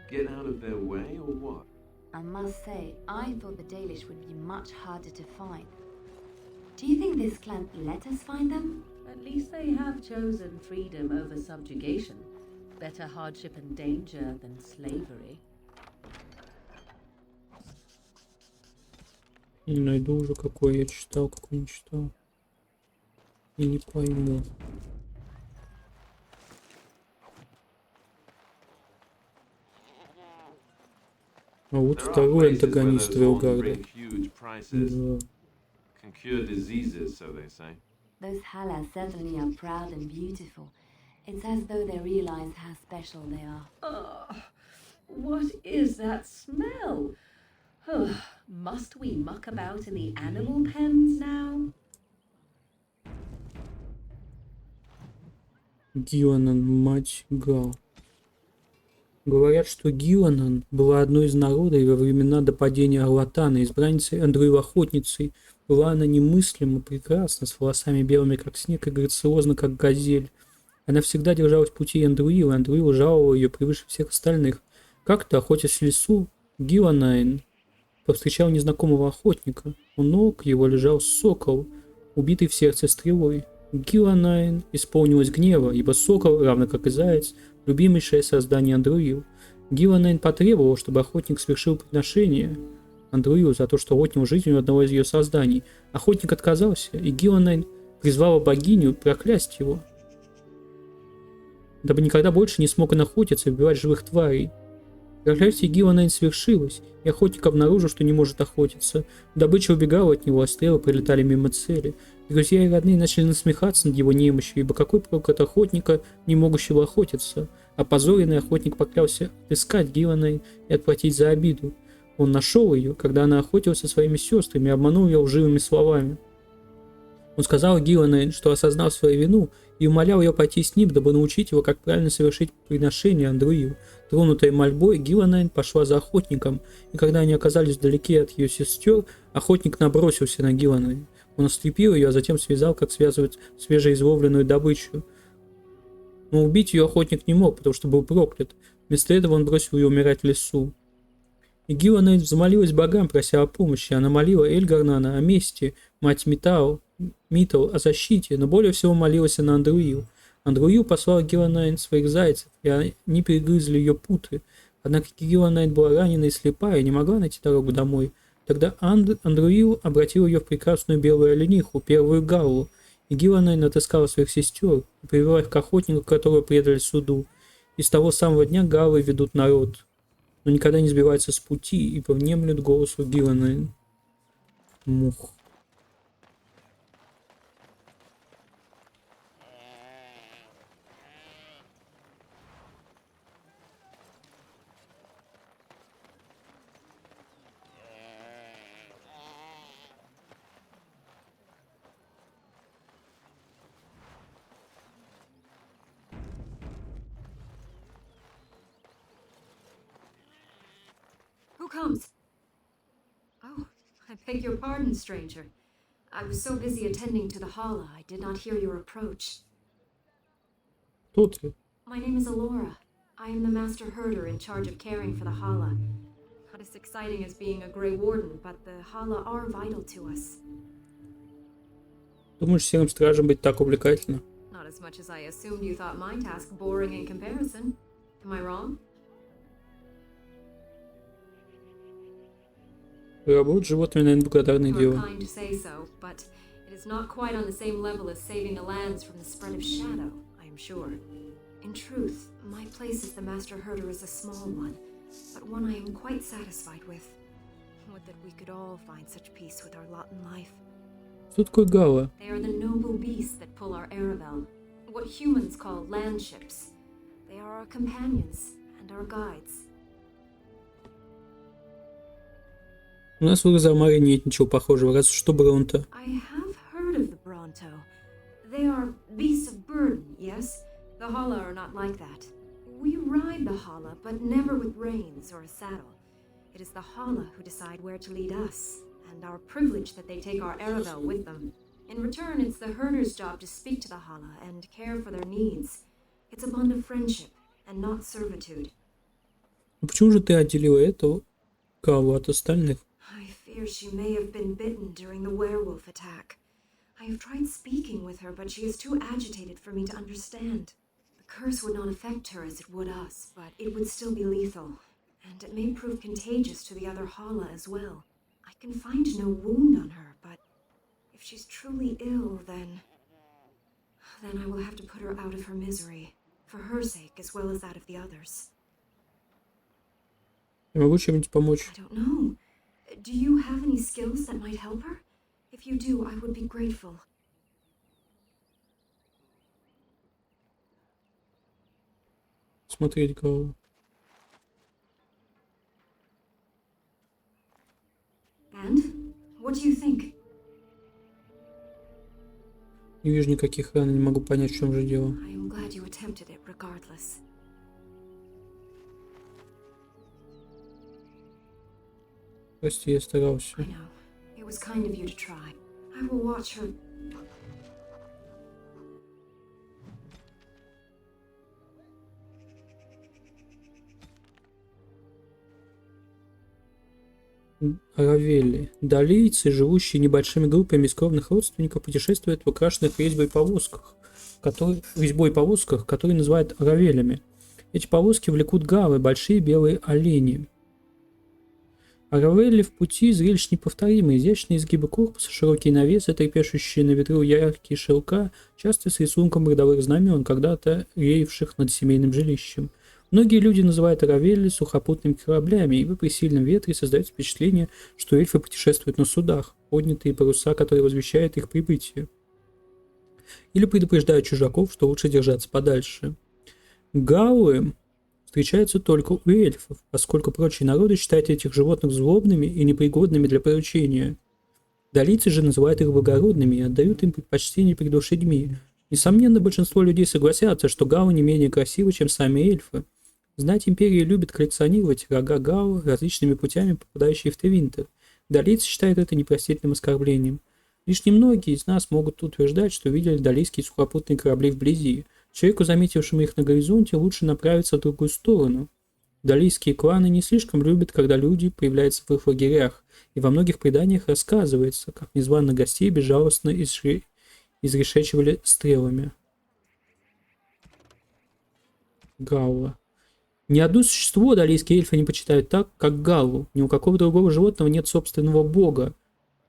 get out of their way, or what?
I must say, I thought the Dalish would be much harder to find. Do you think this clan let us find them?
At least they have chosen freedom over subjugation. Better hardship and danger than slavery.
Не найду уже какой я читал, какой не читал. И не пойму. А вот второй антагонист Велгарда. Да.
Can cure diseases, so they say.
Those Hala certainly are proud and beautiful. It's as though they realize how special they are.
What is that smell? Must we muck about in the animal pens now?
Гиланан, мать Гал. Говорят, что Гиланан была одной из народов во времена до падения Арлатана, избранницей Андруил-охотницей. Была она немыслимо прекрасна, с волосами белыми, как снег, и грациозна, как газель. Она всегда держалась пути Андруила, и Андруил жаловал ее превыше всех остальных. Как-то, охотясь в лесу, Гиланайн повстречал незнакомого охотника. У ног его лежал сокол, убитый в сердце стрелой. Гиланайн исполнилась гнева, ибо сокол, равно как и заяц, любимейшее создание Андруил. Гиланайн потребовал, чтобы охотник совершил приношение Андруил за то, что отнял жизнь у одного из ее созданий. Охотник отказался, и Гиланайн призвала богиню проклясть его, дабы никогда больше не смог он охотиться и убивать живых тварей. Проклятие Гиланайн свершилось, и охотник обнаружил, что не может охотиться. Добыча убегала от него, а стрелы прилетали мимо цели. Друзья и родные начали насмехаться над его немощью, ибо какой прок от охотника, не могущего охотиться? Опозоренный охотник поклялся отыскать Гиланайн и отплатить за обиду. Он нашел ее, когда она охотилась со своими сестрами, и обманул ее лживыми словами. Он сказал Гиланайн, что осознал свою вину, и умолял ее пойти с ним, дабы научить его, как правильно совершить приношение Андруил. Тронутая мольбой, Гиланайн пошла за охотником, и когда они оказались вдалеке от ее сестер, охотник набросился на Гиланайн. Он ослепил ее, а затем связал, как связывают свежеизловленную добычу. Но убить ее охотник не мог, потому что был проклят. Вместо этого он бросил ее умирать в лесу. И Гиланайн взмолилась богам, прося о помощи. Она молила Эльгарнана о мести, мать Митал о защите, но более всего молилась на Андруил. Андруил послал Гиланайн своих зайцев, и они перегрызли ее путы. Однако Гиланайн была ранена и слепая, и не могла найти дорогу домой. Тогда Андруил обратил ее в прекрасную белую олениху, первую Галлу, и Гиланайн отыскала своих сестер и привела их к охотнику, которого предали суду. И с того самого дня Галлы ведут народ, но никогда не сбиваются с пути и повнемлют голосу Гиланайн. Мух.
Who comes? Oh, I beg your pardon, stranger. I was so busy attending to the Hala, I did not hear your approach. My name is Alora. I am the master herder in charge of caring for the Hala. Not as exciting as being a Grey Warden, but the Hala are vital to us.
Думаешь, серым стражем быть так увлекательно?
Not as much as I assumed you thought my task boring in comparison. Am I wrong?
Работа с животными, наверное, благодарное
You are
дело.
kind to say so, but it is not quite on the same level as saving the lands from the spread of shadow, I am sure. In truth, my place as the master herder is a small one, but one I am quite satisfied with. Would that we could all find such peace with our lot in life.
Что такое Гала?
They are the noble beasts that pull our Aravel, what humans call land ships. They are our companions and our guides.
У нас в Розамаре нет ничего похожего, разве что Бронто.
I have heard of the Bronto. They are beasts of burden, yes? The Hala are not like that. We ride the Hala, but never with reins or a saddle. It is the Hala who decide where to lead us, and our privilege that they take our Aravel with them. In return, it's the herder's job to speak to the Hala and care for their needs. It's a bond of friendship, and not servitude.
Ну почему же ты отделила эту Галу от остальных?
I fear she may have been bitten during the werewolf attack. I have tried speaking with her, but she is too agitated for me to understand. The curse would not affect her as it would us, but it would still be lethal, and it may prove contagious to the other Hala as well. I can find no wound on her, but if she's truly ill, then I will have to put her out of her misery, for her sake as well as that of the others.
Я могу чем-нибудь помочь?
I don't know. Do you have any skills that might help her? If you do, I would be grateful.
Смотреть Галу.
And? What do you think?
Не вижу никаких ран, не могу понять, в чем же дело.
I am glad you attempted it regardless.
Прости, я старался.
I know. It was kind of you to try. I will watch her.
Равелли. Далийцы, живущие небольшими группами из кровных родственников, путешествуют в украшенных резьбой повозках, которые называют равелями. Эти повозки влекут гавы, большие белые олени. А равелли в пути зрелищ неповторимые, изящные изгибы корпуса, широкие навесы, трепещущие на ветру яркие шелка, часто с рисунком родовых знамен, когда-то реевших над семейным жилищем. Многие люди называют равелли сухопутными кораблями, ибо при сильном ветре создается впечатление, что эльфы путешествуют на судах, поднятые паруса, которые возвещают их прибытие. Или предупреждают чужаков, что лучше держаться подальше. Гаулы встречаются только у эльфов, поскольку прочие народы считают этих животных злобными и непригодными для приручения. Далийцы же называют их благородными и отдают им предпочтение перед лошадьми. Несомненно, большинство людей согласятся, что гаулы не менее красивы, чем сами эльфы. Знать империи любит коллекционировать рога гаул различными путями, попадающие в Тевинтер. Далийцы считают это непростительным оскорблением. Лишь немногие из нас могут утверждать, что видели далийские сухопутные корабли вблизи. Человеку, заметившему их на горизонте, лучше направиться в другую сторону. Далийские кланы не слишком любят, когда люди появляются в их лагерях, и во многих преданиях рассказывается, как незваных гостей безжалостно изрешечивали стрелами. Гаула. Ни одно существо далийские эльфы не почитают так, как галлу. Ни у какого другого животного нет собственного бога.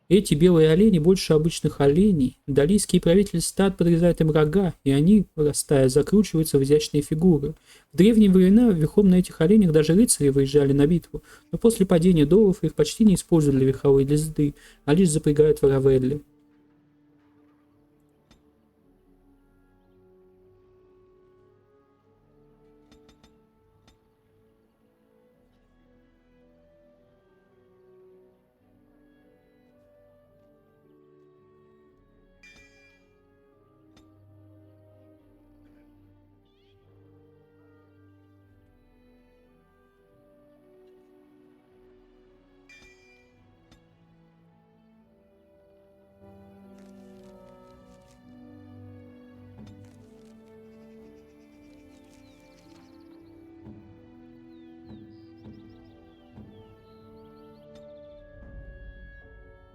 Эти белые олени больше обычных оленей. Далийские правители стад подрезают им рога, и они, вырастая, закручиваются в изящные фигуры. В древние времена верхом на этих оленях даже рыцари выезжали на битву, но после падения долов их почти не используют для верховой езды, а лишь запрягают в равелли.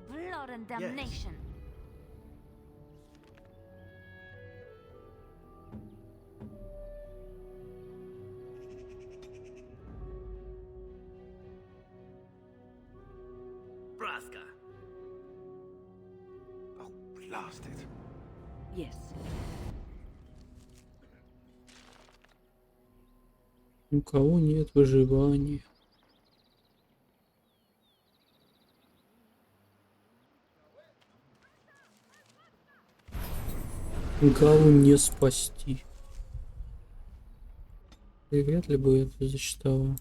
Blood and damnation.
Braska. Oh, blast it.
Yes.
У кого нет выживания? Галу не спасти. И вряд ли бы это засчитало.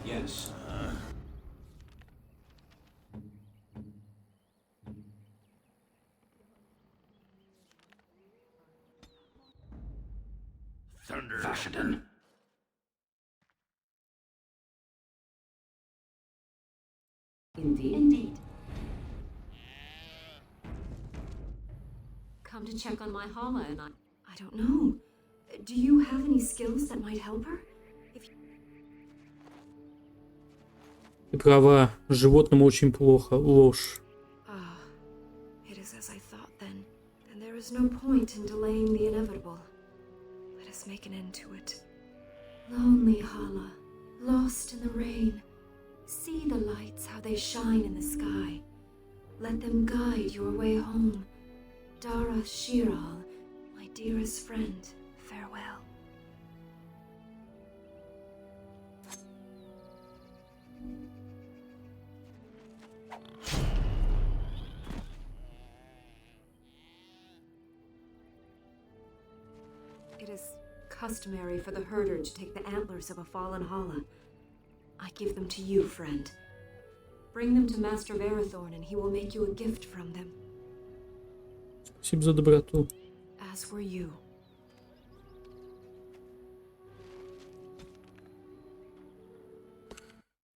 Yes.
Thunder. Vashaden.
Indeed.
Come to check on my Hala and I don't know. Do you have any skills that might help her?
Ты права, животному очень плохо. Ложь.
Ah, it is as I thought then. And there is no point in delaying the inevitable. Let us make an end to it. Lonely Hala, lost in the rain. See the lights, how they shine in the sky. Let them guide your way home. Dara Shiral, my dearest friend, farewell. It is customary for the herder to take the antlers of a fallen Hala. I give them to you, friend. Bring them to Master Verathorn and he will make you a gift from them.
Спасибо за доброту.
As were you.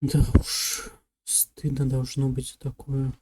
Да уж, стыдно должно быть за такое.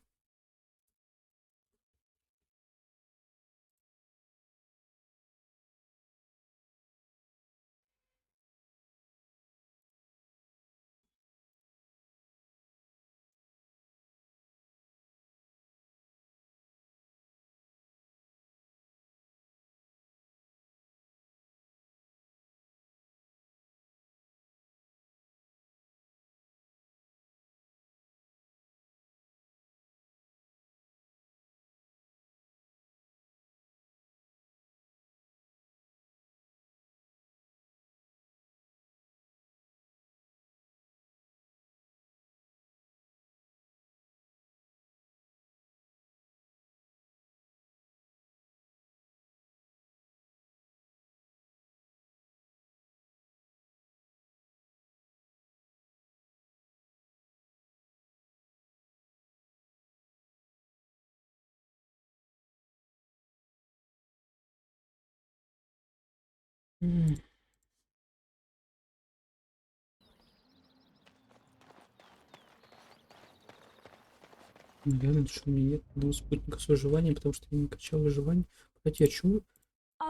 Реально, что у меня нет одного спутника с выживанием, потому что я не качал выживание. Кстати, а чего?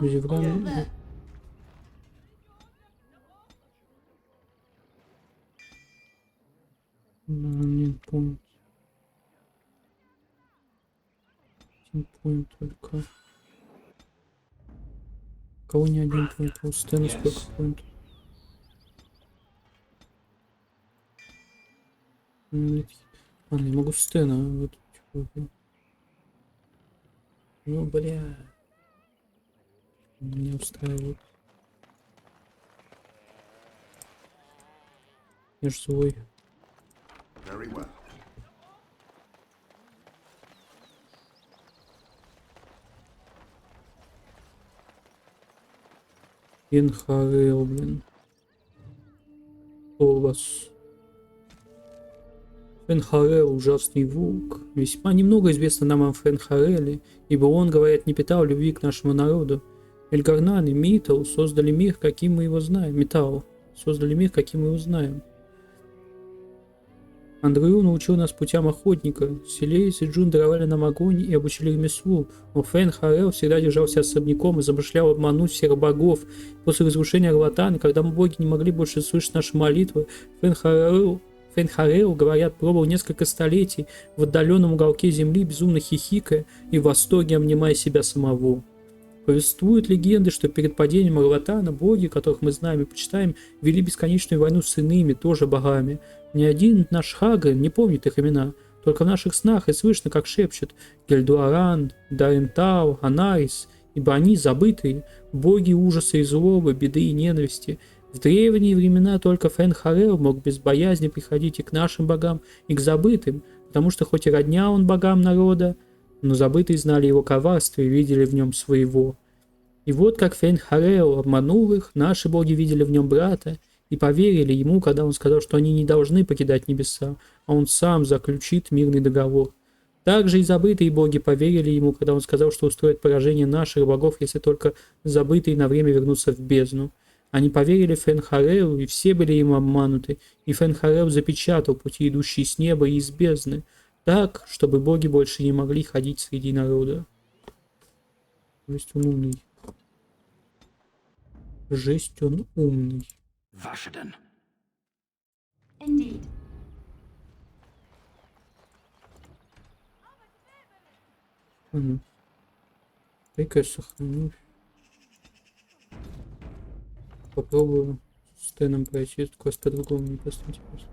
Зевран. Нет, point. Один point только. У кого не один point? У Стэна сколько point? Ладно, я могу Стэна. Вот, ну, бля. Меня устраивает. Я ж свой.
Very well.
Фенхарел, блин. Кто у вас? Фенхарел, ужасный волк. Весьма немного известно нам о Фенхареле, ибо он, говорят, не питал любви к нашему народу. Эльгарнан и Митал создали мир, каким мы его знаем. Металл. Создали мир, каким мы его знаем. Андрю научил нас путям охотника. Селейс и Джун даровали нам огонь и обучили ремеслу. Но Фенхарел всегда держался особняком и замышлял обмануть всех богов. После разрушения Арлатана, когда боги не могли больше слышать наши молитвы, Фенхарел, говорят, пробовал несколько столетий в отдаленном уголке земли, безумно хихикая и в восторге обнимая себя самого. Повествуют легенды, что перед падением Арлатана боги, которых мы знаем и почитаем, вели бесконечную войну с иными, тоже богами. Ни один наш Хагрин не помнит их имена, только в наших снах и слышно, как шепчут Гельдуаран, Дарентау, Анарис, ибо они забытые, боги ужаса и злобы, беды и ненависти. В древние времена только Фенхарел мог без боязни приходить и к нашим богам, и к забытым, потому что хоть и родня он богам народа, но забытые знали его коварство и видели в нем своего. И вот как Фенхарел обманул их, наши боги видели в нем брата и поверили ему, когда он сказал, что они не должны покидать небеса, а он сам заключит мирный договор. Также и забытые боги поверили ему, когда он сказал, что устроит поражение наших богов, если только забытые на время вернутся в бездну. Они поверили Фенхарелу, и все были им обмануты, и Фенхарел запечатал пути, идущие с неба и из бездны, так, чтобы боги больше не могли ходить среди народа. Жесть, он умный. Жесть, он умный.
Vashadan.
Indeed.
Дай-ка я сохраню. Попробую с Стэном пройти этот квест по-другому, мне просто интересно.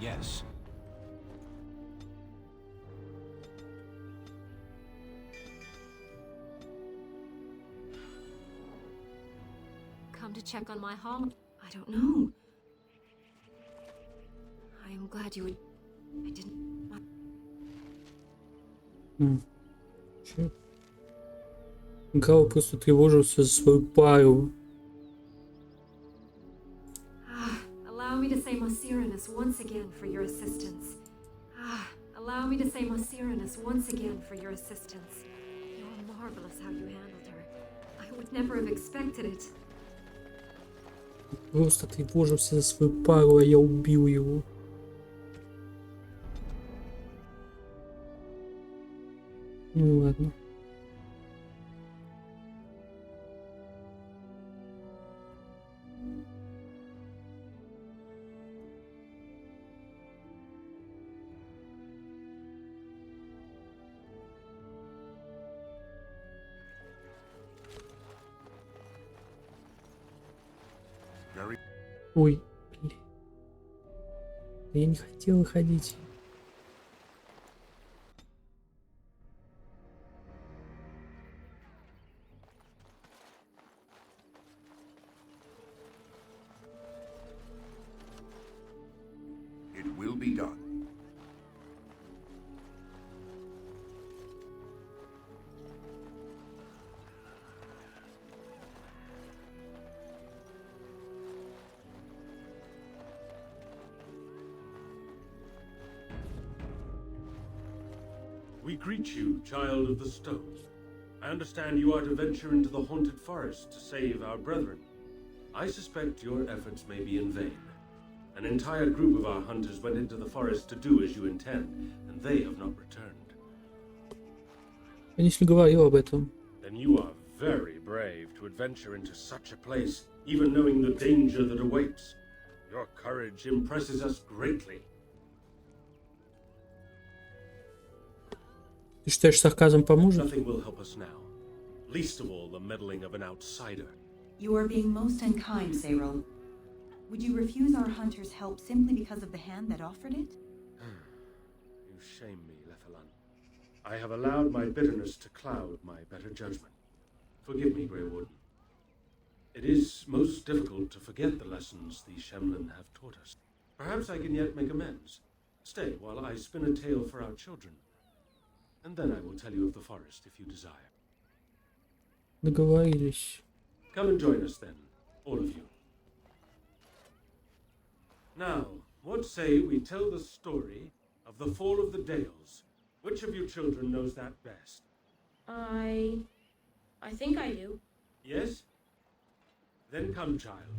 Yes.
Come to check on my home? I don't know. I am glad you would... I didn't...
Чё? Гао просто тревожился за свою пару.
Allow me to say Mosirinus once again for your assistance. Allow me to say Mosirinus once again for your assistance. You're marvelous how you handled her. I would never have expected it.
Просто тревожился за свою пару, а я убил его. Ну ладно. Ой, блин. Я не хотел выходить.
It will be done.
We greet you, child of the stone. I understand you are to venture into the haunted forest to save our brethren. I suspect your efforts may be in vain. An entire group of our hunters went into the forest to do as you intend, and they have not returned.
Я не говорил об этом.
Then you are very brave to adventure into such a place, even knowing the danger that awaits. Your courage impresses us greatly.
Ты считаешь, сарказм поможет?
Nothing will help us now, least of all the meddling of an outsider.
You are being most unkind, Cyril. Would you refuse our hunter's help simply because of the hand that offered it?
You shame me, Lethalan. I have allowed my bitterness to cloud my better judgment. Forgive me, Grey Warden. It is most difficult to forget the lessons the Shemlin have taught us. Perhaps I can yet make amends. Stay while I spin a tale for our children. And then I will tell you of the forest if you desire.
Договорились.
Come and join us then, all of you. Now, what say we tell the story of the fall of the Dales? Which of you children knows that best?
I think I do.
Yes? Then come, child.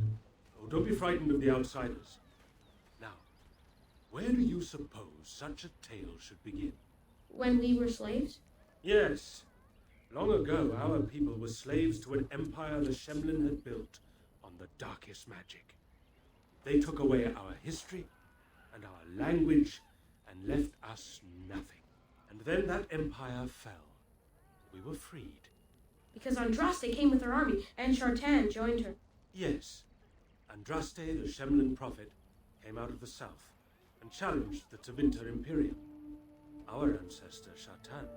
Oh, don't be frightened of the outsiders. Now, where do you suppose such a tale should begin?
When we were slaves?
Yes. Long ago, our people were slaves to an empire the Shemlin had built on the darkest magic. They took away our history and our language and left us nothing. And then that empire fell. We were freed.
Because Andraste came with her army, and Shartan joined her.
Yes. Andraste, the Shemlin prophet, came out of the south and challenged the Tevinter Imperium. Our ancestor, Shartan,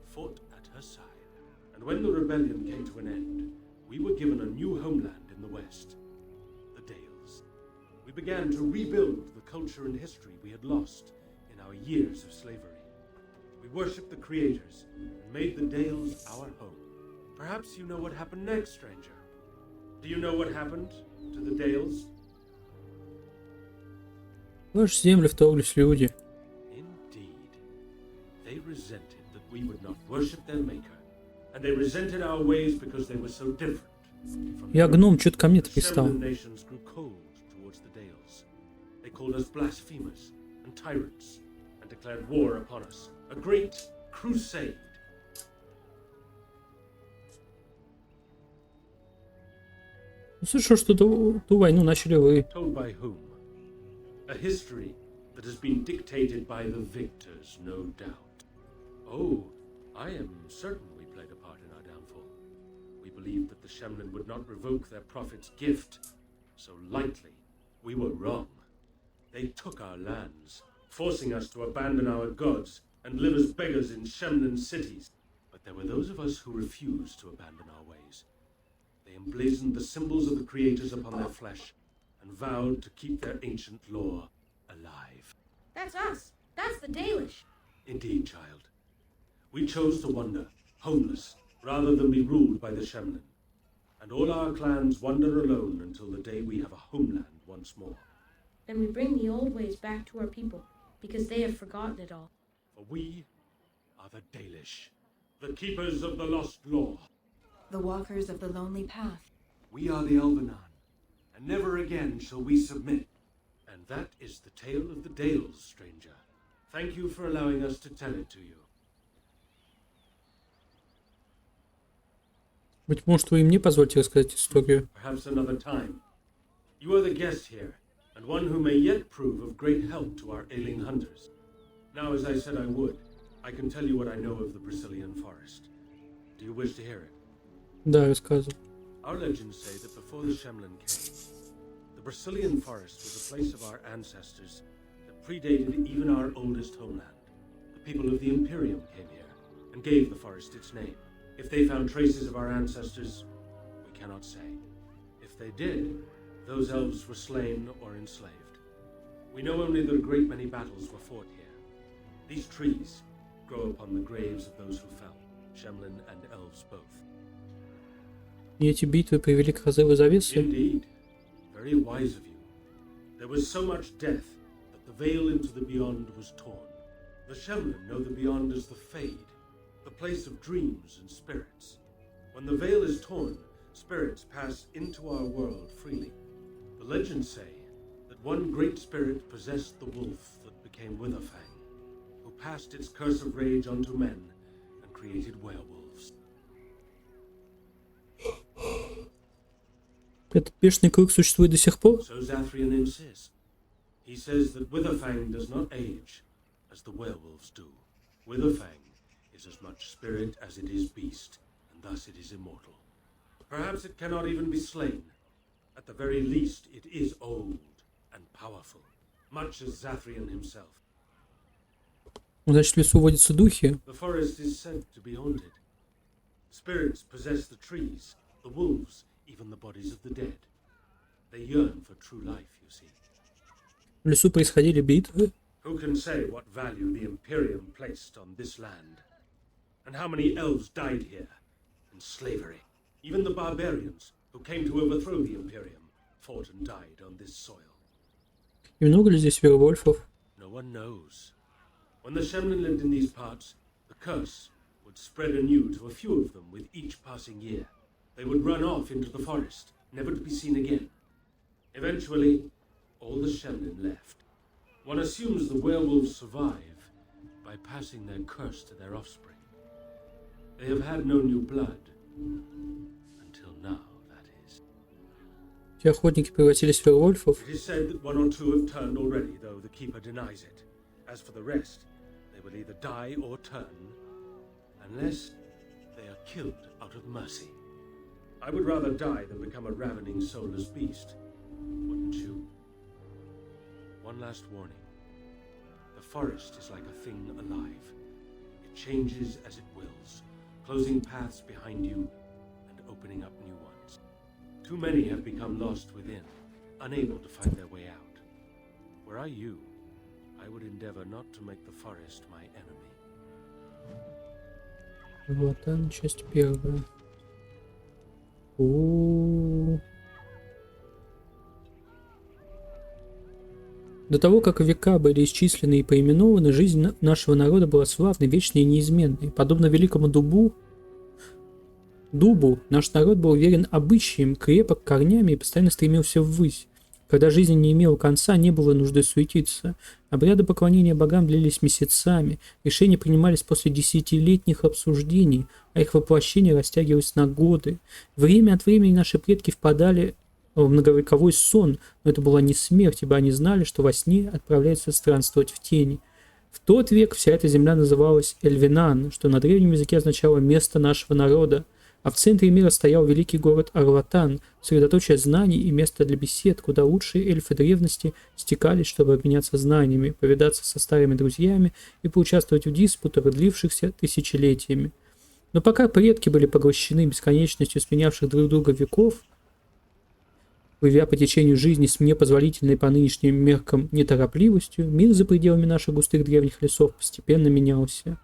fought at her side. And when the rebellion came to an end, we were given a new homeland in the west, the Dales. We began to rebuild the culture and history we had lost in our years of slavery. We worshipped the creators and made the Dales our home. Perhaps you know what happened next, stranger. Do you know what happened to the Dales?
В ваши земли вторглись люди.
They resented that we would not worship their maker, and they resented our ways because they were so different.
Я гном, что-то ко мне-то пристал.
Shemlin nations grew cold towards the Dales. They called us blasphemers and tyrants, and declared war upon us, a great crusade.
Слышал, что ту войну начали вы.
Told by whom? A history that has been dictated by the victors, no doubt. Oh, I am certain we played a part in our downfall. We believed that the Shemlin would not revoke their prophet's gift so lightly. We were wrong. They took our lands, forcing us to abandon our gods and live as beggars in Shemlin cities. But there were those of us who refused to abandon our ways. They emblazoned the symbols of the creators upon their flesh and vowed to keep their ancient lore alive.
That's us. That's the Dalish.
Indeed, child. We chose to wander, homeless, rather than be ruled by the Shemlin. And all our clans wander alone until the day we have a homeland once more.
Then we bring the old ways back to our people, because they have forgotten it all.
For we are the Dalish, the keepers of the lost lore.
The walkers of the lonely path.
We are the Elvenan, and never again shall we submit. And that is the tale of the Dales, stranger. Thank you for allowing us to tell it to you.
Быть может, вы и мне позвольте рассказать историю?
Perhaps another time. You are the guest here, and one who may yet prove of great help to our ailing hunters. Now, as I said I would, I can tell you what I know of the Brazilian forest. Do you wish to hear it?
Да, рассказывай.
Our legends say that before the Shemlin came, the Brazilian forest was a place of our ancestors that predated even our oldest homeland. The people of the Imperium came here and gave the forest its name. If they found traces of our ancestors, we cannot say. If they did, those elves were slain or enslaved. We know only that a great many battles were fought here. These trees grow upon the graves of those who fell, Shemlin and elves both.
И эти битвы привели к разрыву завесы?
Indeed. Very wise of you. There was so much death that the veil into the beyond was torn. The Shemlin know the beyond as the Fade, the place of dreams and spirits. When the veil is torn, spirits pass into our world freely. The legends say that one great spirit possessed the wolf that became Witherfang, who passed its curse of rage onto men and created werewolves.
Этот бешеный круг существует до сих пор?
So Zathrian insists. He says that Witherfang does not age as the werewolves do. Witherfang is as much spirit as it is beast, and thus it is immortal. Perhaps it cannot even be slain. At the very least, it is old and powerful, much as Zathrian himself.
Значит, в лесу водятся духи?
The forest is said to be haunted. Spirits possess the trees, the wolves, even the bodies of the dead. They yearn for true life, you see.
В лесу происходили битвы?
Who can say what value the Imperium placed on this land? And how many elves died here in slavery? Even the barbarians who came to overthrow the Imperium fought and died on this soil.
И много ли здесь вервольфов?
No one knows. When the Shemlin lived in these parts, the curse would spread anew to a few of them with each passing year. They would run off into the forest, never to be seen again. Eventually, all the Shemlin left. One assumes the werewolves survive by passing their curse to their offspring. They have had no new blood. Until now, that is.
Те охотники превратились в вервольфов?
It is said that one or two have turned already, though the Keeper denies it. As for the rest, they will either die or turn, unless they are killed out of mercy. I would rather die than become a ravening, soulless beast. Wouldn't you? One last warning. The forest is like a thing alive. It changes as it wills, closing paths behind you and opening up new ones. Too many have become lost within, unable to find their way out. Were I you, I would endeavor not to make the forest my enemy.
Вот она, часть первая. О-о-о. До того, как века были исчислены и поименованы, жизнь нашего народа была славной, вечной и неизменной. Подобно великому дубу, наш народ был верен обычаям, крепок корнями и постоянно стремился ввысь. Когда жизнь не имела конца, не было нужды суетиться. Обряды поклонения богам длились месяцами, решения принимались после десятилетних обсуждений, а их воплощение растягивалось на годы. Время от времени наши предки впадали в многовековой сон, но это была не смерть, ибо они знали, что во сне отправляются странствовать в тени. В тот век вся эта земля называлась Эльвинан, что на древнем языке означало «место нашего народа». А в центре мира стоял великий город Арлатан, средоточие знаний и место для бесед, куда лучшие эльфы древности стекались, чтобы обменяться знаниями, повидаться со старыми друзьями и поучаствовать в диспутах, длившихся тысячелетиями. Но пока предки были поглощены бесконечностью сменявших друг друга веков, плывя по течению жизни с непозволительной по нынешним меркам неторопливостью, мир за пределами наших густых древних лесов постепенно менялся.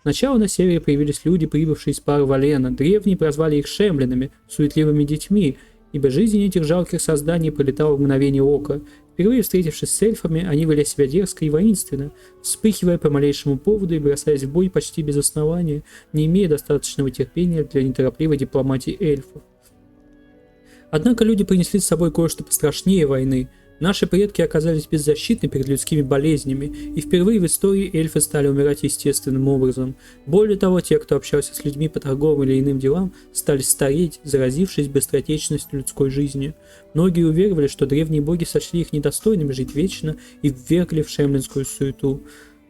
Сначала на севере появились люди, прибывшие из пары Валена. Древние прозвали их шемлинами, суетливыми детьми, ибо жизнь этих жалких созданий пролетала в мгновение ока. Впервые встретившись с эльфами, они вели себя дерзко и воинственно, вспыхивая по малейшему поводу и бросаясь в бой почти без основания, не имея достаточного терпения для неторопливой дипломатии эльфов. Однако люди принесли с собой кое-что пострашнее войны. Наши предки оказались беззащитны перед людскими болезнями, и впервые в истории эльфы стали умирать естественным образом. Более того, те, кто общался с людьми по торговым или иным делам, стали стареть, заразившись быстротечностью людской жизни. Многие уверовали, что древние боги сочли их недостойными жить вечно и ввергли в шемлинскую суету.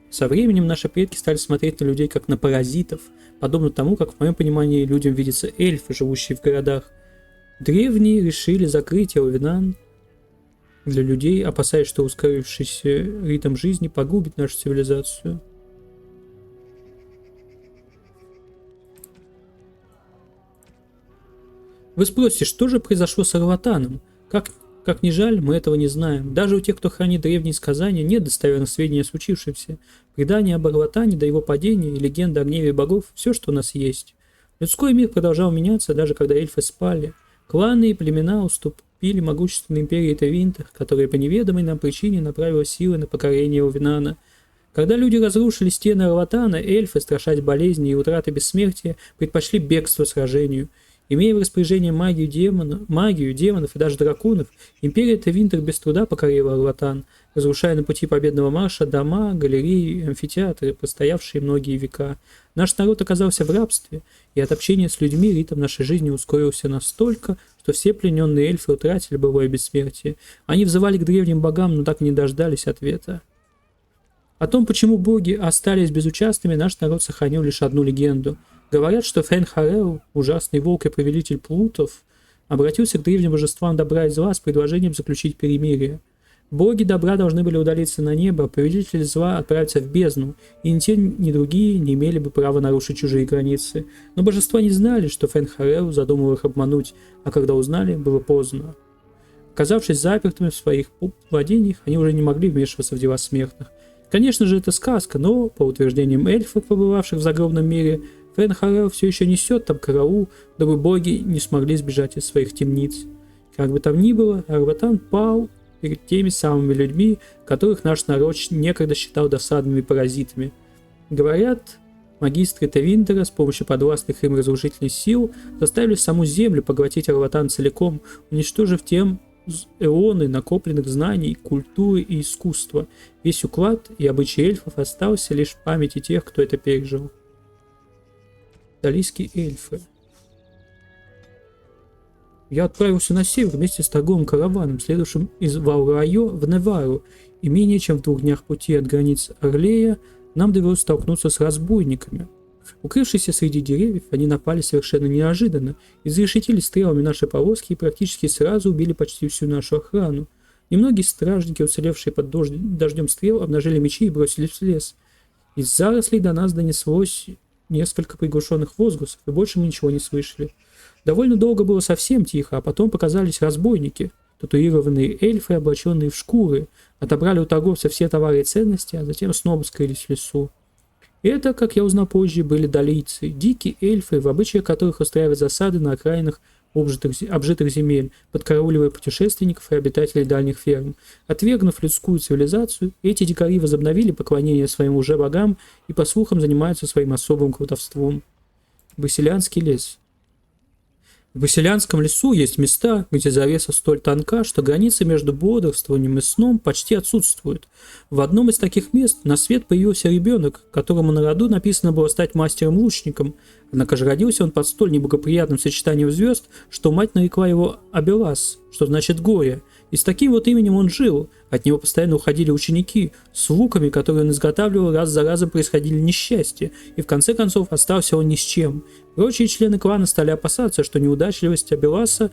Со временем наши предки стали смотреть на людей как на паразитов, подобно тому, как в моем понимании людям видятся эльфы, живущие в городах. Древние решили закрыть Элвинан для людей, опасаясь, что ускорившийся ритм жизни погубит нашу цивилизацию. Вы спросите, что же произошло с Арлатаном? Как ни жаль, мы этого не знаем. Даже у тех, кто хранит древние сказания, нет достоверных сведений о случившемся. Предания об Арлатане до его падения и легенда о гневе богов – все, что у нас есть. Людской мир продолжал меняться, даже когда эльфы спали. Кланы и племена уступили могущественной империи Тевинтер, которая по неведомой нам причине направила силы на покорение Элвинана. Когда люди разрушили стены Арлатана, эльфы, страшась болезни и утраты бессмертия, предпочли бегство сражению. Имея в распоряжении магию демонов и даже драконов, империя Тевинтер без труда покорила Арлатан, разрушая на пути победного марша дома, галереи и амфитеатры, простоявшие многие века. Наш народ оказался в рабстве, и от общения с людьми ритм нашей жизни ускорился настолько, что все плененные эльфы утратили былое бессмертие. Они взывали к древним богам, но так и не дождались ответа. О том, почему боги остались безучастными, наш народ сохранил лишь одну легенду. Говорят, что Фен-Харел, ужасный волк и повелитель плутов, обратился к древним божествам добра и зла с предложением заключить перемирие. Боги добра должны были удалиться на небо, а повелители зла отправиться в бездну, и ни те, ни другие не имели бы права нарушить чужие границы. Но божества не знали, что Фен-Харел задумал их обмануть, а когда узнали, было поздно. Оказавшись запертыми в своих владениях, они уже не могли вмешиваться в дела смертных. Конечно же, это сказка, но, по утверждениям эльфов, побывавших в загробном мире, Фен-Харел все еще несет там караул, дабы боги не смогли сбежать из своих темниц. Как бы там ни было, Арлатан пал перед теми самыми людьми, которых наш народ некогда считал досадными паразитами. Говорят, магистры Тевинтера с помощью подвластных им разрушительных сил заставили саму землю поглотить Арлатан целиком, уничтожив тем эоны накопленных знаний, культуры и искусства. Весь уклад и обычаи эльфов остался лишь в памяти тех, кто это пережил. Талийские эльфы. Я отправился на север вместе с торговым караваном, следовавшим из Валрайо в Невару, и менее чем в 2 днях пути от границ Орлея нам довелось столкнуться с разбойниками. Укрывшись среди деревьев, они напали совершенно неожиданно, изрешетили стрелами наши повозки и практически сразу убили почти всю нашу охрану. Немногие стражники, уцелевшие под дождем стрел, обнажили мечи и бросились в лес. Из зарослей до нас донеслось несколько приглушенных возгласов, и больше мы ничего не слышали. Довольно долго было совсем тихо, а потом показались разбойники, татуированные эльфы, облаченные в шкуры, отобрали у торговцев все товары и ценности, а затем снова скрылись в лесу. Это, как я узнал позже, были далийцы, дикие эльфы, в обычаях которых устраивать засады на окраинах обжитых земель, подкарауливая путешественников и обитателей дальних ферм. Отвергнув людскую цивилизацию, эти дикари возобновили поклонение своим лже-богам и, по слухам, занимаются своим особым колдовством. Басилянский лес. В Басилянском лесу есть места, где завеса столь тонка, что границы между бодрствованием и сном почти отсутствуют. В одном из таких мест на свет появился ребенок, которому на роду написано было стать мастером-лучником, однако же родился он под столь неблагоприятным сочетанием звезд, что мать нарекла его Абелас, что значит горе, И с таким вот именем он жил. От него постоянно уходили ученики. С луками, которые он изготавливал, раз за разом происходили несчастья. И в конце концов остался он ни с чем. Прочие члены клана стали опасаться, что неудачливость Абеласа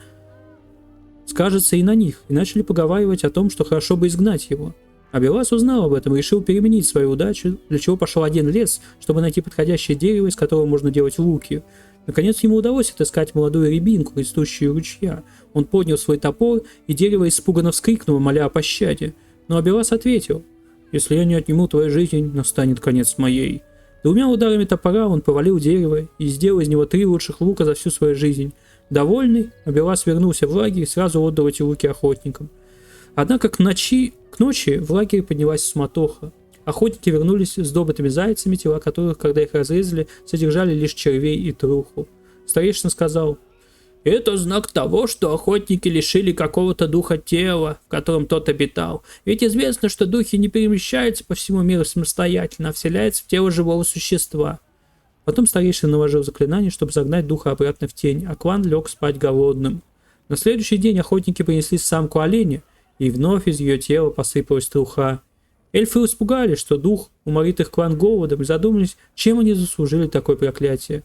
скажется и на них, и начали поговаривать о том, что хорошо бы изгнать его. Абелас узнал об этом и решил переменить свою удачу, для чего пошел один лес, чтобы найти подходящее дерево, из которого можно делать луки. Наконец ему удалось отыскать молодую рябинку, растущую у ручья. Он поднял свой топор, и дерево испуганно вскрикнуло, моля о пощаде. Но Абелас ответил: «Если я не отниму твою жизнь, настанет конец моей». Двумя ударами топора он повалил дерево и сделал из него 3 лучших лука за всю свою жизнь. Довольный, Абелас вернулся в лагерь и сразу отдал эти луки охотникам. Однако к ночи в лагере поднялась суматоха. Охотники вернулись с добытыми зайцами, тела которых, когда их разрезали, содержали лишь червей и труху. Старейшина сказал: «Это знак того, что охотники лишили какого-то духа тела, в котором тот обитал. Ведь известно, что духи не перемещаются по всему миру самостоятельно, а вселяются в тело живого существа». Потом старейшина наложил заклинание, чтобы загнать духа обратно в тень, а клан лег спать голодным. На следующий день охотники принесли самку оленя, и вновь из ее тела посыпалась труха. Эльфы испугались, что дух уморит их клан голодом, и задумались, чем они заслужили такое проклятие.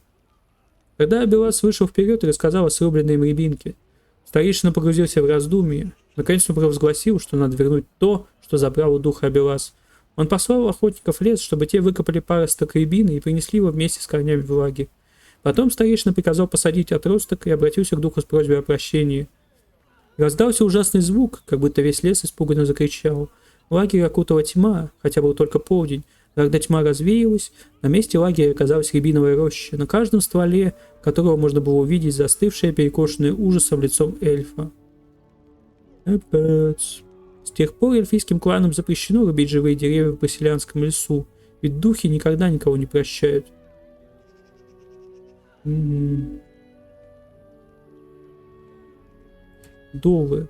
Тогда Абелас вышел вперед и рассказал о срубленной им рябинке. Старейшина погрузился в раздумье. Наконец он провозгласил, что надо вернуть то, что забрал у духа Абелас. Он послал охотников в лес, чтобы те выкопали паросток рябины и принесли его вместе с корнями в лагерь. Потом старейшина приказал посадить отросток и обратился к духу с просьбой о прощении. Раздался ужасный звук, как будто весь лес испуганно закричал. Лагерь окутала тьма, хотя был только полдень. Когда тьма развеялась, на месте лагеря оказалась рябиновая роща, на каждом стволе которого можно было увидеть застывшее, перекошенное ужасом лицом эльфа. Опять. С тех пор эльфийским кланам запрещено рубить живые деревья в Брасилианском лесу, ведь духи никогда никого не прощают. Довы.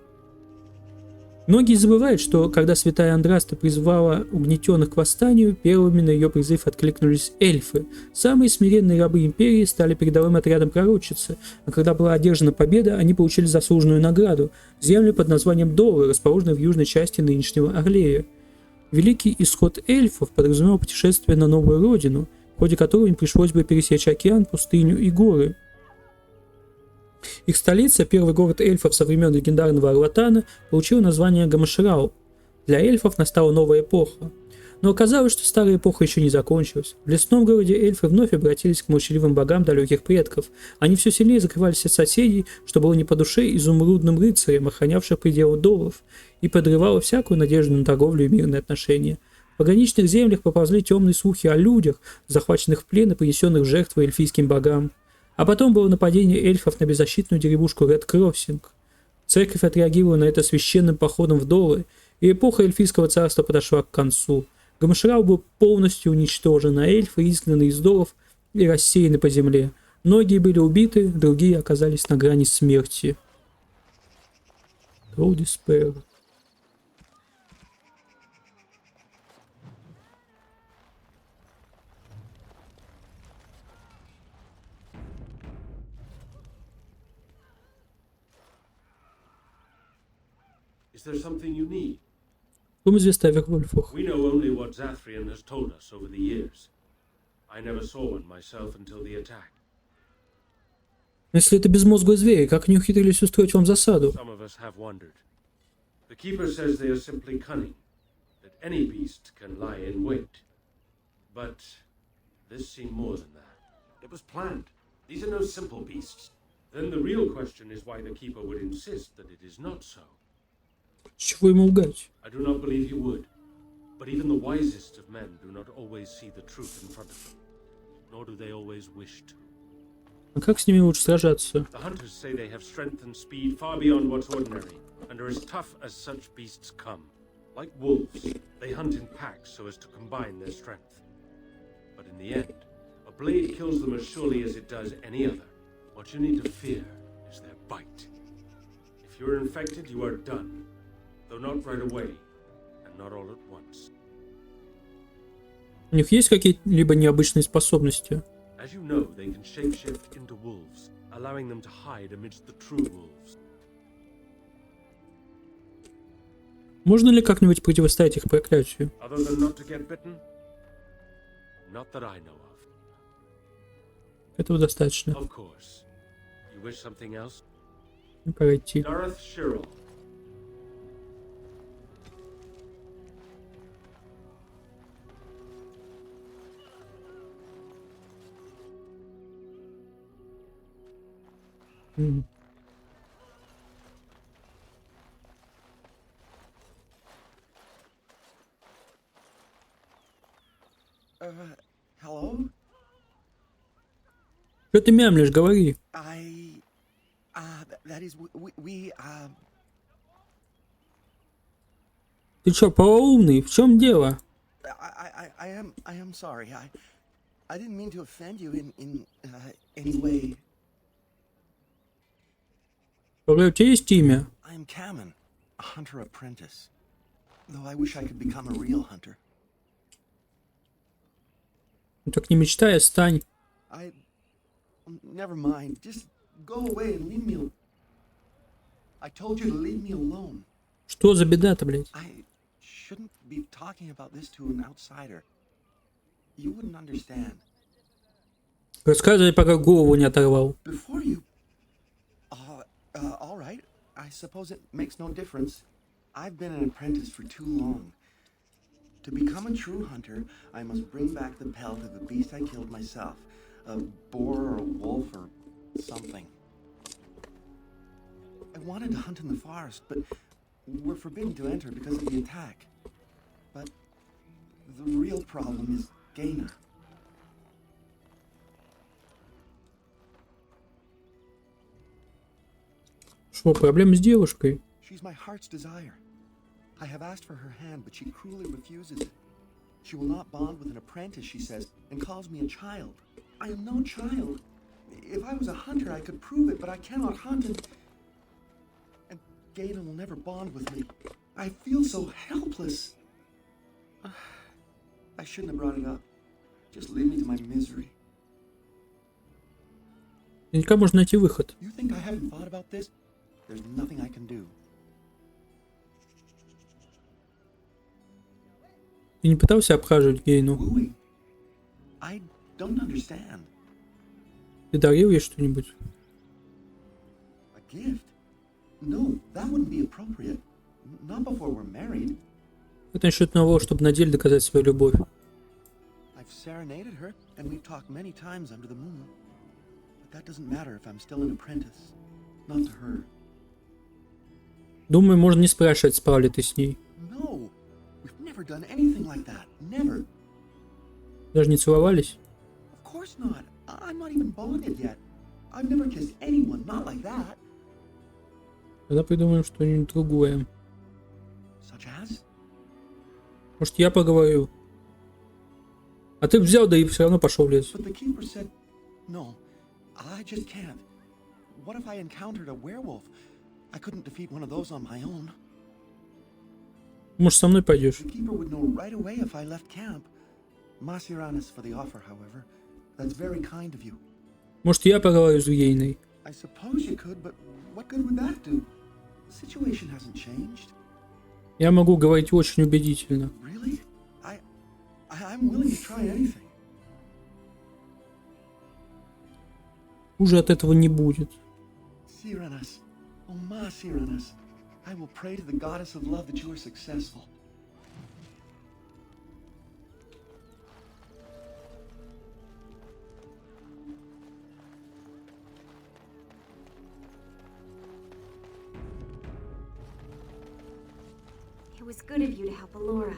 Многие забывают, что когда святая Андраста призвала угнетенных к восстанию, первыми на ее призыв откликнулись эльфы. Самые смиренные рабы империи стали передовым отрядом пророчицы, а когда была одержана победа, они получили заслуженную награду – земли под названием Довы, расположенные в южной части нынешнего Орлея. Великий исход эльфов подразумевал путешествие на новую родину, в ходе которого им пришлось бы пересечь океан, пустыню и горы. Их столица, первый город эльфов со времен легендарного Арлатана, получила название Гамашрау. Для эльфов настала новая эпоха. Но оказалось, что старая эпоха еще не закончилась. В лесном городе эльфы вновь обратились к молчаливым богам далеких предков. Они все сильнее закрывались от соседей, что было не по душе изумрудным рыцарям, охранявших пределы Довов, и подрывало всякую надежду на торговлю и мирные отношения. В пограничных землях поползли темные слухи о людях, захваченных в плен и принесенных в жертву эльфийским богам. А потом было нападение эльфов на беззащитную деревушку Ред Кроссинг. Церковь отреагировала на это священным походом в Довы, и эпоха эльфийского царства подошла к концу. Гамашрау был полностью уничтожен, а эльфы изгнаны из Довов и рассеяны по земле. Многие были убиты, другие оказались на грани смерти. True Despair.
Is there something you need?
Известно о Вервольфах.
We know only what Zathrian has told us over the years. I never saw one myself until the attack.
Если это безмозглые звери, как они ухитрились устроить вам засаду?
Some of us have wondered. The keeper says they are simply cunning, that any beast can lie in wait. But this seemed more than that.
It was planned. These are no simple beasts.
Then the real question is why the keeper would insist that it is not so.
Чего ему лгать?
I do not believe he would. But even the wisest of men do not always see the truth in front of them. Nor do they always wish to.
А как с ними лучше сражаться?
The hunters say they have strength and speed far beyond what's ordinary, and are as tough as such beasts come. Like wolves, they hunt in packs so as to combine their strength. But in the end, a blade kills them as surely as it does any other. What you need to fear is their bite. If you're infected, you are done. Though not right away, and not all at once.
У них есть какие-либо необычные способности?
As you know, they can shapeshift into wolves, allowing them to hide amidst the true wolves.
Можно ли как-нибудь противостоять их проклятию?
Other than not to get bitten? Not that I know of.
Этого достаточно.
Of course. You wish something else?
Пора идти.
Dareth Shirrell.
Hello?
Что ты мямлишь, говори.
That is, we.
Ты чё, полоумный? В чем дело?
I am sorry. I didn't mean to offend you in any way.
У тебя есть имя?
I am Kamen, a hunter apprentice. Though I wish I could become a real hunter.
Ну так не мечтай, а стань.
Never mind. Just go away and leave me. I told you to leave me alone.
Что за беда-то, блядь?
I shouldn't be talking about this to an outsider. You wouldn't understand.
Рассказывай, пока голову не оторвал.
Before you. All right. I suppose it makes no difference. I've been an apprentice for too long. To become a true hunter, I must bring back the pelt of a beast I killed myself. A boar or a wolf or something. I wanted to hunt in the forest, but we're forbidden to enter because of the attack. But the real problem is Gaina.
Что, проблема с девушкой?
She's my heart's desire. I have asked for her hand, but she cruelly refuses it. She will not bond with an apprentice, she says, and calls me a child. I am no child. If I was a hunter, I could prove it, but I cannot hunt, and Gaina will never bond with me. I feel so helpless. I shouldn't have brought it up. Just leave me to my misery.
Наверняка можно найти выход.
You think I haven't thought about this? There's nothing I can do.
Ты не пытался обхаживать Гейну?
I don't understand.
Ты дарил ей что-нибудь?
A gift? No, that wouldn't be appropriate. Not before we're married.
Это насчет того, чтобы на деле доказать свою любовь.
I've serenaded her, and we've talked many times under the moon. But that doesn't matter if I'm still an apprentice. Not to her.
Думаю, можно не спрашивать, спал ли ты с ней.
No, we've never done anything like that. Never.
Даже не целовались?
Of course not. I'm not even bonded yet. I've never kissed anyone, not like that.
Тогда придумаем что-нибудь другое.
Such as?
Может, я поговорю? А ты взял, да и все равно пошел в лес.
But the keeper said, no, I just can't. What if I encountered a werewolf? I couldn't defeat one of those on my own.
Может, со мной пойдешь?
The keeper would know right away if I left camp. Masiranis for the offer, however. That's very kind of you.
Может, я поговорю с Гейной?
I suppose you could, but what good would that do? The situation hasn't changed.
Я могу говорить очень убедительно.
Really? I'm willing to try anything.
Хуже от этого не будет.
Siranas, oh Ma Siranas, I will pray to the goddess of love that you are successful.
It was good of you to help Alora.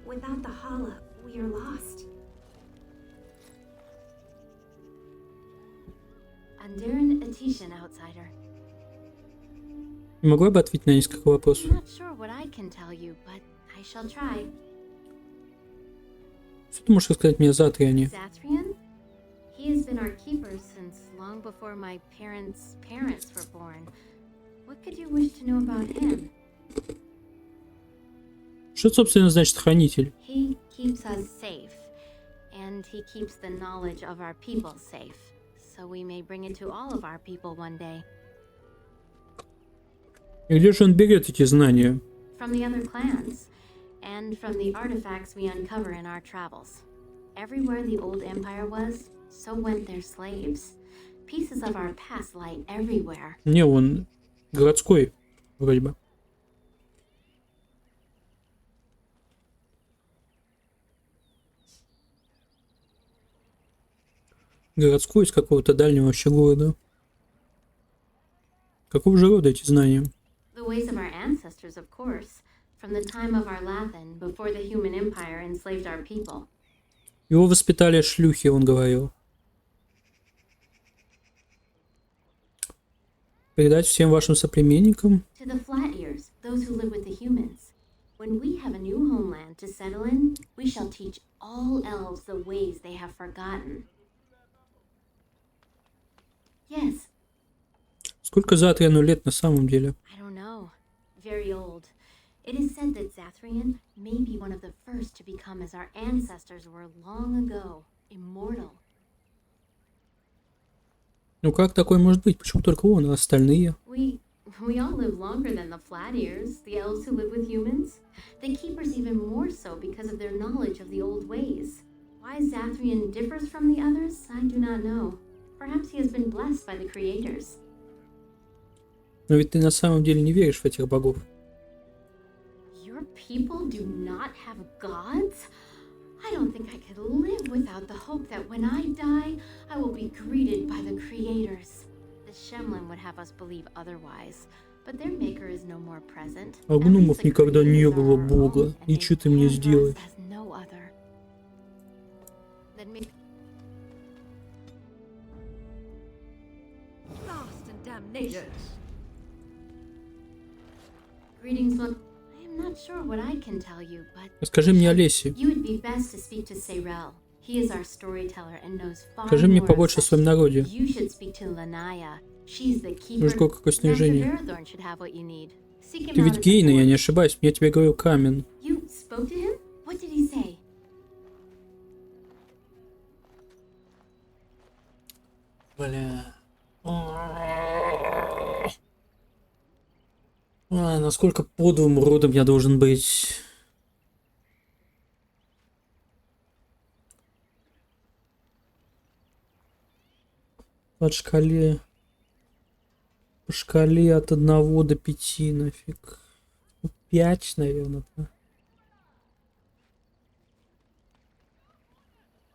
Without the Hala, we are lost.
Andiran Atishan, outsider.
Не могла бы ответить на несколько вопросов?
I'm not sure what I can tell you, but I shall try.
Что ты можешь рассказать мне о Затриане?
Zatrian? He has been our keeper since long before my parents' parents were born. What could you wish to know about him?
Что, собственно, значит хранитель?
He keeps us safe, and he keeps the knowledge of our people safe, so we may bring it to all of our people one day.
И где же он берет эти знания?
from the other clans, and from the artifacts we uncover in our travels. Everywhere the old empire was, so went their slaves. Pieces of our past lie everywhere.
Не, он городской, вроде бы. Городской из какого-то дальнего вообще города. Какого же рода эти знания?
The ways of our ancestors, of course, from the time of our Lathan, before the human empire enslaved our people.
Его воспитали шлюхи, он говорил. Передать всем вашим соплеменникам.
To the flat ears, those who live with the humans. When we have a new homeland to settle in, we shall teach all elves the ways they have forgotten. Yes.
Сколько Затриану лет на самом деле?
I don't know. Very old. It is said that Zathrian may be one of the first to become as our ancestors were long ago, immortal.
Ну как такое может быть? Почему только он, а остальные?
We all live longer than the flat ears, the elves who live with humans. The keepers even more so because of their knowledge of the old ways. Why Zathrian differs from the others, I do not know. Perhaps he has been blessed by the creators.
Но ведь ты на самом деле не веришь в этих богов.
Your people do not have gods? I don't think I could live without the hope that when I die, I will be greeted by the creators. The Shemlin would have us believe otherwise, but their maker is no more present.
А гномов никогда не было бога. И что ты мне сделаешь?
No other. Then me.
Lost and damnation.
Greetings, look. I am not sure what I can tell you, but
Расскажи мне о лесе.
you would be best to speak to Seyrel. He is our storyteller and knows far
Скажи мне
more
побольше о своем народе.
You should speak to Lanaya. She's the keeper.
Мужское какое снижение.
Master Varathorn should have what you need. Seek him
Ты
out
ведь
as a
гейна, я
boy.
не ошибаюсь. Я тебе говорил Камен.
You spoke to him? What did he say?
Бля. Насколько подлым уродом я должен быть? По шкале от 1 до 5 нафиг. 5, наверное, да.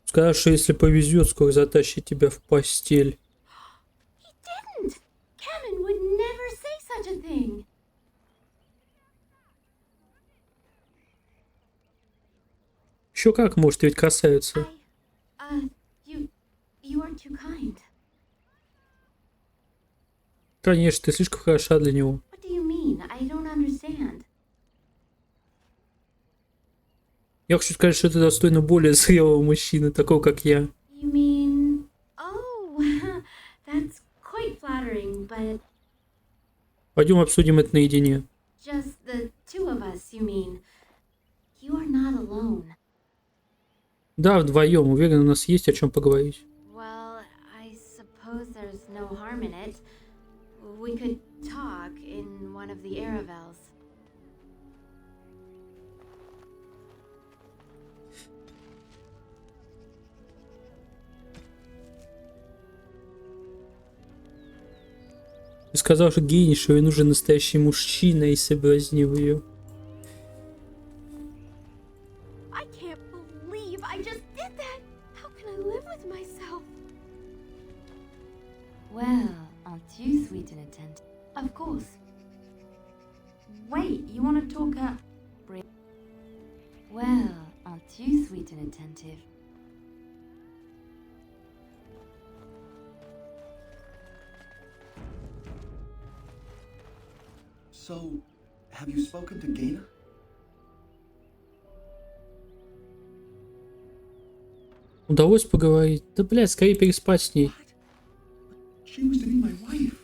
Скажешь, что если повезет, скоро затащит тебя в постель.
He didn't. Kamen would never say such a thing.
Еще как, может, ты ведь красавица.
You are too kind.
Конечно, ты слишком хороша для него.
What do you mean? I don't understand.
Я хочу сказать, что ты достойна более зрелого мужчины, такого как я.
You mean... Oh, that's quite flattering, but
Пойдем обсудим это наедине.
just the two of us, you mean. You are not alone.
Да, вдвоем. Уверен, у нас есть о чем поговорить.
Well, I suppose there's no harm in it. We could talk in one of the Aravels.
Ты сказал, что гений, что ей нужен настоящий мужчина, и соблазнил ее.
I can't believe I just did that. How can I live with myself?
Well, aren't you sweet and attentive?
Of course. Wait, you want to talk
Well, aren't you sweet and attentive?
So, have you spoken to Gaina?
Удалось поговорить? Да, блядь, скорее переспать с ней.
She was to be my wife.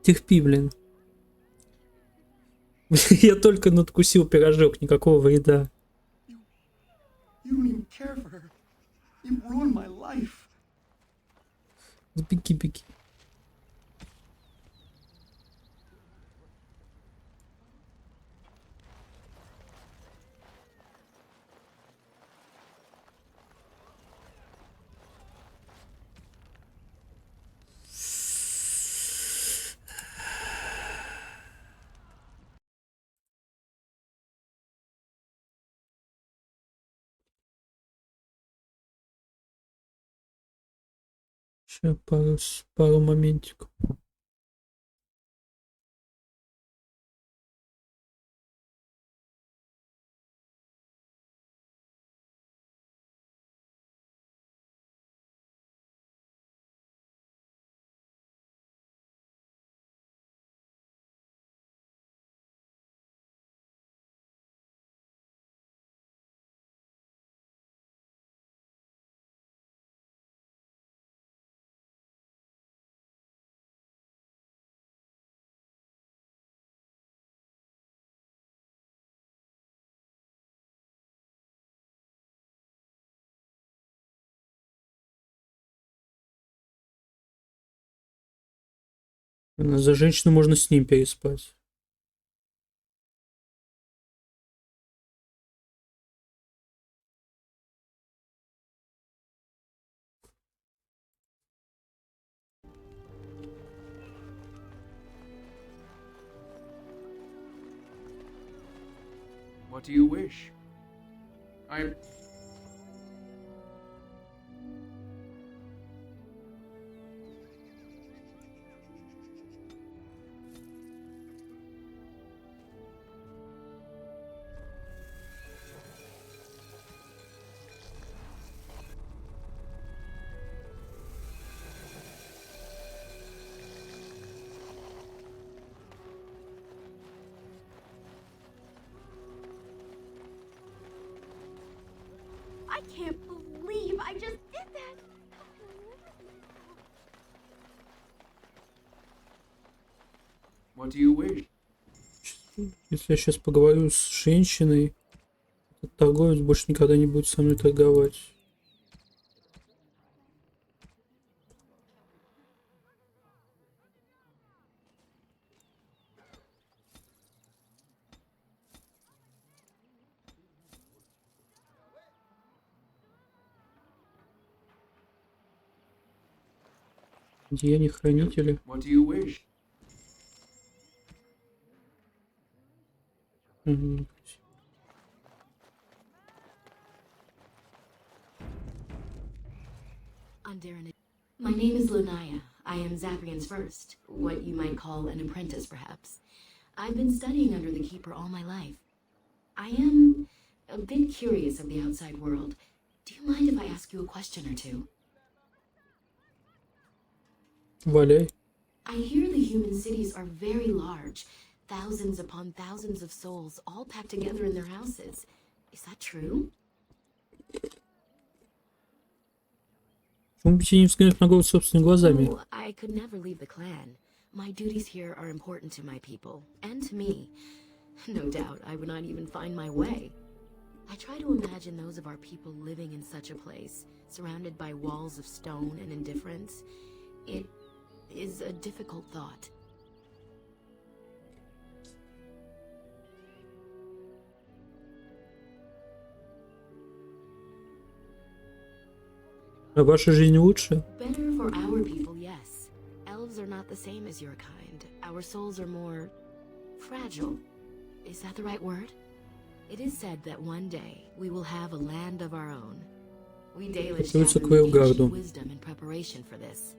Терпи, блин. Я только надкусил пирожок, никакого вреда.
You don't even care for her. You ruined my life.
Да беги, беги. Сейчас пару моментиков. За женщину можно с ним переспать.
What do you wish? I...
I can't believe I just did that.
What do you wish?
Если я сейчас поговорю с женщиной, этот торговец больше никогда не будет со мной торговать. Деяния хранителя.
What do you wish?
Мгм.
My name is Lunaya. I am Zaprian's first, what you might call an apprentice, perhaps. I've been studying under the Keeper all my life. I am a bit curious of the outside world. Do you mind if I ask you a question or two?
Валяй.
I hear the human cities are very large, thousands upon thousands of souls, all packed together in their houses. Is that true?
Почему бы тебе не взглянуть на город собственными глазами?
Oh, I could never leave the clan. My duties here are important to my people, and to me. No doubt, I would not even find my way. I try to imagine those of our people living in such a place, surrounded by walls of stone and indifference. It is a difficult thought.
А ваша жизнь лучше?
Better for our people, yes. Elves are not the same as your kind. Our souls are more fragile. Is that the right word? It is said that one day we will have a land of our own. We Dalish
Готовится к
gathered
Вейлгарду.
ancient wisdom in preparation for this.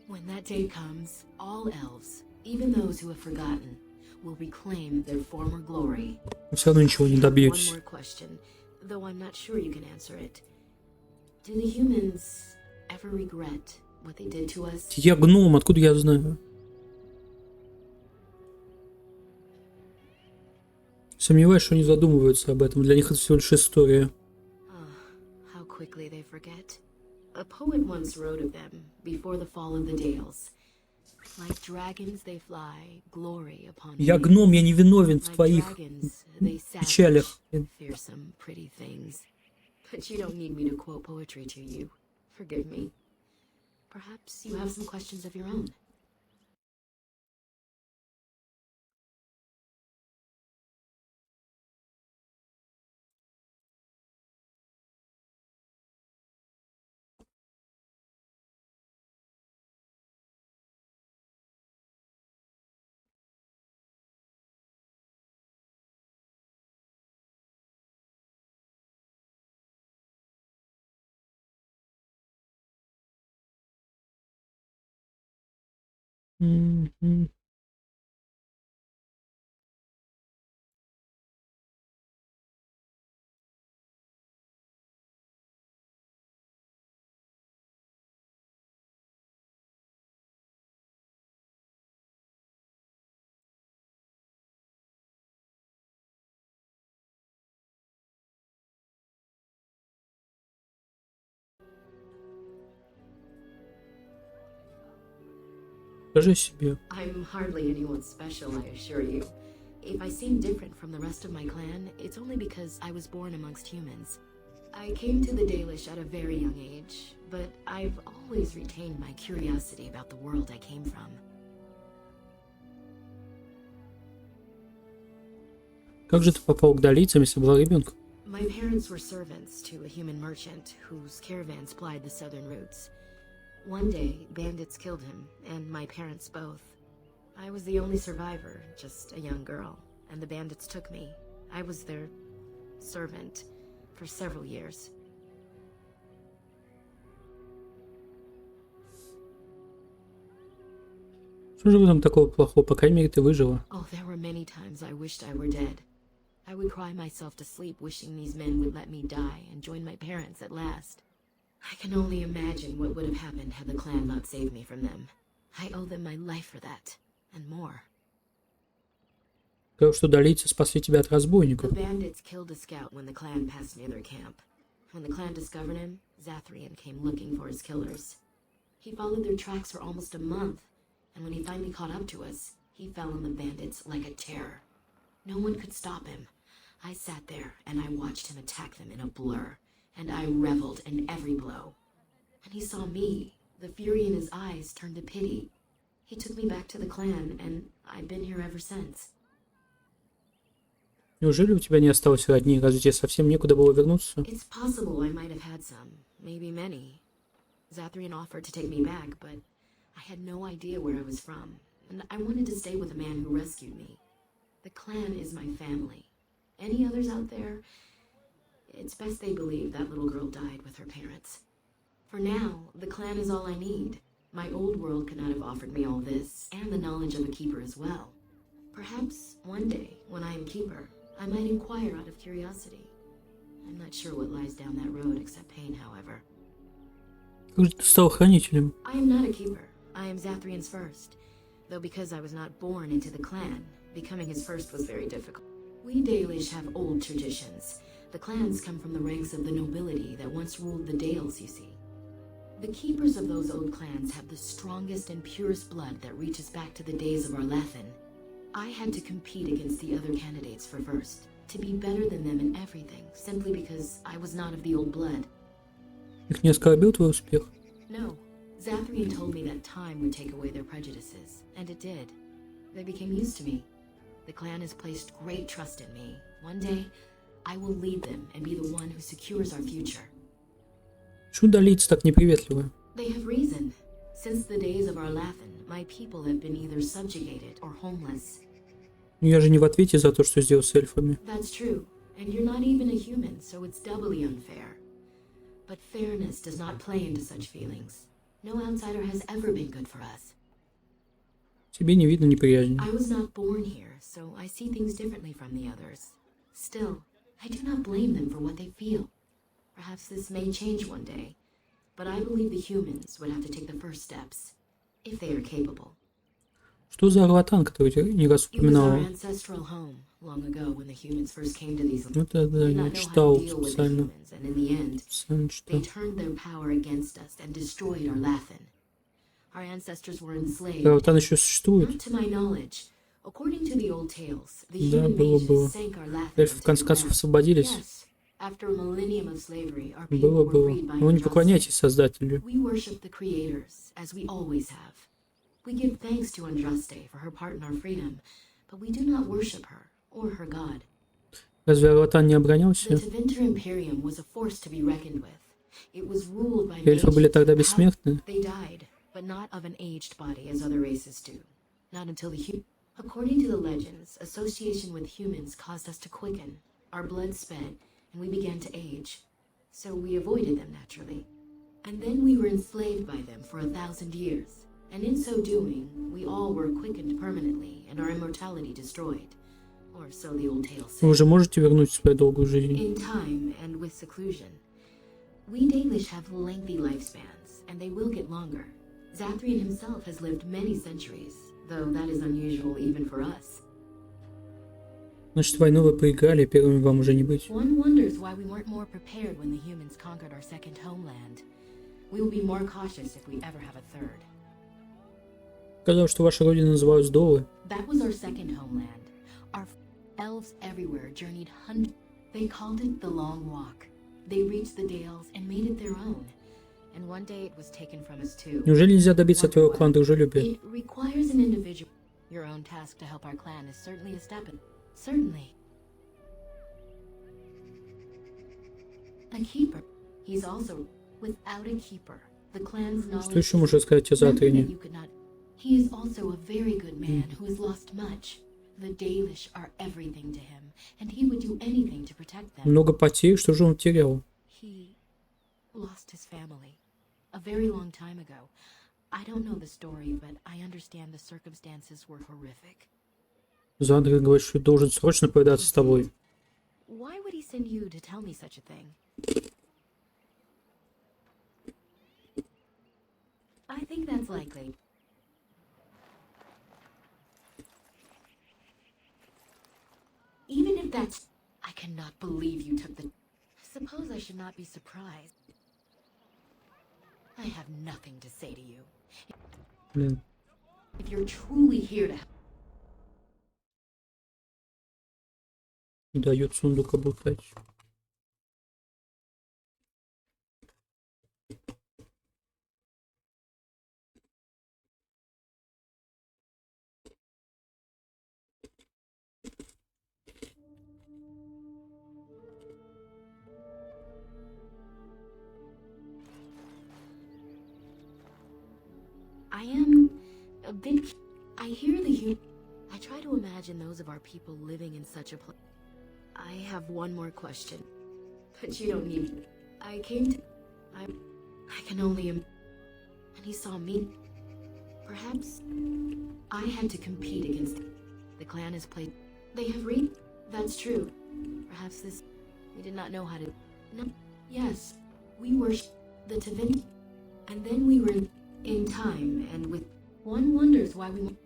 When that day comes, all elves, even those who have forgotten, will reclaim their former glory.
Все равно ничего не
One
добьетесь.
more question, though I'm not sure you can answer it. Do the humans ever regret what they did to us?
Я гном, откуда я знаю? Сомневаюсь, что они задумываются об этом. Для них это всего лишь история.
How quickly they forget. A poet once wrote of them before the fall of the Dales. Like dragons they fly, glory upon
Я
wings.
гном, я не виновен в
Like
твоих
dragons, they
печалях.
savage, fearsome, pretty things. But you don't need me to quote poetry to you. Forgive me. Perhaps you have some questions of your own.
Мгм. Скажи себе.
I'm hardly anyone special, I assure you. If I seem different from the rest of my clan, it's only because I was born amongst humans. I came to the Dalish at a very young age, but I've always retained my curiosity about the world I came from.
Как же ты попал к долицам, если была ребенком?
My parents were servants to a human merchant whose caravans plied the southern routes. One day, bandits killed him, and my parents both. I was the only survivor, just a young girl, and the bandits took me. I was their servant for several years.
Что же в этом такого плохого? По крайней мере, ты выжила.
Oh, there were many times I wished I were dead. I would cry myself to sleep wishing these men would let me die and join my parents at last. I can only imagine what would have happened had the clan not saved me from them. I owe them my life for that, and more.
Сказал, что долийцы спасли тебя от
The
разбойников.
bandits killed a scout when the clan passed near their camp. When the clan discovered him, Zathrian came looking for his killers. He followed their tracks for almost a month, and when he finally caught up to us, he fell on the bandits like a terror. No one could stop him. I sat there and I watched him attack them in a blur, and I reveled in every blow. When he saw me, the fury in his eyes turned to pity. He took me back to the clan, and I've been here ever since.
Неужели у тебя не осталось родни? Разве тебе совсем некуда было вернуться?
It's possible I might have had some, maybe many. Zathrian offered to take me back, but I had no idea where I was from, and I wanted to stay with the man who rescued me. The clan is my family. Any others out there? It's best they believe that little girl died with her parents. For now, the clan is all I need. My old world could not have offered me all this, and the knowledge of a keeper as well. Perhaps one day, when I am keeper, I might inquire out of curiosity. I'm not sure what lies down that road except pain, however.
Как же ты стал хранителем?
I am not a keeper. I am Zathrian's first. Though because I was not born into the clan, becoming his first was very difficult. We Dalish have old traditions. The clans come from the ranks of the nobility that once ruled the Dales, you see. The keepers of those old clans have the strongest and purest blood that reaches back to the days of Arlathan. I had to compete against the other candidates for first, to be better than them in everything, simply because I was not of the old blood.
Их не оскорбил твой успех?
No. Zathrian told me that time would take away their prejudices, and it did. They became used to me. The clan has placed great trust in me. One day, I will lead them and be the one who secures our future.
Почему долийцы так неприветливы?
They have reason. Since the days of Arlathan, my people have been either subjugated or homeless.
Ну я же не в ответе за то, что сделал с эльфами.
That's true, and you're not even a human, so it's doubly unfair. But fairness does not play into such feelings. No outsider has ever been good for us.
Тебе не видно неприязни.
I was not born here, so I see things differently from the others. Still, I do not blame them for what they feel. Perhaps this may change one day, but I believe the humans would have to take the first steps, if they are capable.
Что за Арлатан, который ты не раз
It was our
упоминала?
ancestral home, long ago when the humans first came to these
Ну да,
We did
я
not know how
читал
to deal with the
специально.
humans, and in the end,
Специально
they
читал.
turned their power against us and destroyed Arlathan. Our ancestors were enslaved.
Арлатан еще существует?
Not to my knowledge. According to the old tales, the
Да,
human
было,
mages
было.
sank Arlathan
Эльфы в конце
into
концов
the
освободились.
Yes. After a millennium of slavery, our people
Было,
were
было.
freed by
Но вы не
Andraste.
поклоняйтесь Создателю.
We worship the creators, as we always have. We give thanks to Andraste for her part in our freedom, but we do not worship her or her god.
Разве Арлатан не
The
оборонялся?
Tevinter Imperium was a force to be reckoned with. It was ruled by
Эльфы были
mages.
тогда бессмертны?
They died, but not of an aged body as other races do. Not until the According to the legends, association with humans caused us to quicken. Our blood sped, and we began to age. So we avoided them naturally. And then we were enslaved by them for 1,000 years.
And in so doing, we all were quickened permanently and our immortality destroyed. Or so the old tale says.
Вы же можете вернуть свою долгую жизнь?
In time and with seclusion. We Dalish have lengthy lifespans, and they will get longer. Zathrian himself has lived many centuries, though that is unusual even for us.
Значит, войну вы проиграли, первыми вам уже не быть.
One wonders why we weren't more prepared when the humans conquered our second homeland. We will be more cautious if we ever have a third.
Сказал, что ваша родина называлась Долы.
That was our second homeland. Our elves everywhere journeyed hundreds. They called it the Long Walk. They reached the Dales and made it their own. And one day it was taken from us too.
Неужели нельзя добиться от твоего клана дружелюбия?
It requires an individual. Your own task to help our clan is certainly a step in. Certainly. A keeper. He's also without a keeper. The clan's knowledge.
Что еще можно сказать о Затрине?
He is also a very good man who has lost much. The Dalish are everything to him, and he would do anything to protect them.
Много потерь, что же он терял?
He lost his family a very long time ago. I don't know the story, but I understand the circumstances were horrific.
Задрин говорит, что должен срочно повидаться с тобой.
Why would he send you to tell me such a thing? I think that's likely. Even if that's... I cannot believe you took the... Suppose I should not be surprised. I have nothing to say to you.
Блин.
If you're truly here to...
Не дает сундук обутать.
I am a bit... I hear the I try to imagine those of our people living in such a place. I have one more question. But you don't need... I came to... I can only... And he saw me. Perhaps... I had to compete against... The clan has played... They have read... That's true. Perhaps this... We did not know how to... No. Yes. We were... The Tevin... And then we were... In time, and with... One wonders why we...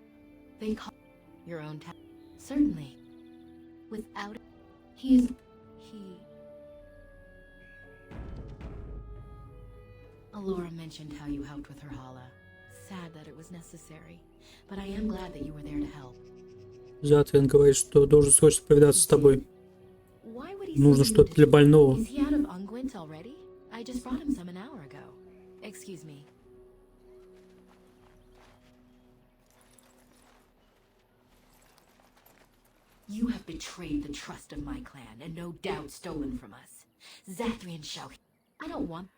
They call... Your own town. Certainly. Without... He is... He... Alora mentioned how you helped with her hala. Sad that it was necessary. But I am glad that you were there to help.
Затрин говорит, что должен срочно повидаться с тобой. Нужно что-то для больного.
Is he out of unguent already? I just brought him some an hour ago. Excuse me. You have betrayed the trust of my clan, and no doubt stolen from us. Zathrian shall... I don't want...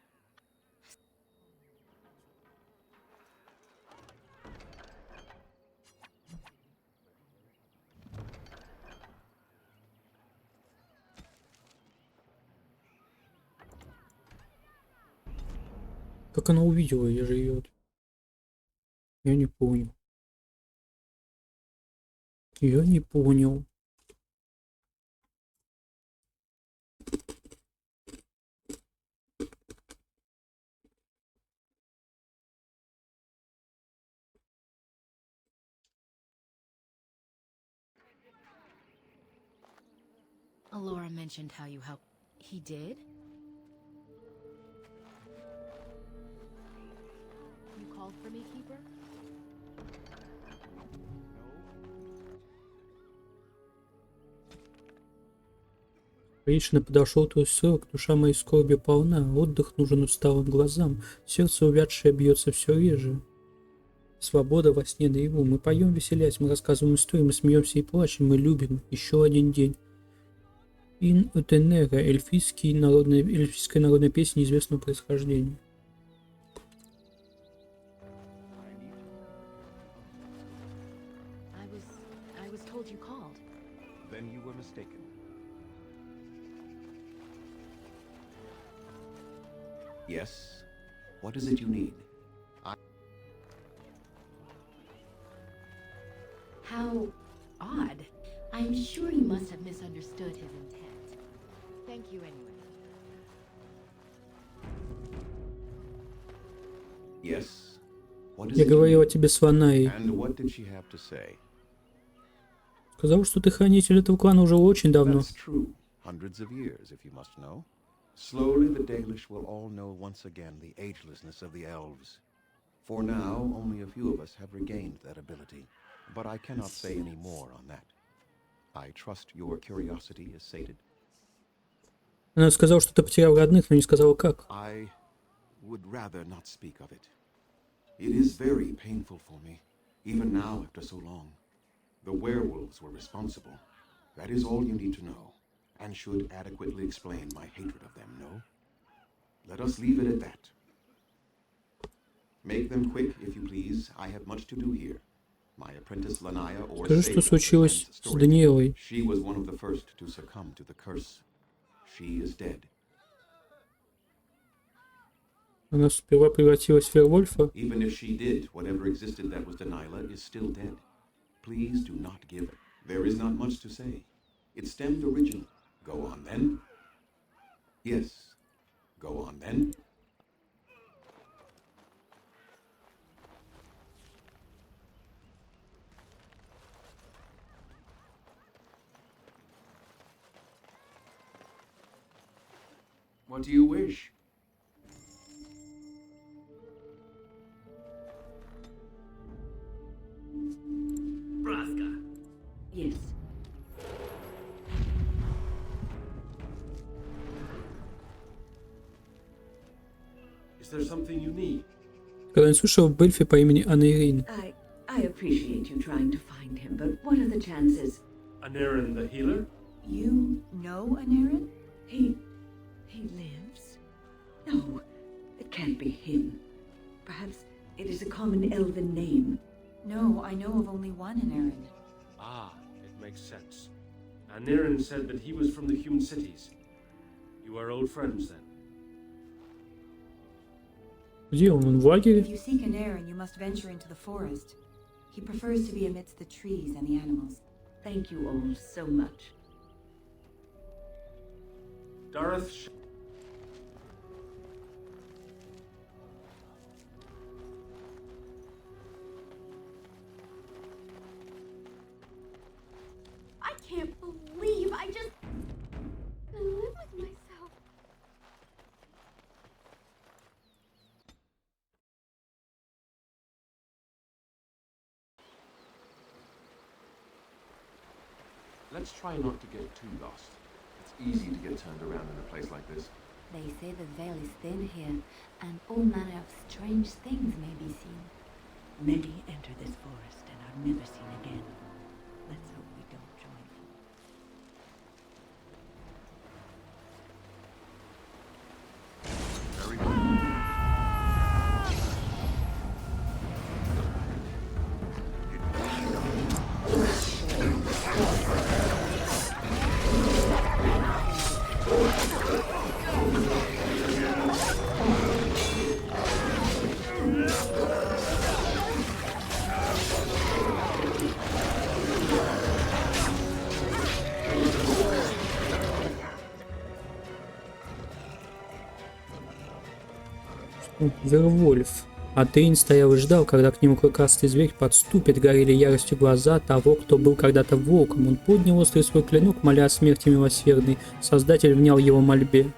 Как она увидела ее живет? Я не понял. Я не понял.
Alora mentioned how you helped. He did? You called for me, Keeper?
Конечно, подошел твой срок, душа моей скорби полна, отдых нужен усталым глазам, сердце увядшее бьется все реже. Свобода во сне наяву, мы поем веселясь, мы рассказываем истории, мы смеемся и плачем, мы любим еще один день. Ин Утенера, эльфийская народная песня неизвестного происхождения.
I was told you called.
Then you were mistaken. Yes? What is it you need?
odd. I'm sure you must have misunderstood his intent. Thank you anyway.
Yes. What is
Я
it
говорил
you
о тебе с Ванаей.
And what did she have to say?
Сказал, что ты хранитель этого клана уже очень давно.
That's true. Hundreds of years, if you must know. Slowly, the Dalish will all know once again the agelessness of the elves. For now, only a few of us have regained that ability, but I cannot say any more on that. I trust your curiosity is sated.
Она сказала, что ты потерял родных, но не сказала как.
I would rather not speak of it. It is very painful for me, even now after so long. The werewolves were responsible. That is all you need to know, and should adequately explain my hatred of them, no? Let us leave it at that. Make them quick, if you please. I have much to do here. My apprentice Lanaya or
Скажи, что случилось с Даниэлой.
She was one of the first to succumb to the curse. She is dead.
Она сперва превратилась в Вервольфа.
Even if she did, whatever existed that was Delilah is still dead. Please do not give it. There is not much to say. It stemmed originally. Go on then. Yes. Go on then.
What do you wish?
Braska. Yes.
Is there something you need?
Когда не слышал об эльфе по имени Анейрин.
I appreciate you trying to find him, but what are the chances?
Aneurin the healer?
You know Aneurin?
He lives? No, it can't be him. Perhaps it is a common elven name.
No, I know of only one Aneurin.
Ah, it makes sense. Aneurin said that he was from the human cities. You are old friends then?
Где он? Он в лагере?
If you seek Aneurin, you must venture into the forest. He prefers to be amidst the trees and the animals.
Thank you all so much.
Dareth.
I can't believe I just live with myself.
Let's try not to get too lost. It's easy to get turned around in a place like this.
They say the veil is thin here, and all manner of strange things may be seen.
Many enter this forest and are never seen again. Let's hope we don't join them.
Very good.
Вервольф. А Тейн стоял и ждал, когда к нему клыкастый зверь подступит, горели яростью глаза того, кто был когда-то волком. Он поднял острый свой клинок, моля о смерти милосердной. Создатель внял его мольбе.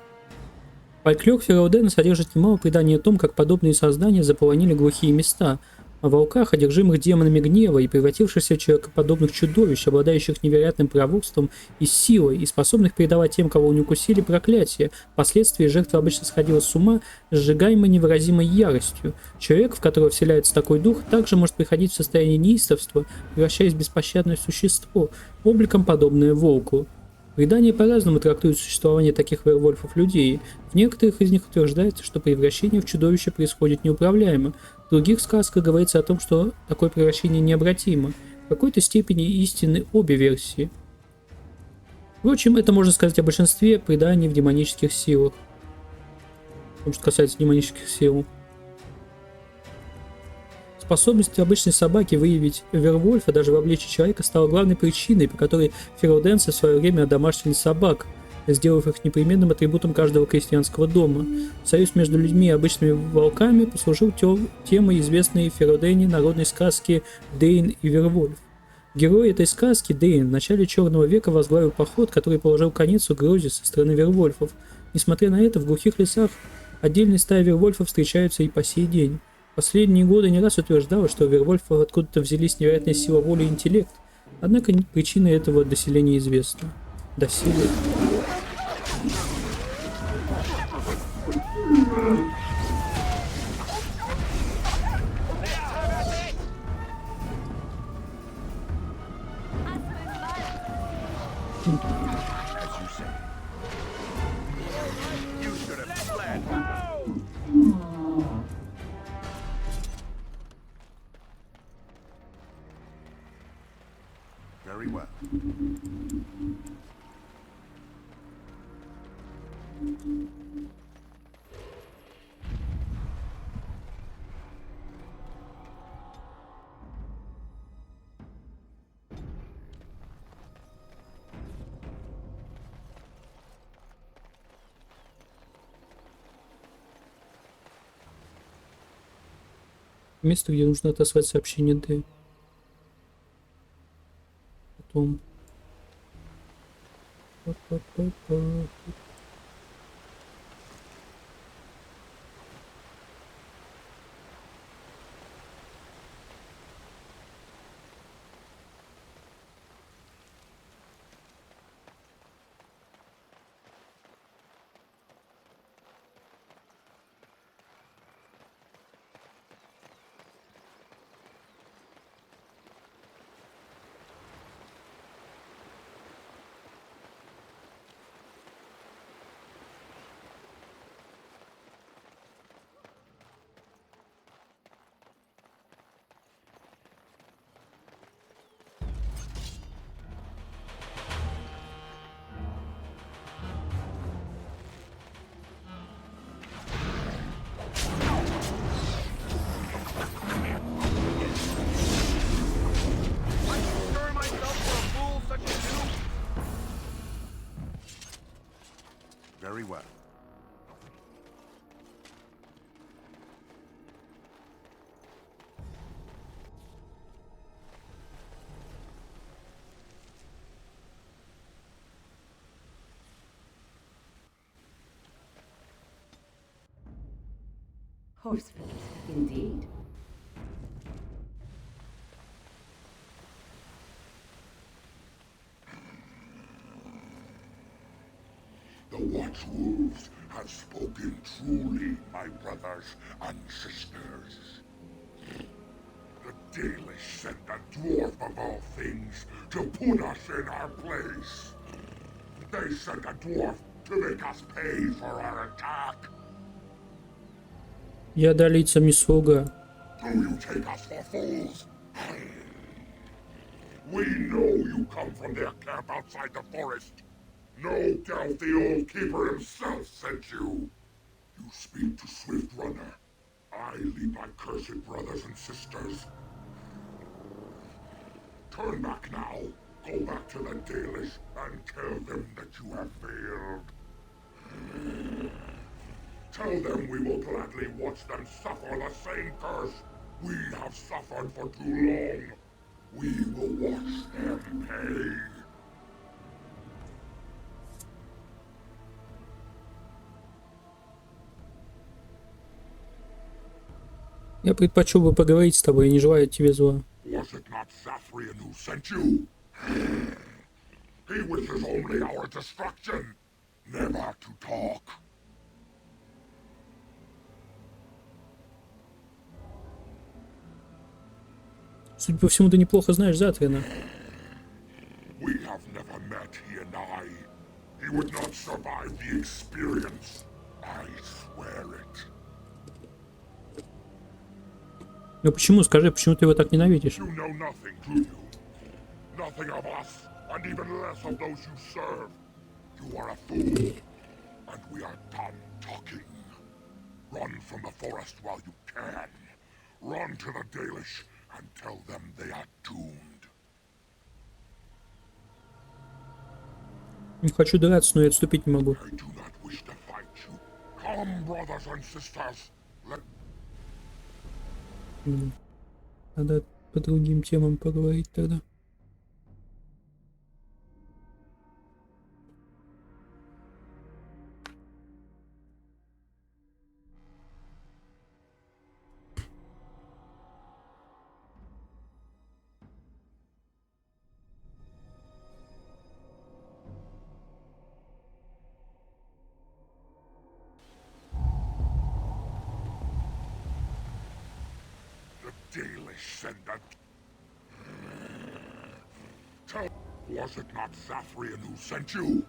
Фольклор Ферелдена содержит немало преданий о том, как подобные создания заполонили глухие места, о волках, одержимых демонами гнева и превратившихся в человекоподобных чудовищ, обладающих невероятным проворством и силой, и способных передавать тем, кого не укусили, проклятие. Впоследствии жертва обычно сходила с ума, сжигаемой невыразимой яростью. Человек, в которого вселяется такой дух, также может приходить в состояние неистовства, превращаясь в беспощадное существо, обликом подобное волку. Предания по-разному трактуют существование таких вервольфов-людей. В некоторых из них утверждается, что превращение в чудовище происходит неуправляемо. В других сказках говорится о том, что такое превращение необратимо. В какой-то степени истинны обе версии. Впрочем, это можно сказать о большинстве преданий в демонических силах. В том, что касается демонических сил. Способность обычной собаки выявить вервольфа даже в обличии человека стала главной причиной, по которой фероденцы в свое время одомашнили собак, сделав их непременным атрибутом каждого крестьянского дома. Союз между людьми и обычными волками послужил темой известной в Феродене народной сказки «Дейн и Вервольф». Герой этой сказки, Дейн, в начале Черного века возглавил поход, который положил конец угрозе со стороны вервольфов. Несмотря на это, в глухих лесах отдельные стаи вервольфов встречаются и по сей день. В последние годы не раз утверждалось, что у вервольфов откуда-то взялись невероятная сила воли и интеллект, однако причина этого доселе неизвестна. Доселе.
Very well.
Место, где нужно отослать сообщение Д. Потом.
Very well.
Horseful, indeed.
The Watchwolves have spoken truly, my brothers and sisters. The Dalish sent the dwarf of all things to put us in our place. They sent a dwarf to make us pay for our attack.
Я долиться не слуга.
Do you take us for fools? We know you come from their camp outside the forest. No doubt the old keeper himself sent you. You speak to Swift Runner. I lead my cursed brothers and sisters. Turn back now. Go back to the Dalish and tell them that you have failed. Tell them we will gladly watch them suffer the same curse we have suffered for too long. We will watch them pay.
Я предпочел бы поговорить с тобой, я не желаю тебе зла.
Was it not Sathrian who sent you? He wishes only our destruction, never to talk.
Судя по всему, ты неплохо знаешь Затрина.
We have never met, he and I. He would not survive the experience. I swear it.
Ну почему? Скажи, почему ты его так ненавидишь?
You know nothing, do you? Nothing of us, and even less of those you serve. You are a fool, and we are done talking. Run from the forest while you can, Run to the Dalish and tell them they are doomed.
Не хочу драться, но и отступить не могу.
I do not wish to fight you. Come, brothers and sisters.
Надо по другим темам поговорить тогда.
Dalish send that. Tell, was it not Zathrian who sent you?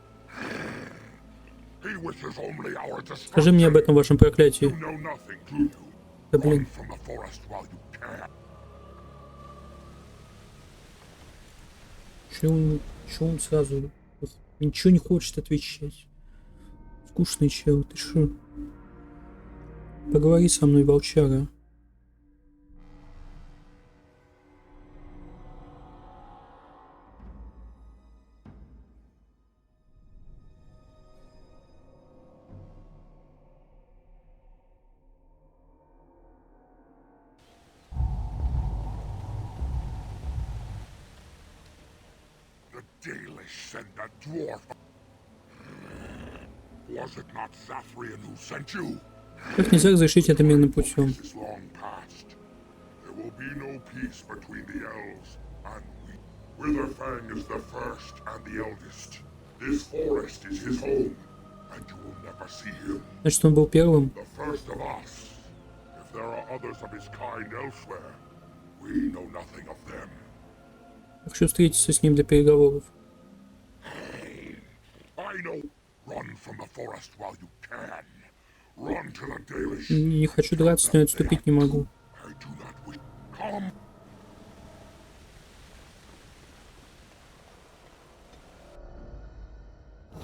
He wishes only our destruction.
Скажи мне об этом вашем проклятии.
You know nothing, do you?
Да блин.
Run from the forest while you can.
Чё он сразу ничего не хочет отвечать? Скучный чел, ты шо? Поговори со мной, волчара.
Dalish send that dwarf. Was it not Zathrian who sent you?
Как нельзя разрешить это мирным путем?
Is long past. There will be no peace between the elves and we. Witherfang is the first and the eldest. This forest is his home, and you will never see him.
Значит, он был первым.
The first of us. If there are others of his kind elsewhere, we know nothing of them.
Хочу встретиться с ним для переговоров.
I know. Run from the forest while you can. Run to the Dalish.
Не хочу драться, но и отступить не могу.
I do not wish. Come.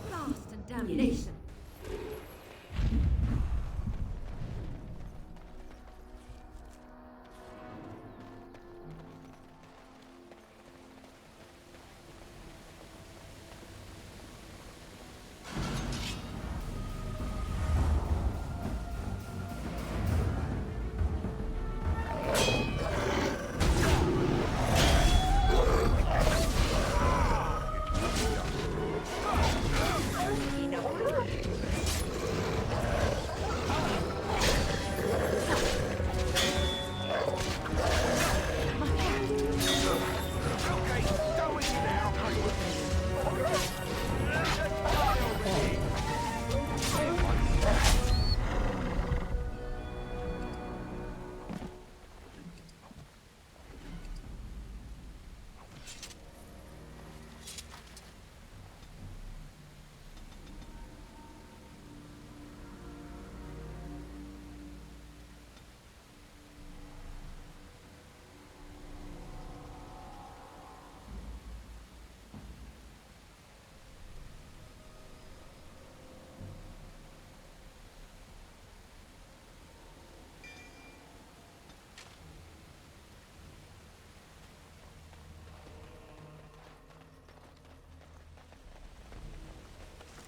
Blast and damnation.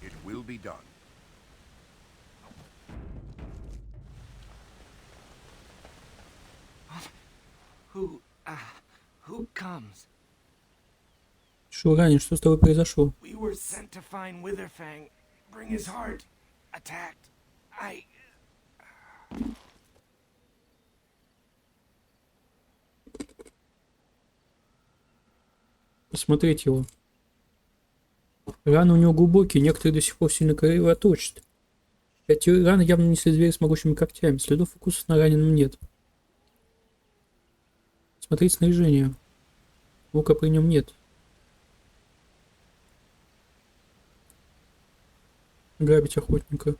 It will be done.
Who comes?
Шурани, что с тобой произошло?
We were sent to find Witherfang, bring his heart. Attacked.
Посмотреть его. Раны у него глубокие, некоторые до сих пор сильно кровоточат. Эти раны явно несли зверь с могучими когтями. Следов укусов на раненом нет. Смотреть снаряжение. Лука при нем нет. Грабить охотника.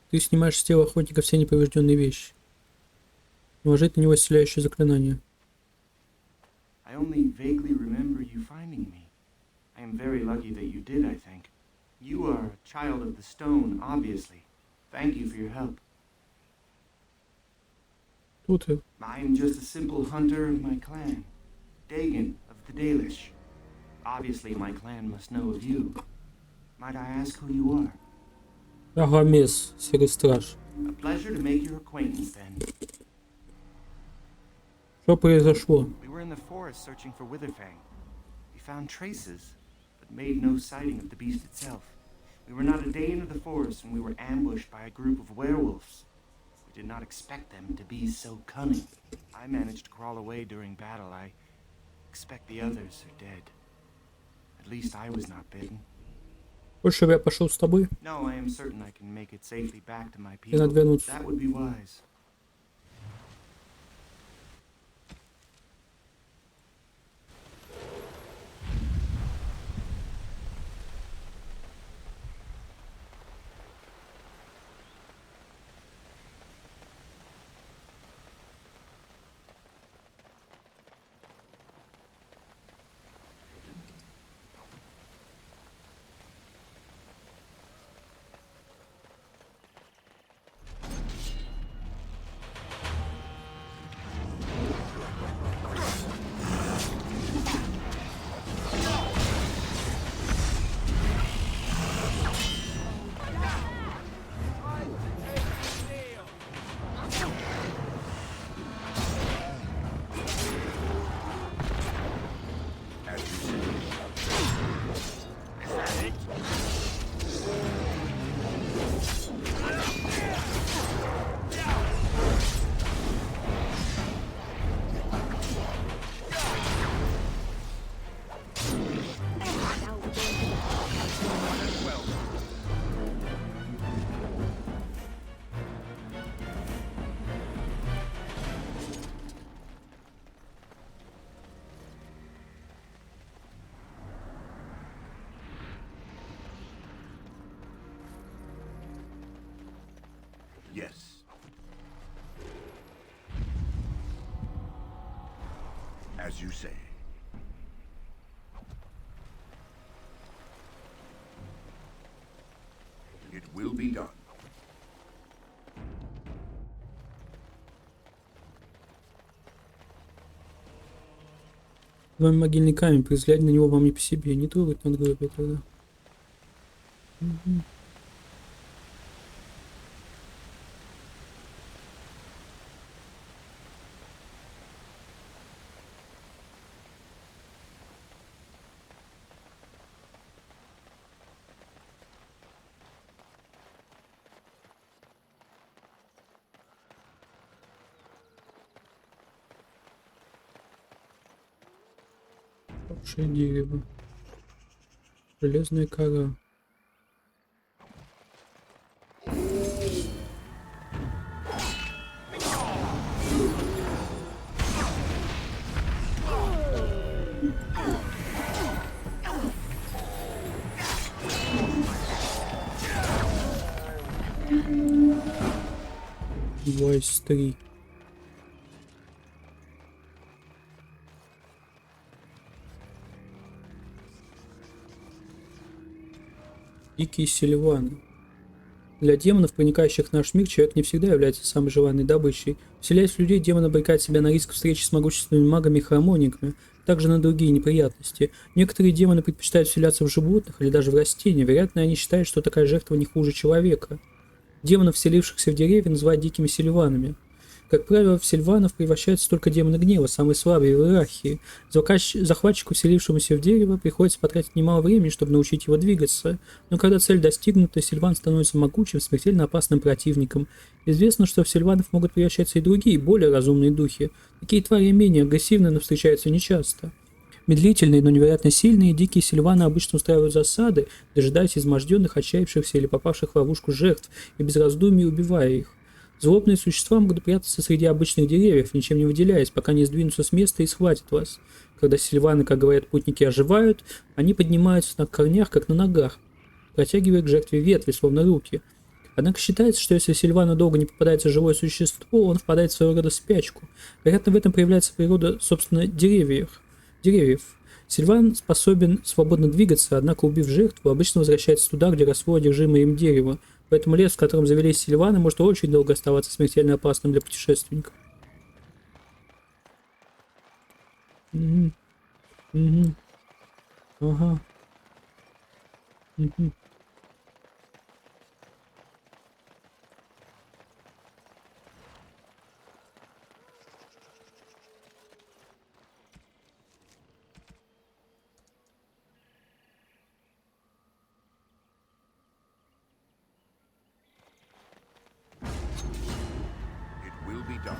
Ты снимаешь с тела охотника все неповрежденные вещи. Наложить на него исцеляющее заклинание.
I only vaguely remember you finding me. I am very lucky that you did, I think. You are a child of the stone, obviously. Thank you for your help.
Кто ты?
I'm just a simple hunter of my clan, Dagon of the Dalish. Obviously, my clan must know of you. Might I ask who you are?
Агамес, серый страж.
A pleasure to make your acquaintance, then.
Что произошло?
We were in the forest searching for Witherfang. We found traces, but made no sighting of the beast itself. We were not a day into the forest when we were ambushed by a group of werewolves. We did not expect them to be so cunning. I managed to crawl away during battle. I expect the others are dead. At least I was not bitten.
Хочешь, чтобы я пошел с тобой?
No, I am certain I can make it safely back to my
И
people.
на 2 минуты.
That would be wise.
Yes. As you say. It will be done.
С вами могильный камень, при взгляде на него вам не по себе. Не трогать надгробие тогда. Хорошее дерево. Железная кора. Вайс 3. Дикие сильваны. Для демонов, проникающих в наш мир, человек не всегда является самой желанной добычей. Вселяясь в людей, демон обрекает себя на риск встречи с могущественными магами и хармониками, также на другие неприятности. Некоторые демоны предпочитают вселяться в животных или даже в растения. Вероятно, они считают, что такая жертва не хуже человека. Демонов, вселившихся в деревья, называют дикими сильванами. Как правило, в сильванов превращаются только демоны гнева, самые слабые в иерархии. Захватчику, вселившемуся в дерево, приходится потратить немало времени, чтобы научить его двигаться. Но когда цель достигнута, сильван становится могучим, смертельно опасным противником. Известно, что в сильванов могут превращаться и другие, более разумные духи. Такие твари менее агрессивны, но встречаются нечасто. Медлительные, но невероятно сильные, дикие сильваны обычно устраивают засады, дожидаясь изможденных, отчаявшихся или попавших в ловушку жертв, и без раздумий убивая их. Злобные существа могут прятаться среди обычных деревьев, ничем не выделяясь, пока не сдвинутся с места и схватят вас. Когда сильваны, как говорят путники, оживают, они поднимаются на корнях, как на ногах, протягивая к жертве ветви, словно руки. Однако считается, что если сильвану долго не попадается живое существо, он впадает в своего рода спячку. Вероятно, в этом проявляется природа, собственно, деревьев. Сильван способен свободно двигаться, однако, убив жертву, обычно возвращается туда, где росло одержимое им дерево. Поэтому лес, в котором завелись сильваны, может очень долго оставаться смертельно опасным для путешественников. Угу. Угу. Ага. Угу.
It will be done.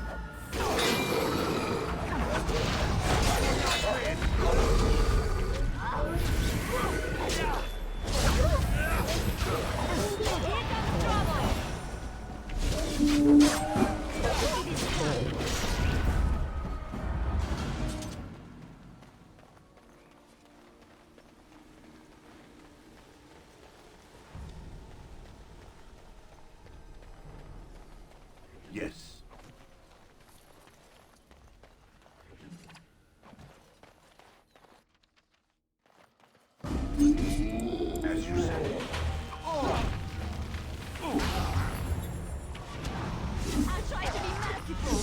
Yes. As you say.
I'll try to be merciful.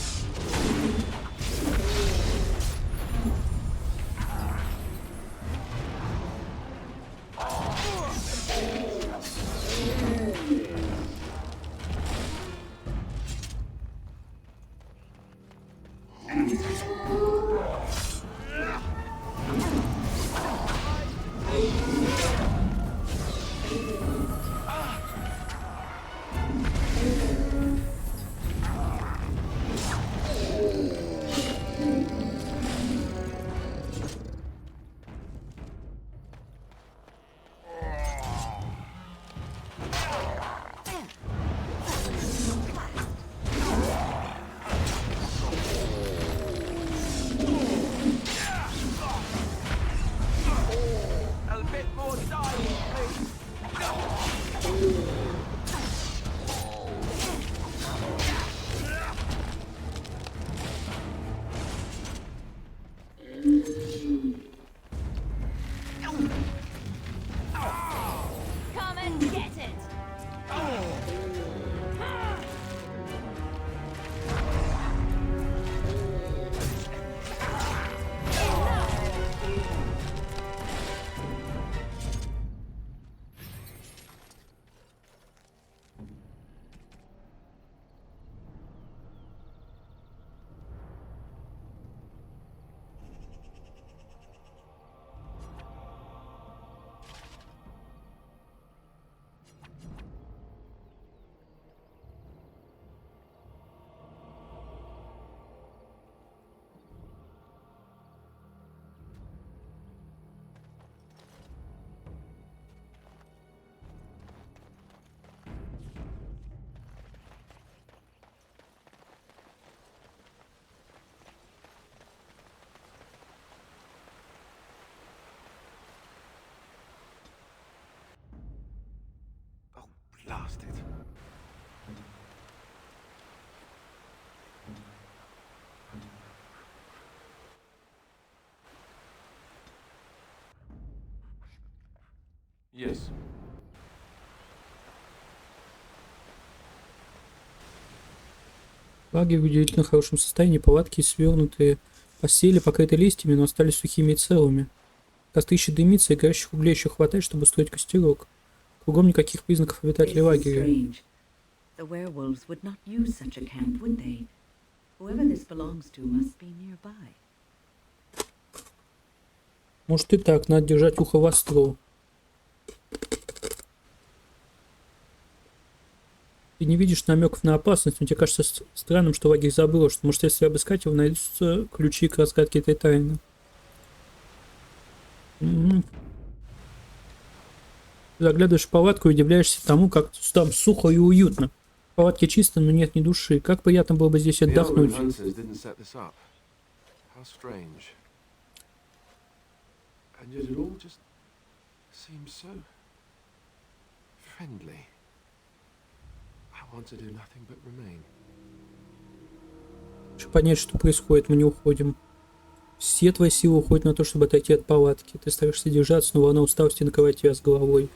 A bit more dying, please.
Come and get it.
Blast it. Yes.
Лаги в удивительно хорошем состоянии, палатки свернутые, постели покрыты листьями, но остались сухими и целыми. Кострища дымится, и горящих углей еще хватает, чтобы устроить костерок. Кругом никаких признаков обитателей лагеря.
Strange. The werewolves would not use such a camp, would they? Whoever this belongs to must be nearby.
Может и так, надо держать ухо востро. Ты не видишь намеков на опасность, но тебе кажется странным, что лагерь забыл, что, может, если обыскать его, найдутся ключи к разгадке этой тайны. Угу. Заглядываешь в палатку и удивляешься тому, как там сухо и уютно. В палатке чисто, но нет ни души. Как приятно было бы здесь отдохнуть. Чтобы понять, что происходит, мы не уходим. Все твои силы уходят на то, чтобы отойти от палатки. Ты стараешься держаться, но волна усталости накрывает тебя с головой.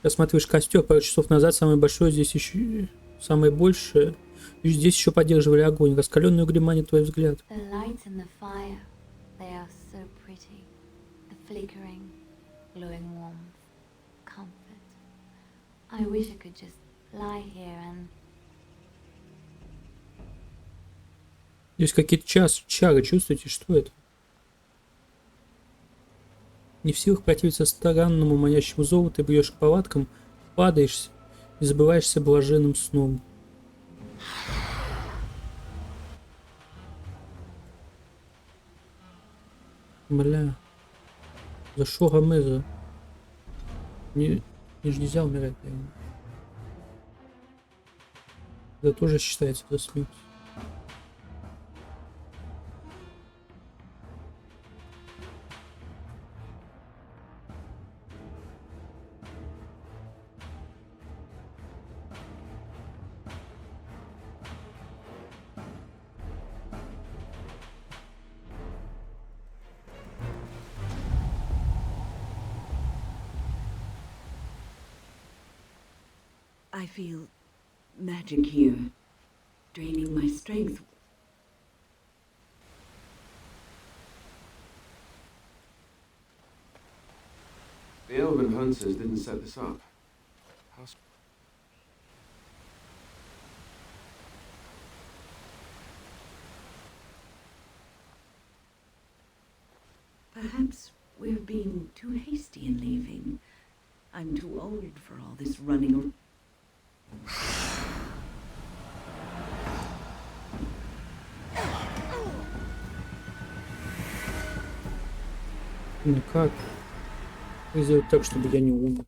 Рассматриваешь костер. Пару часов назад самое большое здесь еще... Самое большее И здесь еще поддерживали огонь. Раскаленный угли манит твой взгляд.
The lights in the fire, they are so pretty. The flickering, glowing warmth, comfort. I wish I could just lie here and...
Здесь какие-то чары, чувствуете, что это? Не в силах противиться странному манящему зову, ты бьешь к палаткам, падаешься и забываешься блаженным сном. Бля. За шо Гомеза? Мне ж нельзя умирать, наверное. Это тоже считается за смерть.
I feel magic here, draining my strength.
The Elven hunters didn't set this up. How...
Perhaps we're being too hasty in leaving. I'm too old for all this running around.
Ну как? Как сделать так, чтобы я не умер?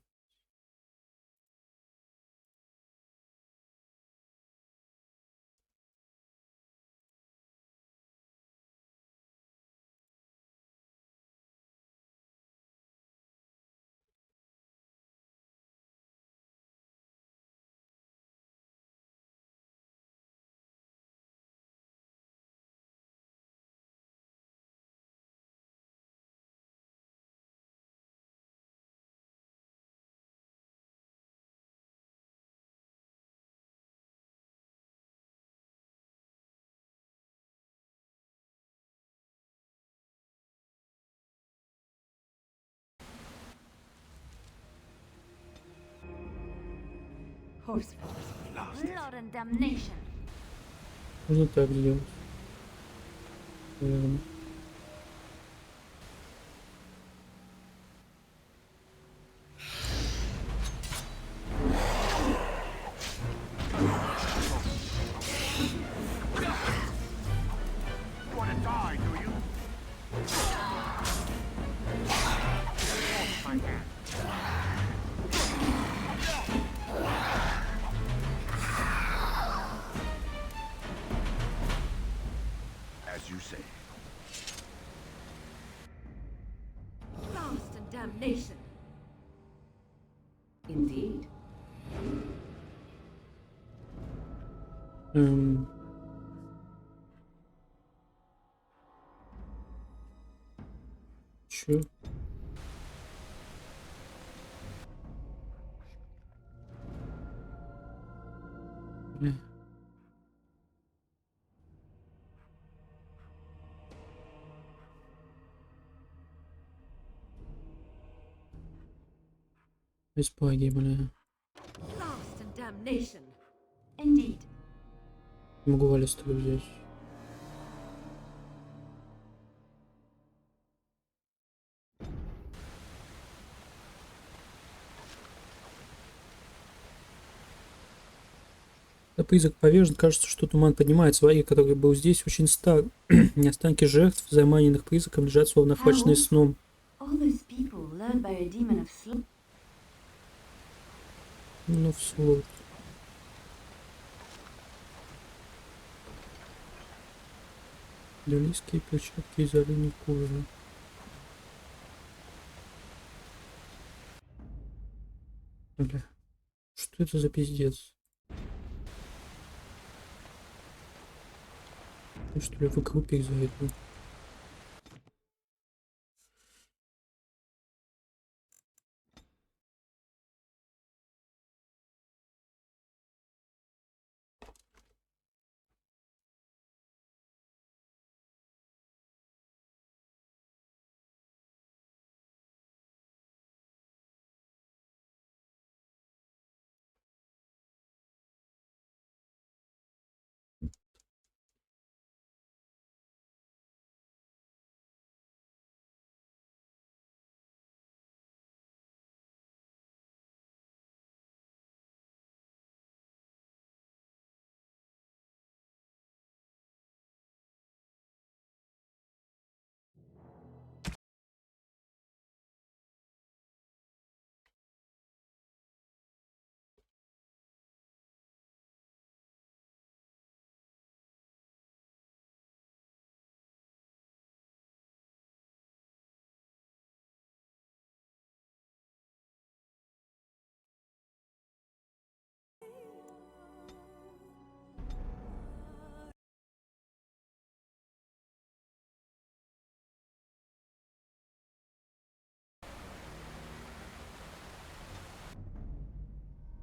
Blood and damnation.
Можно так сделать. Наверное.
As you say.
Blast and damnation.
Indeed.
Чё? Бля. Без баги, бля.
Blast and damnation. Indeed.
Не могу Валистру взять. Когда призрак повержен, кажется, что туман поднимается. Лагерь, который был здесь, очень стар. И останки жертв, заманенных призраком, лежат словно охваченные сном.
All those people lured by a demon of sloth.
Ну, вслух. Лилийские перчатки из оленей кожи. Бля. Что это за пиздец? Ну, что ли, выкрупи за это?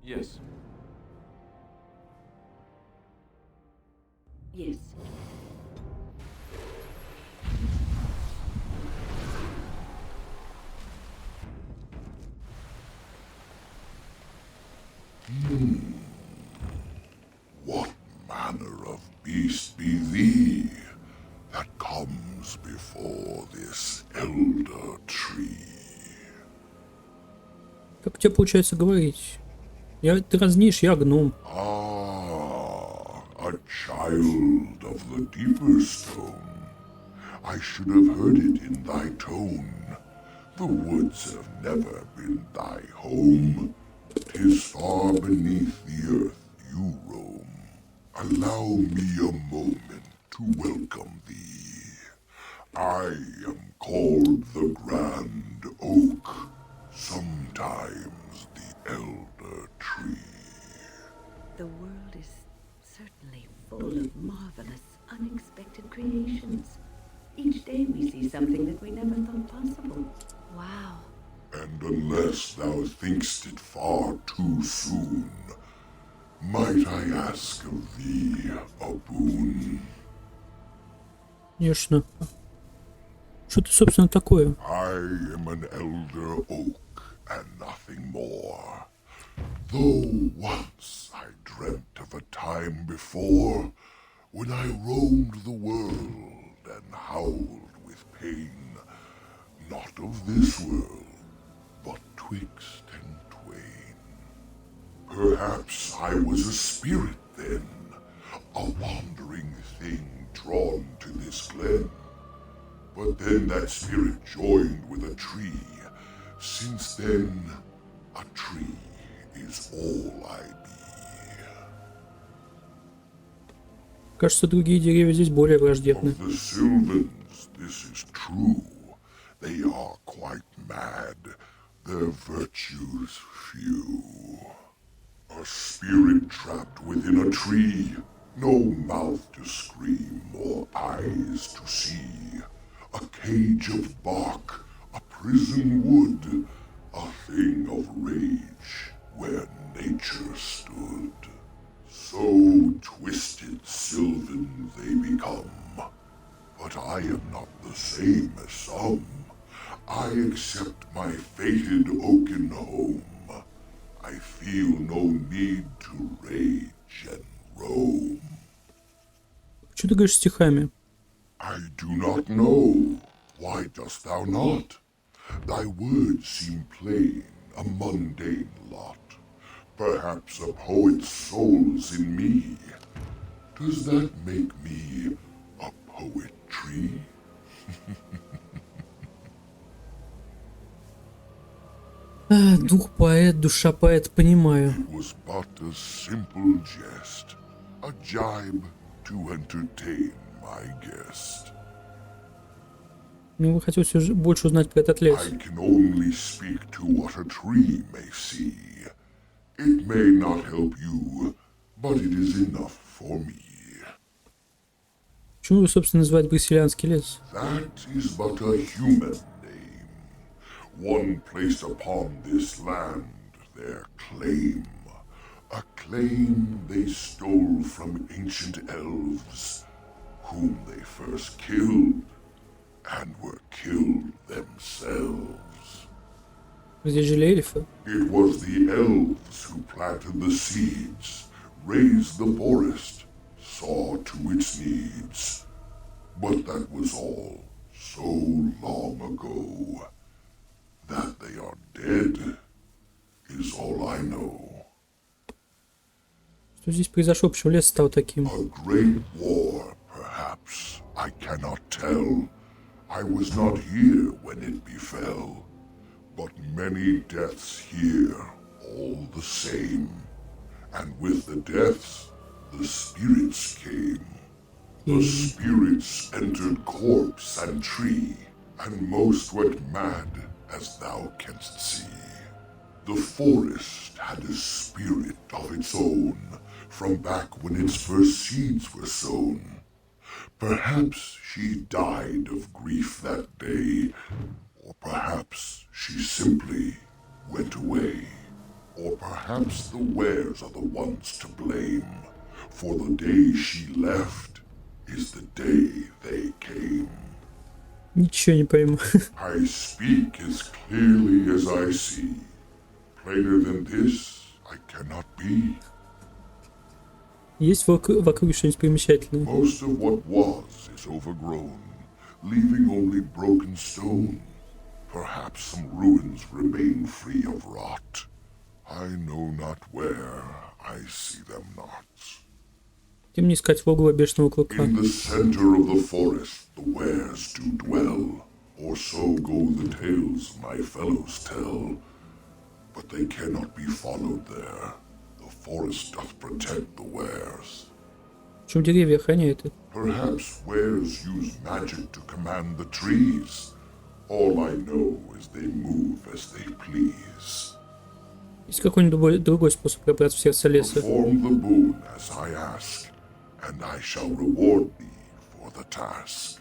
Yes.
Yes.
What manner of beast be thee that comes before this elder tree?
Как тебе получается говорить? Ты разнишь, я гном.
Ah, a child of the deeper stone. I should have heard it in thy tone. The woods have never been thy home. 'Tis far beneath the earth you roam. Allow me a moment to welcome thee. I am called the Grand Oak, sometimes the Elder Tree.
The world is certainly full of marvelous, unexpected creations. Each day we see something that we never thought possible.
Wow.
And unless thou think'st it far too soon, might I ask of thee a boon?
Конечно. Что ты, собственно, такое?
I am an elder oak and nothing more. Though once I dreamt of a time before when I roamed the world and howled with pain, not of this world, but twixt and twain. Perhaps I was a spirit then, a wandering thing drawn to this glen. But then that spirit joined with a tree. Since then, a tree is all I be.
Кажется, другие деревья здесь более враждебны.
Of the Sylvans, this is true. They are quite mad. Their virtues few. A spirit trapped within a tree. No mouth to scream or eyes to see. A cage of bark, a prison wood, a thing of rage where nature stood. So twisted Sylvan they become, but I am not the same as some. I accept my fated oaken home. I feel no need to rage and roam.
Что ты говоришь стихами?
I do not know. Why dost thou not? Thy words seem plain, a mundane lot. Perhaps a poet's soul's in me. Does that make me a poetry?
Дух поэт, душа поэт, понимаю.
It was but a simple jest, a jibe to entertain my guest.
Мне бы хотелось больше узнать про этот лес.
I can only speak to what a tree may see. It may not help you, but it is enough for me.
Почему вы, собственно, называете Брасилианский лес?
That is but a human name, one placed upon this land their claim. A claim they stole from ancient elves, whom they first killed, and were killed themselves.
Здесь жили эльфы.
It was the elves who planted the seeds, raised the forest, saw to its needs. But that was all so long ago. That they are dead is all I know.
Что здесь произошло, почему лес стал таким?
A great war, perhaps. I cannot tell. I was not here when it befell. But many deaths here, all the same. And with the deaths, the spirits came. The spirits entered corpse and tree, and most went mad, as thou canst see. The forest had a spirit of its own, from back when its first seeds were sown. Perhaps she died of grief that day, or perhaps she simply went away, or perhaps Perhaps the wares are the ones to blame, for the day she left is the day they came.
Ничего не пойму.
I speak as clearly as I see. Plainer than this, I cannot be.
Есть в округе что-нибудь примечательное?
Most of what was is overgrown, leaving only broken stone. Perhaps some ruins remain free of rot. I know not where, I see them not.
Где мне искать логово бешеного клыка?
In the center of the forest the wares do dwell, or so go the tales my fellows tell. But they cannot be followed there. The forest doth protect the wares.
Почему деревья охраняют это?
Perhaps wares use magic to command the trees. All I know is they move as they please.
Есть какой-нибудь другой способ пробраться в сердце леса?
Perform the boon as I ask, and I shall reward thee for the task.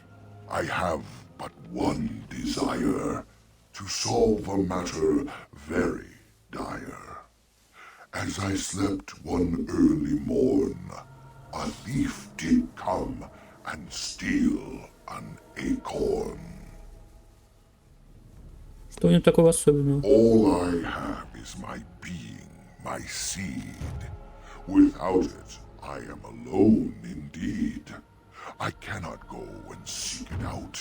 I have but one desire, to solve a matter very dire. As I slept one early morn, a thief did come and steal an acorn.
Что у него такого особенного?
All I have is my being, my seed. Without it, I am alone indeed. I cannot go and seek it out,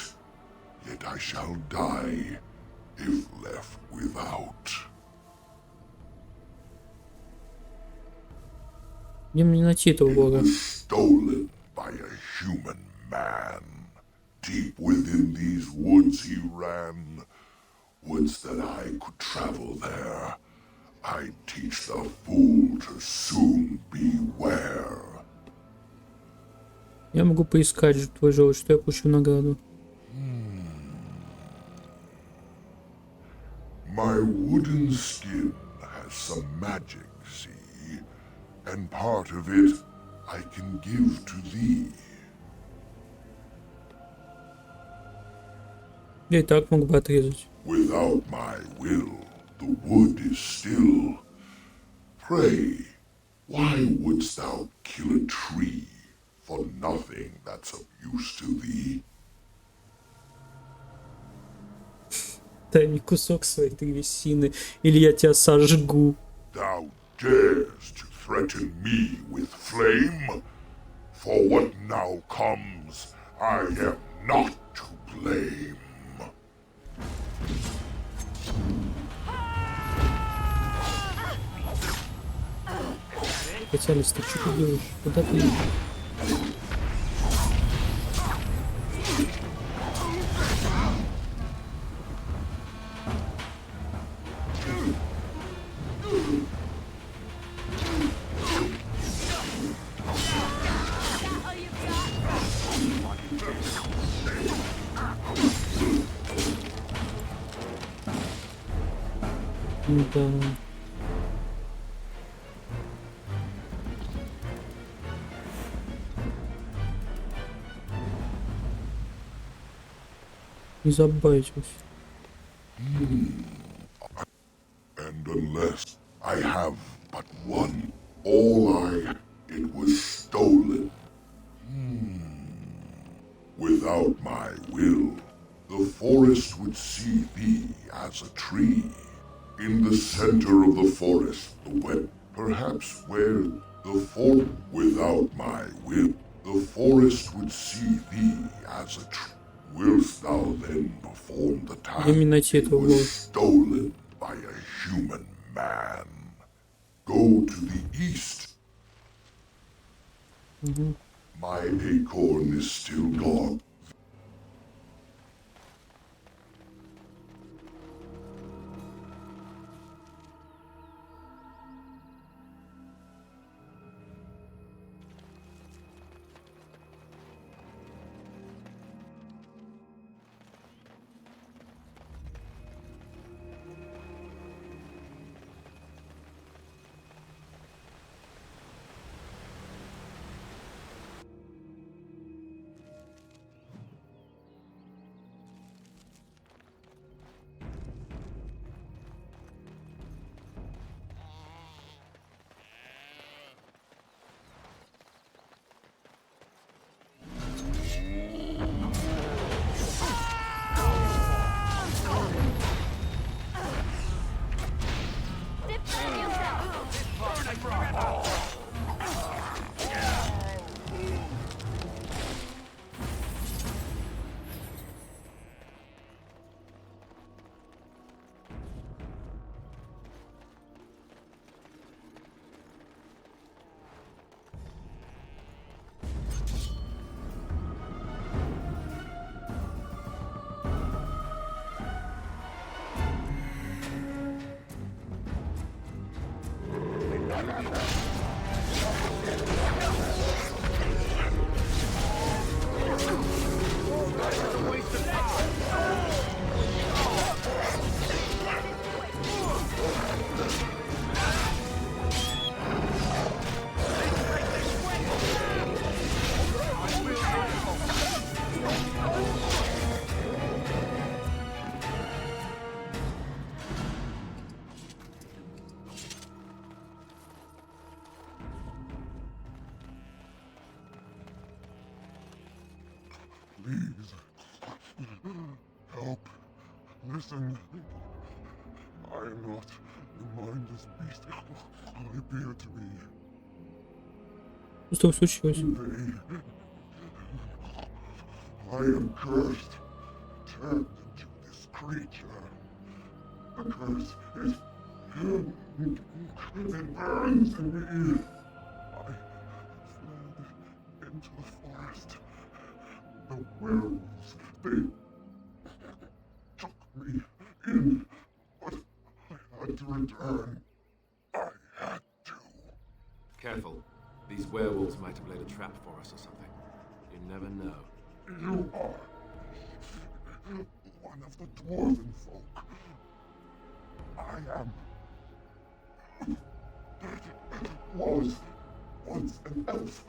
yet I shall die if left without.
Где мне найти этого бога?
Stolen by a human man. Deep within these woods he ran. Woods that I could travel there. I teach the fool to soon beware.
Я могу поискать твой желудь, что я получу награду.
My wooden skin has some magic, see, and part of it I can give to thee.
Я и так мог бы отрезать.
Without my will, the wood is still. Pray, why wouldst thou kill a tree for nothing that's of use to thee?
Дай мне кусок своей древесины, или я тебя сожгу.
Thou dares to threaten me with flame? For what now comes, I am not to blame.
Специалист, ты что ты делаешь? Куда ты? Да. Не забайтесь.
And unless I have but one, all it was stolen. Without my will, the forest would see thee as a tree. In the center of the forest, the wet, perhaps where the without my will, the forest would see thee as a tree. Willst thou then perform the task? It was stolen by a human man. Go to the east. My acorn is still gone. Listen. I am not the mindless beast I appear to be.
Что случилось?
I am cursed, turned into this creature. The curse is... it burns in me. I fled into the forest. The werewolves, they took me in, but I had to return. I had to.
Careful. These werewolves might have laid a trap for us or something. You never know.
You are one of the dwarven folk. I am... was once an elf.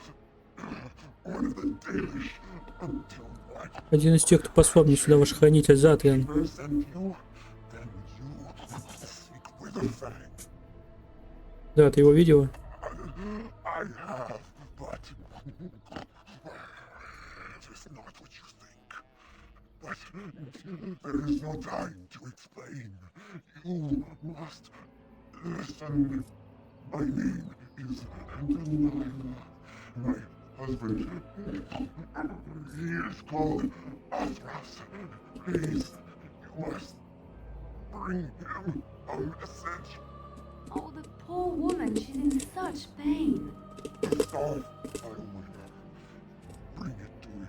One of the Dalish until I...
Один из тех, кто послал мне сюда, ваш хранитель Затриан. Да, ты его видела?
I have, but it is not what you think. But there is no time to explain. You must listen. My name is Delilah. My husband, he is called Athras. Please, you must bring him a message.
Oh, the poor woman, she's in such pain.
Stop. I will bring it to him.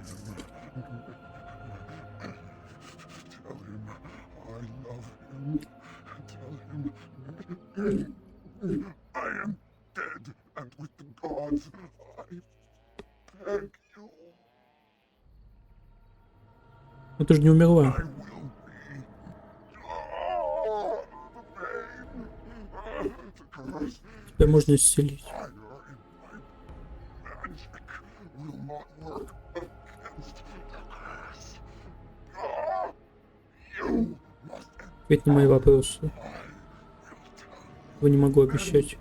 Tell him I love him. Tell him I am dead and with the gods. I beg you.
Ну ты же не умерла. Тебя можно исцелить. Ответь на мои вопросы. Я не могу обещать.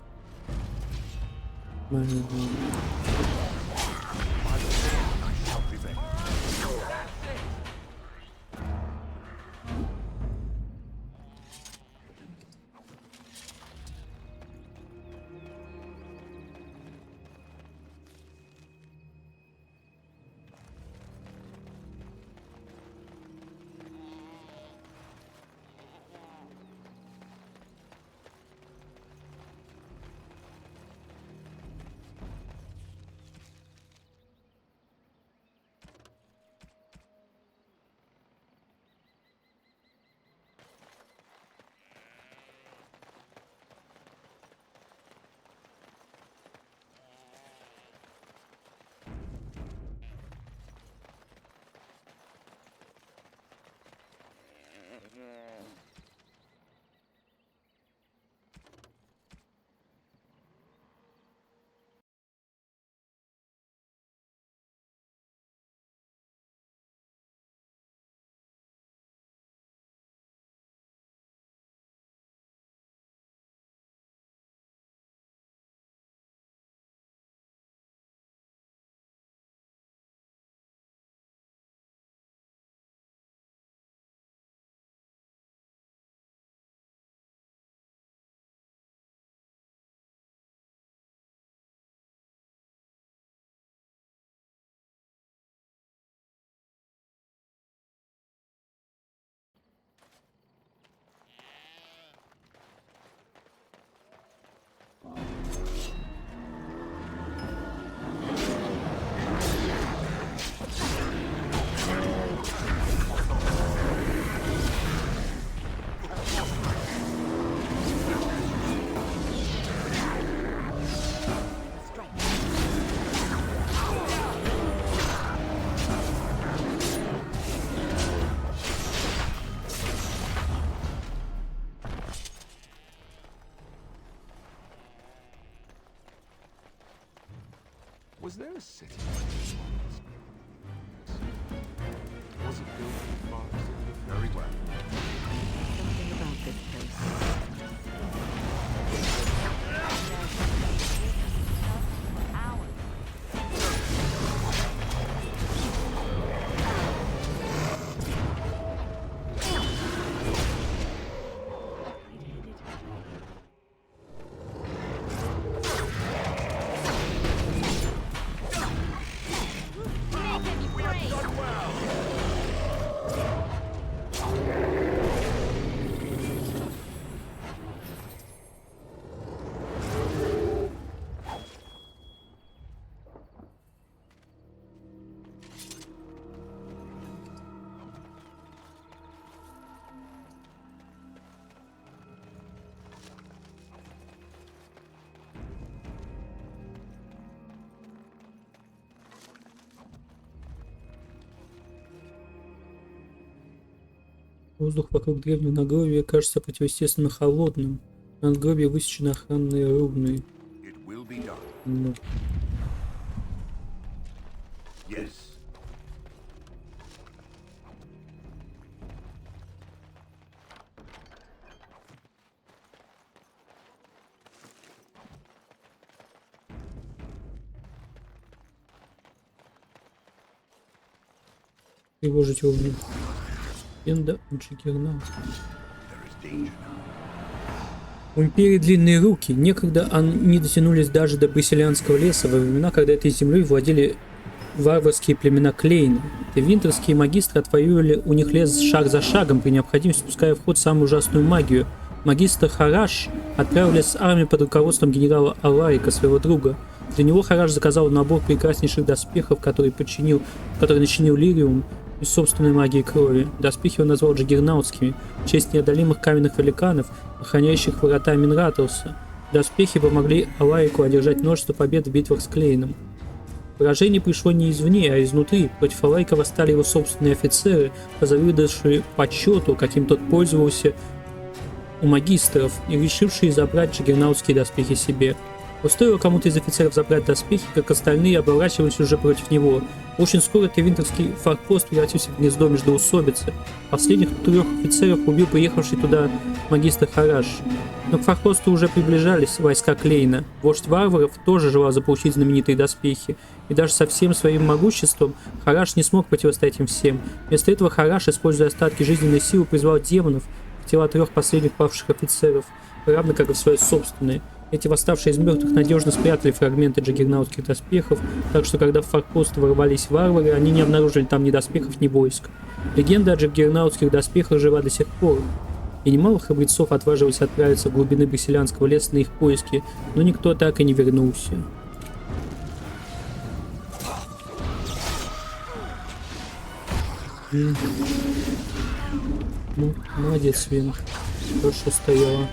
Was there a city like this one? Was it built in the forest? Very well.
Something about this place.
Воздух вокруг древнего надгробия кажется противоестественно холодным. На надгробии высечены охранные руны. Но.
Yes.
Тревожить уровень. Легенда о Джиггернауте. У Империи длинные руки. Некогда они дотянулись даже до Брисилианского леса, во времена, когда этой землей владели варварские племена Клейна. Винтерские магистры отвоювали у них лес шаг за шагом, при необходимости пуская в ход самую ужасную магию. Магистр Хараш отправились с армией под руководством генерала Аларика, своего друга. Для него Хараш заказал набор прекраснейших доспехов, который начинил Лириум из собственной магии крови. Доспехи он назвал джиггернаутскими, в честь неодолимых каменных великанов, охраняющих врата Минратуса. Доспехи помогли Аларику одержать множество побед в битвах с Клейном. Поражение пришло не извне, а изнутри. Против Аларика восстали его собственные офицеры, позавидовавшие почету, каким тот пользовался у магистров, и решившие забрать джиггернаутские доспехи себе. Стоило кому-то из офицеров забрать доспехи, как остальные оборачивались уже против него. Очень скоро Тевинтерский форпост превратился в гнездо междоусобицы. Последних 3 офицеров убил приехавший туда магистр Хараш. Но к форпосту уже приближались войска Клейна. Вождь варваров тоже желал заполучить знаменитые доспехи. И даже со всем своим могуществом Хараш не смог противостоять им всем. Вместо этого Хараш, используя остатки жизненной силы, призвал демонов в тела 3 последних павших офицеров, равно как и в свои собственные. Эти восставшие из мертвых надежно спрятали фрагменты джиггернаутских доспехов, так что когда в форпост ворвались варвары, они не обнаружили там ни доспехов, ни войск. Легенда о джиггернаутских доспехах жива до сих пор, и немало храбрецов отважились отправиться в глубины Брисилианского леса на их поиски, но никто так и не вернулся. Ну, молодец, Вин. Хорошо стояла.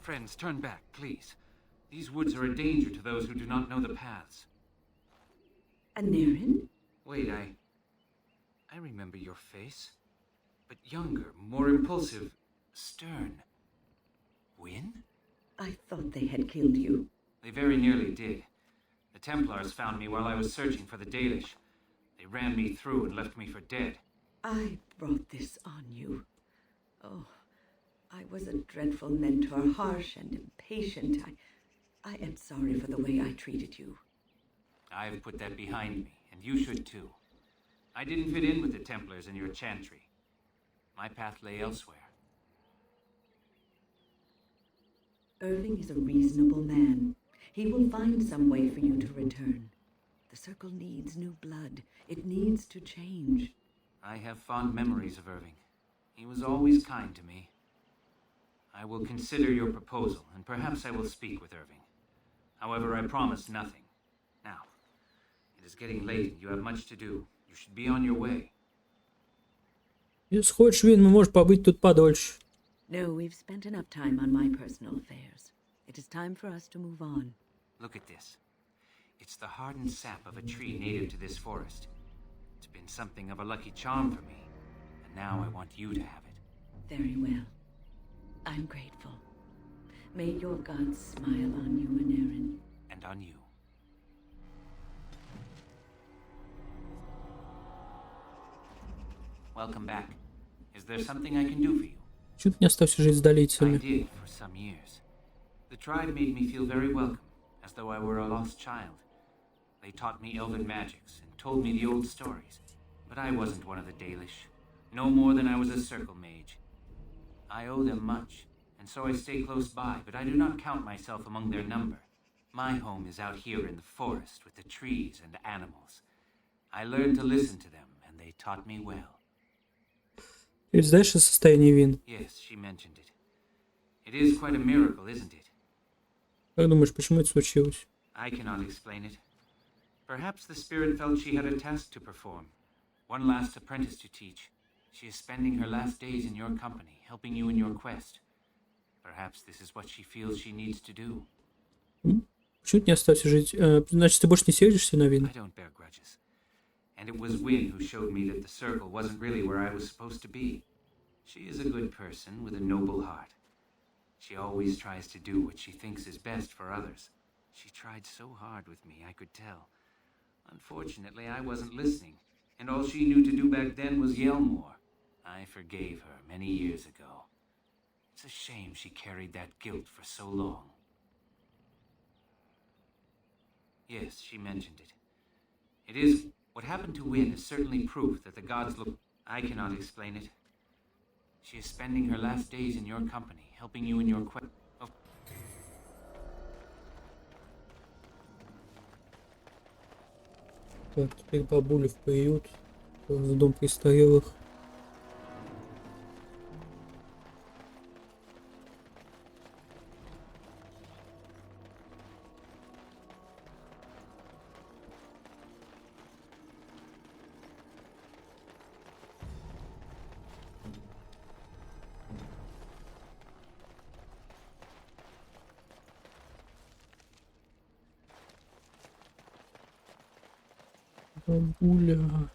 Friends, turn back, please. These woods are a danger to those who do not know the paths.
Anirin?
Wait, I remember your face. But younger, more impulsive, stern. Wynn?
I thought they had killed you.
They very nearly did. The Templars found me while I was searching for the Dalish. They ran me through and left me for dead.
I brought this on you. Oh, I was a dreadful mentor, harsh and impatient. I am sorry for the way I treated you.
I've put that behind me, and you should too. I didn't fit in with the Templars in your chantry. My path lay elsewhere.
Irving is a reasonable man. He will find some way for you to return. The Circle needs new blood. It needs to change.
I have fond memories of Irving. He was always kind to me. I will consider your proposal, and perhaps I will speak with Irving. However, I promise nothing. Now, it is getting late and you have much to do. You should be on your way.
Если хочешь, Вин, мы можем побыть тут подольше.
No, we've spent enough time on my personal affairs. It is time for us to move on.
Look at this. It's the hardened sap of a tree native to this forest. It's been something of a lucky charm for me, and now I want you to have it.
Very well. I'm grateful. May your gods smile on you and Aaron.
And on you. Welcome back. Is there something I can do for you?
Чего ты не остался жить с
I
долицами?
did for some years. The tribe made me feel very welcome, as though I were a lost child. They taught me elven magics and told me the old stories, but I wasn't one of the Dalish, no more than I was a circle mage. I owe them much, and so I stay close by, but I do not count myself among their number. My home is out here in the forest with the trees and animals. I learned to listen to them, and they taught me well.
Ты знаешь о состоянии Вин?
Yes, she mentioned it. It is quite a miracle, isn't it?
Как думаешь, почему это случилось?
I cannot explain it. Perhaps the spirit felt she had a task to perform. One last apprentice to teach. She is spending her last days in your company, helping you in your quest. Perhaps this is what she feels she needs to do.
Почему ты не остался жить? Значит, ты больше не сердишься на Вин?
I don't bear grudges. And it was Wynne who showed me that the circle wasn't really where I was supposed to be. She is a good person with a noble heart. She always tries to do what she thinks is best for others. She tried so hard with me, I could tell. Unfortunately, I wasn't listening, and all she knew to do back then was yell more. I forgave her many years ago. It's a shame she carried that guilt for so long. Yes, she mentioned it. It is... What happened to Wynne is certainly proof that the gods look... I cannot explain it. She is spending her last days in your company, helping you in your quest. Oh.
Так, теперь бабуля в приют, в дом престарелых. Бабуля.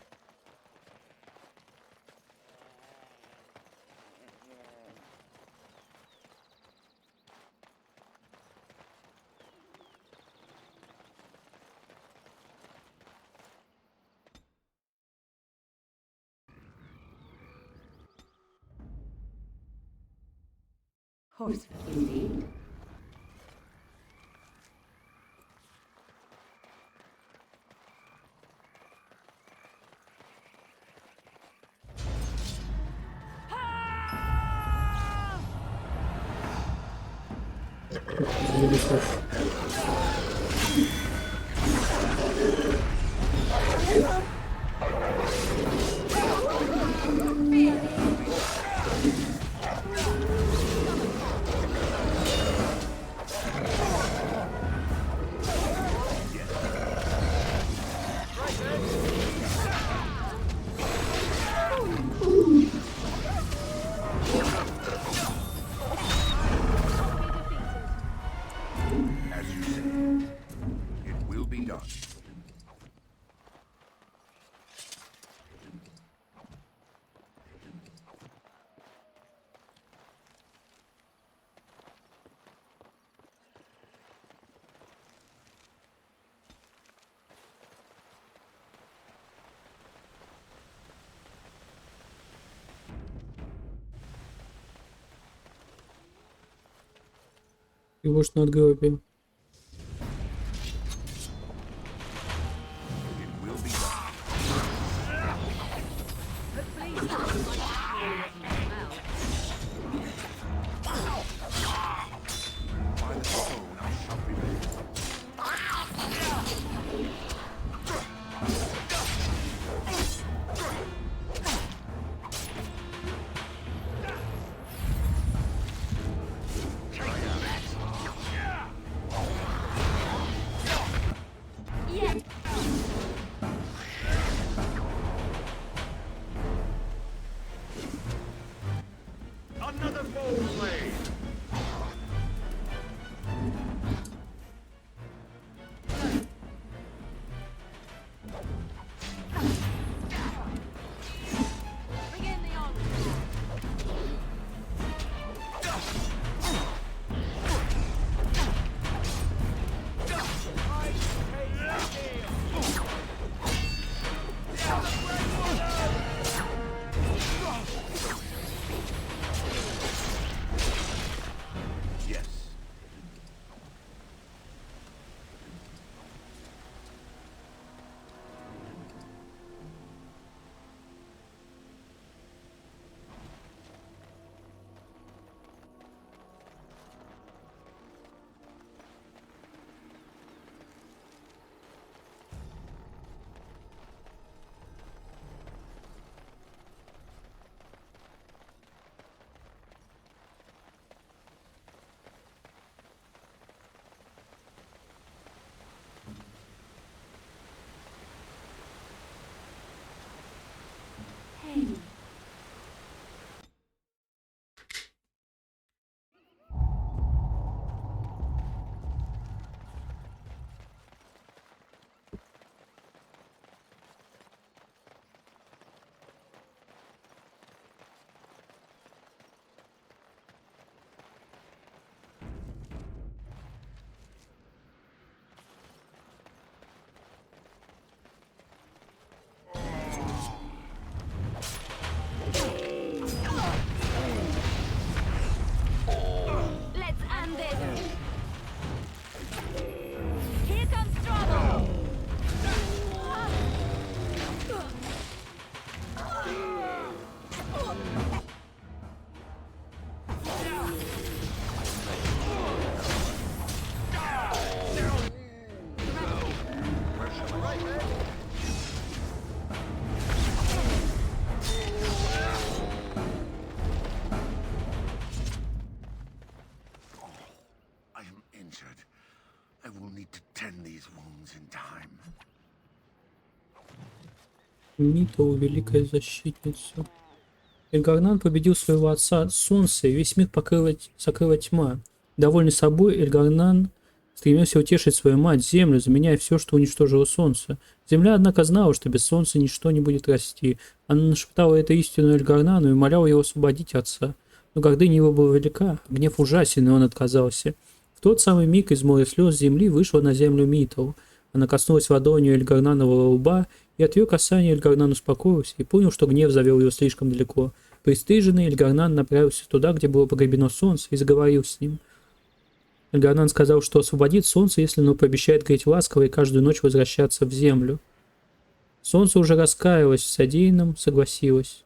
Horse indeed. Его ж надгробие.
I am injured. I will need to tend these wounds in time.
Митоу, великая защитница. Эльгарнан победил своего отца Солнце, и весь мир сокрыла тьма. Довольный собой, Эльгарнан стремился утешить свою мать, Землю, заменяя все, что уничтожило Солнце. Земля, однако, знала, что без Солнца ничто не будет расти. Она нашептала эту истину Эльгарнану и умоляла его освободить отца. Но гордыня его была велика, гнев ужасен, и он отказался. В тот самый миг из моря слез земли вышла на землю Митоу. Она коснулась ладонью Эльгарнанового лба, и от ее касания Эльгарнан успокоился и понял, что гнев завел его слишком далеко. Пристыженный Эльгарнан направился туда, где было погребено солнце, и заговорил с ним. Эльгарнан сказал, что освободит солнце, если оно пообещает греть ласково и каждую ночь возвращаться в землю. Солнце уже раскаялось в содеянном, согласилось.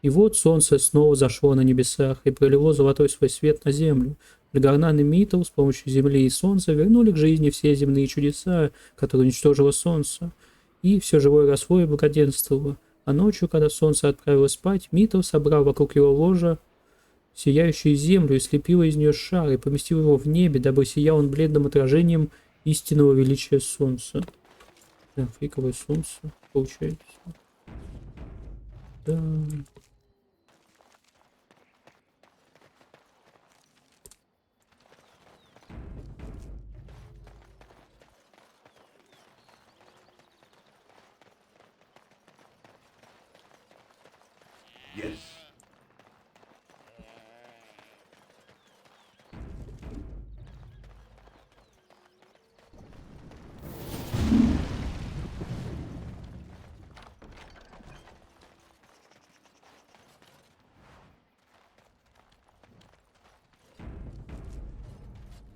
И вот солнце снова зашло на небесах и пролило золотой свой свет на землю. Эльгарнан и Митоу с помощью земли и солнца вернули к жизни все земные чудеса, которые уничтожило солнце. И все живое росло и благоденствовало. А ночью, когда солнце отправилось спать, Митоу собрал вокруг его ложа сияющую землю и слепила из нее шар и поместил его в небе, дабы сиял он бледным отражением истинного величия солнца. Да, фриковое солнце получается. Да.
Yes.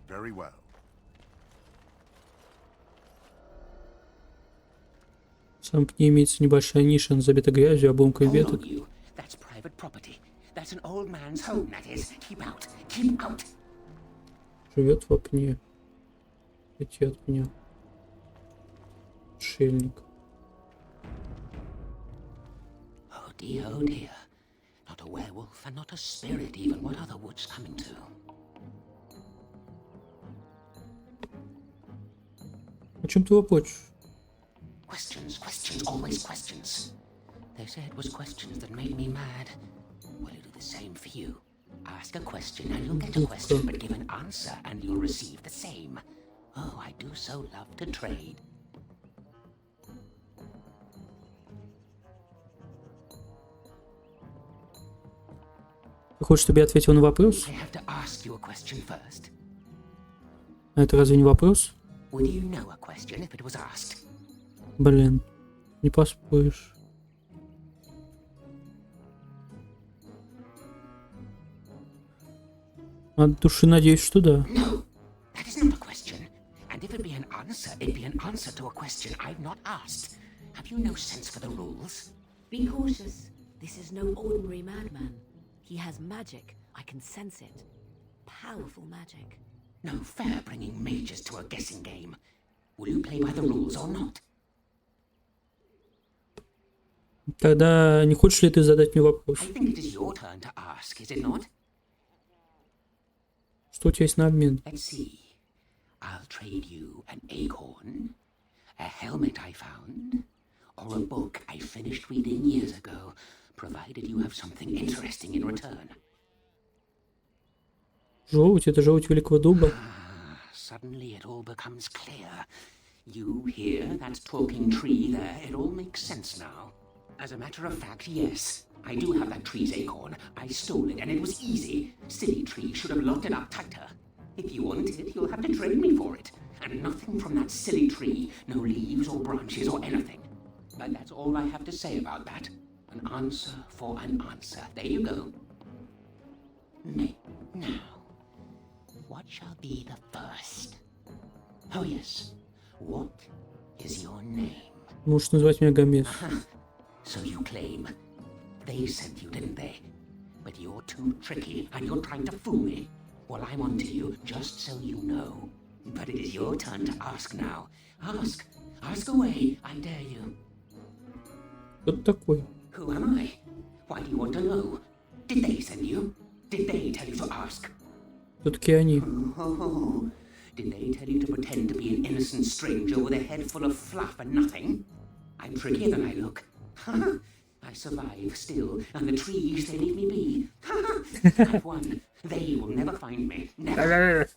Very well.
В самом пне имеется небольшая ниша, она забита грязью, обломками веток.
That's private property. That's an old man's home, that is. Keep out. Keep out.
Живет в пне. Идти от пня. Отшельник.
Oh dear, oh dear. Not a werewolf and not a spirit even. What are the woods coming to?
О чем ты лопочешь?
Questions, questions, always questions. They say it was questions that made me mad. Well, it'll do the same for you. Ask a question and you'll get a question, but give an answer and you'll receive the same. Oh, I do so love to trade.
Ты хочешь, чтобы я ответил на вопрос?
I have to ask you a question first.
А это разве не вопрос?
Would you know a question if it was asked?
Блин, не поспоришь. От души надеюсь, что да.
No, that is not a question. And if it be an answer, it be an answer to a question I've not asked. Have you no sense for the rules?
Be cautious. This is no ordinary madman. He has magic. I can sense it. Powerful magic.
No fair bringing mages to a guessing game. Will you play by the rules or not?
Тогда не хочешь ли ты задать мне вопрос?
I think it is your turn to ask, is it not?
Что у тебя есть на обмен?
Let's see. I'll trade you an acorn, a helmet I found, or a book I finished reading years ago, provided you have something interesting in return.
Желудь, это желудь великого дуба.
Suddenly it all becomes clear. You hear that talking tree there? It all makes sense now. As a matter of fact, yes. I do have that tree's acorn. I stole it, and it was easy. Silly tree should have locked it up tighter. If you want it, you'll have to trade me for it. And nothing from that silly tree. No leaves or branches or anything. But that's all I have to say about that. An answer for an answer. There you go. Now, what shall be the first? Oh yes. What is your name?
Можешь назвать меня Гомес.
So you claim. They sent you, didn't they? But you're too tricky, and you're trying to fool me. Well, I'm on to you, just so you know. But it is your turn to ask now. Ask. Ask away, I dare you.
Кто ты такой?
Who am I? Why do you want to know? Did they send you? Did they tell you to ask?
Кто такие они?
Oh, did they tell you to pretend to be an innocent stranger with a head full of fluff and nothing? I'm trickier than I look. I survive still, and the trees, they leave me be. I've won. They will never find me. Never.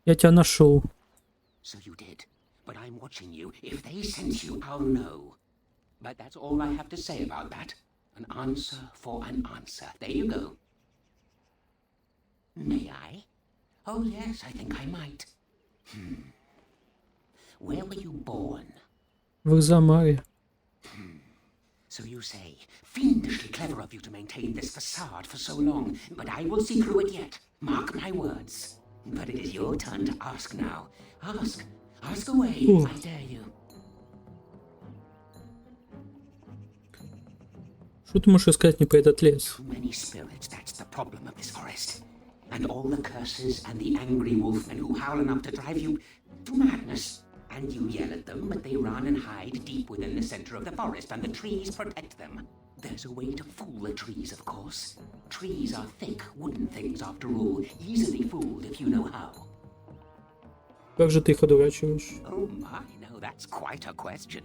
Я тебя нашел.
So you did. But I'm watching you. If they sent you, I'll know. But that's all I have to say about that. An answer for an answer. There you go. May I? Oh, yes, I think I might. Where were you born?
В Арзамаре.
So you say, fiendishly clever of you to maintain this facade for so long, but I will see through it yet. Mark my words. But it is your turn to ask now. Ask. Ask away, I dare you.
Что ты можешь сказать мне про этот лес?
Too many spirits, that's the problem of this forest. And all the curses and the angry wolfmen who howl enough to drive you to madness. And you yell at them, but they run and hide deep within the center of the forest, and the trees protect them. There's a way to fool the trees, of course. Trees are thick, wooden things, after all, easily fooled if you know how.
Как же ты их одурачиваешь?
Oh my, no, that's quite a question.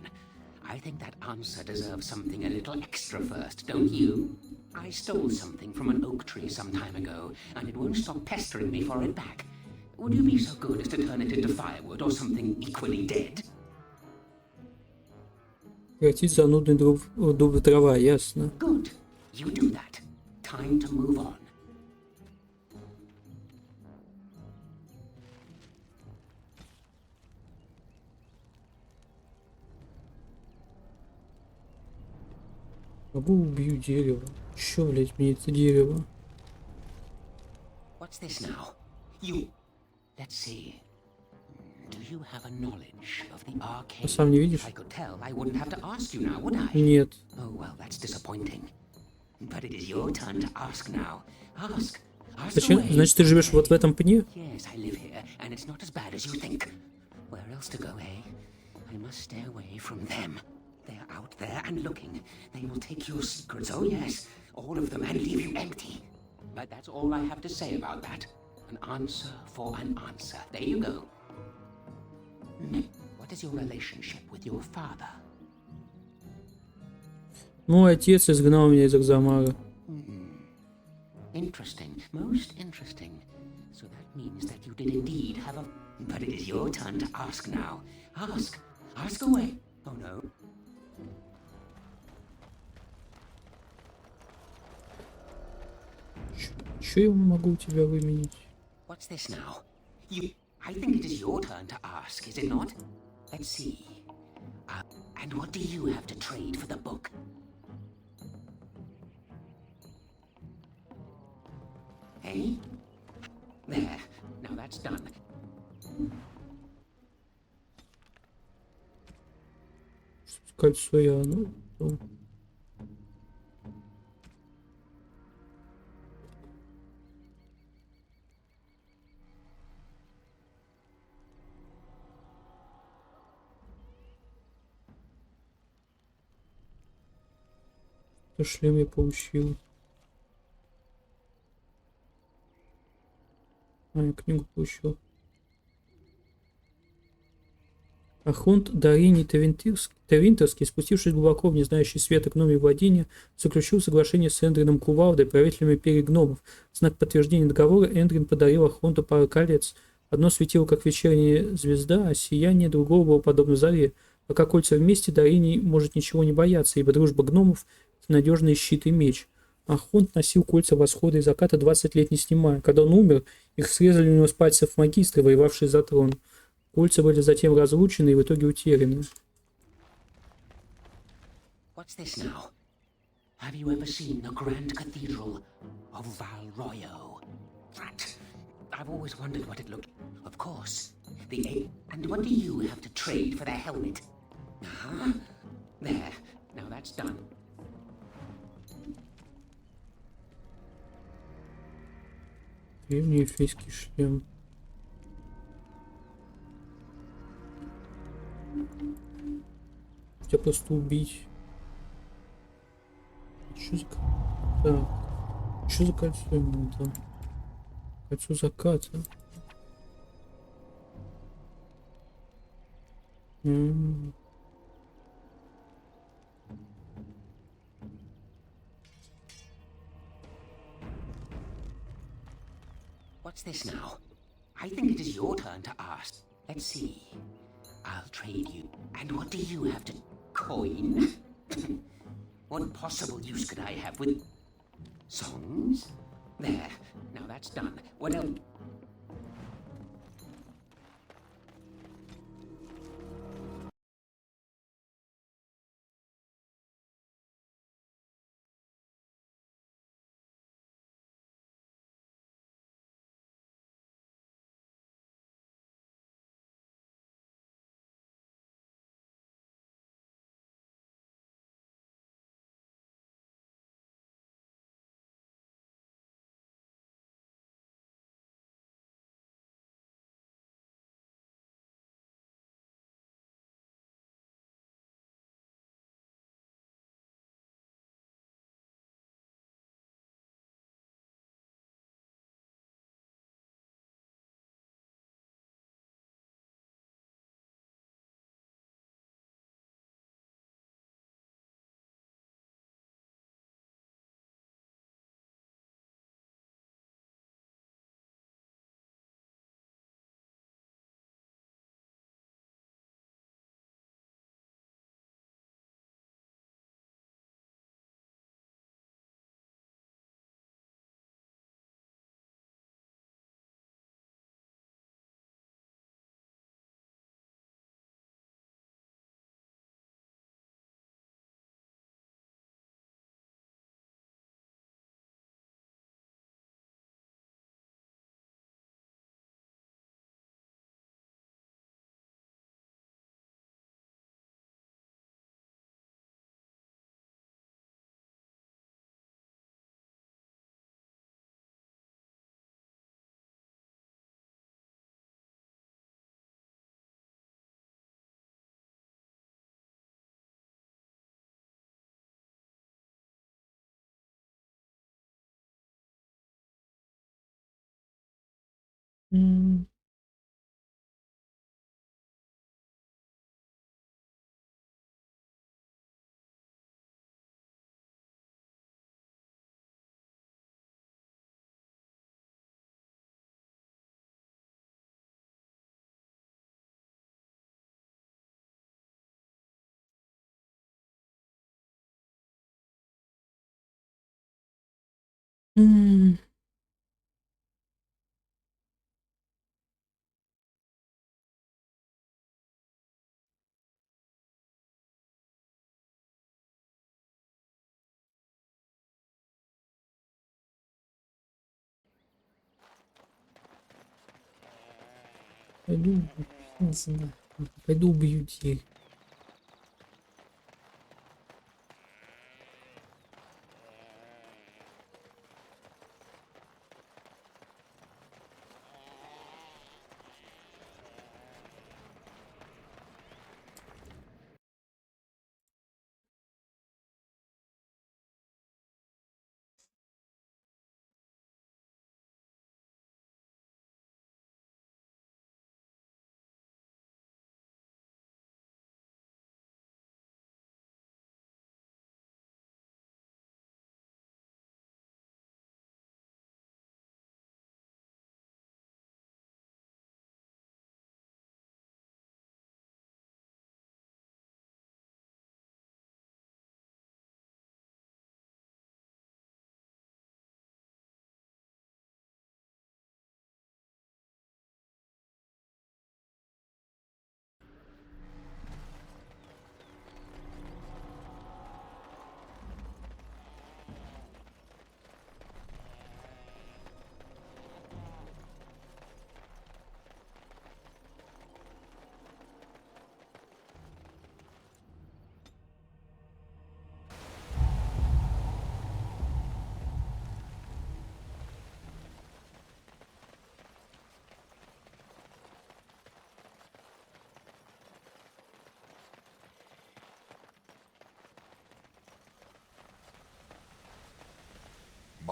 I think that answer deserves something a little extra first, don't you? I stole something from an oak tree some time ago, and it won't stop pestering me for it back. Would you be so good as to turn it into firewood or something equally dead?
Превратить занудный дуб в дрова, ясно.
Good. You do that. Time to move on.
Могу убью дерево. Чё, блять, мне это дерево?
What's this now? You... Let's see. Do you have a knowledge of the arcane?
А сам не видишь?
If I could tell, I wouldn't have to ask you now, would I?
Нет.
Oh, well, that's disappointing. But it is your turn to ask now. Ask. Ask
Зачем?
away.
Значит, ты живешь вот в этом пне?
Yes, I live here, and it's not as bad as you think. Where else to go, eh? I must stay away from them. They're out there and looking. They will take your secrets, oh yes, all of them, and leave you empty. But that's all I have to say about that. An answer for an answer. There you go. What is your relationship with your father?
Мой отец изгнал меня из Арзамара.
Interesting, most interesting. So that means that you did indeed have a... But it is your turn to ask now. Ask. Ask away. Oh no.
Чё я могу у тебя выменить?
What's this now? You... I think it is your turn to ask, is it not? Let's see. And what do you have to trade for the book? Hey? There. Now that's done.
Кольцо я... Ну. Шлем я получил. Я книгу получил. Архонт Дарини Тавинтерский, спустившись глубоко в незнающий света гномий владения, заключил соглашение с Эндрином Кувалдой, правителем империи гномов. В знак подтверждения договора Эндрин подарил Архонту пару колец. Одно светило, как вечерняя звезда, а сияние другого было подобно заре. Пока кольца вместе, Дарини может ничего не бояться, ибо дружба гномов – это надежный щит и меч. Архонт носил кольца восхода и заката 20 лет не снимая. Когда он умер, их срезали у него с пальцев магистры, воевавшие за трон. Кольца были затем разлучены и в итоге утеряны.
What's this now? Have you ever seen the Grand Cathedral of Valroyo? That. I've always wondered what it looked. Of course. And what do you have to trade for the helmet? Huh? There. Now that's done.
Древний эльфийский шлем. Тебя просто убить. Что за... Так. Что за кольцо ему там? Кольцо заката.
What's this now? I think it is your turn to ask. Let's see. I'll trade you. And what do you have to coin? What possible use could I have with songs? There. Now that's done. What else?
Пойду, не знаю. Пойду убью детей.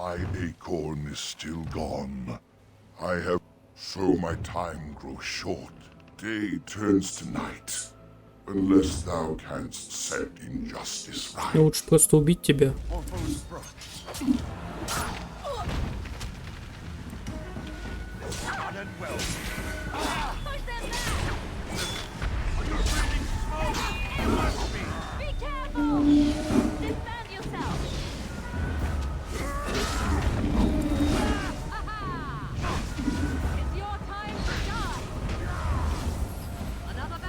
My acorn is still gone. I have... So my time grows short. Day turns to night. Unless thou canst set injustice right.
Мне лучше просто убить тебя.
Be careful! Defend yourself! It's your time to die! Another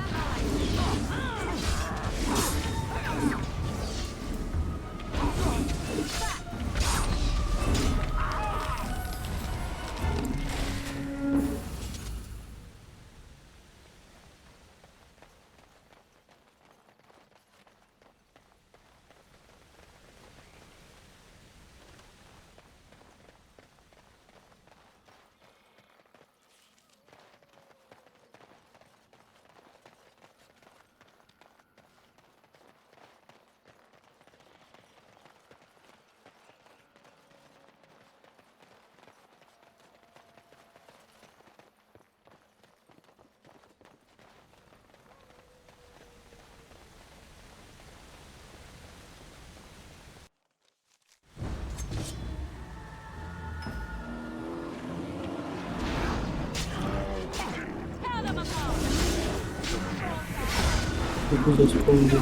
Буду вспомнить.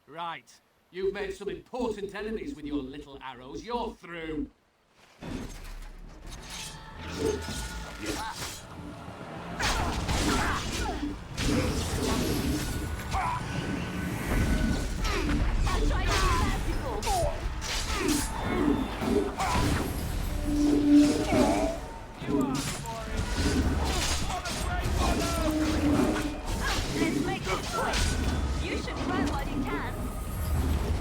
Right. You've made some important enemies with your little arrows. You're through.
Let's make it quick! You should run while you can!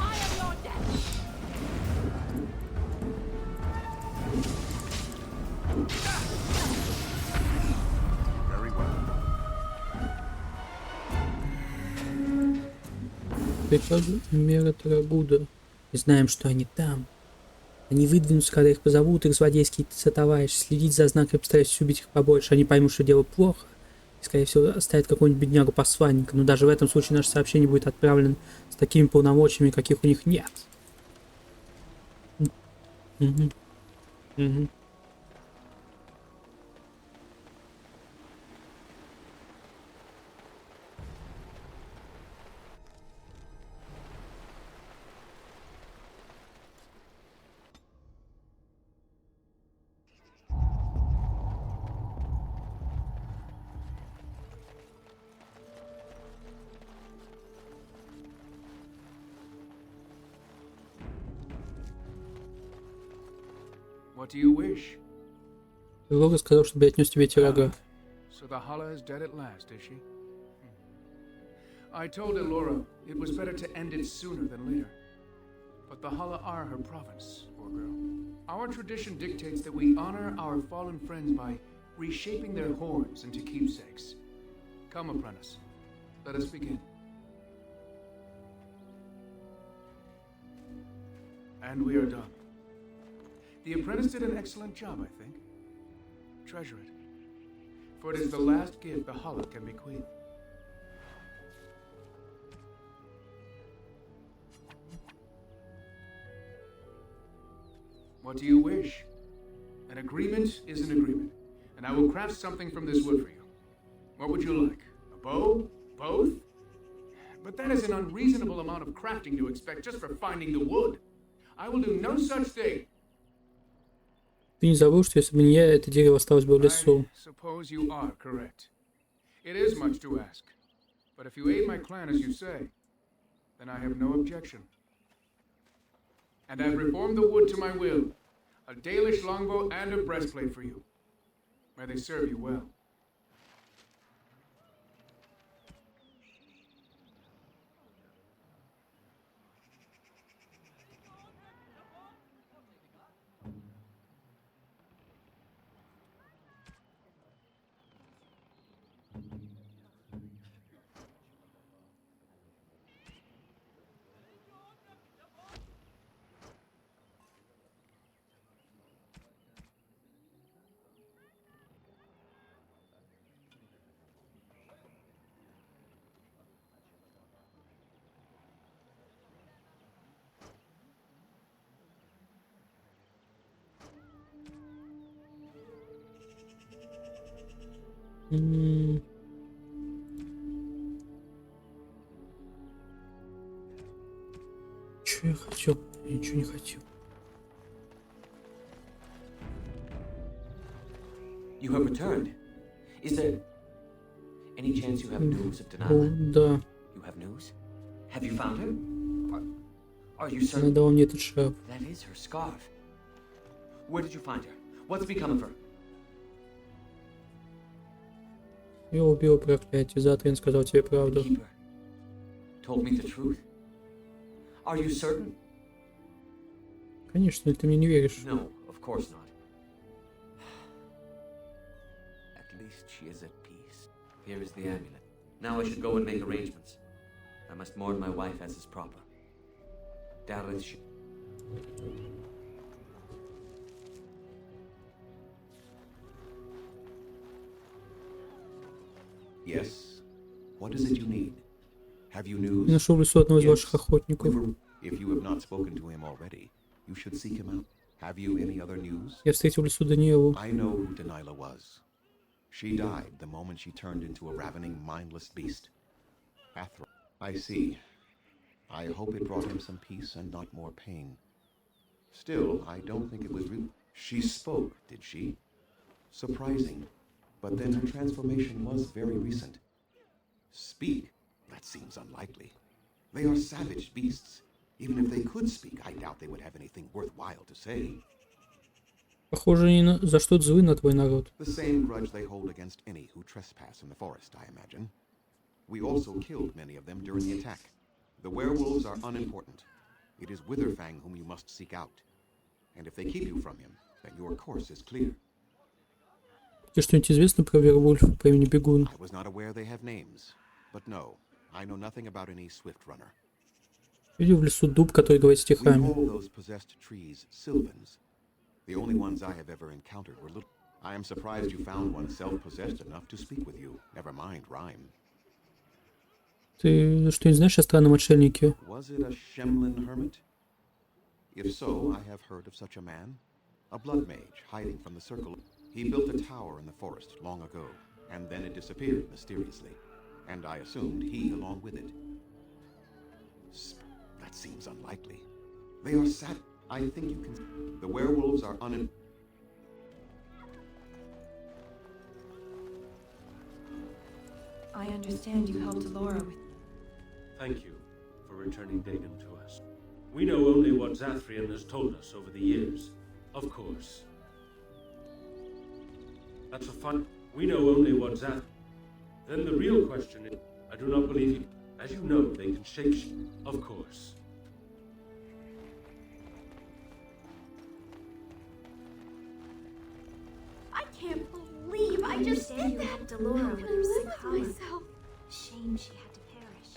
I am your death!
Very well.
Прикажу Мера Тарагуда. И знаем, что они там. Они выдвинутся, когда их позовут, их злодейские товарищи, следить за знаками, постарайтесь убить их побольше. Они поймут, что дело плохо. И, скорее всего, оставят какого-нибудь беднягу-посланника. Но даже в этом случае наше сообщение будет отправлено с такими полномочиями, каких у них нет. Угу. Угу.
What do you wish?
Лора сказал, чтобы я отнес тебе эти рога.
So the Hala is dead at last, is she? I told Elora it was better to end it sooner than later. But the Hala are her province, poor girl. Our tradition dictates that we honor our fallen friends by reshaping their horns into keepsakes. Come, apprentice. Let us begin. And we are done. The apprentice did an excellent job, I think. Treasure it. For it is the last gift the Hala can bequeath. What do you wish? An agreement is an agreement, and I will craft something from this wood for you. What would you like? A bow? Both? But that is an unreasonable amount of crafting to expect just for finding the wood. I will do no such thing.
Ты не забыл, что если бы не я, это дерево осталось бы в лесу.
Suppose you are correct. It is much to ask, But if you aid my clan as you say, then I have no objection. And I've reformed the wood to my will. A Dalish longbow and a breastplate for you. May they serve you well.
Че я хотел? Я ничего не хотел.
You have returned. Is there any chance you have news of
О,
Deniala?
да.
You have news? Have you found her? Are you certain?
Она дала мне этот шарф.
That is her scarf. Where did you find her? What's become of her?
Я убил проклятие. Затрин сказал тебе правду.
Told me the truth? Are you certain?
Конечно, ты мне не веришь.
No, of course not. At least she is at peace. Here is the amulet. Now I should go and make arrangements. I must mourn my wife as is proper. Dareth should...
Yes. What is it you need? Have you news?
Я нашел в лесу одного из ваших охотников.
If you have not spoken to him already, you should seek him out. Have you any other news?
Я встретил в лесу Даниэлу.
I know who Deniala was. She died the moment she turned into a ravening, mindless beast. Athra. I see. I hope it brought him some peace and not more pain. Still, I don't think it was real. She spoke, did she? Surprising. But then her transformation was very recent. Speak? That seems unlikely. They are savage beasts. Even if they could speak, I doubt they would have anything worthwhile to say.
Похоже, они за что-то злы на твой народ.
The same grudge they hold against any who trespass in the forest, I imagine. We also killed many of them during the attack. The werewolves are unimportant. It is Witherfang whom you must seek out. And if they keep you from him, then your course is clear.
Тебе что-нибудь известно про Вервольфа по имени Бегун?
I was not aware they have names. But no, I know nothing about any swift runner.
Видел в лесу дуб, который говорит
We
стихами.
call those possessed trees sylvans. The only ones I have ever encountered were little. I am surprised you found one self-possessed enough to speak with you. Never mind rhyme.
Ты что, не знаешь о странном отшельнике?
Was it a Shemlin hermit? If so, I have heard of such a man. A blood mage hiding from the circle. He built a tower in the forest long ago, and then it disappeared mysteriously. And I assumed he along with it. That seems unlikely. They are sad. I think you can... The werewolves are
I understand you helped Laura with...
Thank you for returning Dagon to us. We know only what Zathrian has told us over the years. Of course. That's a fun... We know only what Zath... Then the real question is... I do not believe you. As you know, they can shape... Of course.
I can't believe I just did that.
helped Delora with her sick hide.
myself.
Shame she had to perish.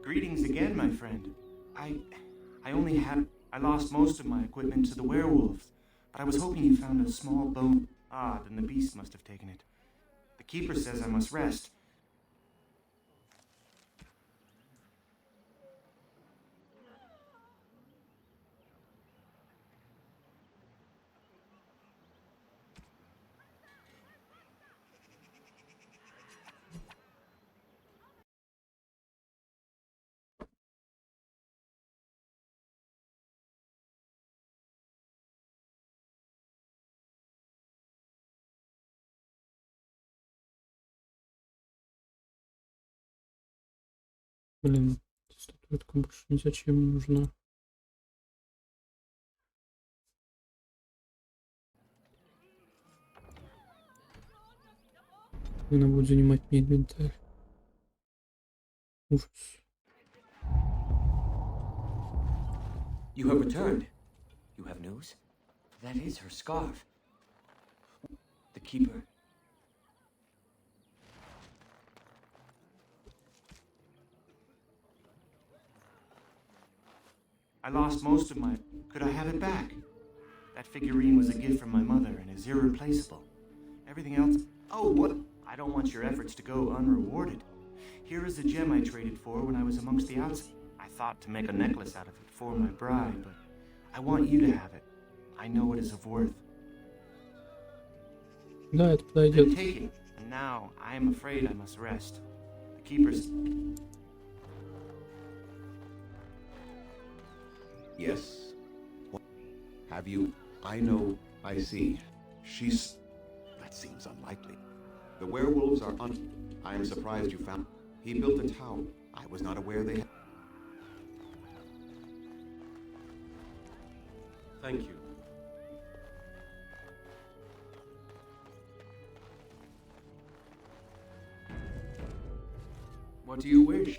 Greetings again, my friend. I lost most of my equipment to the werewolves, but I was hoping you found a small bone. Ah, then the beast must have taken it. The keeper says I must rest.
Блин, статуэтка больше ни зачем не нужна. Она будет занимать мне инвентарь. Ужас.
You have returned. You have news? That is her scarf. The Keeper.
I lost most of my... Could I have it back? That figurine was a gift from my mother and is irreplaceable. Everything else... Oh, what? I don't want your efforts to go unrewarded. Here is a gem I traded for when I was amongst the outs. I thought to make a necklace out of it for my bride, but I want you to have it. I know it is of worth.
Да, это
Then
подойдет.
take it. And now I am afraid I must rest. The Keeper's...
Yes? What? Have you? I know. I see. She's... That seems unlikely. The werewolves are I am surprised you found... He built a tower. I was not aware they had...
Thank you.
What do you wish?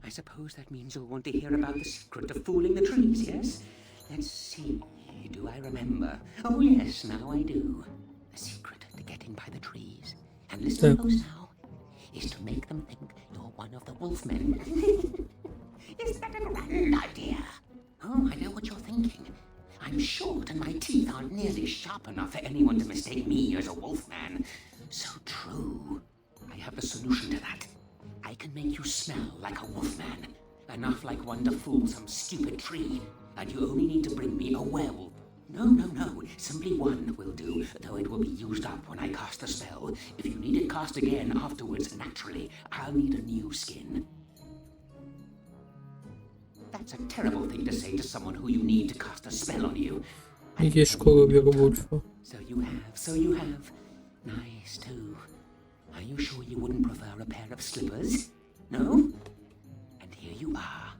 I suppose that means you'll want to hear about the secret of fooling the trees, yes? Let's see. Do I remember? Oh, yes, now I do. The secret to getting by the trees, and listen close now, is to make them think you're one of the wolfmen. Isn't that a grand idea? Oh, I know what you're thinking. I'm short and my teeth aren't nearly sharp enough for anyone to mistake me as a wolfman. So true. I have the solution to that. I can make you smell like a wolfman. Enough like one to fool some stupid tree. And you only need to bring me a werewolf. No. Simply one will do, though it will be used up when I cast the spell. If you need it cast again afterwards, naturally, I'll need a new skin. That's a terrible thing to say to someone who you need to cast a spell on you.
Есть школа Вервольфа.
So you have. Nice, too. Are you sure you wouldn't prefer a pair of slippers? No? And here you are.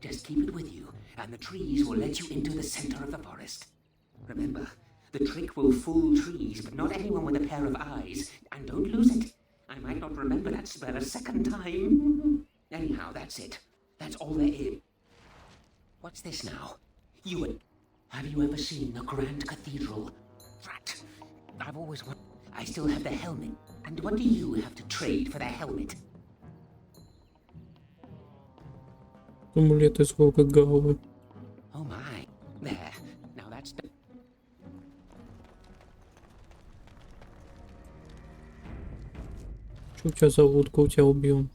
Just keep it with you, and the trees will let you into the center of the forest. Remember, the trick will fool trees, but not anyone with a pair of eyes. And don't lose it. I might not remember that spell a second time. Anyhow, that's it. That's all there is. What's this now? Have you ever seen the Grand Cathedral? Rat. I've always wanted. I still have the helmet. And what do you have to trade for the helmet?
Амулет из волка головы.
Oh my. There. Now that's done.
Что у тебя за лодка? У тебя убьем.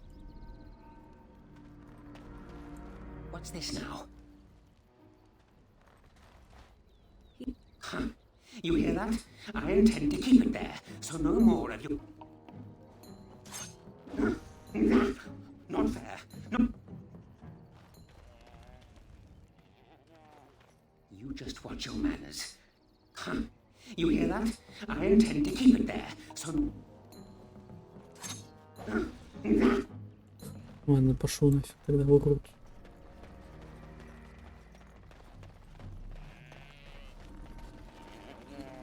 What's this now? Huh. You hear that? I intend to keep it there, so no more of you. Not fair. No. You just watch your manners. Huh. You hear that? I intend to keep it there, so...
Ладно, пошел нафиг тогда в огород.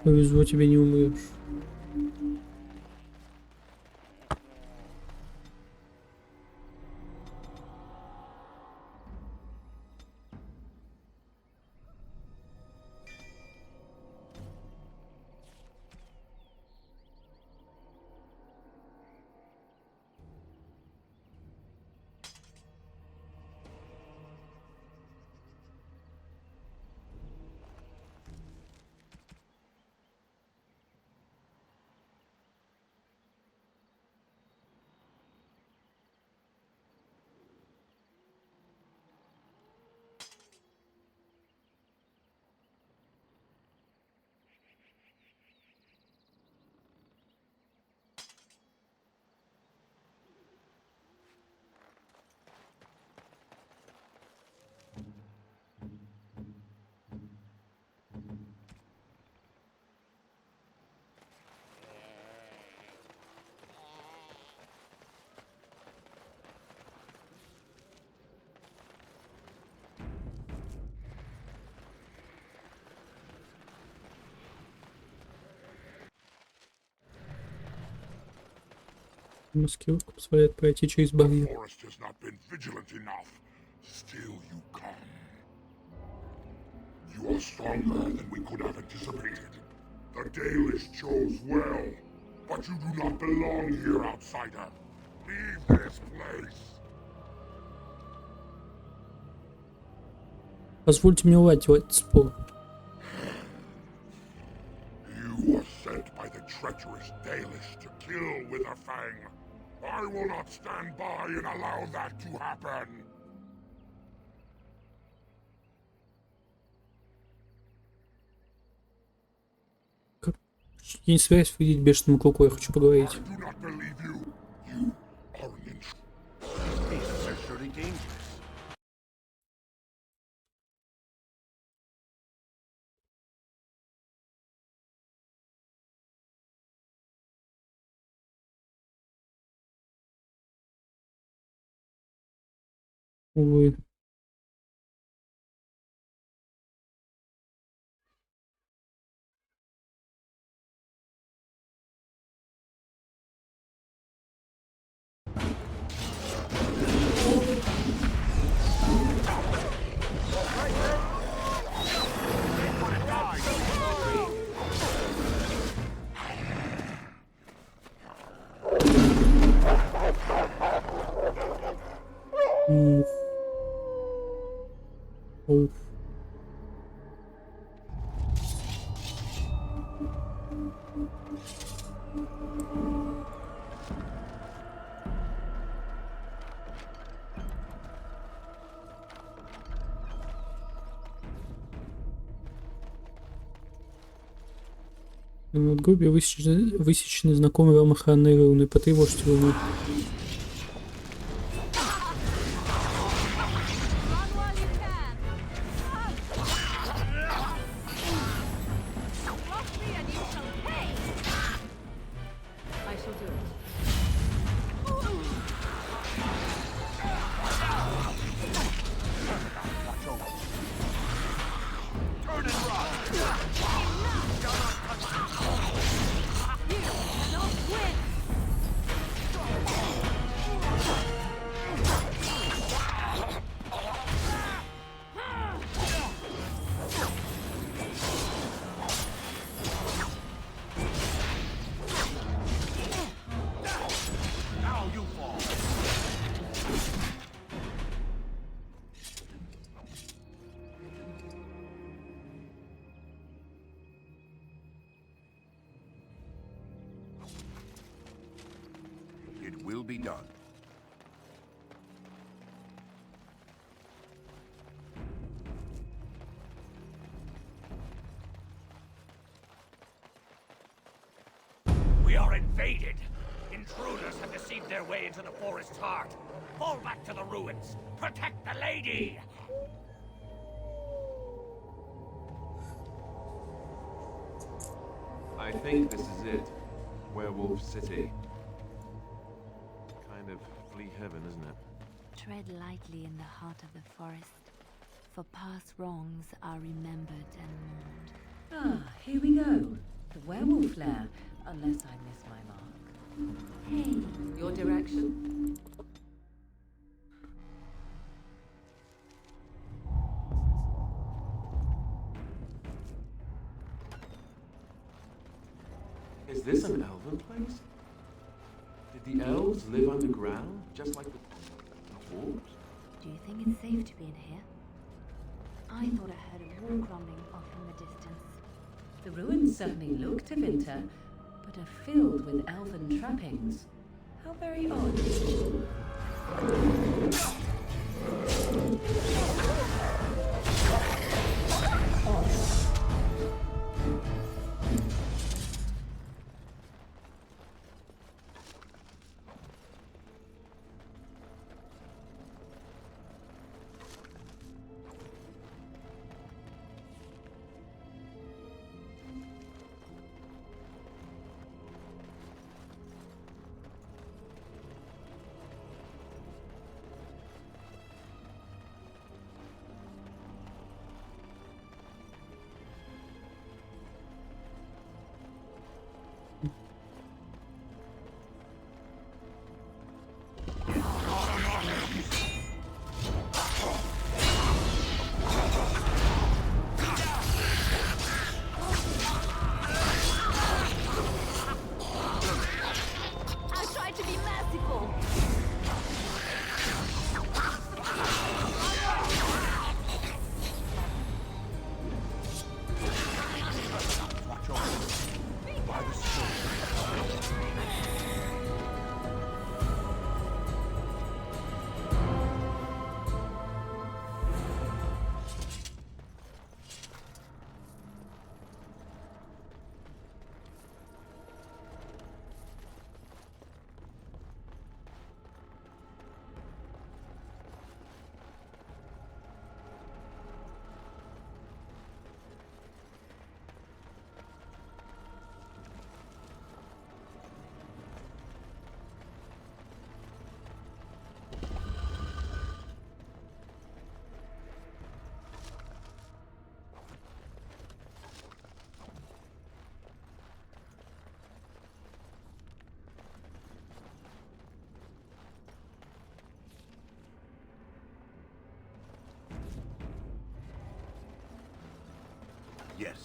Повезло, тебе не умрешь. Маскировка позволяет пройти через
The
барьер.
forest has not been vigilant enough. Still you come. You are stronger than we could have anticipated. The Dalish chose well, but you do not belong here, outsider. Leave this place.
Позвольте мне уладить спор.
You were sent by the treacherous Dalish to kill Witherfang. I will not stand by and allow that to happen.
Я не собираюсь вредить бешеному клыку, я хочу поговорить.
I do not believe you. You are an intruder.
Beasts are surely dangerous.
Увы. Уф. Уф. На надгробии высечены знакомые вам охранные руны. Потревожьте руны.
It will be done.
We are invaded! Intruders have deceived their way into the forest's heart. Fall back to the ruins. Protect the lady!
I think this is it. Werewolf City. Kind of flea heaven, isn't it?
Tread lightly in the heart of the forest, for past wrongs are remembered and mourned.
Ah, here we go. The werewolf lair, unless I miss my mark. Hey, your direction?
Is this an elven place? Did the elves live underground, just like the dwarves?
Do you think it's safe to be in here? I thought I heard a wall crumbling off in the distance.
The ruins certainly look to winter, but are filled with elven trappings. How very odd.
Yes.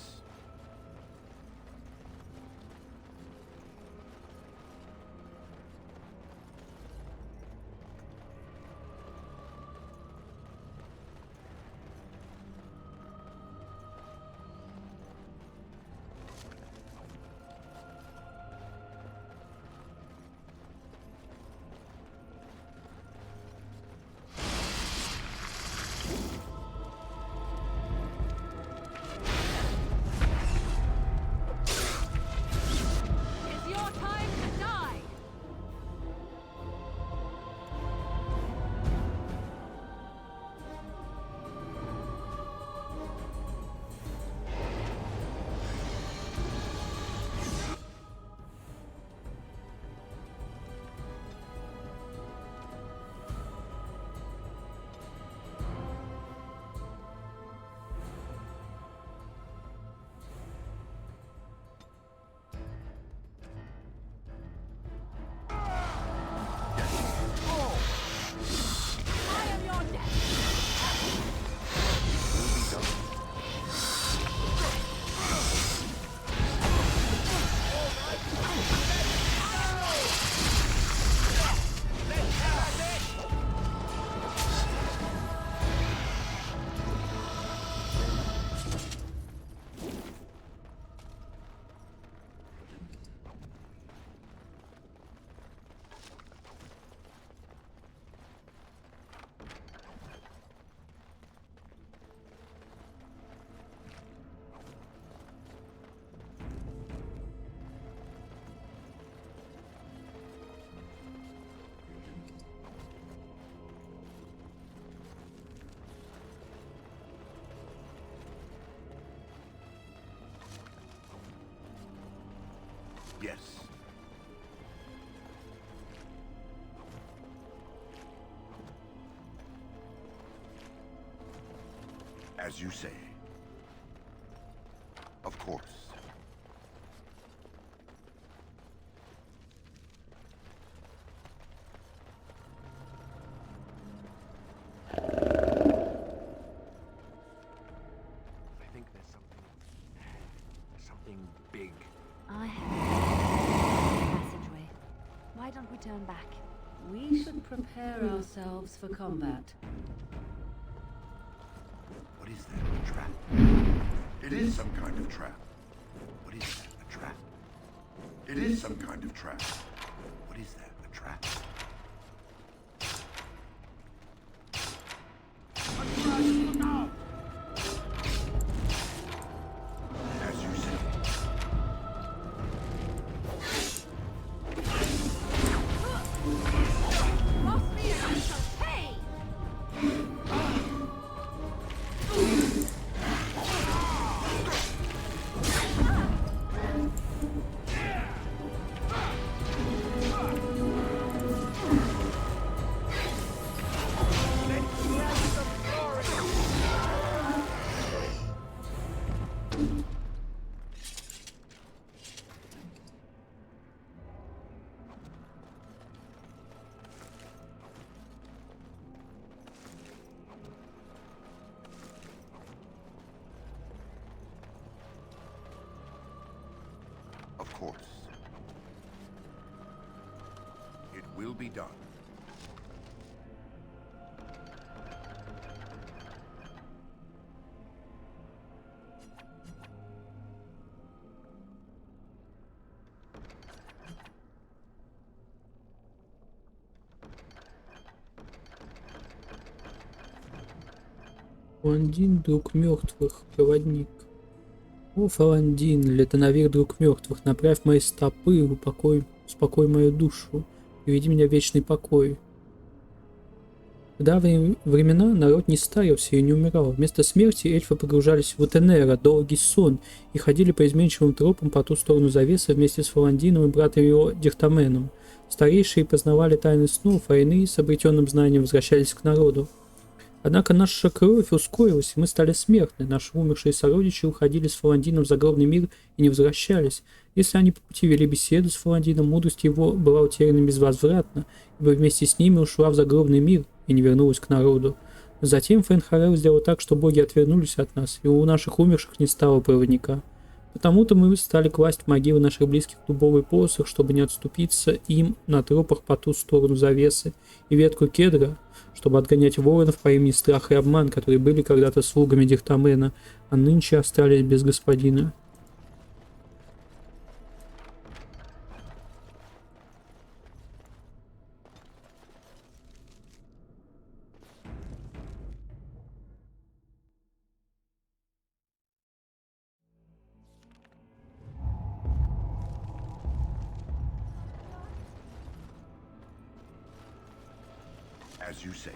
It's your time to die! I am your death!
Yes. As you say. Of course.
I think there's something big.
I have a passageway. Why don't we turn back?
We should prepare ourselves for combat.
What is that? A trap? It is some kind of trap. What is that? A trap? It is some kind of trap. What is that? A trap? As you say.
Cross me and I shall pay!
Of course. It will be done.
Фаландин, друг мертвых, проводник. О, Фаландин, летоновик, друг мертвых, направь мои стопы, успокой мою душу, приведи меня в вечный покой. В давние времена народ не старился и не умирал. Вместо смерти эльфы погружались в Утенера, долгий сон, и ходили по изменчивым тропам по ту сторону завесы вместе с Фаландином и братом его Дихтаменом. Старейшие познавали тайны снов, а иные с обретенным знанием возвращались к народу. Однако наша кровь ускорилась, и мы стали смертны. Наши умершие сородичи уходили с Фаландином в загробный мир и не возвращались. Если они по пути вели беседу с Фаландином, мудрость его была утеряна безвозвратно, ибо вместе с ними ушла в загробный мир и не вернулась к народу. Затем Фенхарел сделал так, что боги отвернулись от нас, и у наших умерших не стало проводника. Потому-то мы стали класть в могилы наших близких дубовый посох, чтобы не отступиться им на тропах по ту сторону завесы, и ветку кедра, чтобы отгонять воинов по имени Страх и Обман, которые были когда-то слугами Дихтамена, а нынче остались без господина.
As you say.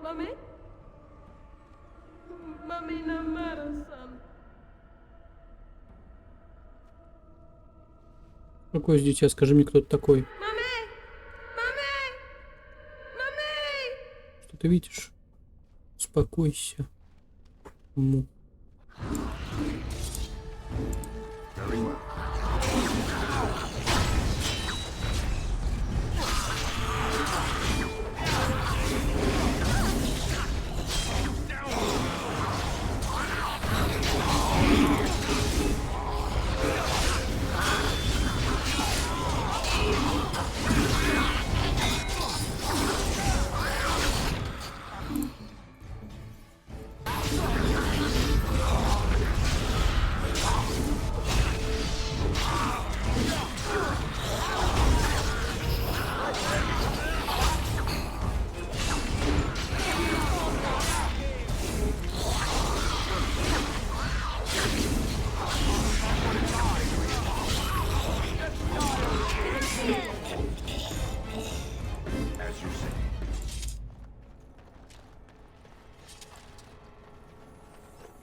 Mami? Mami, no matter, son.
Какое дитя? Скажи мне, кто ты такой? Что ты видишь? Успокойся. Му.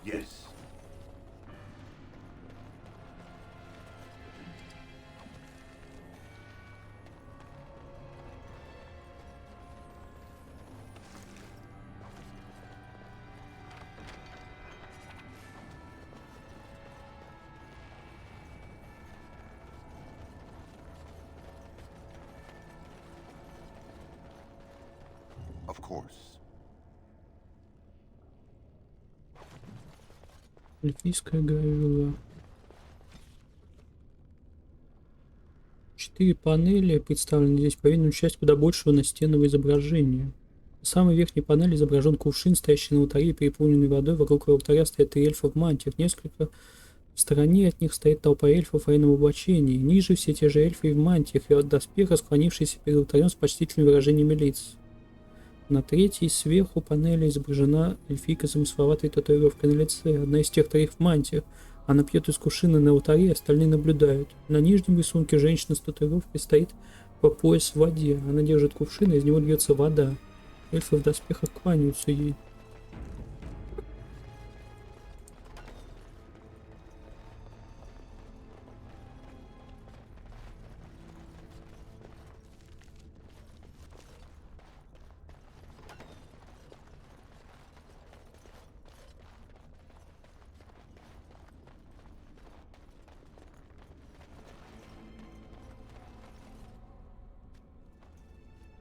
Yes. Of course.
Эльфийская гравюра. 4 панели представлены здесь, по видимому, часть куда большего настенного изображения. На самой верхней панели изображен кувшин, стоящий на алтаре, переполненный водой. Вокруг алтаря стоят 3 эльфа в мантиях. Несколько в стороне от них стоит толпа эльфов в военном облачении. Ниже все те же эльфы и в мантиях, и от доспеха, склонившиеся перед алтарем с почтительными выражениями лиц. На третьей сверху панели изображена эльфийка с замысловатой татуировкой на лице. Одна из тех 3 в мантиях. Она пьет из кувшина на алтаре, остальные наблюдают. На нижнем рисунке женщина с татуировкой стоит по пояс в воде. Она держит кувшин, и из него льется вода. Эльфы в доспехах кланяются ей.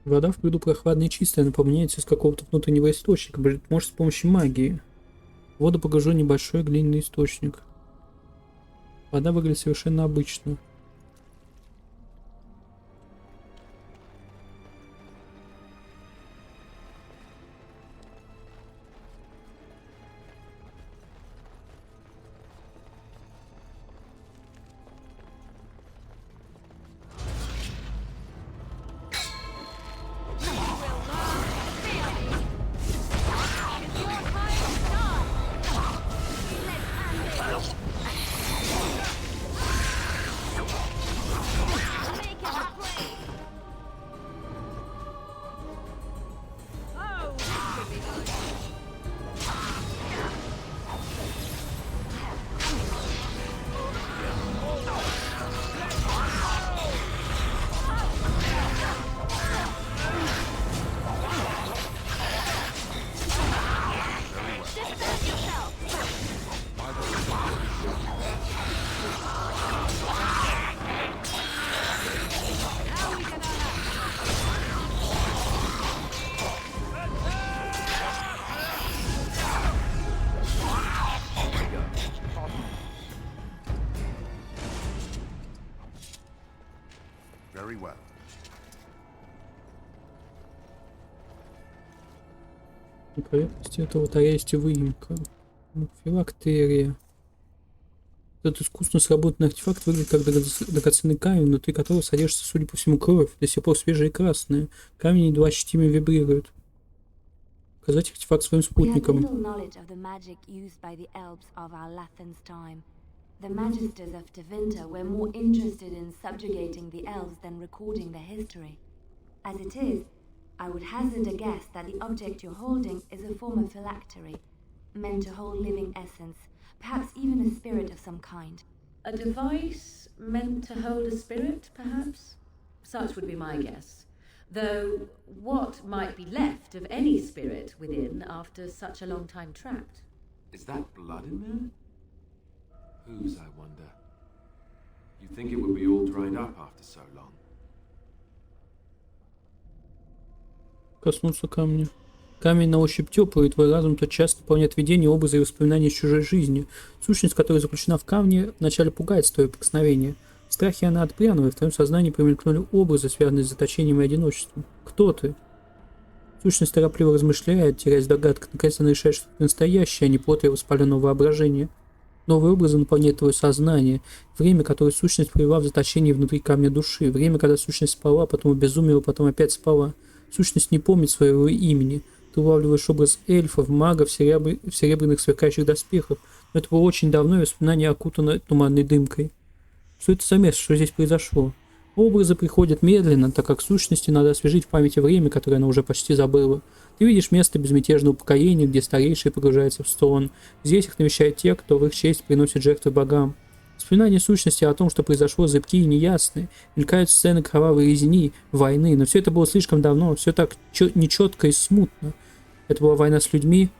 Вода в пруду прохладная и чистая, она наполняется из какого-то внутреннего источника, может с помощью магии. В воду погружен небольшой глиняный источник. Вода выглядит совершенно обычно.
Very well.
На поверхности этого алтаря есть выемка. Филактерия. Этот искусно сработанный артефакт выглядит как драгоценный камень, внутри которого содержится, судя по всему, кровь, до сих пор свежая и красная. Камень едва ощутимо вибрирует. Показать артефакт своим спутникам.
The Magisters of Tevinter were more interested in subjugating the elves than recording their history. As it is, I would hazard a guess that the object you're holding is a form of phylactery, meant to hold living essence, perhaps even a spirit of some kind.
A device meant to hold a spirit, perhaps? Such would be my guess. Though, what might be left of any spirit within after such a long time trapped?
Is that blood in there? Whose, I wonder? You'd think it would be all dried up after so long.
Коснуться камня. Камень на ощупь теплый, и твой разум тотчас наполняет видение, образы и воспоминания из чужой жизни. Сущность, которая заключена в камне, вначале пугает с твоего прикосновения. В страхе она отпрянула, и в твоем сознании промелькнули образы, связанные с заточением и одиночеством. Кто ты? Сущность торопливо размышляет, теряясь в догадках. Наконец она решает, что ты настоящее, а не плод ее воспаленного воображения. Новые образы наполняют твое сознание. Время, которое сущность провела в заточении внутри камня души. Время, когда сущность спала, потом обезумела, потом опять спала. Сущность не помнит своего имени. Ты улавливаешь образ эльфов, магов в серебряных сверкающих доспехах. Но это было очень давно, и воспоминание окутано туманной дымкой. Что это за место? Что здесь произошло? Образы приходят медленно, так как сущности надо освежить в памяти время, которое она уже почти забыла. Ты видишь место безмятежного упокоения, где старейшие погружаются в сон. Здесь их навещают те, кто в их честь приносит жертвы богам. Воспоминания сущности о том, что произошло, зыбкие и неясные. Мелькают сцены кровавой резни, войны, но все это было слишком давно, все так нечетко и смутно. Это была война с людьми.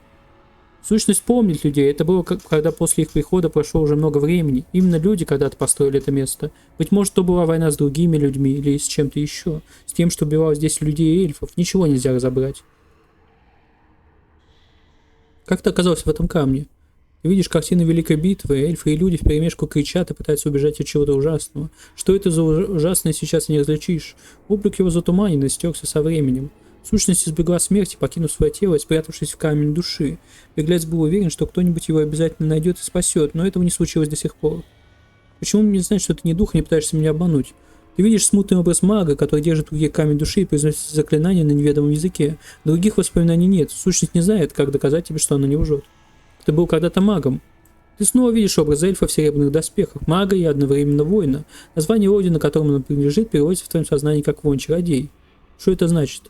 Сущность помнит людей. Это было, когда после их прихода прошло уже много времени. Именно люди когда-то построили это место. Быть может, то была война с другими людьми или с чем-то еще. С тем, что убивало здесь людей и эльфов. Ничего нельзя разобрать. Как ты оказался в этом камне? Ты видишь картины Великой Битвы, эльфы и люди вперемешку кричат и пытаются убежать от чего-то ужасного. Что это за ужасное, сейчас не различишь. Облик его затуманен и стерся со временем. Сущность избегла смерти, покинув свое тело и спрятавшись в камень души. Беглец был уверен, что кто-нибудь его обязательно найдет и спасет, но этого не случилось до сих пор. Почему мне знать, что ты не дух и не пытаешься меня обмануть? Ты видишь смутный образ мага, который держит в руке камень души и произносит заклинания на неведомом языке. Других воспоминаний нет. Сущность не знает, как доказать тебе, что она не лжет. Ты был когда-то магом. Ты снова видишь образ эльфа в серебряных доспехах, мага и одновременно воина. Название ордена, которому он принадлежит, переводится в твоем сознании как воин-чародей. Что это значит?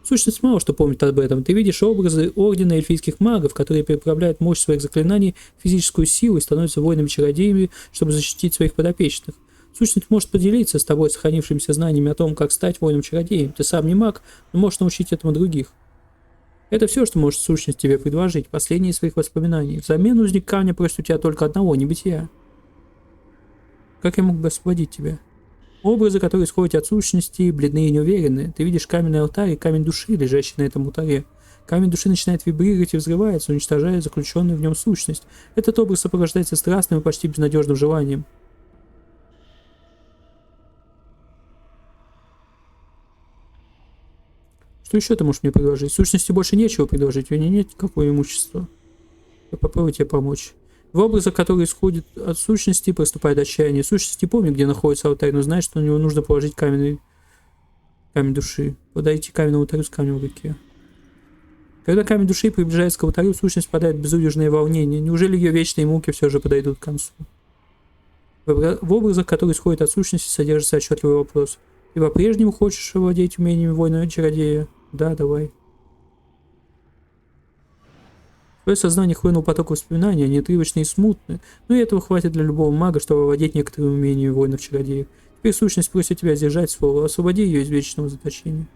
Сущность мало что помнит об этом. Ты видишь образы ордена эльфийских магов, которые переправляют мощь своих заклинаний в физическую силу и становятся воинами-чародеями, чтобы защитить своих подопечных. Сущность может поделиться с тобой сохранившимися знаниями о том, как стать воином-чародеем. Ты сам не маг, но можешь научить этому других. Это все, что может сущность тебе предложить, последние из своих воспоминаний. Взамен узник камня просит у тебя только одного — небытия. Как я мог бы освободить тебя? Образы, которые исходят от сущности, бледны и неуверенны. Ты видишь каменный алтарь и камень души, лежащий на этом алтаре. Камень души начинает вибрировать и взрывается, уничтожая заключенную в нем сущность. Этот образ сопровождается страстным и почти безнадежным желанием. Что еще ты можешь мне предложить? Сущности больше нечего предложить, у нее нет никакого имущества. Я попробую тебе помочь. В образах, которые исходят от сущности, проступает отчаяние. Сущность не помнит, где находится алтарь, но знает, что на него нужно положить камень души. Подойти к каменному алтарю с камнем в руке. Когда камень души приближается к алтарю, сущность впадает в безудержное волнение. Неужели ее вечные муки все же подойдут к концу? В образах, которые исходят от сущности, содержится отчетливый вопрос. Ты по-прежнему хочешь овладеть умениями воина-чародея? Да, давай. В твое сознание хлынул поток воспоминаний, они отрывочные и смутные, но и этого хватит для любого мага, чтобы овладеть некоторыми умениями воинов-чародеев. Теперь сущность просит тебя сдержать слово, освободи ее из вечного заточения.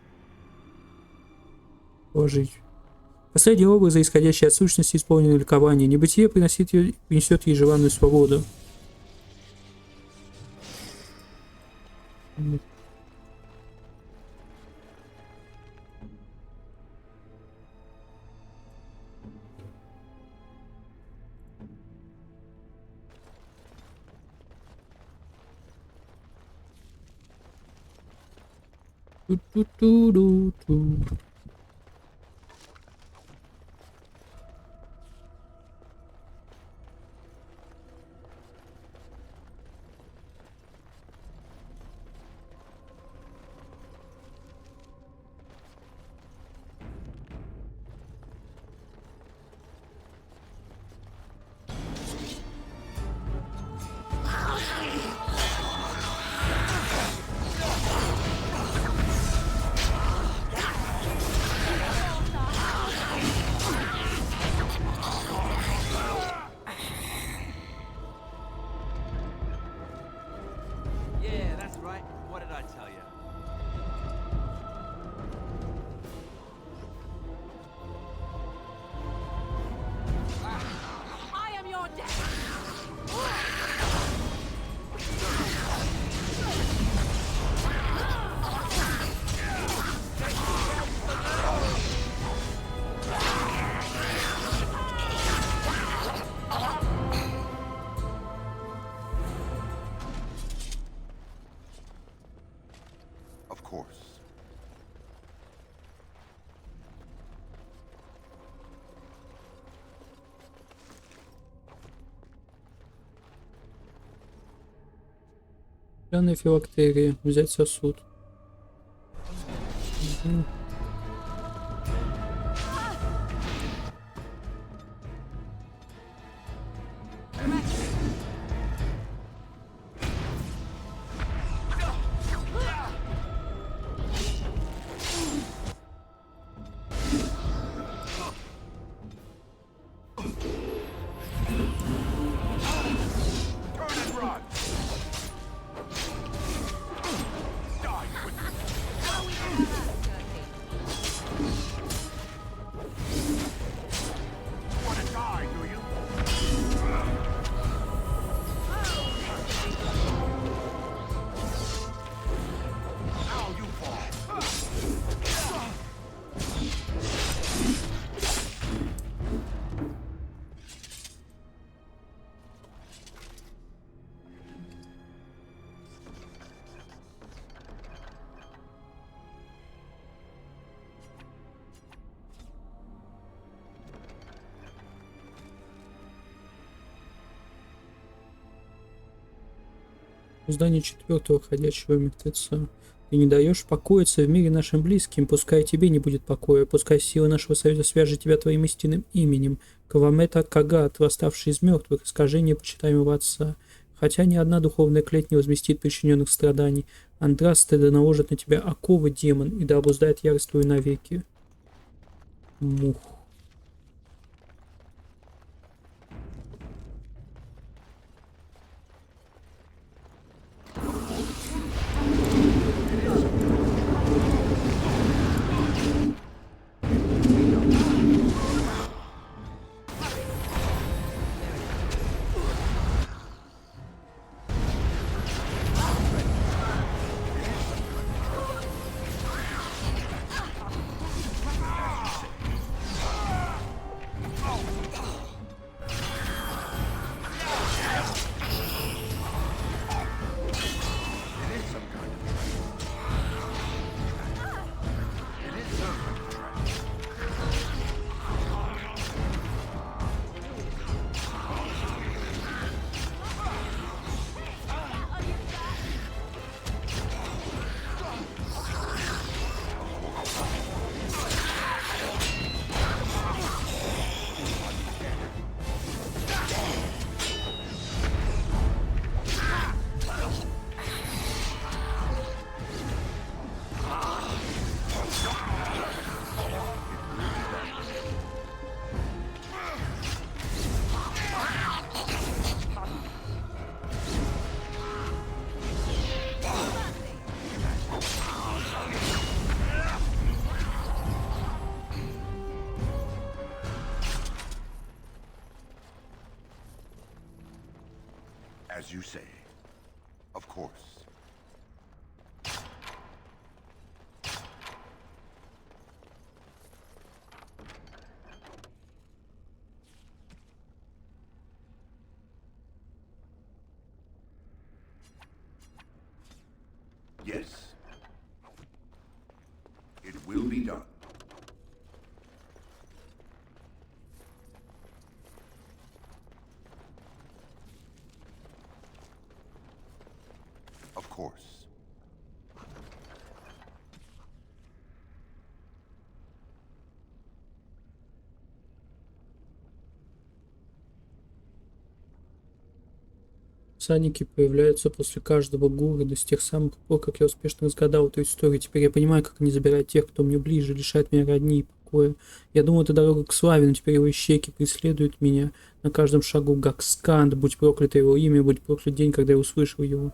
Положить. Последние образы, исходящие от сущности, исполнены ликования. Небытие принесет ей желанную свободу. Ту-ту-ту-ту-ту.
Yeah, that's right. What did I tell you?
I am your death.
Of course.
Пьяная филактерия. Взять сосуд. Угу. Здание четвертого ходячего мертвеца. Ты не даешь покоиться в мире нашим близким, пускай тебе не будет покоя, пускай сила нашего союза свяжет тебя твоим истинным именем. Кавамета Кагат, восставший из мертвых, искажение почитаемого отца. Хотя ни одна духовная клеть не возместит причиненных страданий. Андрасте да наложит на тебя оковы демон, и да обуздает ярость твою навеки. Мух.
As you say. Of course. Yes. It will be done. Of course.
Всадники появляются после каждого города с тех самых пор, как я успешно разгадал эту историю. Теперь я понимаю, как они забирают тех, кто мне ближе, лишают меня родни и покоя. Я думал, это дорога к славе, но теперь его ищейки преследуют меня на каждом шагу. Гаксканд, будь проклято его имя, будь проклят день, когда я услышал его.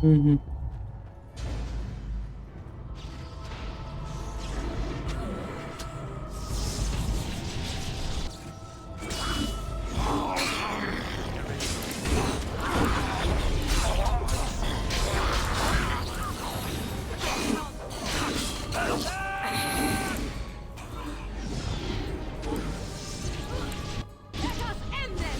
Угу.
Let us end this!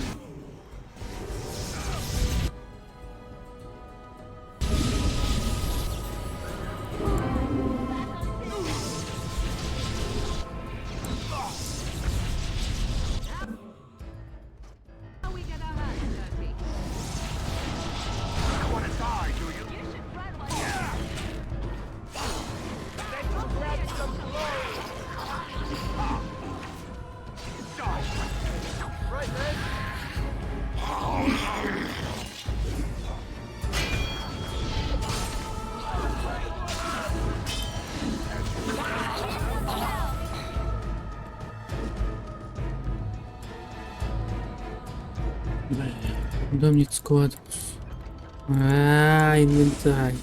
How we get our hands dirty?
You want to die, do you?
You should run while
Let's grab some glory! Right then.
Бля, куда мне это складывать? Инвентарь.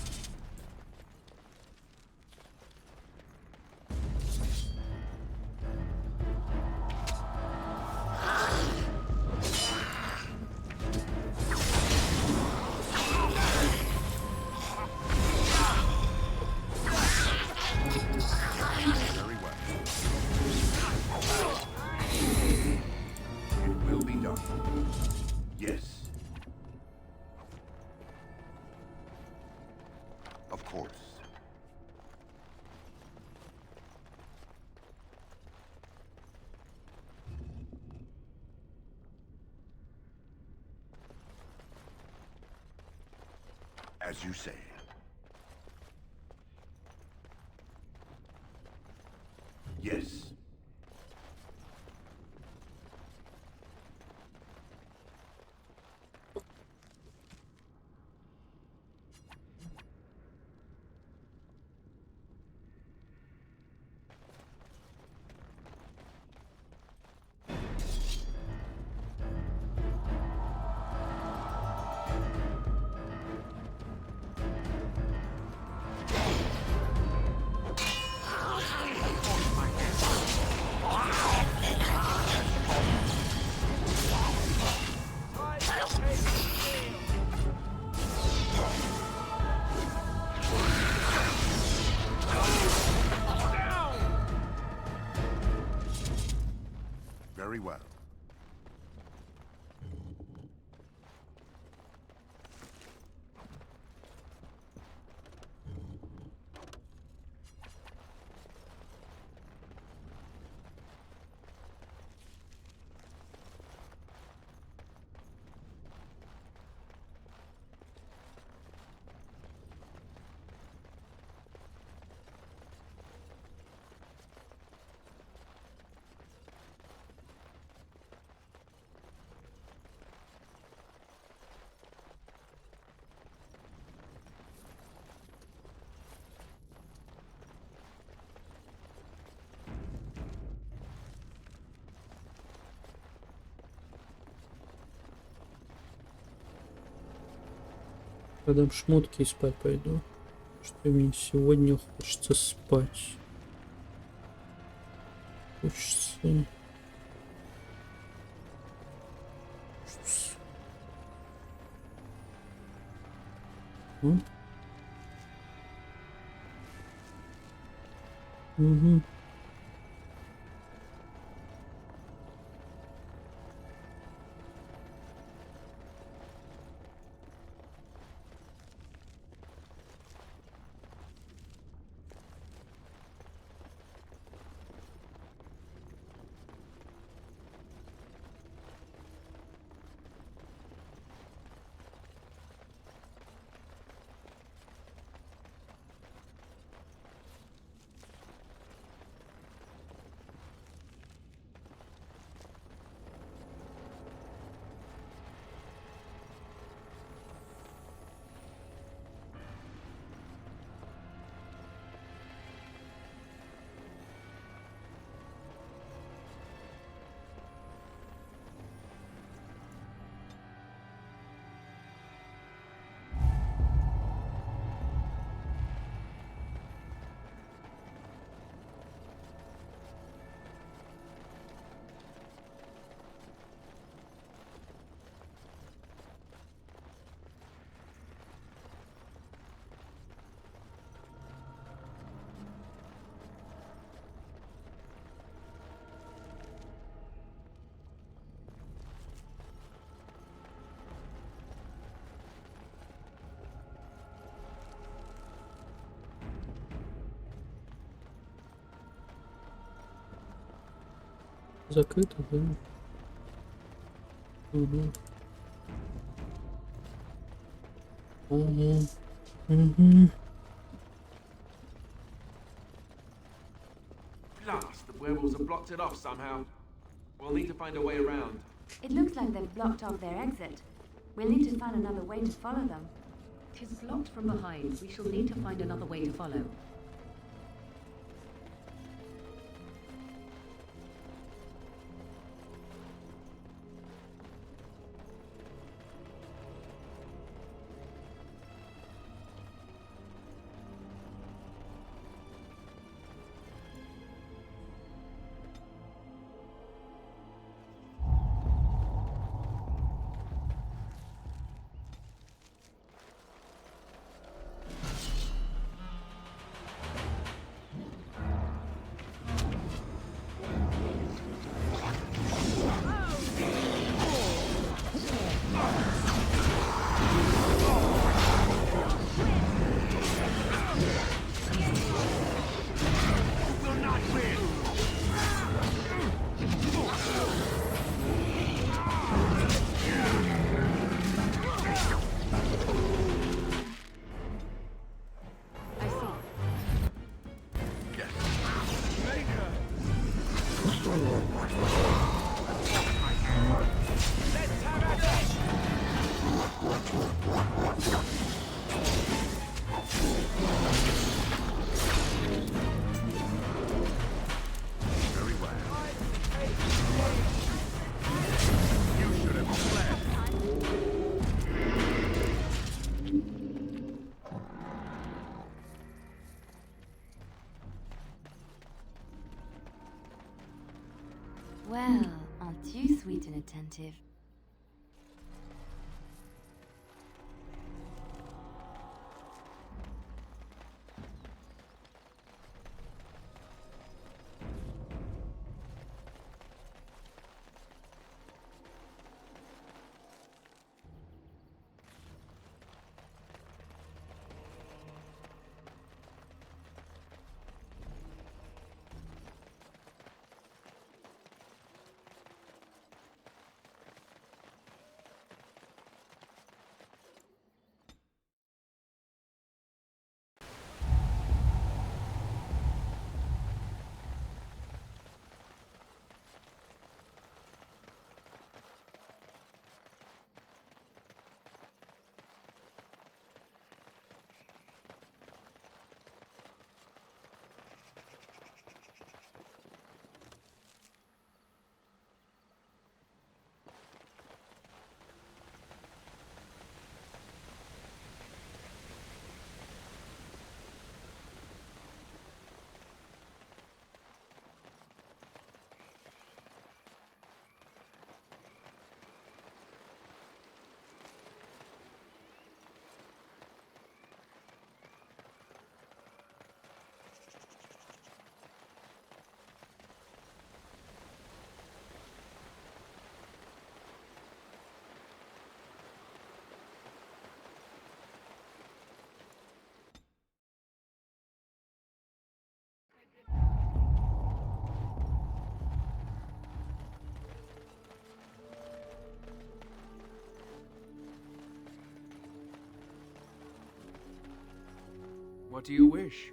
Very well. It will be done. Yes. Of course. As you say. Yes. Very well.
Продам шмотки и спать пойду. Что мне сегодня хочется спать. Хочется... Угу. Закрыто, да? Угу. Угу. Угу.
Blast! The werewolves have blocked it off somehow. We'll need to find a way around.
It looks like they've blocked off their exit. We'll need to find another way to follow them.
Tis blocked from behind. We shall need to find another way to follow.
Well, aren't you sweet and attentive?
What do you wish?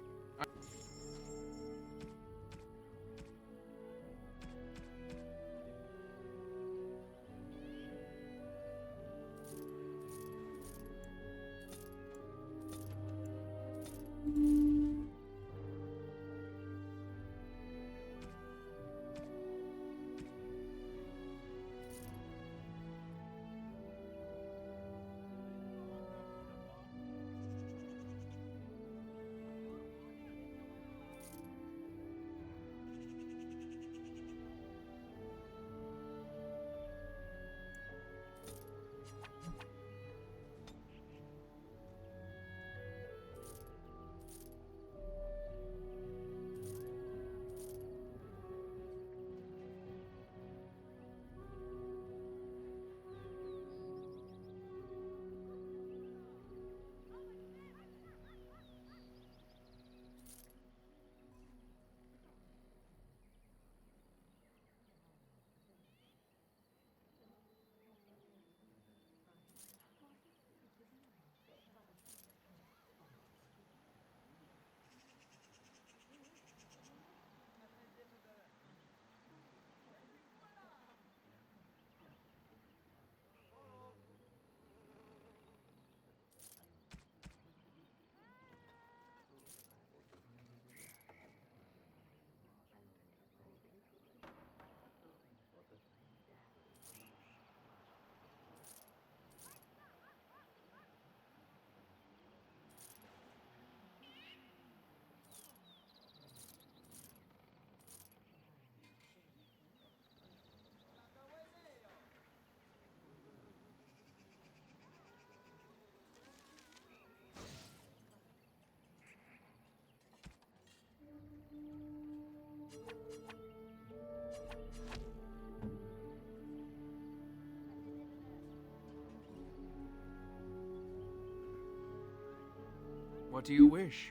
What do you wish?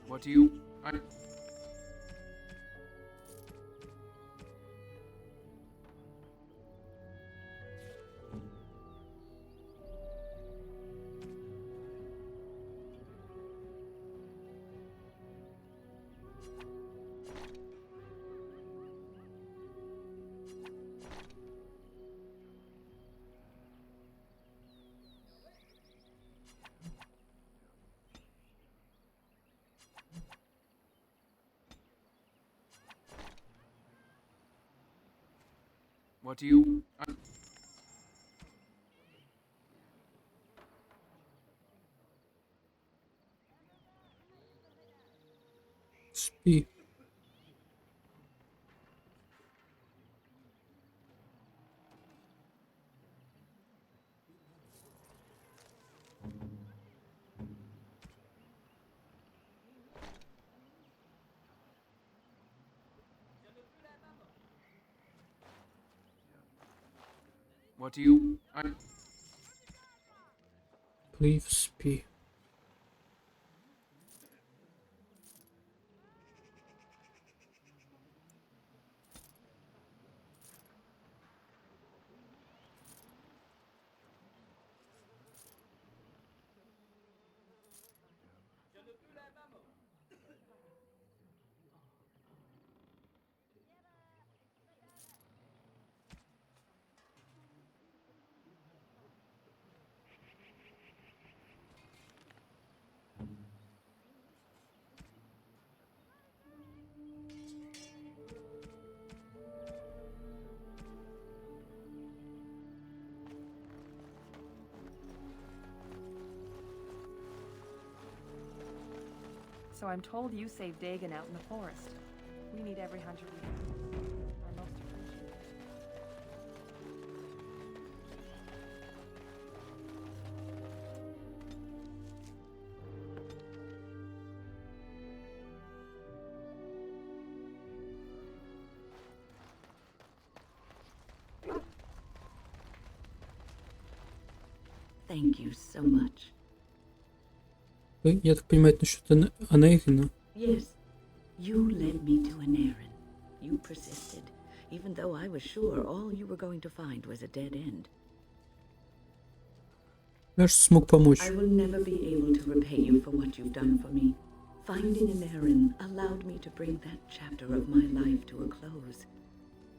What do you... What do you...
Спи.
What do you...
Please спи.
So I'm told you saved Dagon out in the forest. We need every hunter we can. Our most appreciated.
Thank you so much.
Я так понимаю, это насчет Анейрина.
Yes, you led me to an errand. You persisted, even though I was sure all you were going to find was a dead end.
Я же смог помочь.
I will never be able to repay you for what you've done for me. Finding an errand allowed me to bring that chapter of my life to a close.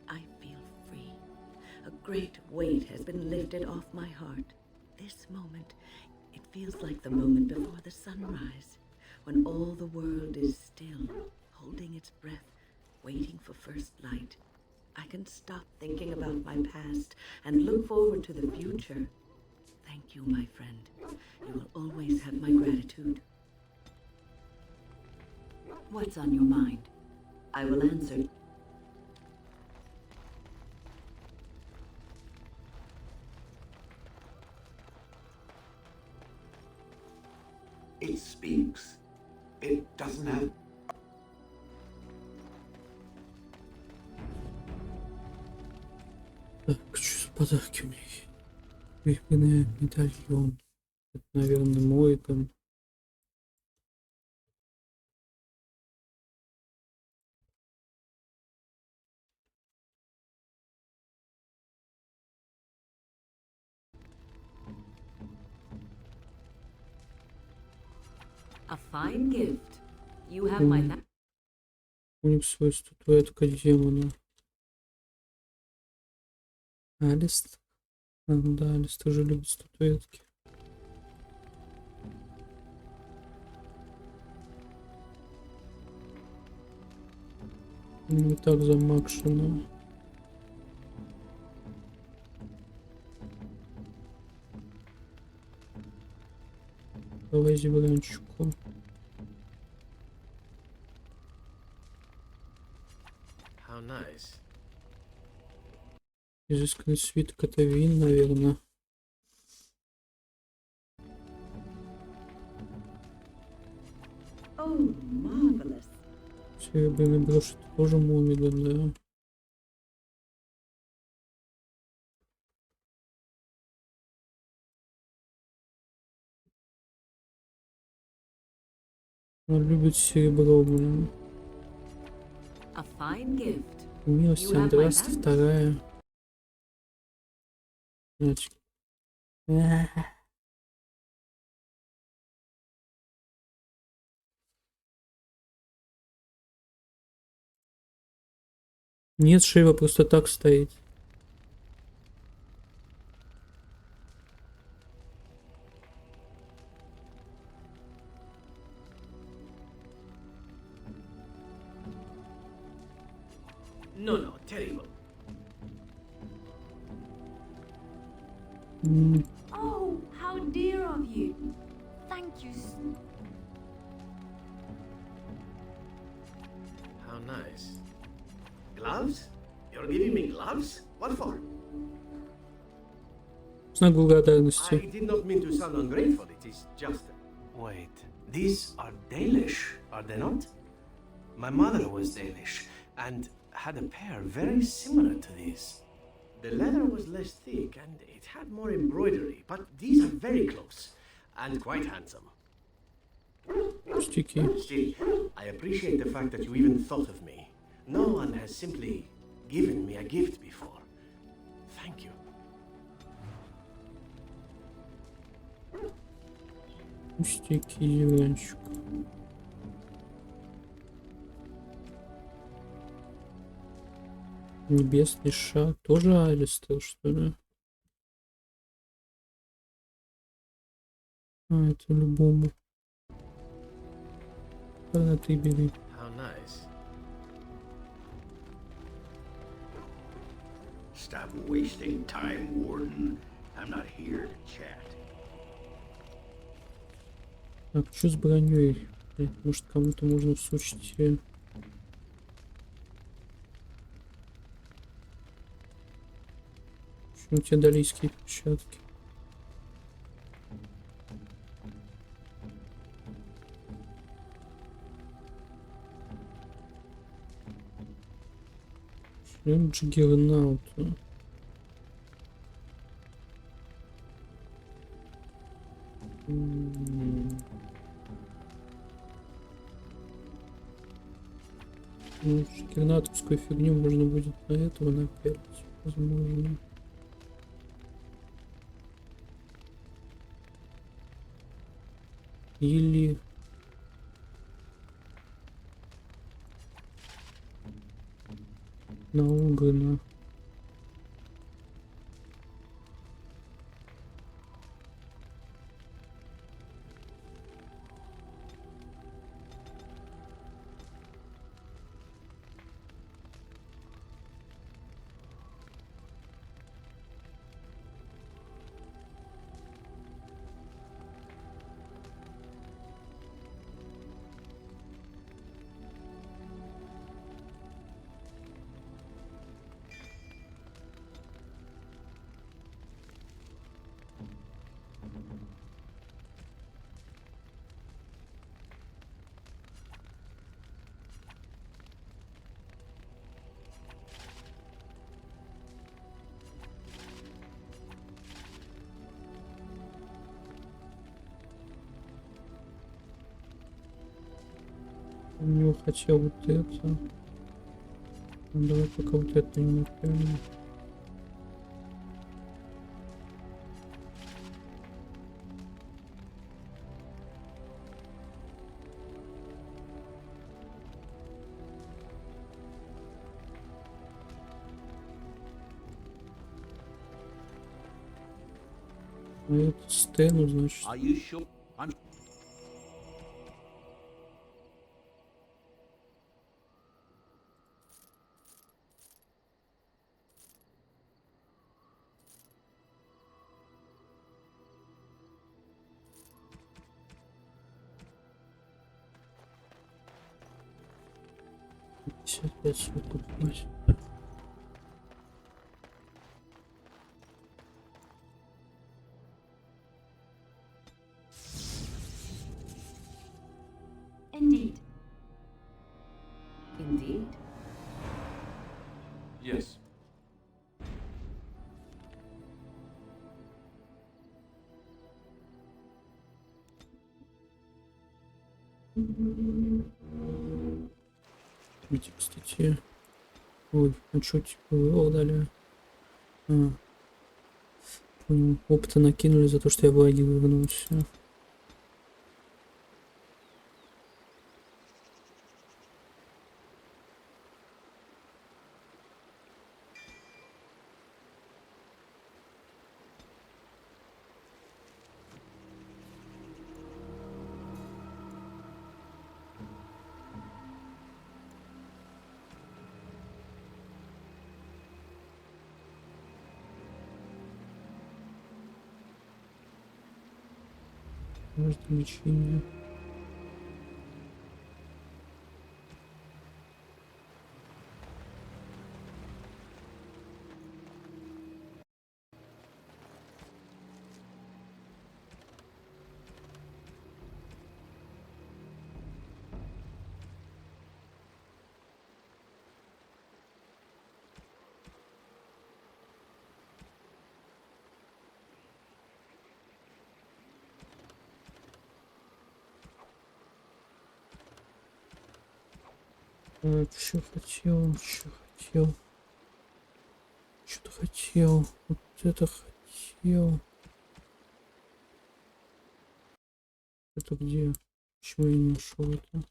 I feel free. A great weight has been lifted off my heart. This moment, it feels like the moment before the sunrise, when all the world is still, holding its breath, waiting for first light. I can stop thinking about my past and look forward to the future. Thank you, my friend. You will always have my gratitude. What's on your mind? I will answer.
It speaks. It doesn't have...
Так, что за подарки у меня есть? Вихренный медальон. Это, наверное, мой там.
A fine gift. You have my
У них свой статуэтка демона. Алист. Да, Алист тоже любит статуэтки. Не так замакшено. Давай зебранчику.
How nice.
Изысканный свиток, это вин, наверное.
Oh, marvelous.
Серебряный брошь, это тоже Мумида, да. Он любит серебро, блин.
A fine gift.
Милость
You have my
Андраста
thanks.
вторая. Значит. Нет, Шива просто так стоит.
No, terrible.
Oh, how dear of you. Thank you.
How nice. Gloves? You're giving me gloves? What for?
Знак
I
благодарности.
did not mean to sound ungrateful. It is just.
Wait, these are Dalish, are they not? My mother was Dalish and had a pair very similar to these.
The leather was less thick and it had more embroidery, but these are very close and quite handsome.
Пустяки.
Still, I appreciate the fact that you even thought of me. No one has simply given me a gift before. Thank you.
Пустяки, зебранчик. Небесный шаг. Тоже Алистер, что ли? А, это любому. Ладно, ты бери.
How nice.
Stop wasting time, Warden. I'm not here to chat.
Так, что с броней? Может, кому-то можно всучить. У тебя далийские перчатки. Шлем Джиггернаута. Ну, Джиггернаутовскую фигню можно будет на этого напялить, возможно. Или на Огана. У него хотел вот это. Ну, давай пока вот это не напялим. А это Стэну, значит.
Are you sure? I'm.
55 суток.
Indeed.
Indeed.
Yes.
Видите, кстати. Ой, а что типа его дали? А. Понял. Опыта накинули за то, что я баги выгнулся. Может, лечение. Что хотел, что хотел. Что-то хотел. Вот это хотел. Это где? Почему я не нашел это?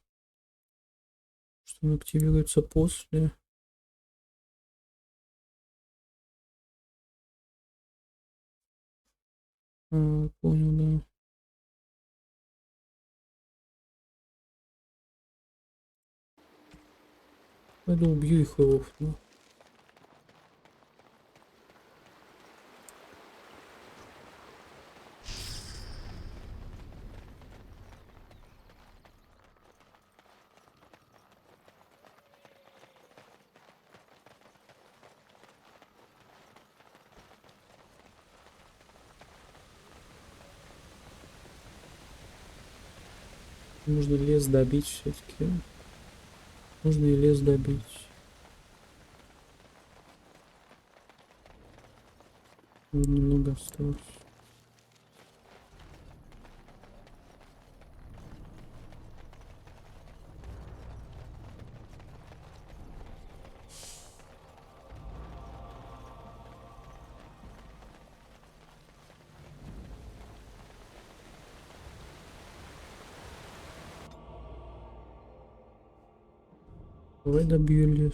Что он активируется после? Понял, да. Пойду убью их и офну. Нужно лес добить все-таки. Нужно и лес добить. Немного осталось. Давай добью лес.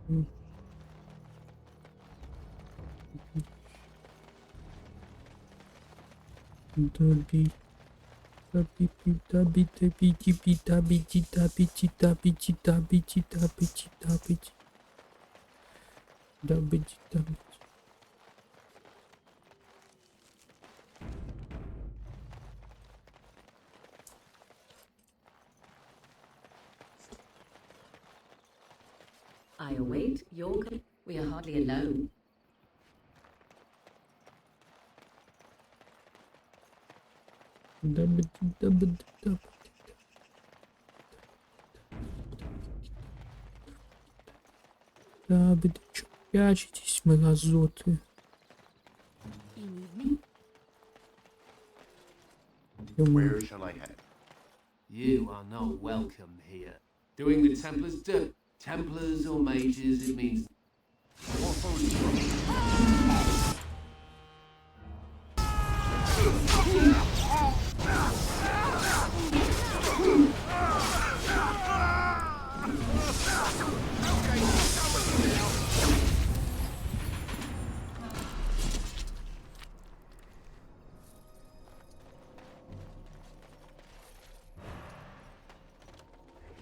Добить. Добить, добить, добить, добить, добить, добить, добить, добить, добить. Добить, добить.
I await your... We are hardly alone.
Добить, добить, добить. Добить, чё прячетесь, мразоты?
Where shall I head?
You are not welcome here. Doing the Templars dirt. Templars or mages, it means...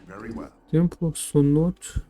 Very well.
Темплов Сонот.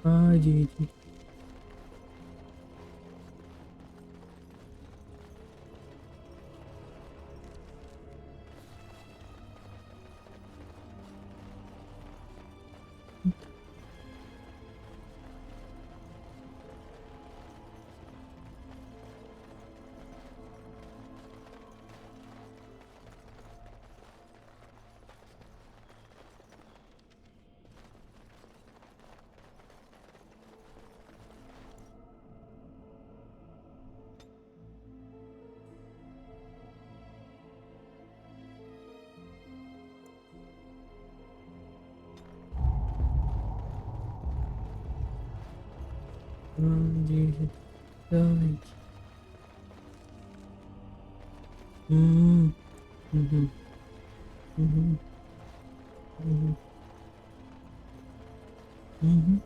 Ай-яй-яй. Ай-яй-яй. Мгм. Мгм. Мгм. Мгм. Мгм.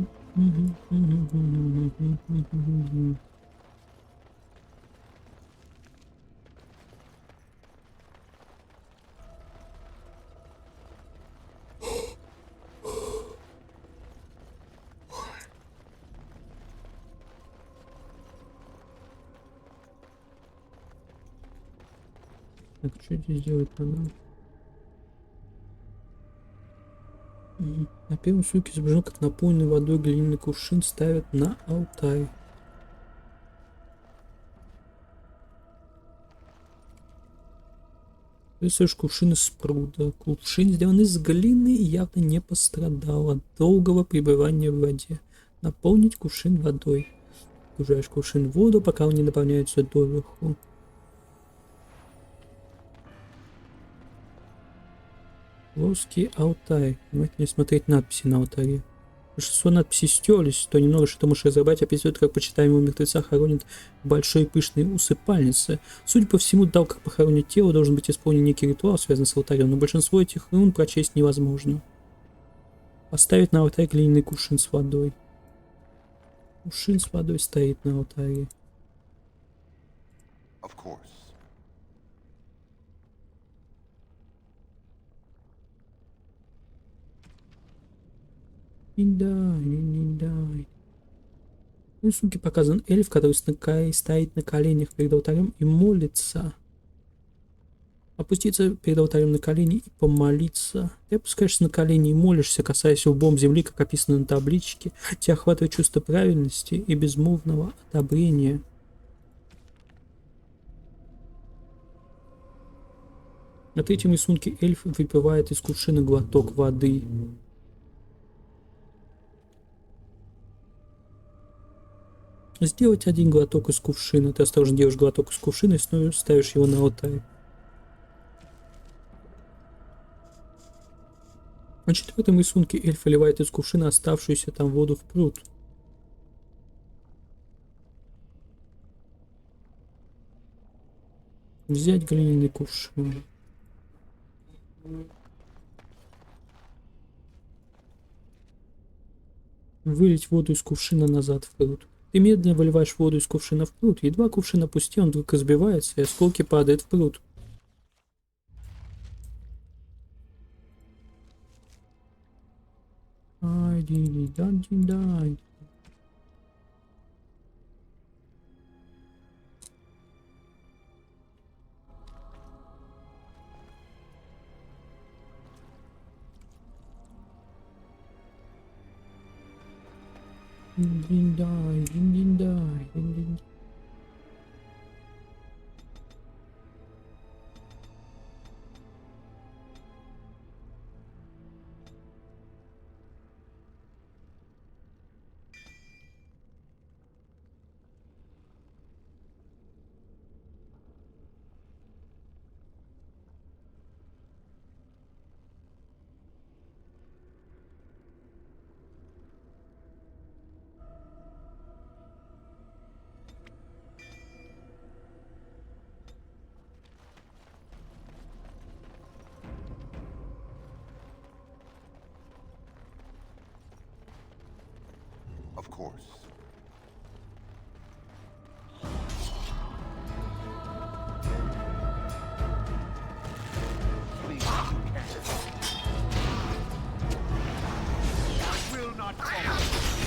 Мгм. Мгм. Мгм. Мгм. Мгм. Так, что здесь делать надо? На первом ссылке изображен, как наполненный водой глиняный кувшин ставят на алтарь. Рисуешь кувшин из пруда. Кувшин сделан из глины и явно не пострадал от долгого пребывания в воде. Наполнить кувшин водой. Погружаешь кувшин в воду, пока он не наполняется доверху. Плоский алтарь. Внимательнее смотреть надписи на алтаре. Большинство надписей стерлись, то немного что можешь разобрать, описывает, как почитаемого мертвеца хоронят в большой пышной усыпальнице. Судя по всему, дал, как похоронить тело, должен быть исполнен некий ритуал, связанный с алтарем, но большинство этих рун прочесть невозможно. Поставить на алтарь глиняный кувшин с водой. Кувшин с водой стоит на алтаре.
Of course.
На рисунке показан эльф, который стоит на коленях перед алтарем и молится. Опуститься перед алтарем на колени и помолиться. Ты опускаешься на колени и молишься, касаясь лбом земли, как описано на табличке. Тебя охватывает чувство правильности и безмолвного одобрения. На третьем рисунке эльф выпивает из кувшина глоток воды. Сделать один глоток из кувшина. Ты осторожно делаешь глоток из кувшина и снова ставишь его на алтарь. На четвертом рисунке эльф выливает из кувшина оставшуюся там воду в пруд. Взять глиняный кувшин. Вылить воду из кувшина назад в пруд. Ты медленно выливаешь воду из кувшина в пруд. Едва кувшин опустил, он вдруг разбивается, и осколки падают в пруд. Ай-ди-ди-дай-ди-дай. Дин-дин-дай, дин-дин-дай, дин-дин-дай.
Of course.
Will not fall.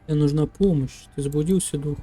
Мне нужна помощь. Ты заблудился, дух?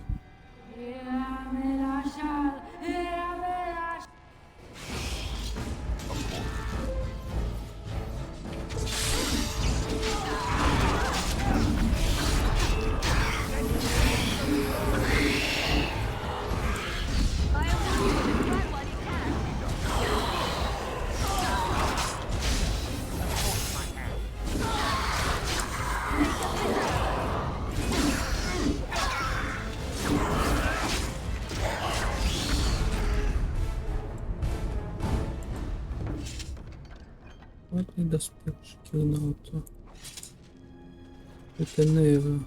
Хватный доспех Шкирнаута. Это Нера.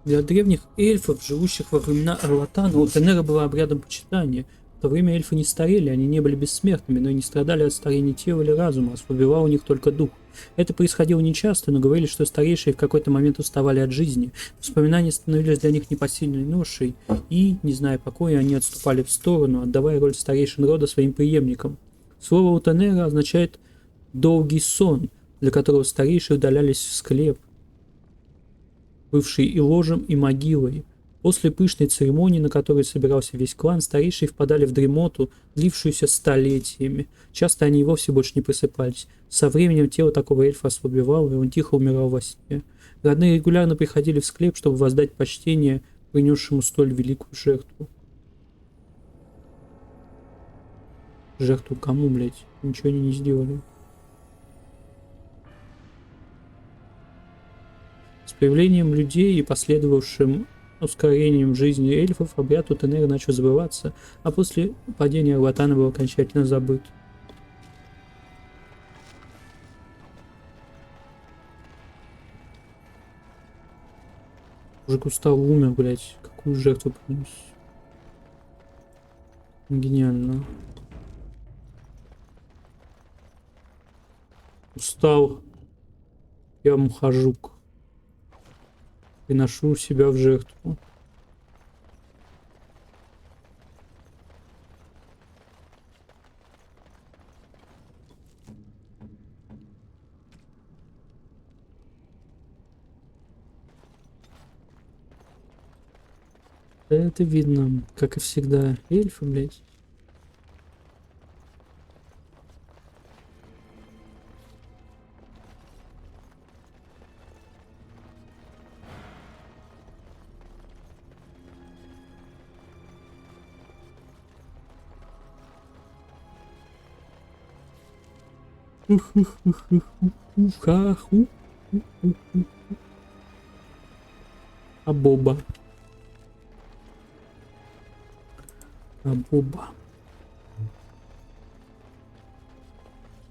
Для древних эльфов, живущих во времена Орлатана, у Тенера было обрядом почитания. В то время эльфы не старели, они не были бессмертными, но и не страдали от старения тела или разума, ослабевал у них только дух. Это происходило нечасто, но говорили, что старейшие в какой-то момент уставали от жизни. Воспоминания становились для них непосильной ношей, и, не зная покоя, они отступали в сторону, отдавая роль старейшин рода своим преемникам. Слово у Тенера означает «долгий сон», для которого старейшие удалялись в склеп, бывший и ложем, и могилой. После пышной церемонии, на которой собирался весь клан, старейшие впадали в дремоту, длившуюся столетиями. Часто они и вовсе больше не просыпались. Со временем тело такого эльфа ослабевало, и он тихо умирал во сне. Родные регулярно приходили в склеп, чтобы воздать почтение принесшему столь великую жертву. Жертву кому, блять? Ничего они не сделали. С появлением людей и последовавшим ускорением жизни эльфов обряд у Тенера начал забываться, а после падения Орлатана был окончательно забыт. Уже Густав умер, блять. Какую жертву принес? Гениально. Устал. Я мухожук. Приношу себя в жертву. Это видно, как и всегда, эльфы, блядь. А Боба. А Боба.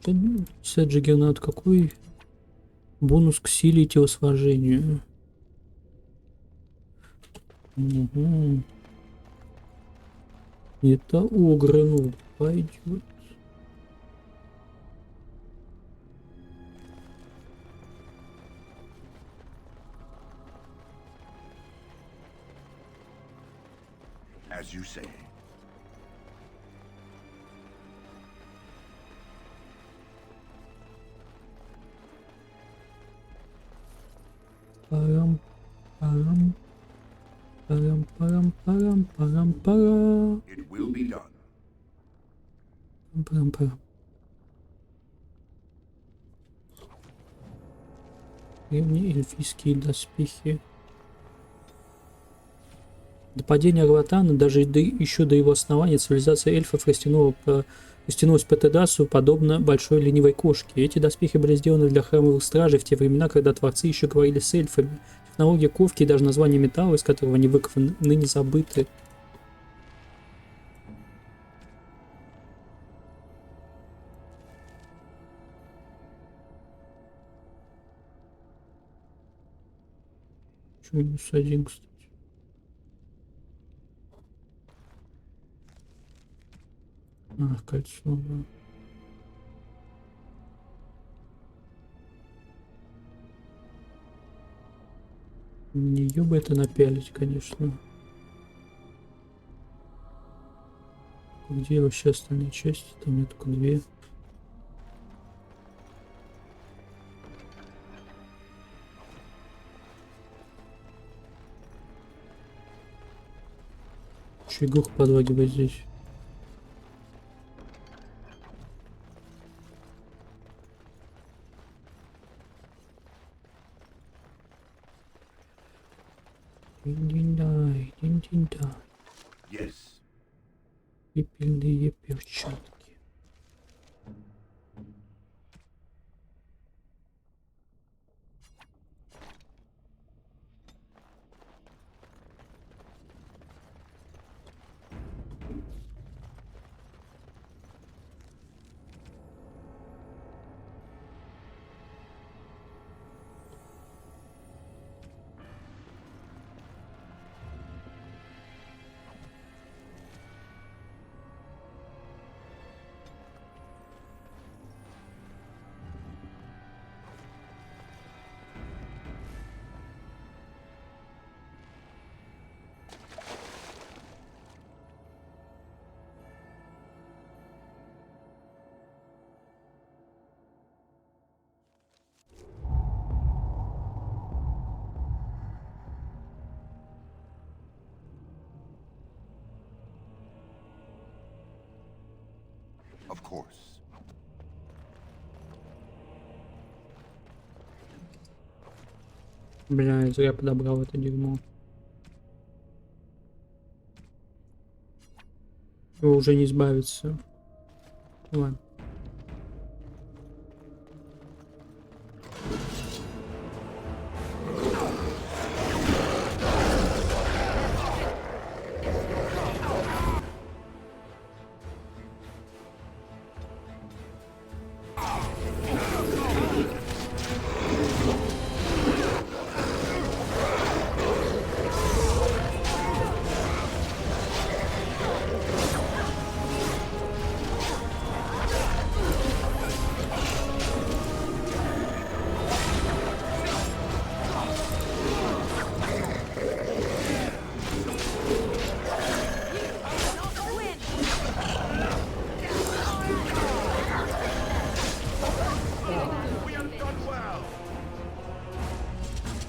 Джиггернаут, какой бонус к силе и телосложению? Угу. Это огрыну пойдет.
As you say.
Парам, парам, парам, парам, парам, парам, парам.
It will be done.
Парам, парам. Древние эльфийские доспехи. До падения Орлатана, даже еще до его основания, цивилизация эльфов растянулась по Тедасу, подобно большой ленивой кошке. Эти доспехи были сделаны для храмовых стражей в те времена, когда творцы еще говорили с эльфами. Технология ковки и даже название металла, из которого они выкованы, ныне забыты. -1, кстати. Ах, кольцо, да. Нее бы это напялить, конечно. Где вообще остальные части? Там нет только 2. Еще игруху подлагивает здесь. Динь-динь-дай, динь-динь-дай.
Yes.
Пепельные перчатки.
Of course.
Бля, зря подобрал это дерьмо. Его уже не избавиться. Ладно.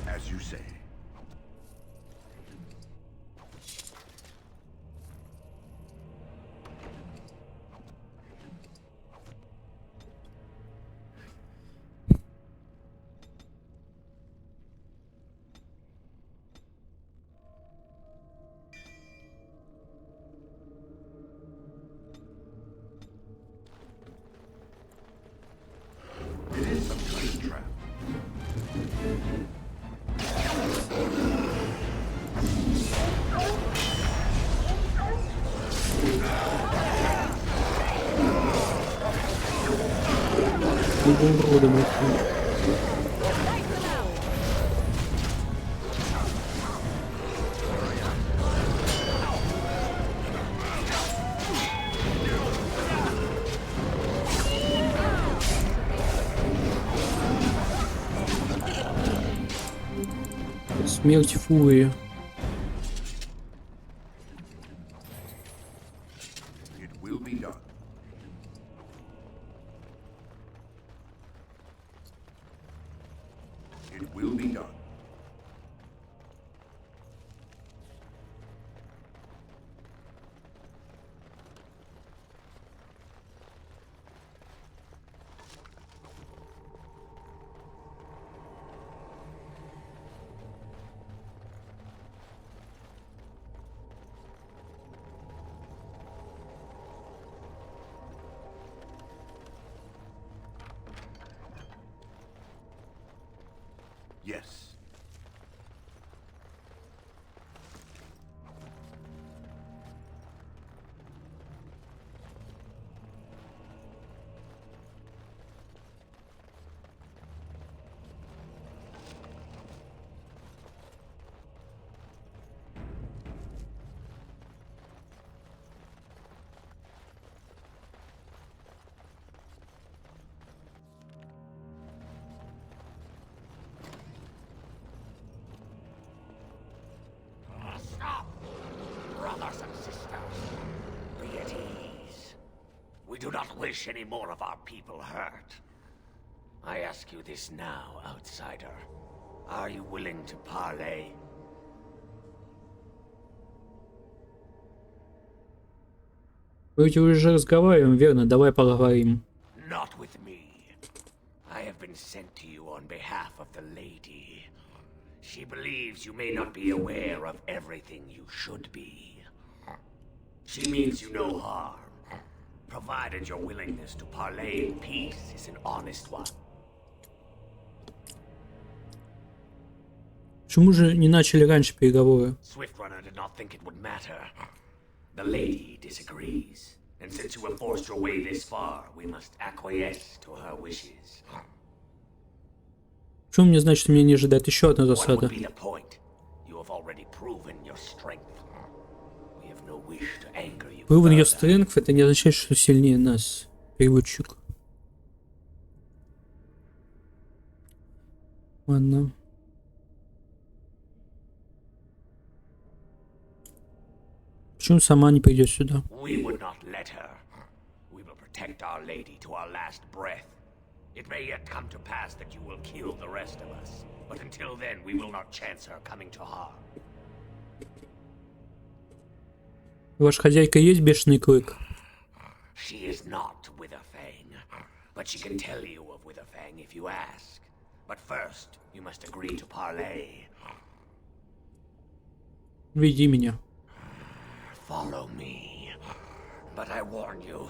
As you say. It is some kind of trap.
Уродом это. Смерть фурии.
It will be done. It will be done. Yes.
Stop! Brothers and sisters, be at ease. We do not wish any more of our people hurt. I ask you this now, outsider. Are you willing to parley?
Мы ведь уже разговариваем, верно? Давай поговорим.
Not with me. I have been sent to you on behalf of the lady. She believes you may not be aware of everything you should be. She means you no harm, provided your willingness to parley in peace is an honest one.
Почему же не начали раньше переговоры?
Swiftrunner did not think it would matter. The lady disagrees, and since you have forced your way this far, we must acquiesce to her wishes.
Почему мне значит, что меня не ожидает еще одна
What
засада?
would be the point? You have already proven your strength. We have no wish to anger you.
Proven your strength, это не означает, что сильнее нас, переводчик. Ладно. Почему сама не придет сюда?
We would not let her. We will protect our lady to our last breath. It may yet come to pass that you will kill the rest of us, but until then we will not chance her coming to harm.
Ваша хозяйка есть бешеный клык?
She is not Witherfang, but she can tell you of Witherfang if you ask. But first, you must agree to parley.
Веди меня.
Follow me. But I warn you,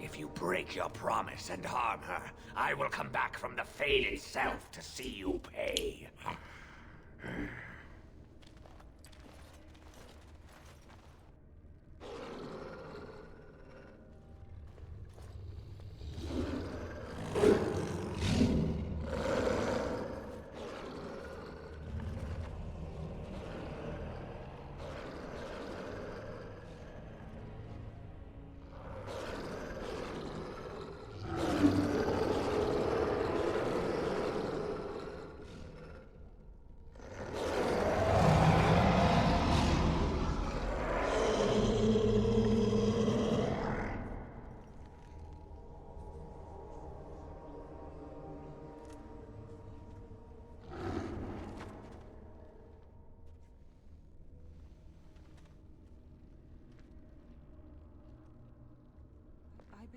if you break your promise and harm her, I will come back from the Fade itself to see you pay.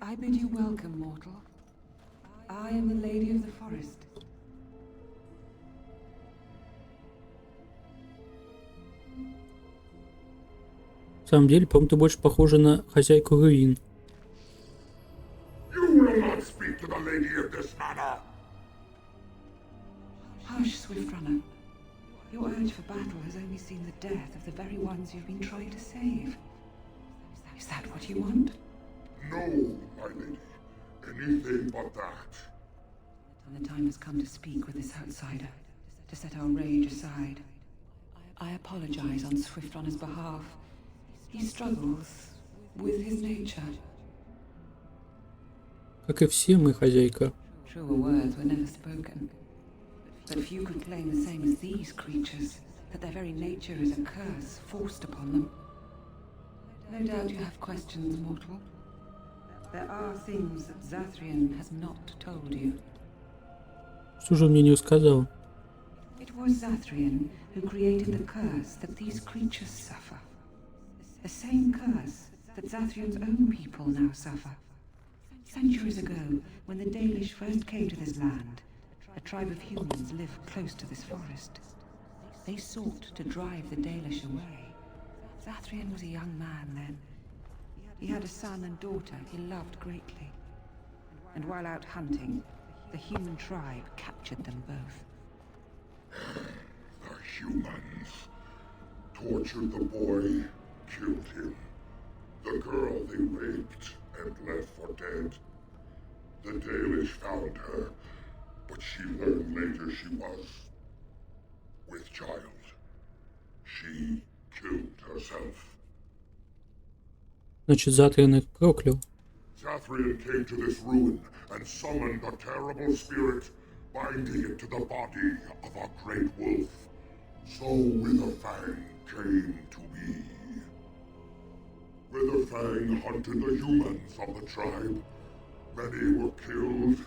I bid you welcome, mortal. I am the Lady of the Forest.
В самом деле, по-моему, ты больше похожа на хозяйку руин.
You will not speak to the lady in this manner.
Hush, Swiftrunner. Your urge for battle has only seen the death of the very ones you've been trying to save. Is that what you want?
No, my lady. Anything but that.
And the time has come to speak with this outsider, to set our rage aside. I apologize on Swiftrunner's behalf. He struggles with his nature.
Как и все мы, хозяйка.
Truer words were never spoken. But few could claim the same as these creatures, that their very nature is a curse forced upon them. No doubt you have questions, mortal. There are things that Zathrian has not told you.
Что же он мне не рассказал?
It was Zathrian who created the curse that these creatures suffer. The same curse that Zathrian's own people now suffer. Centuries ago, when the Dalish first came to this land, a tribe of humans lived close to this forest. They sought to drive the Dalish away. Zathrian was a young man then. He had a son and daughter he loved greatly. And while out hunting, the human tribe captured them both.
The humans tortured the boy, killed him. The girl they raped and left for dead. The Dalish found her, but she learned later she was with child. She killed herself.
Значит, Затрин их проклял.
Zathrian came to this ruin and summoned a terrible spirit, binding it to the body of a great wolf. So Witherfang came to be. Witherfang hunted the humans of the tribe. Many were killed,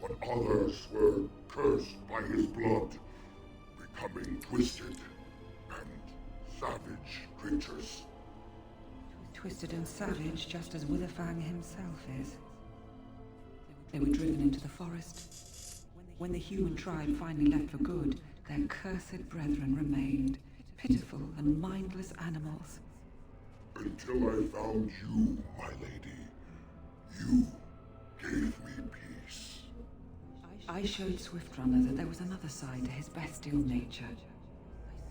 but others were cursed by his blood, becoming twisted and savage creatures.
twisted and savage just as Witherfang himself is. They were driven into the forest. When the human tribe finally left for good, their cursed brethren remained, pitiful and mindless animals.
Until I found you, my lady. You gave me peace.
I showed Swiftrunner that there was another side to his bestial nature.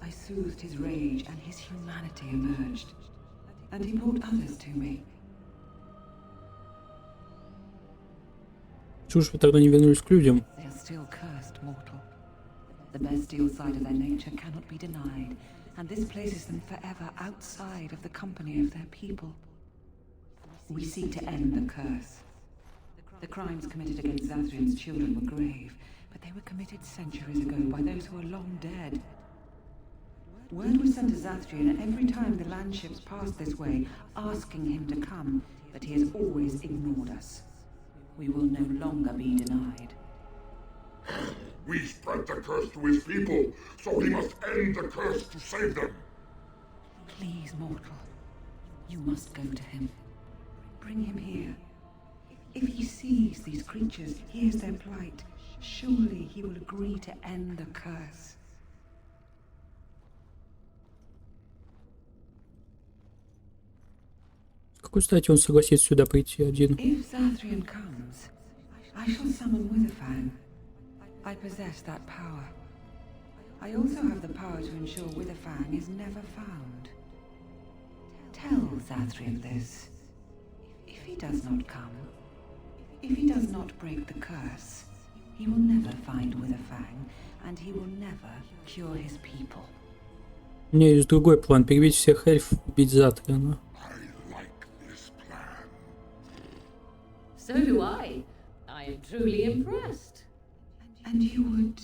I soothed his rage and his humanity emerged. And he brought others to me.
Чего ж вы тогда не вернулись к людям?
They are still cursed, mortal. The bestial side of their nature cannot be denied, and this places them forever outside of the company of their people. We seek to end the curse. The crimes committed against Zathrian's children were grave, but they were committed centuries ago by those who are long dead. Word was sent to Zathrian every time the landships passed this way, asking him to come, but he has always ignored us. We will no longer be denied.
We spread the curse to his people, so he must end the curse to save them.
Please, mortal. You must go to him. Bring him here. If he sees these creatures, hears their plight, surely he will agree to end the curse.
С какой стати он согласится сюда прийти один?
If Zathrian comes, I shall summon Witherfang. I possess that power. I also have the power to ensure Witherfang is never found. Tell Zathrian this. If he does not come, if he does not break the curse, he will never find Witherfang, and he will never cure his people.
У меня есть другой план. Перебить всех эльфов, убить Затриана.
So do I. I am truly impressed.
And you would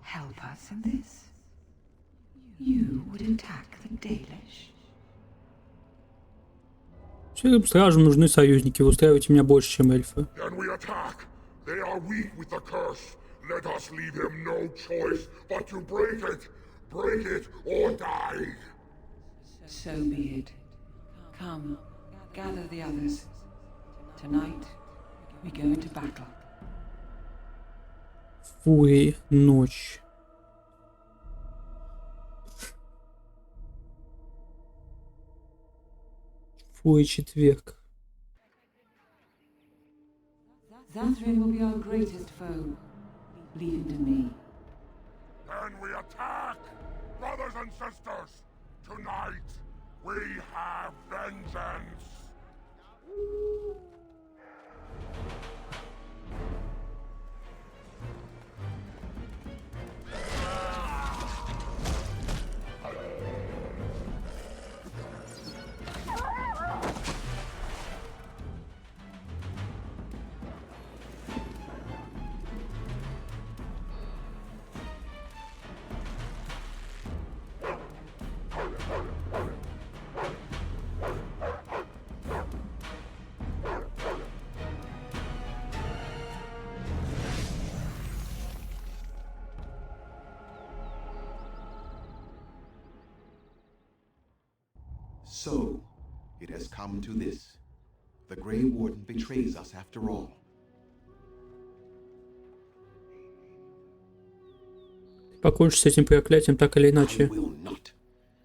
help us in this? You would attack the Dalish?
Серым стражам нужны союзники. Вы устраиваете меня больше, чем эльфы.
Then we attack. They are weak with the curse. Let us leave him no choice but to break it. Break it or die.
So be it. Come, gather the others. Tonight, we go into battle.
Фурии, ночь. Фурии, четверг.
Zathrian will be our greatest foe. Leave him to me.
Then we attack! Brothers and sisters! Tonight, we have vengeance!
So, it has come to this. The Grey Warden betrays us after all.
Покончишь с этим проклятием так или иначе.
Will not.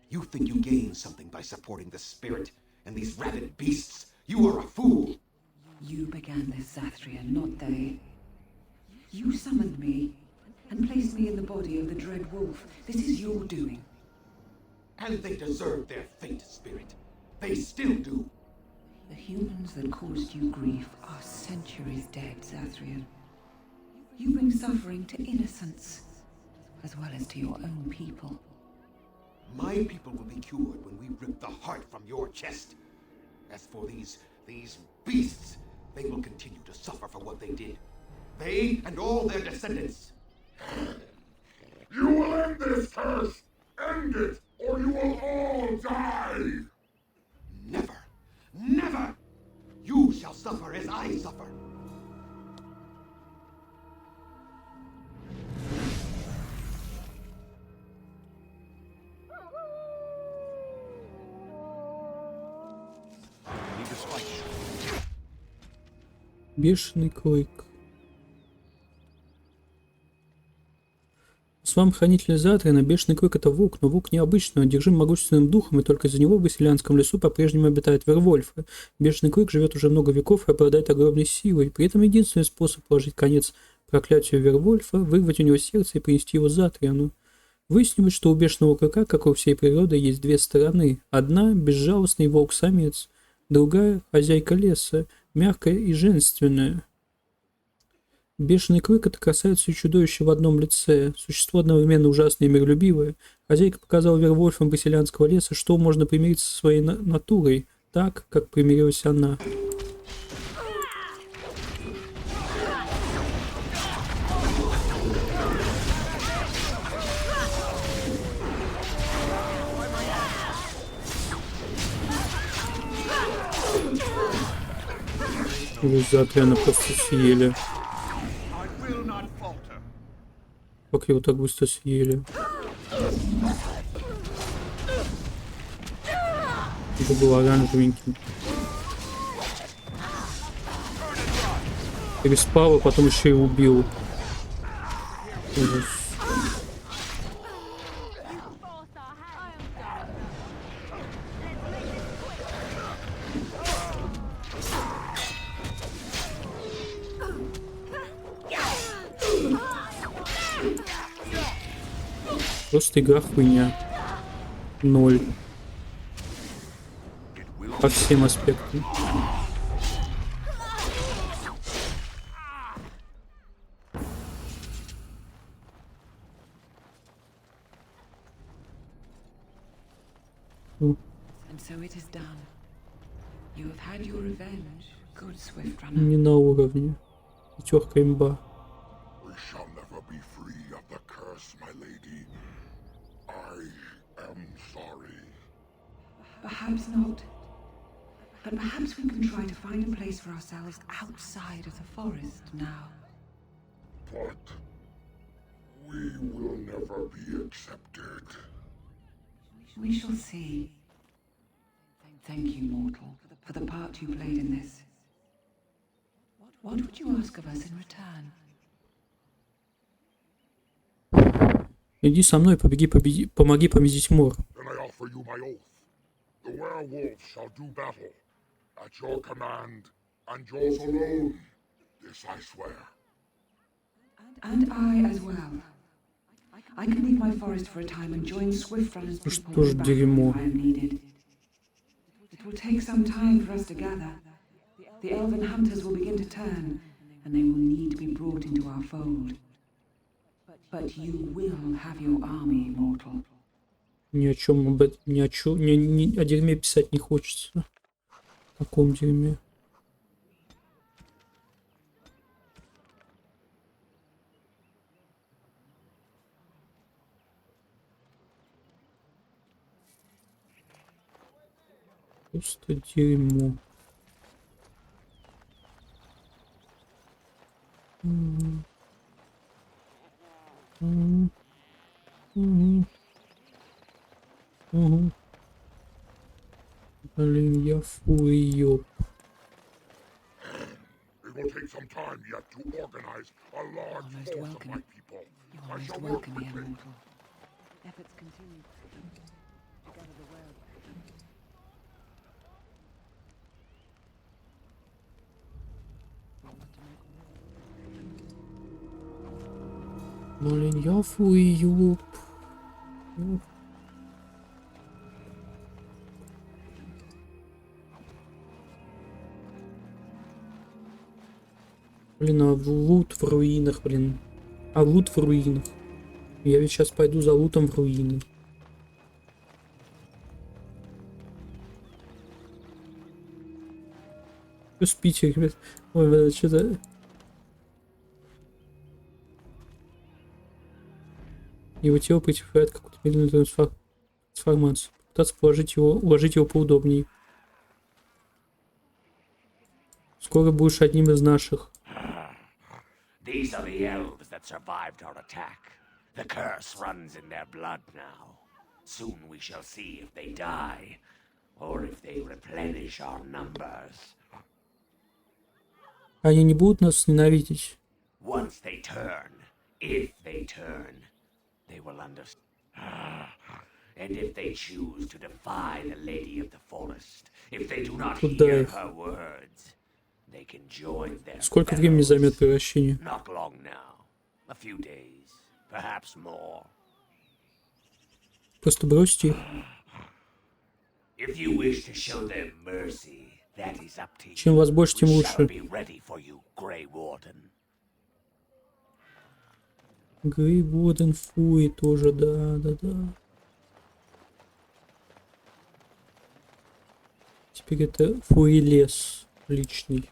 You think you gain something by supporting the spirit and these rabid beasts? You are a fool.
You began this, Zathrian, not they. You summoned me and placed me in the body of the Dread Wolf. This is your doing.
And they deserve their fate, spirit. They still do.
The humans that caused you grief are centuries dead, Zathrian. You bring suffering to innocents, as well as to your own people.
My people will be cured when we rip the heart from your chest. As for these beasts, they will continue to suffer for what they did. They and all their descendants.
You will end this curse! End it, or you will all die!
Never! Never! You shall suffer as I suffer.
Бешеный клык. С вами хранитель Затриана. Бешеный клык — это волк, но волк необычный, он одержим могущественным духом, и только из-за него в Басилианском лесу по-прежнему обитают вервольфы. Бешеный клык живет уже много веков и обладает огромной силой. При этом единственный способ положить конец проклятию вервольфа — вырвать у него сердце и принести его Затриану. Выяснилось, что у бешеного клыка, как у всей природы, есть две стороны. Одна — безжалостный волк-самец, другая — хозяйка леса, мягкая и женственная. Бешеный клык — это красавица и чудовище в одном лице, существо одновременно ужасное и миролюбивое. Хозяйка показала вервольфам Басилианского леса, что можно примириться со своей натурой, так, как примирилась она. Затриана просто съели. Как его так быстро съели? Это был оранжевенький. Переспал, а потом еще и убил. Ужас. Просто игра хуйня. 0. По всем аспектам. Не на уровне. Пятерка имба.
Perhaps not. But perhaps we can try to find a place for ourselves outside of the forest now.
But we will never be accepted.
We shall see. Thank you, mortal, for the part you played in this. What would you ask of us in return?
Иди со мной, помоги победить Мор.
Then I offer you my oath. The werewolves shall do battle at your command, and yours alone. This I swear.
And I as well. I can leave my forest for a time and join Swiftrunners people in battle if I am needed. It will take some time for us to gather. The elven hunters will begin to turn, and they will need to be brought into our fold. But you will have your army, mortal.
Ни о чем об этом, ни о дерьме писать не хочется. В таком дерьме. Просто дерьмо. Блин, я фуёб.
It will take some time yet to organize a large force of my people. I shall work quickly.
Efforts continue to gather the werewolves.
Блин, я фуёб. Блин, а лут в руинах, блин. А лут в руинах. Я ведь сейчас пойду за лутом в руины. Вы спите, ребят. Ой, блин, что-то... Его тело претерпевает какую-то медленную трансформацию. Пытаться уложить его поудобнее. Скоро будешь одним из наших.
These are the elves that survived our attack. The curse runs in their blood now. Soon we shall see if they die, or if they replenish our numbers.
Они не будут нас ненавидеть.
Once they turn, if they turn, they will understand. And if they choose to defy the Lady of the Forest, if they do not
Куда
hear
их?
her words, they can join their
Сколько времени займет превращение?
Not long now. A few days, perhaps more.
Просто бросьте их.
If you wish to show them mercy, that is up to you.
Чем вас больше, тем
We
лучше.
shall be ready for you, Grey Warden.
Грей Воден, Фуи тоже, да. Теперь это Фуи лес личный.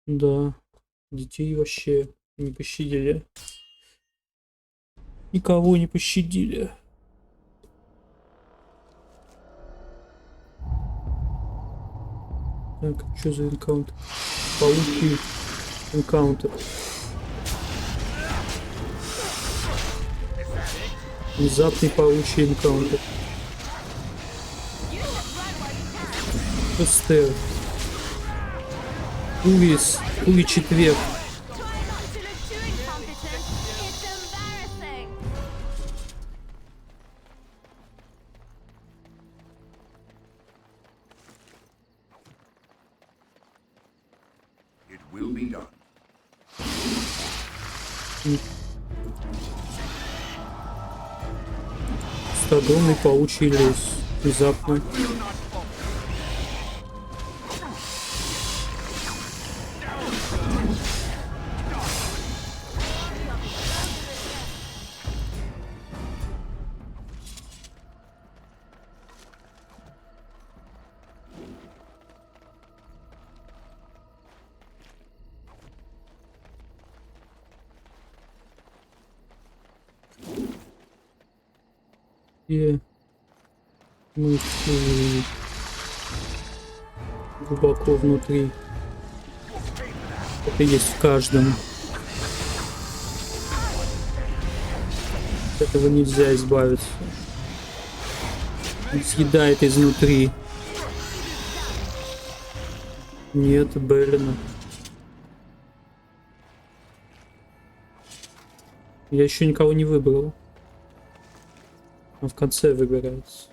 Да, детей вообще не пощадили. Никого не пощадили. Так, что за энкаунтер? Паучий энкаунтер. Внезапный паучий энкаунтер. Эстер. Урис. Ури четверг.
It will be done.
Огромный паучий лес. Внезапно. И мы глубоко внутри. Это есть в каждом. От этого нельзя избавиться. Он съедает изнутри. Нет, Беллина. Я еще никого не выбрал. Он в конце выбирается.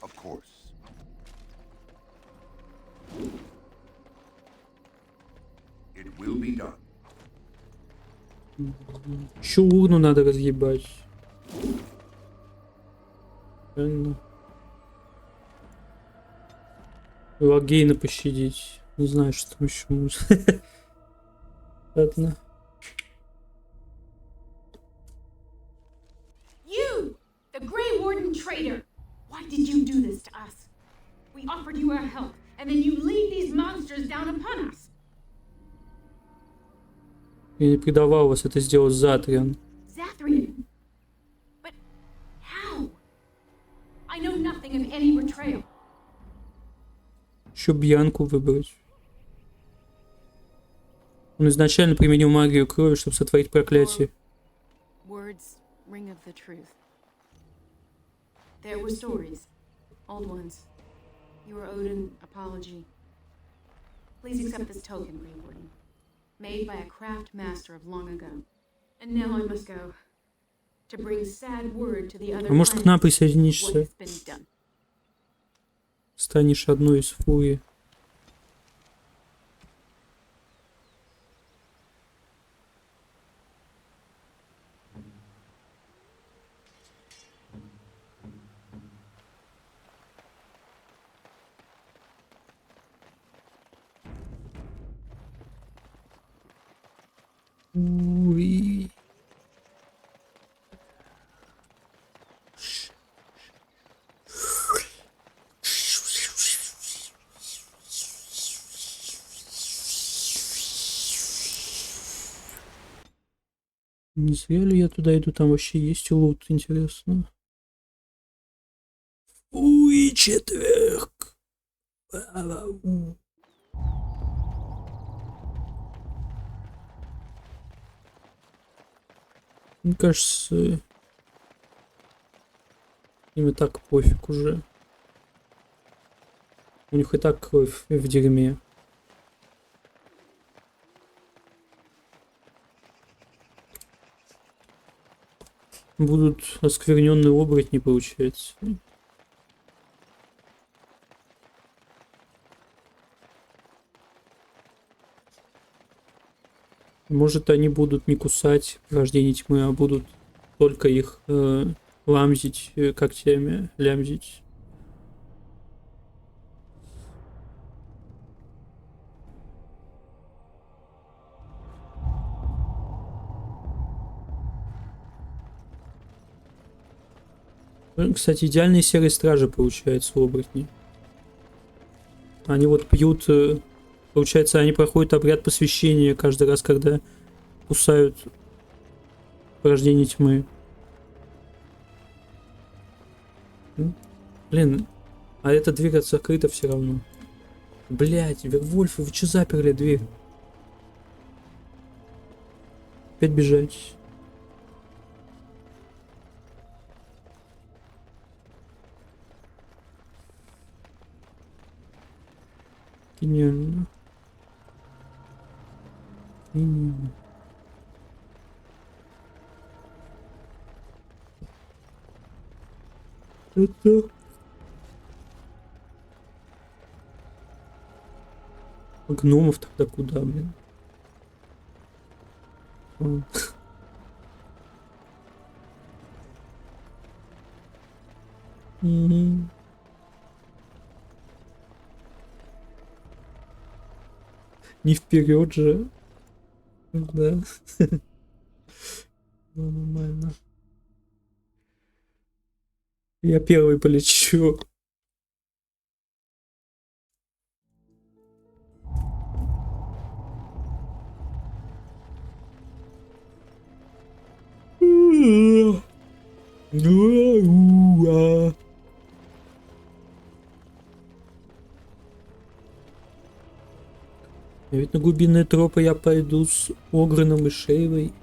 Of course. It will be done.
Еще урну надо разъебать. Правильно. Лагейна пощадить. Не знаю, что там еще можно. Ладно.
You, the Grey Warden traitor! Why did you do this to us? We offered you our help, and then you lead these monsters down upon us.
Я не предавал вас, это сделал Затриан.
Zathrian? But how? I know nothing of any betrayal.
Еще Бьянку выбрать. Он изначально применил магию крови, чтобы сотворить проклятие.
Words ring of the truth. There were stories, old ones. You were owed an apology. Please accept this token, Grey Warden, made by a craft master of long ago. And now I must go to bring sad word to the other
А может, к нам
planets what
присоединишься?
has been done.
Станешь одной из Фури. Уи. Не зря ли я туда иду? Там вообще есть лут, интересно. Уи, четверг. Мне кажется, им и так пофиг уже. У них и так кровь в дерьме. Будут оскверненные оборотни, получается. Может, они будут не кусать рождение тьмы, а будут только их ламзить когтями, лямзить. Кстати, идеальные серые стражи получаются у оборотней. Они вот пьют... Получается, они проходят обряд посвящения каждый раз, когда кусают порождение тьмы. Блин, а эта дверь закрыта все равно. Блять, Вервольфы, вы что заперли дверь? Опять бежать. Гениально. Гениально. Это... Гномов тогда куда, блин? Не вперед же. Да. Нормально. Я первый полечу. Ведь на глубинные тропы я пойду с Огреном и Шейвой.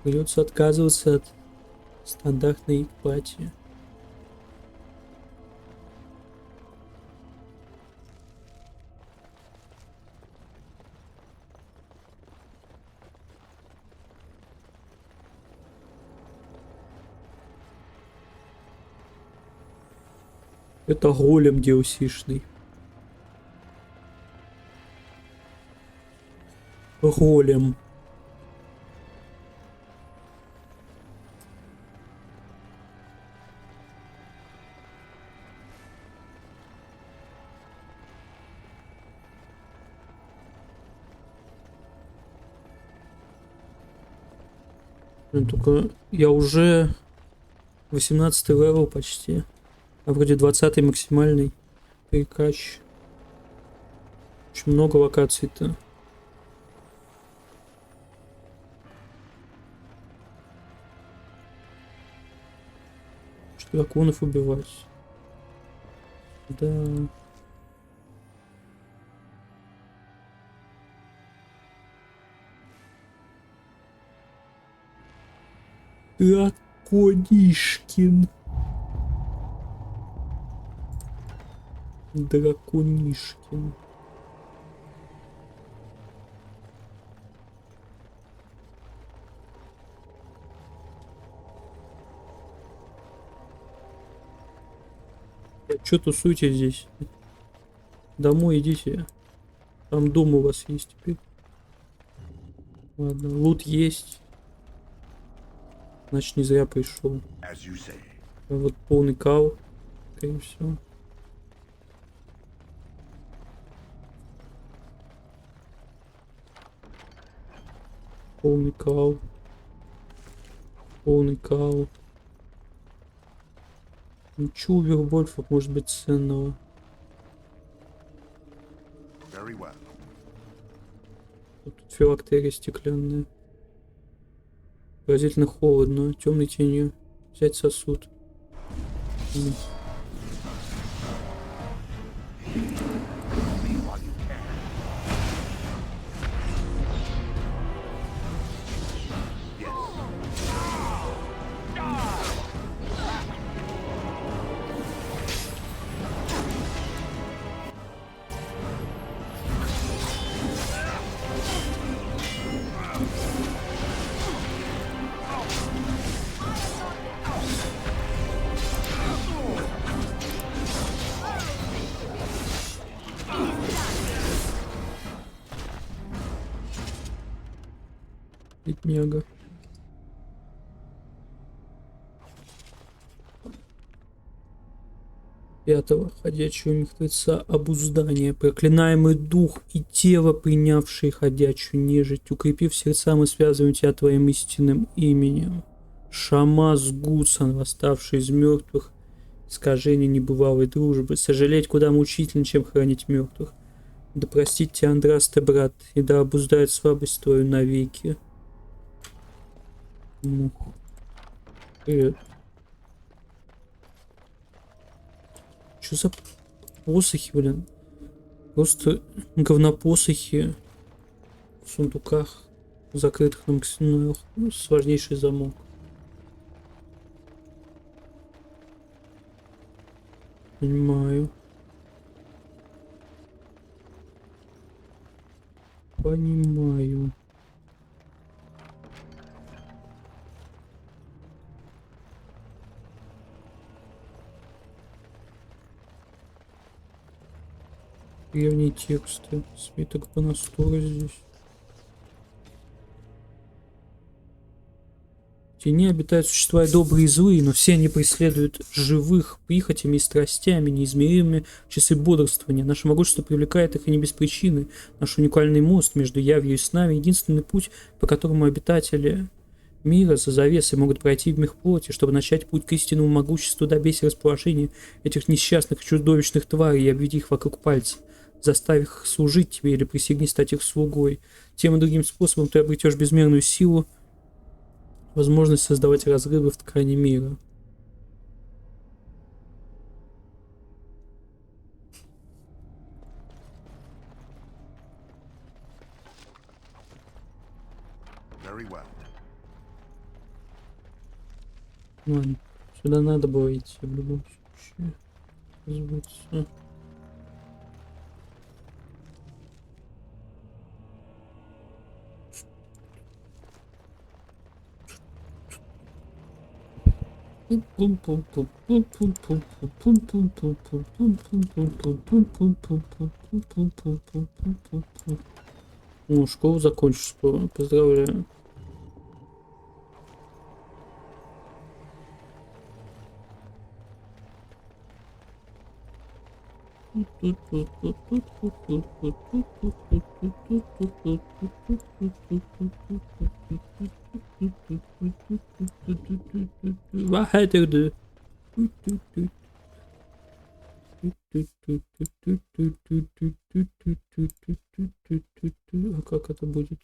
Придется отказываться от стандартной ипатии. Это голем DLC-шный. Голем. Только я уже 18 левел почти. А вроде 20 максимальный перекач. Очень много локаций-то. Что драконов убивать? Да. Драконишкин. Драконишкин. Чё тусуете здесь? Домой идите. Там дом у вас есть теперь. Ладно, лут есть. Значит, не зря пришел. А вот полный кал. Скорее всего. Полный кал. Полный кал. Ну чё у Вервольфов может быть ценного?
Very well.
Тут филактерия стеклянная. Поразительно холодно. Темной тенью. Взять сосуд. Бедняга. Пятого ходячего мертвеца обуздание, проклинаемый дух и тело, принявшие ходячую нежить, укрепив сердца, мы связываем тебя твоим истинным именем. Шамас Гудсон, восставший из мертвых, искажение небывалой дружбы, сожалеть куда мучительнее, чем хранить мертвых. Да простит тебя, Андрасте, брат, и да обуздает слабость твою навеки. Привет. Что за посохи, блин? Просто говнопосохи в сундуках, закрытых на максимально сложнейший замок. Понимаю. Понимаю. Древние тексты. Свиток Бонастора здесь. В тени обитают существа и добрые, и злые, но все они преследуют живых прихотями и страстями, неизмеримыми в часы бодрствования. Наше могущество привлекает их и не без причины. Наш уникальный мост между явью и снами — единственный путь, по которому обитатели мира за завесой могут пройти в мир плоти, чтобы начать путь к истинному могуществу, добейся расположения этих несчастных чудовищных тварей и обведи их вокруг пальца. Заставь их служить тебе или присягни стать их слугой. Тем и другим способом ты обретешь безмерную силу, возможность создавать разрывы в ткани мира.
Very well.
Ладно, сюда надо было идти в любом случае. Разбудиться. Ну, школу закончишь скоро. Поздравляю. Vad heter du? А как это будет?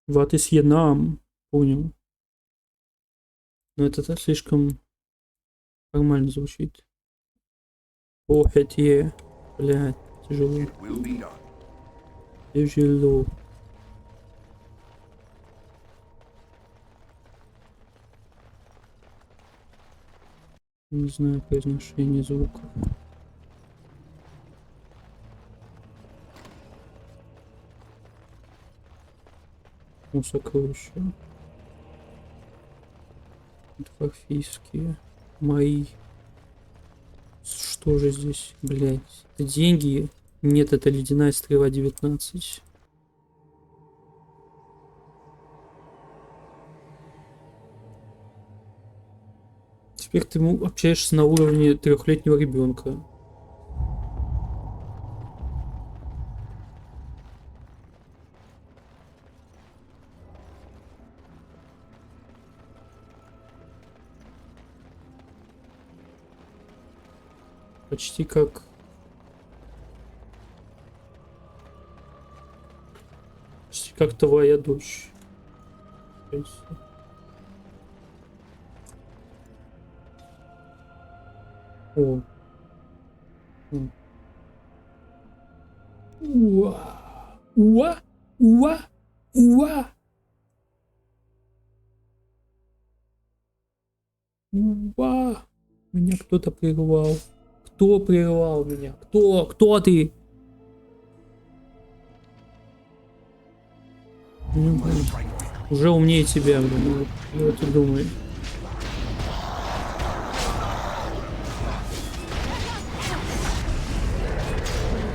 Вот из Янам. Понял. Но это слишком нормально звучит. Охетье. Блядь, тяжело. Тяжело. Не знаю произношение звука. Ну, сокровища. Дворфийские. Мои. Что же здесь, блядь? Это деньги? Нет, это ледяная стрела 19. Теперь ты общаешься на уровне 3-летнего ребенка. Почти как... Почти как твоя дочь. О. Уа. Уа. Уа. Уа. Уа. Меня кто-то прервал. Кто прервал меня? Кто? Кто ты? Ну, уже умнее тебя, блин. Что ты думаешь?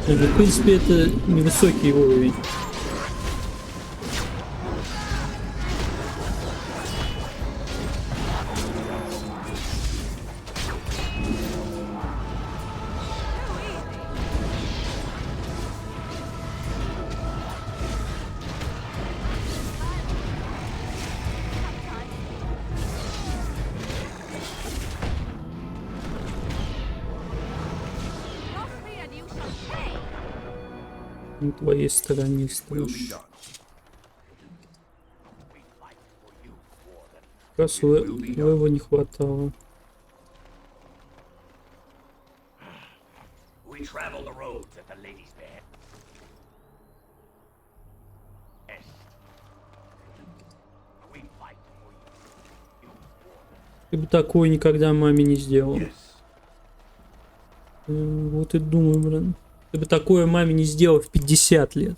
В принципе, это невысокий уровень. На твоей стороне страшно. Как раз его не хватало. Ты бы такое никогда маме не сделал. Вот и думаю, блин. Ты бы такое маме не сделал в 50 лет.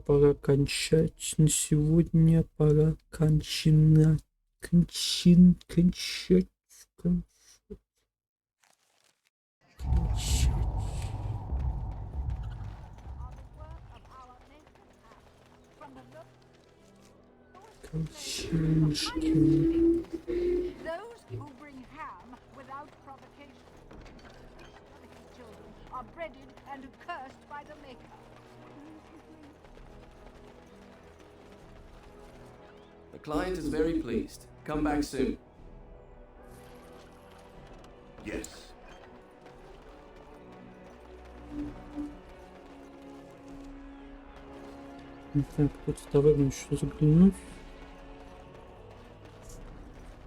Пора кончать. На сегодня пора кончать.
Those who bring ham without provocation. Little children are breaded and cursed by the Maker.
The client is very pleased. Come back soon.
Yes.
Так, тут в таверну еще заглянуть.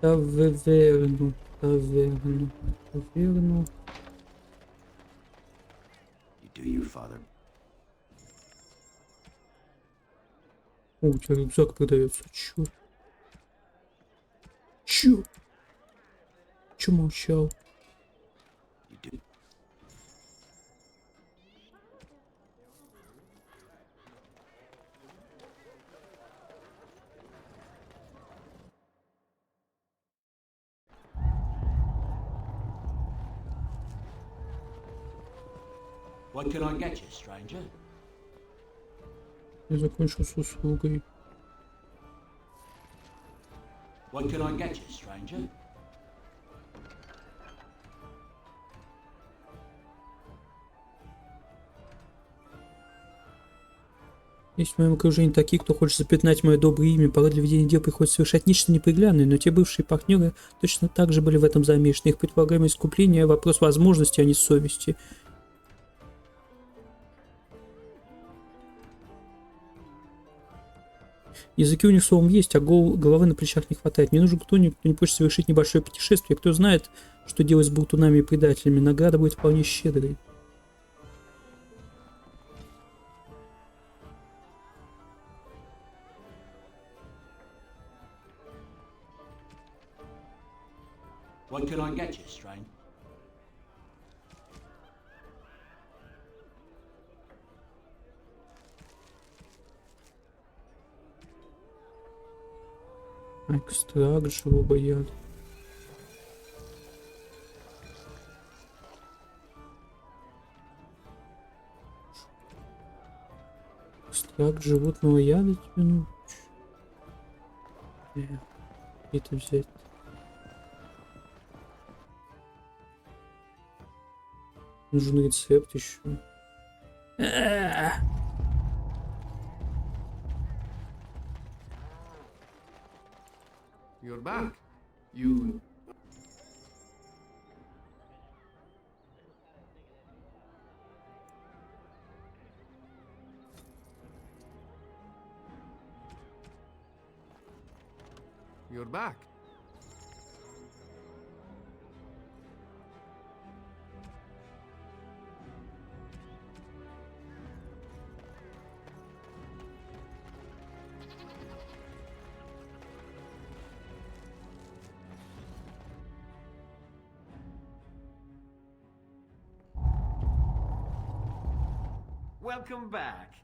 Таверну.
You do you, father.
О, у тебя рюкзак продается. Чё молчал?
What can I get you, stranger?
Я закончил с услугой.
What can I get you, stranger?
Есть в моем окружении такие, кто хочет запятнать мое доброе имя. Порой для ведения дел приходится совершать нечто неприглядное, но те бывшие партнеры точно так же были в этом замешаны. Их предполагаемое искупление — вопрос возможности, а не совести. Языки у них словом есть, а головы на плечах не хватает. Мне нужен кто-нибудь, кто не хочет совершить небольшое путешествие. Кто знает, что делать с болтунами и предателями. Награда будет вполне щедрой.
What can I get you, Strain?
Экстракт живого яда. Экстракт животного яда тебе нужен? Это взять. Нужен рецепт еще.
You're back. You... You're back.
Welcome back.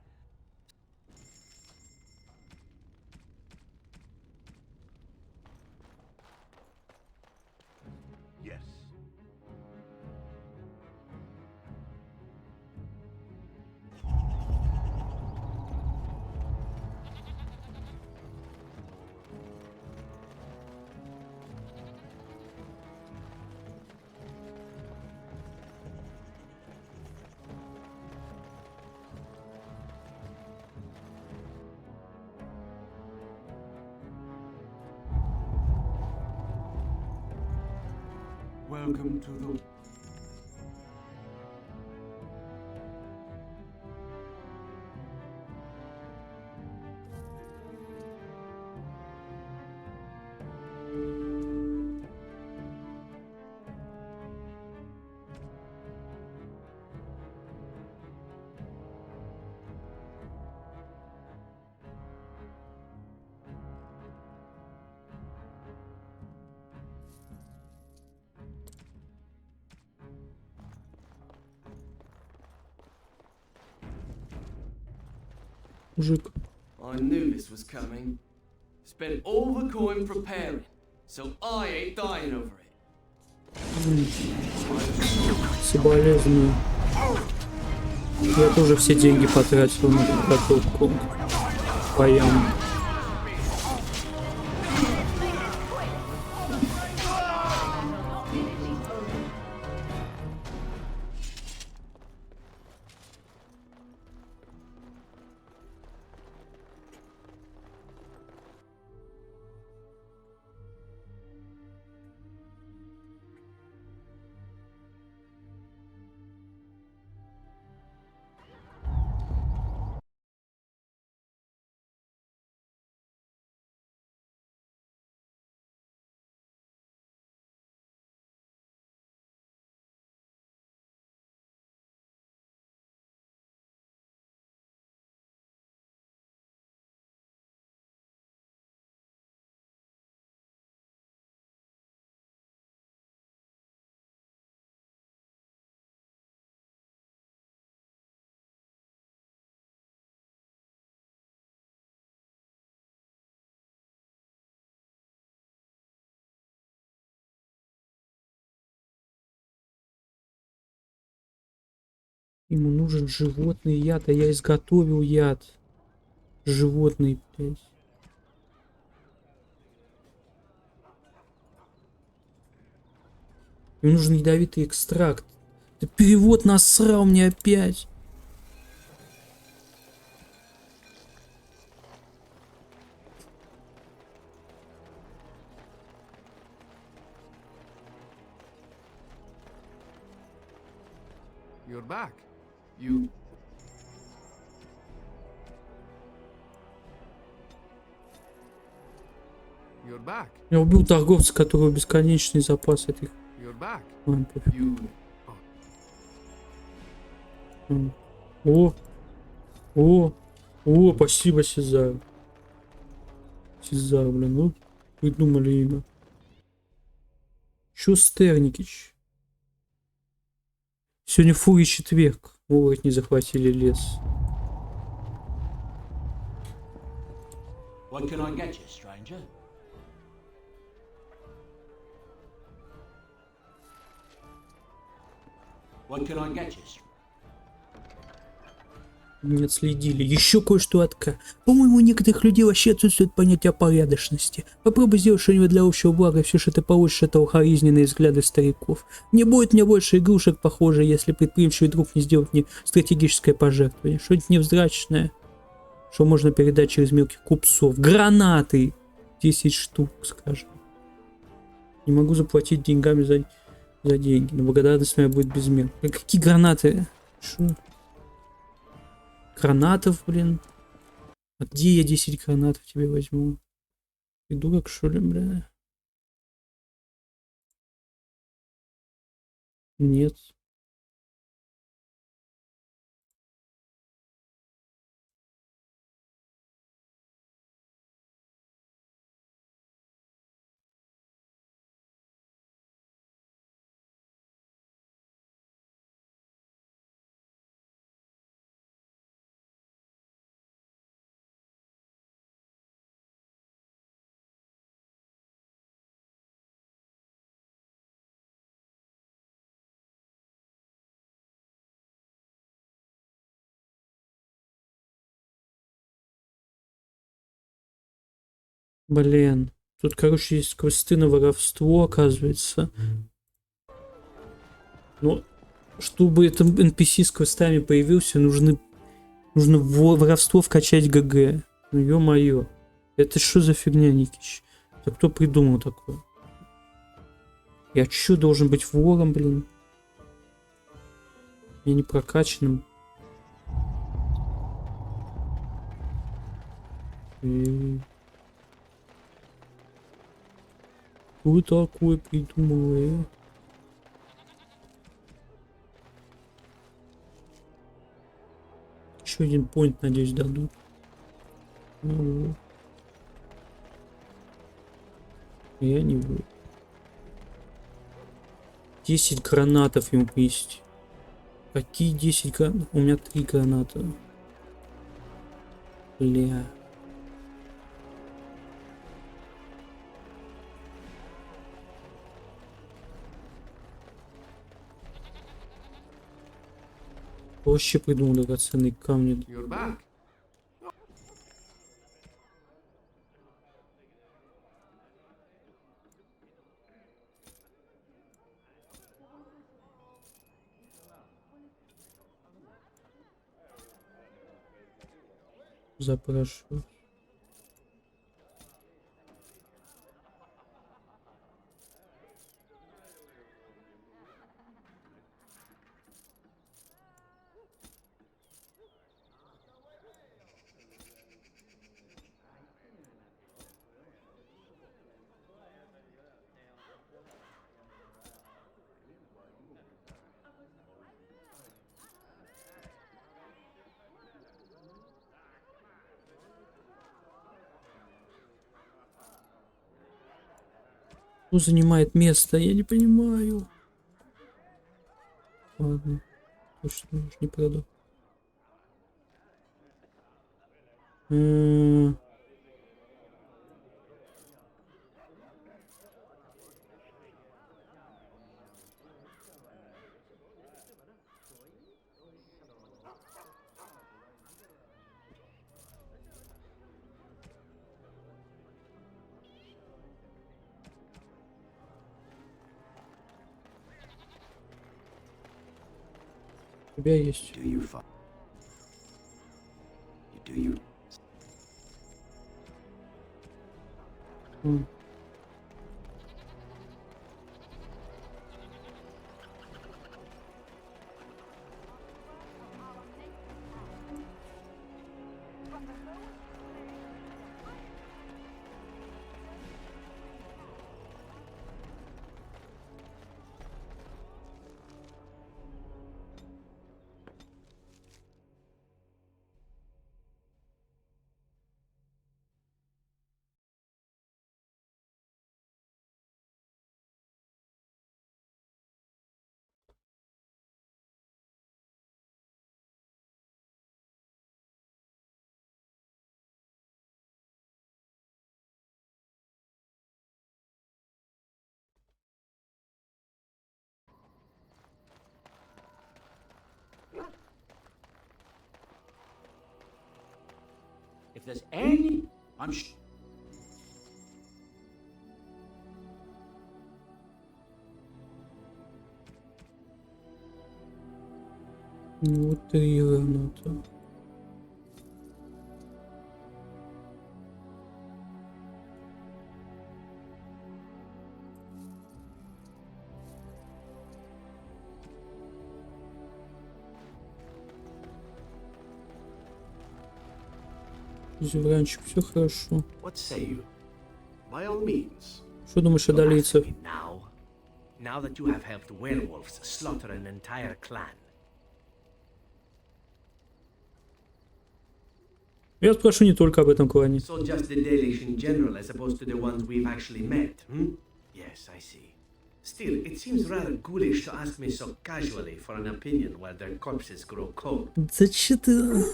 Yes.
Welcome to the...
Мужик.
I knew this was coming. Spent all the coin preparing, so I ain't dying over it.
Соболезную. Я тоже все деньги потратил на подготовку по яму. Ему нужен животный яд, а я изготовил яд. Животный, блядь. Ему нужен ядовитый экстракт. Да перевод насрал мне опять.
You're back. You... You're back.
Я убил торговца, которого бесконечный запас этих
You're back.
лампов.
You.
О, спасибо, Сезар. Сезар, блин, ну, придумали имя. Чё Стерникич? Сегодня фури четверг. Оборотни захватили лес.
What can I get you, stranger? What can I get you?
Не отследили. Еще кое-что от К. По-моему, у некоторых людей вообще отсутствует понятие порядочности. Попробуй сделать что-нибудь для общего блага, и все, что ты получишь, это укоризненные взгляды стариков. Не будет мне больше игрушек, похоже, если предприимчивый друг не сделает мне стратегическое пожертвование. Что-нибудь невзрачное, что можно передать через мелких купцов. Гранаты! 10 штук, скажем. Не могу заплатить деньгами за деньги, но благодарность моя будет безмерна. Какие гранаты? Шо? Гранатов, блин. А где я 10 гранатов тебе возьму? Ты дурак, что ли, бля? Нет. Блин. Тут, короче, есть квесты на воровство, оказывается. Но чтобы этот NPC с квестами появился, нужно воровство вкачать ГГ. Ну ё-моё. Это что за фигня, Никич? Да кто придумал такое? Я чё, должен быть вором, блин? Я не прокачанным. Кто такое придумал, Еще один поинт, надеюсь, дадут. Ну, я не буду. 10 гранатов ему есть. Какие 10 гранатов? У меня 3 граната. Бля. Вообще придумал драгоценные камни.
You're back.
Запрошу. Кто занимает место? Я не понимаю. Ладно. Точно, уж не продал. У тебя есть.
If there's any... I'm
Ну ты ебанутый. Зевранчик, все хорошо.
What say you? By all means.
Что думаешь о долийцах?
Now that you have helped werewolves slaughter an entire clan.
Я спрошу не только об этом клане.
So just the Dalish in general as opposed to the ones we've actually met, hmm? Yes, I see. Still, it seems rather ghoulish to ask me so casually for an opinion while their corpses grow cold.
Да че ты...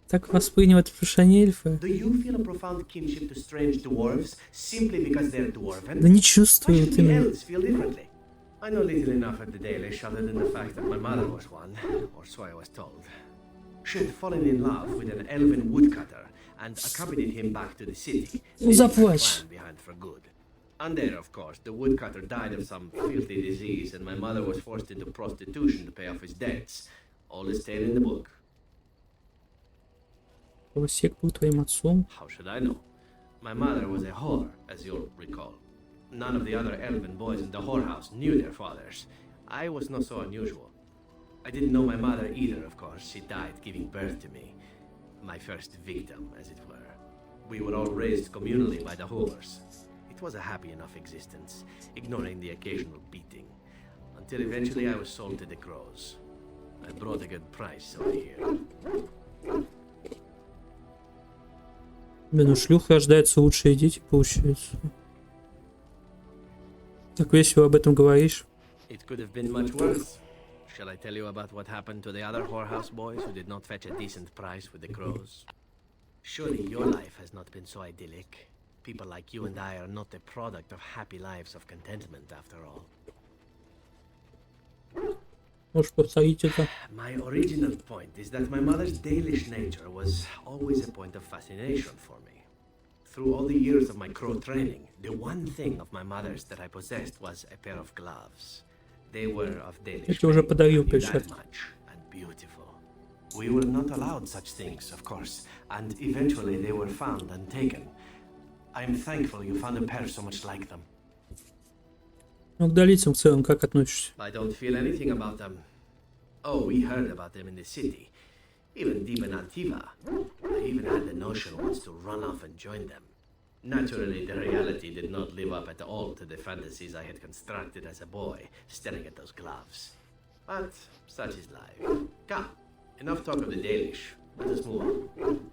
Так воспринимать эльфы?
Do you feel a profound kinship to strange dwarves simply because they're dwarven?
Да не чувствую,
Why
вот
should the
именно.
elves feel differently? I know little enough of the Dalish other than the fact that my mother was one, or so I was told. She had fallen in love with an elven woodcutter and accompanied him back to the city, leaving her
Заплачь.
clan behind for good. And there, of course, the woodcutter died of some filthy disease, and my mother was forced into prostitution to pay off his debts. All is tale in the book.
Сек был твоим отцом.
How should I know? My mother was a whore, as you'll recall. None of the other elven boys in the whorehouse knew their fathers. I was not so unusual. I didn't know my mother either, of course. She died giving birth to me. My first victim, as it were. We were all raised communally by the whores. It was a happy enough existence, ignoring the occasional beating. Until eventually I was sold to the crows. I brought a good price, so I hear.
Блин, у шлюх рождаются лучшие дети, получается. Так весело об этом говоришь.
It could have been much worse. Shall I tell you about what happened to the other whorehouse boys who did not fetch a decent price with the crows? Surely your life has not been so idyllic. People like you and I are not the product of happy lives of contentment, after all.
Можешь повторить это?
My original point is that my mother's Dalish nature was always a point of fascination for me. Through all the years of my crow training, the one thing of my mother's that I possessed was a pair of gloves. They were of
Я
Dalish
тебе уже
make,
подарил
I knew that
перчатки.
much, and beautiful. We were not allowed such things, of course, and eventually they were found and taken. I'm thankful you found a pair so much like them.
Ну, к долийцам в целом как относишься?
I don't feel anything about them. Oh, we heard about them in the city. Even deep in Antiva. I even had the notion once to run off and join them. Naturally, the reality did not live up at all to the fantasies I had constructed as a boy, staring at those gloves. But such is life. Come, enough talk of the Dalish. Let us move on.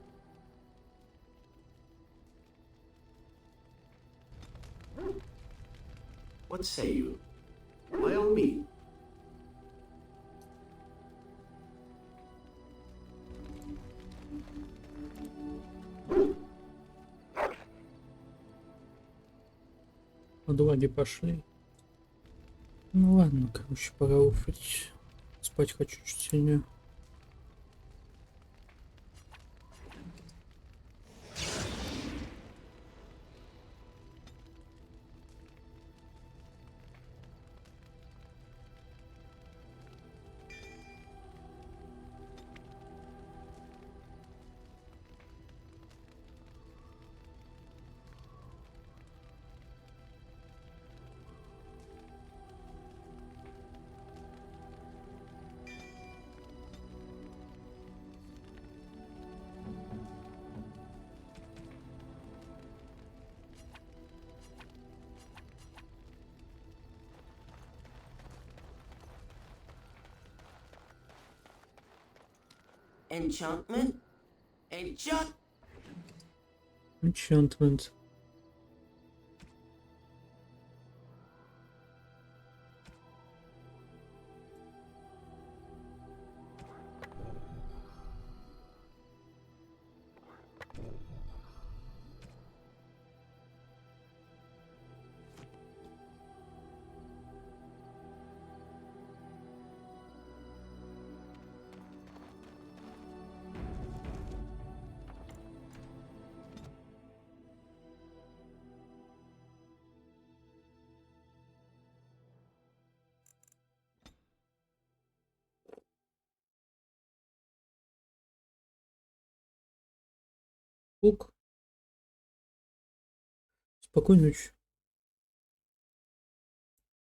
What say you? By all means.
Подлаги пошли. Ну ладно, короче, пора уфать. Спать хочу чуть сильнее.
Enchantment?
Enchantment. Ок. Спокойной ночи.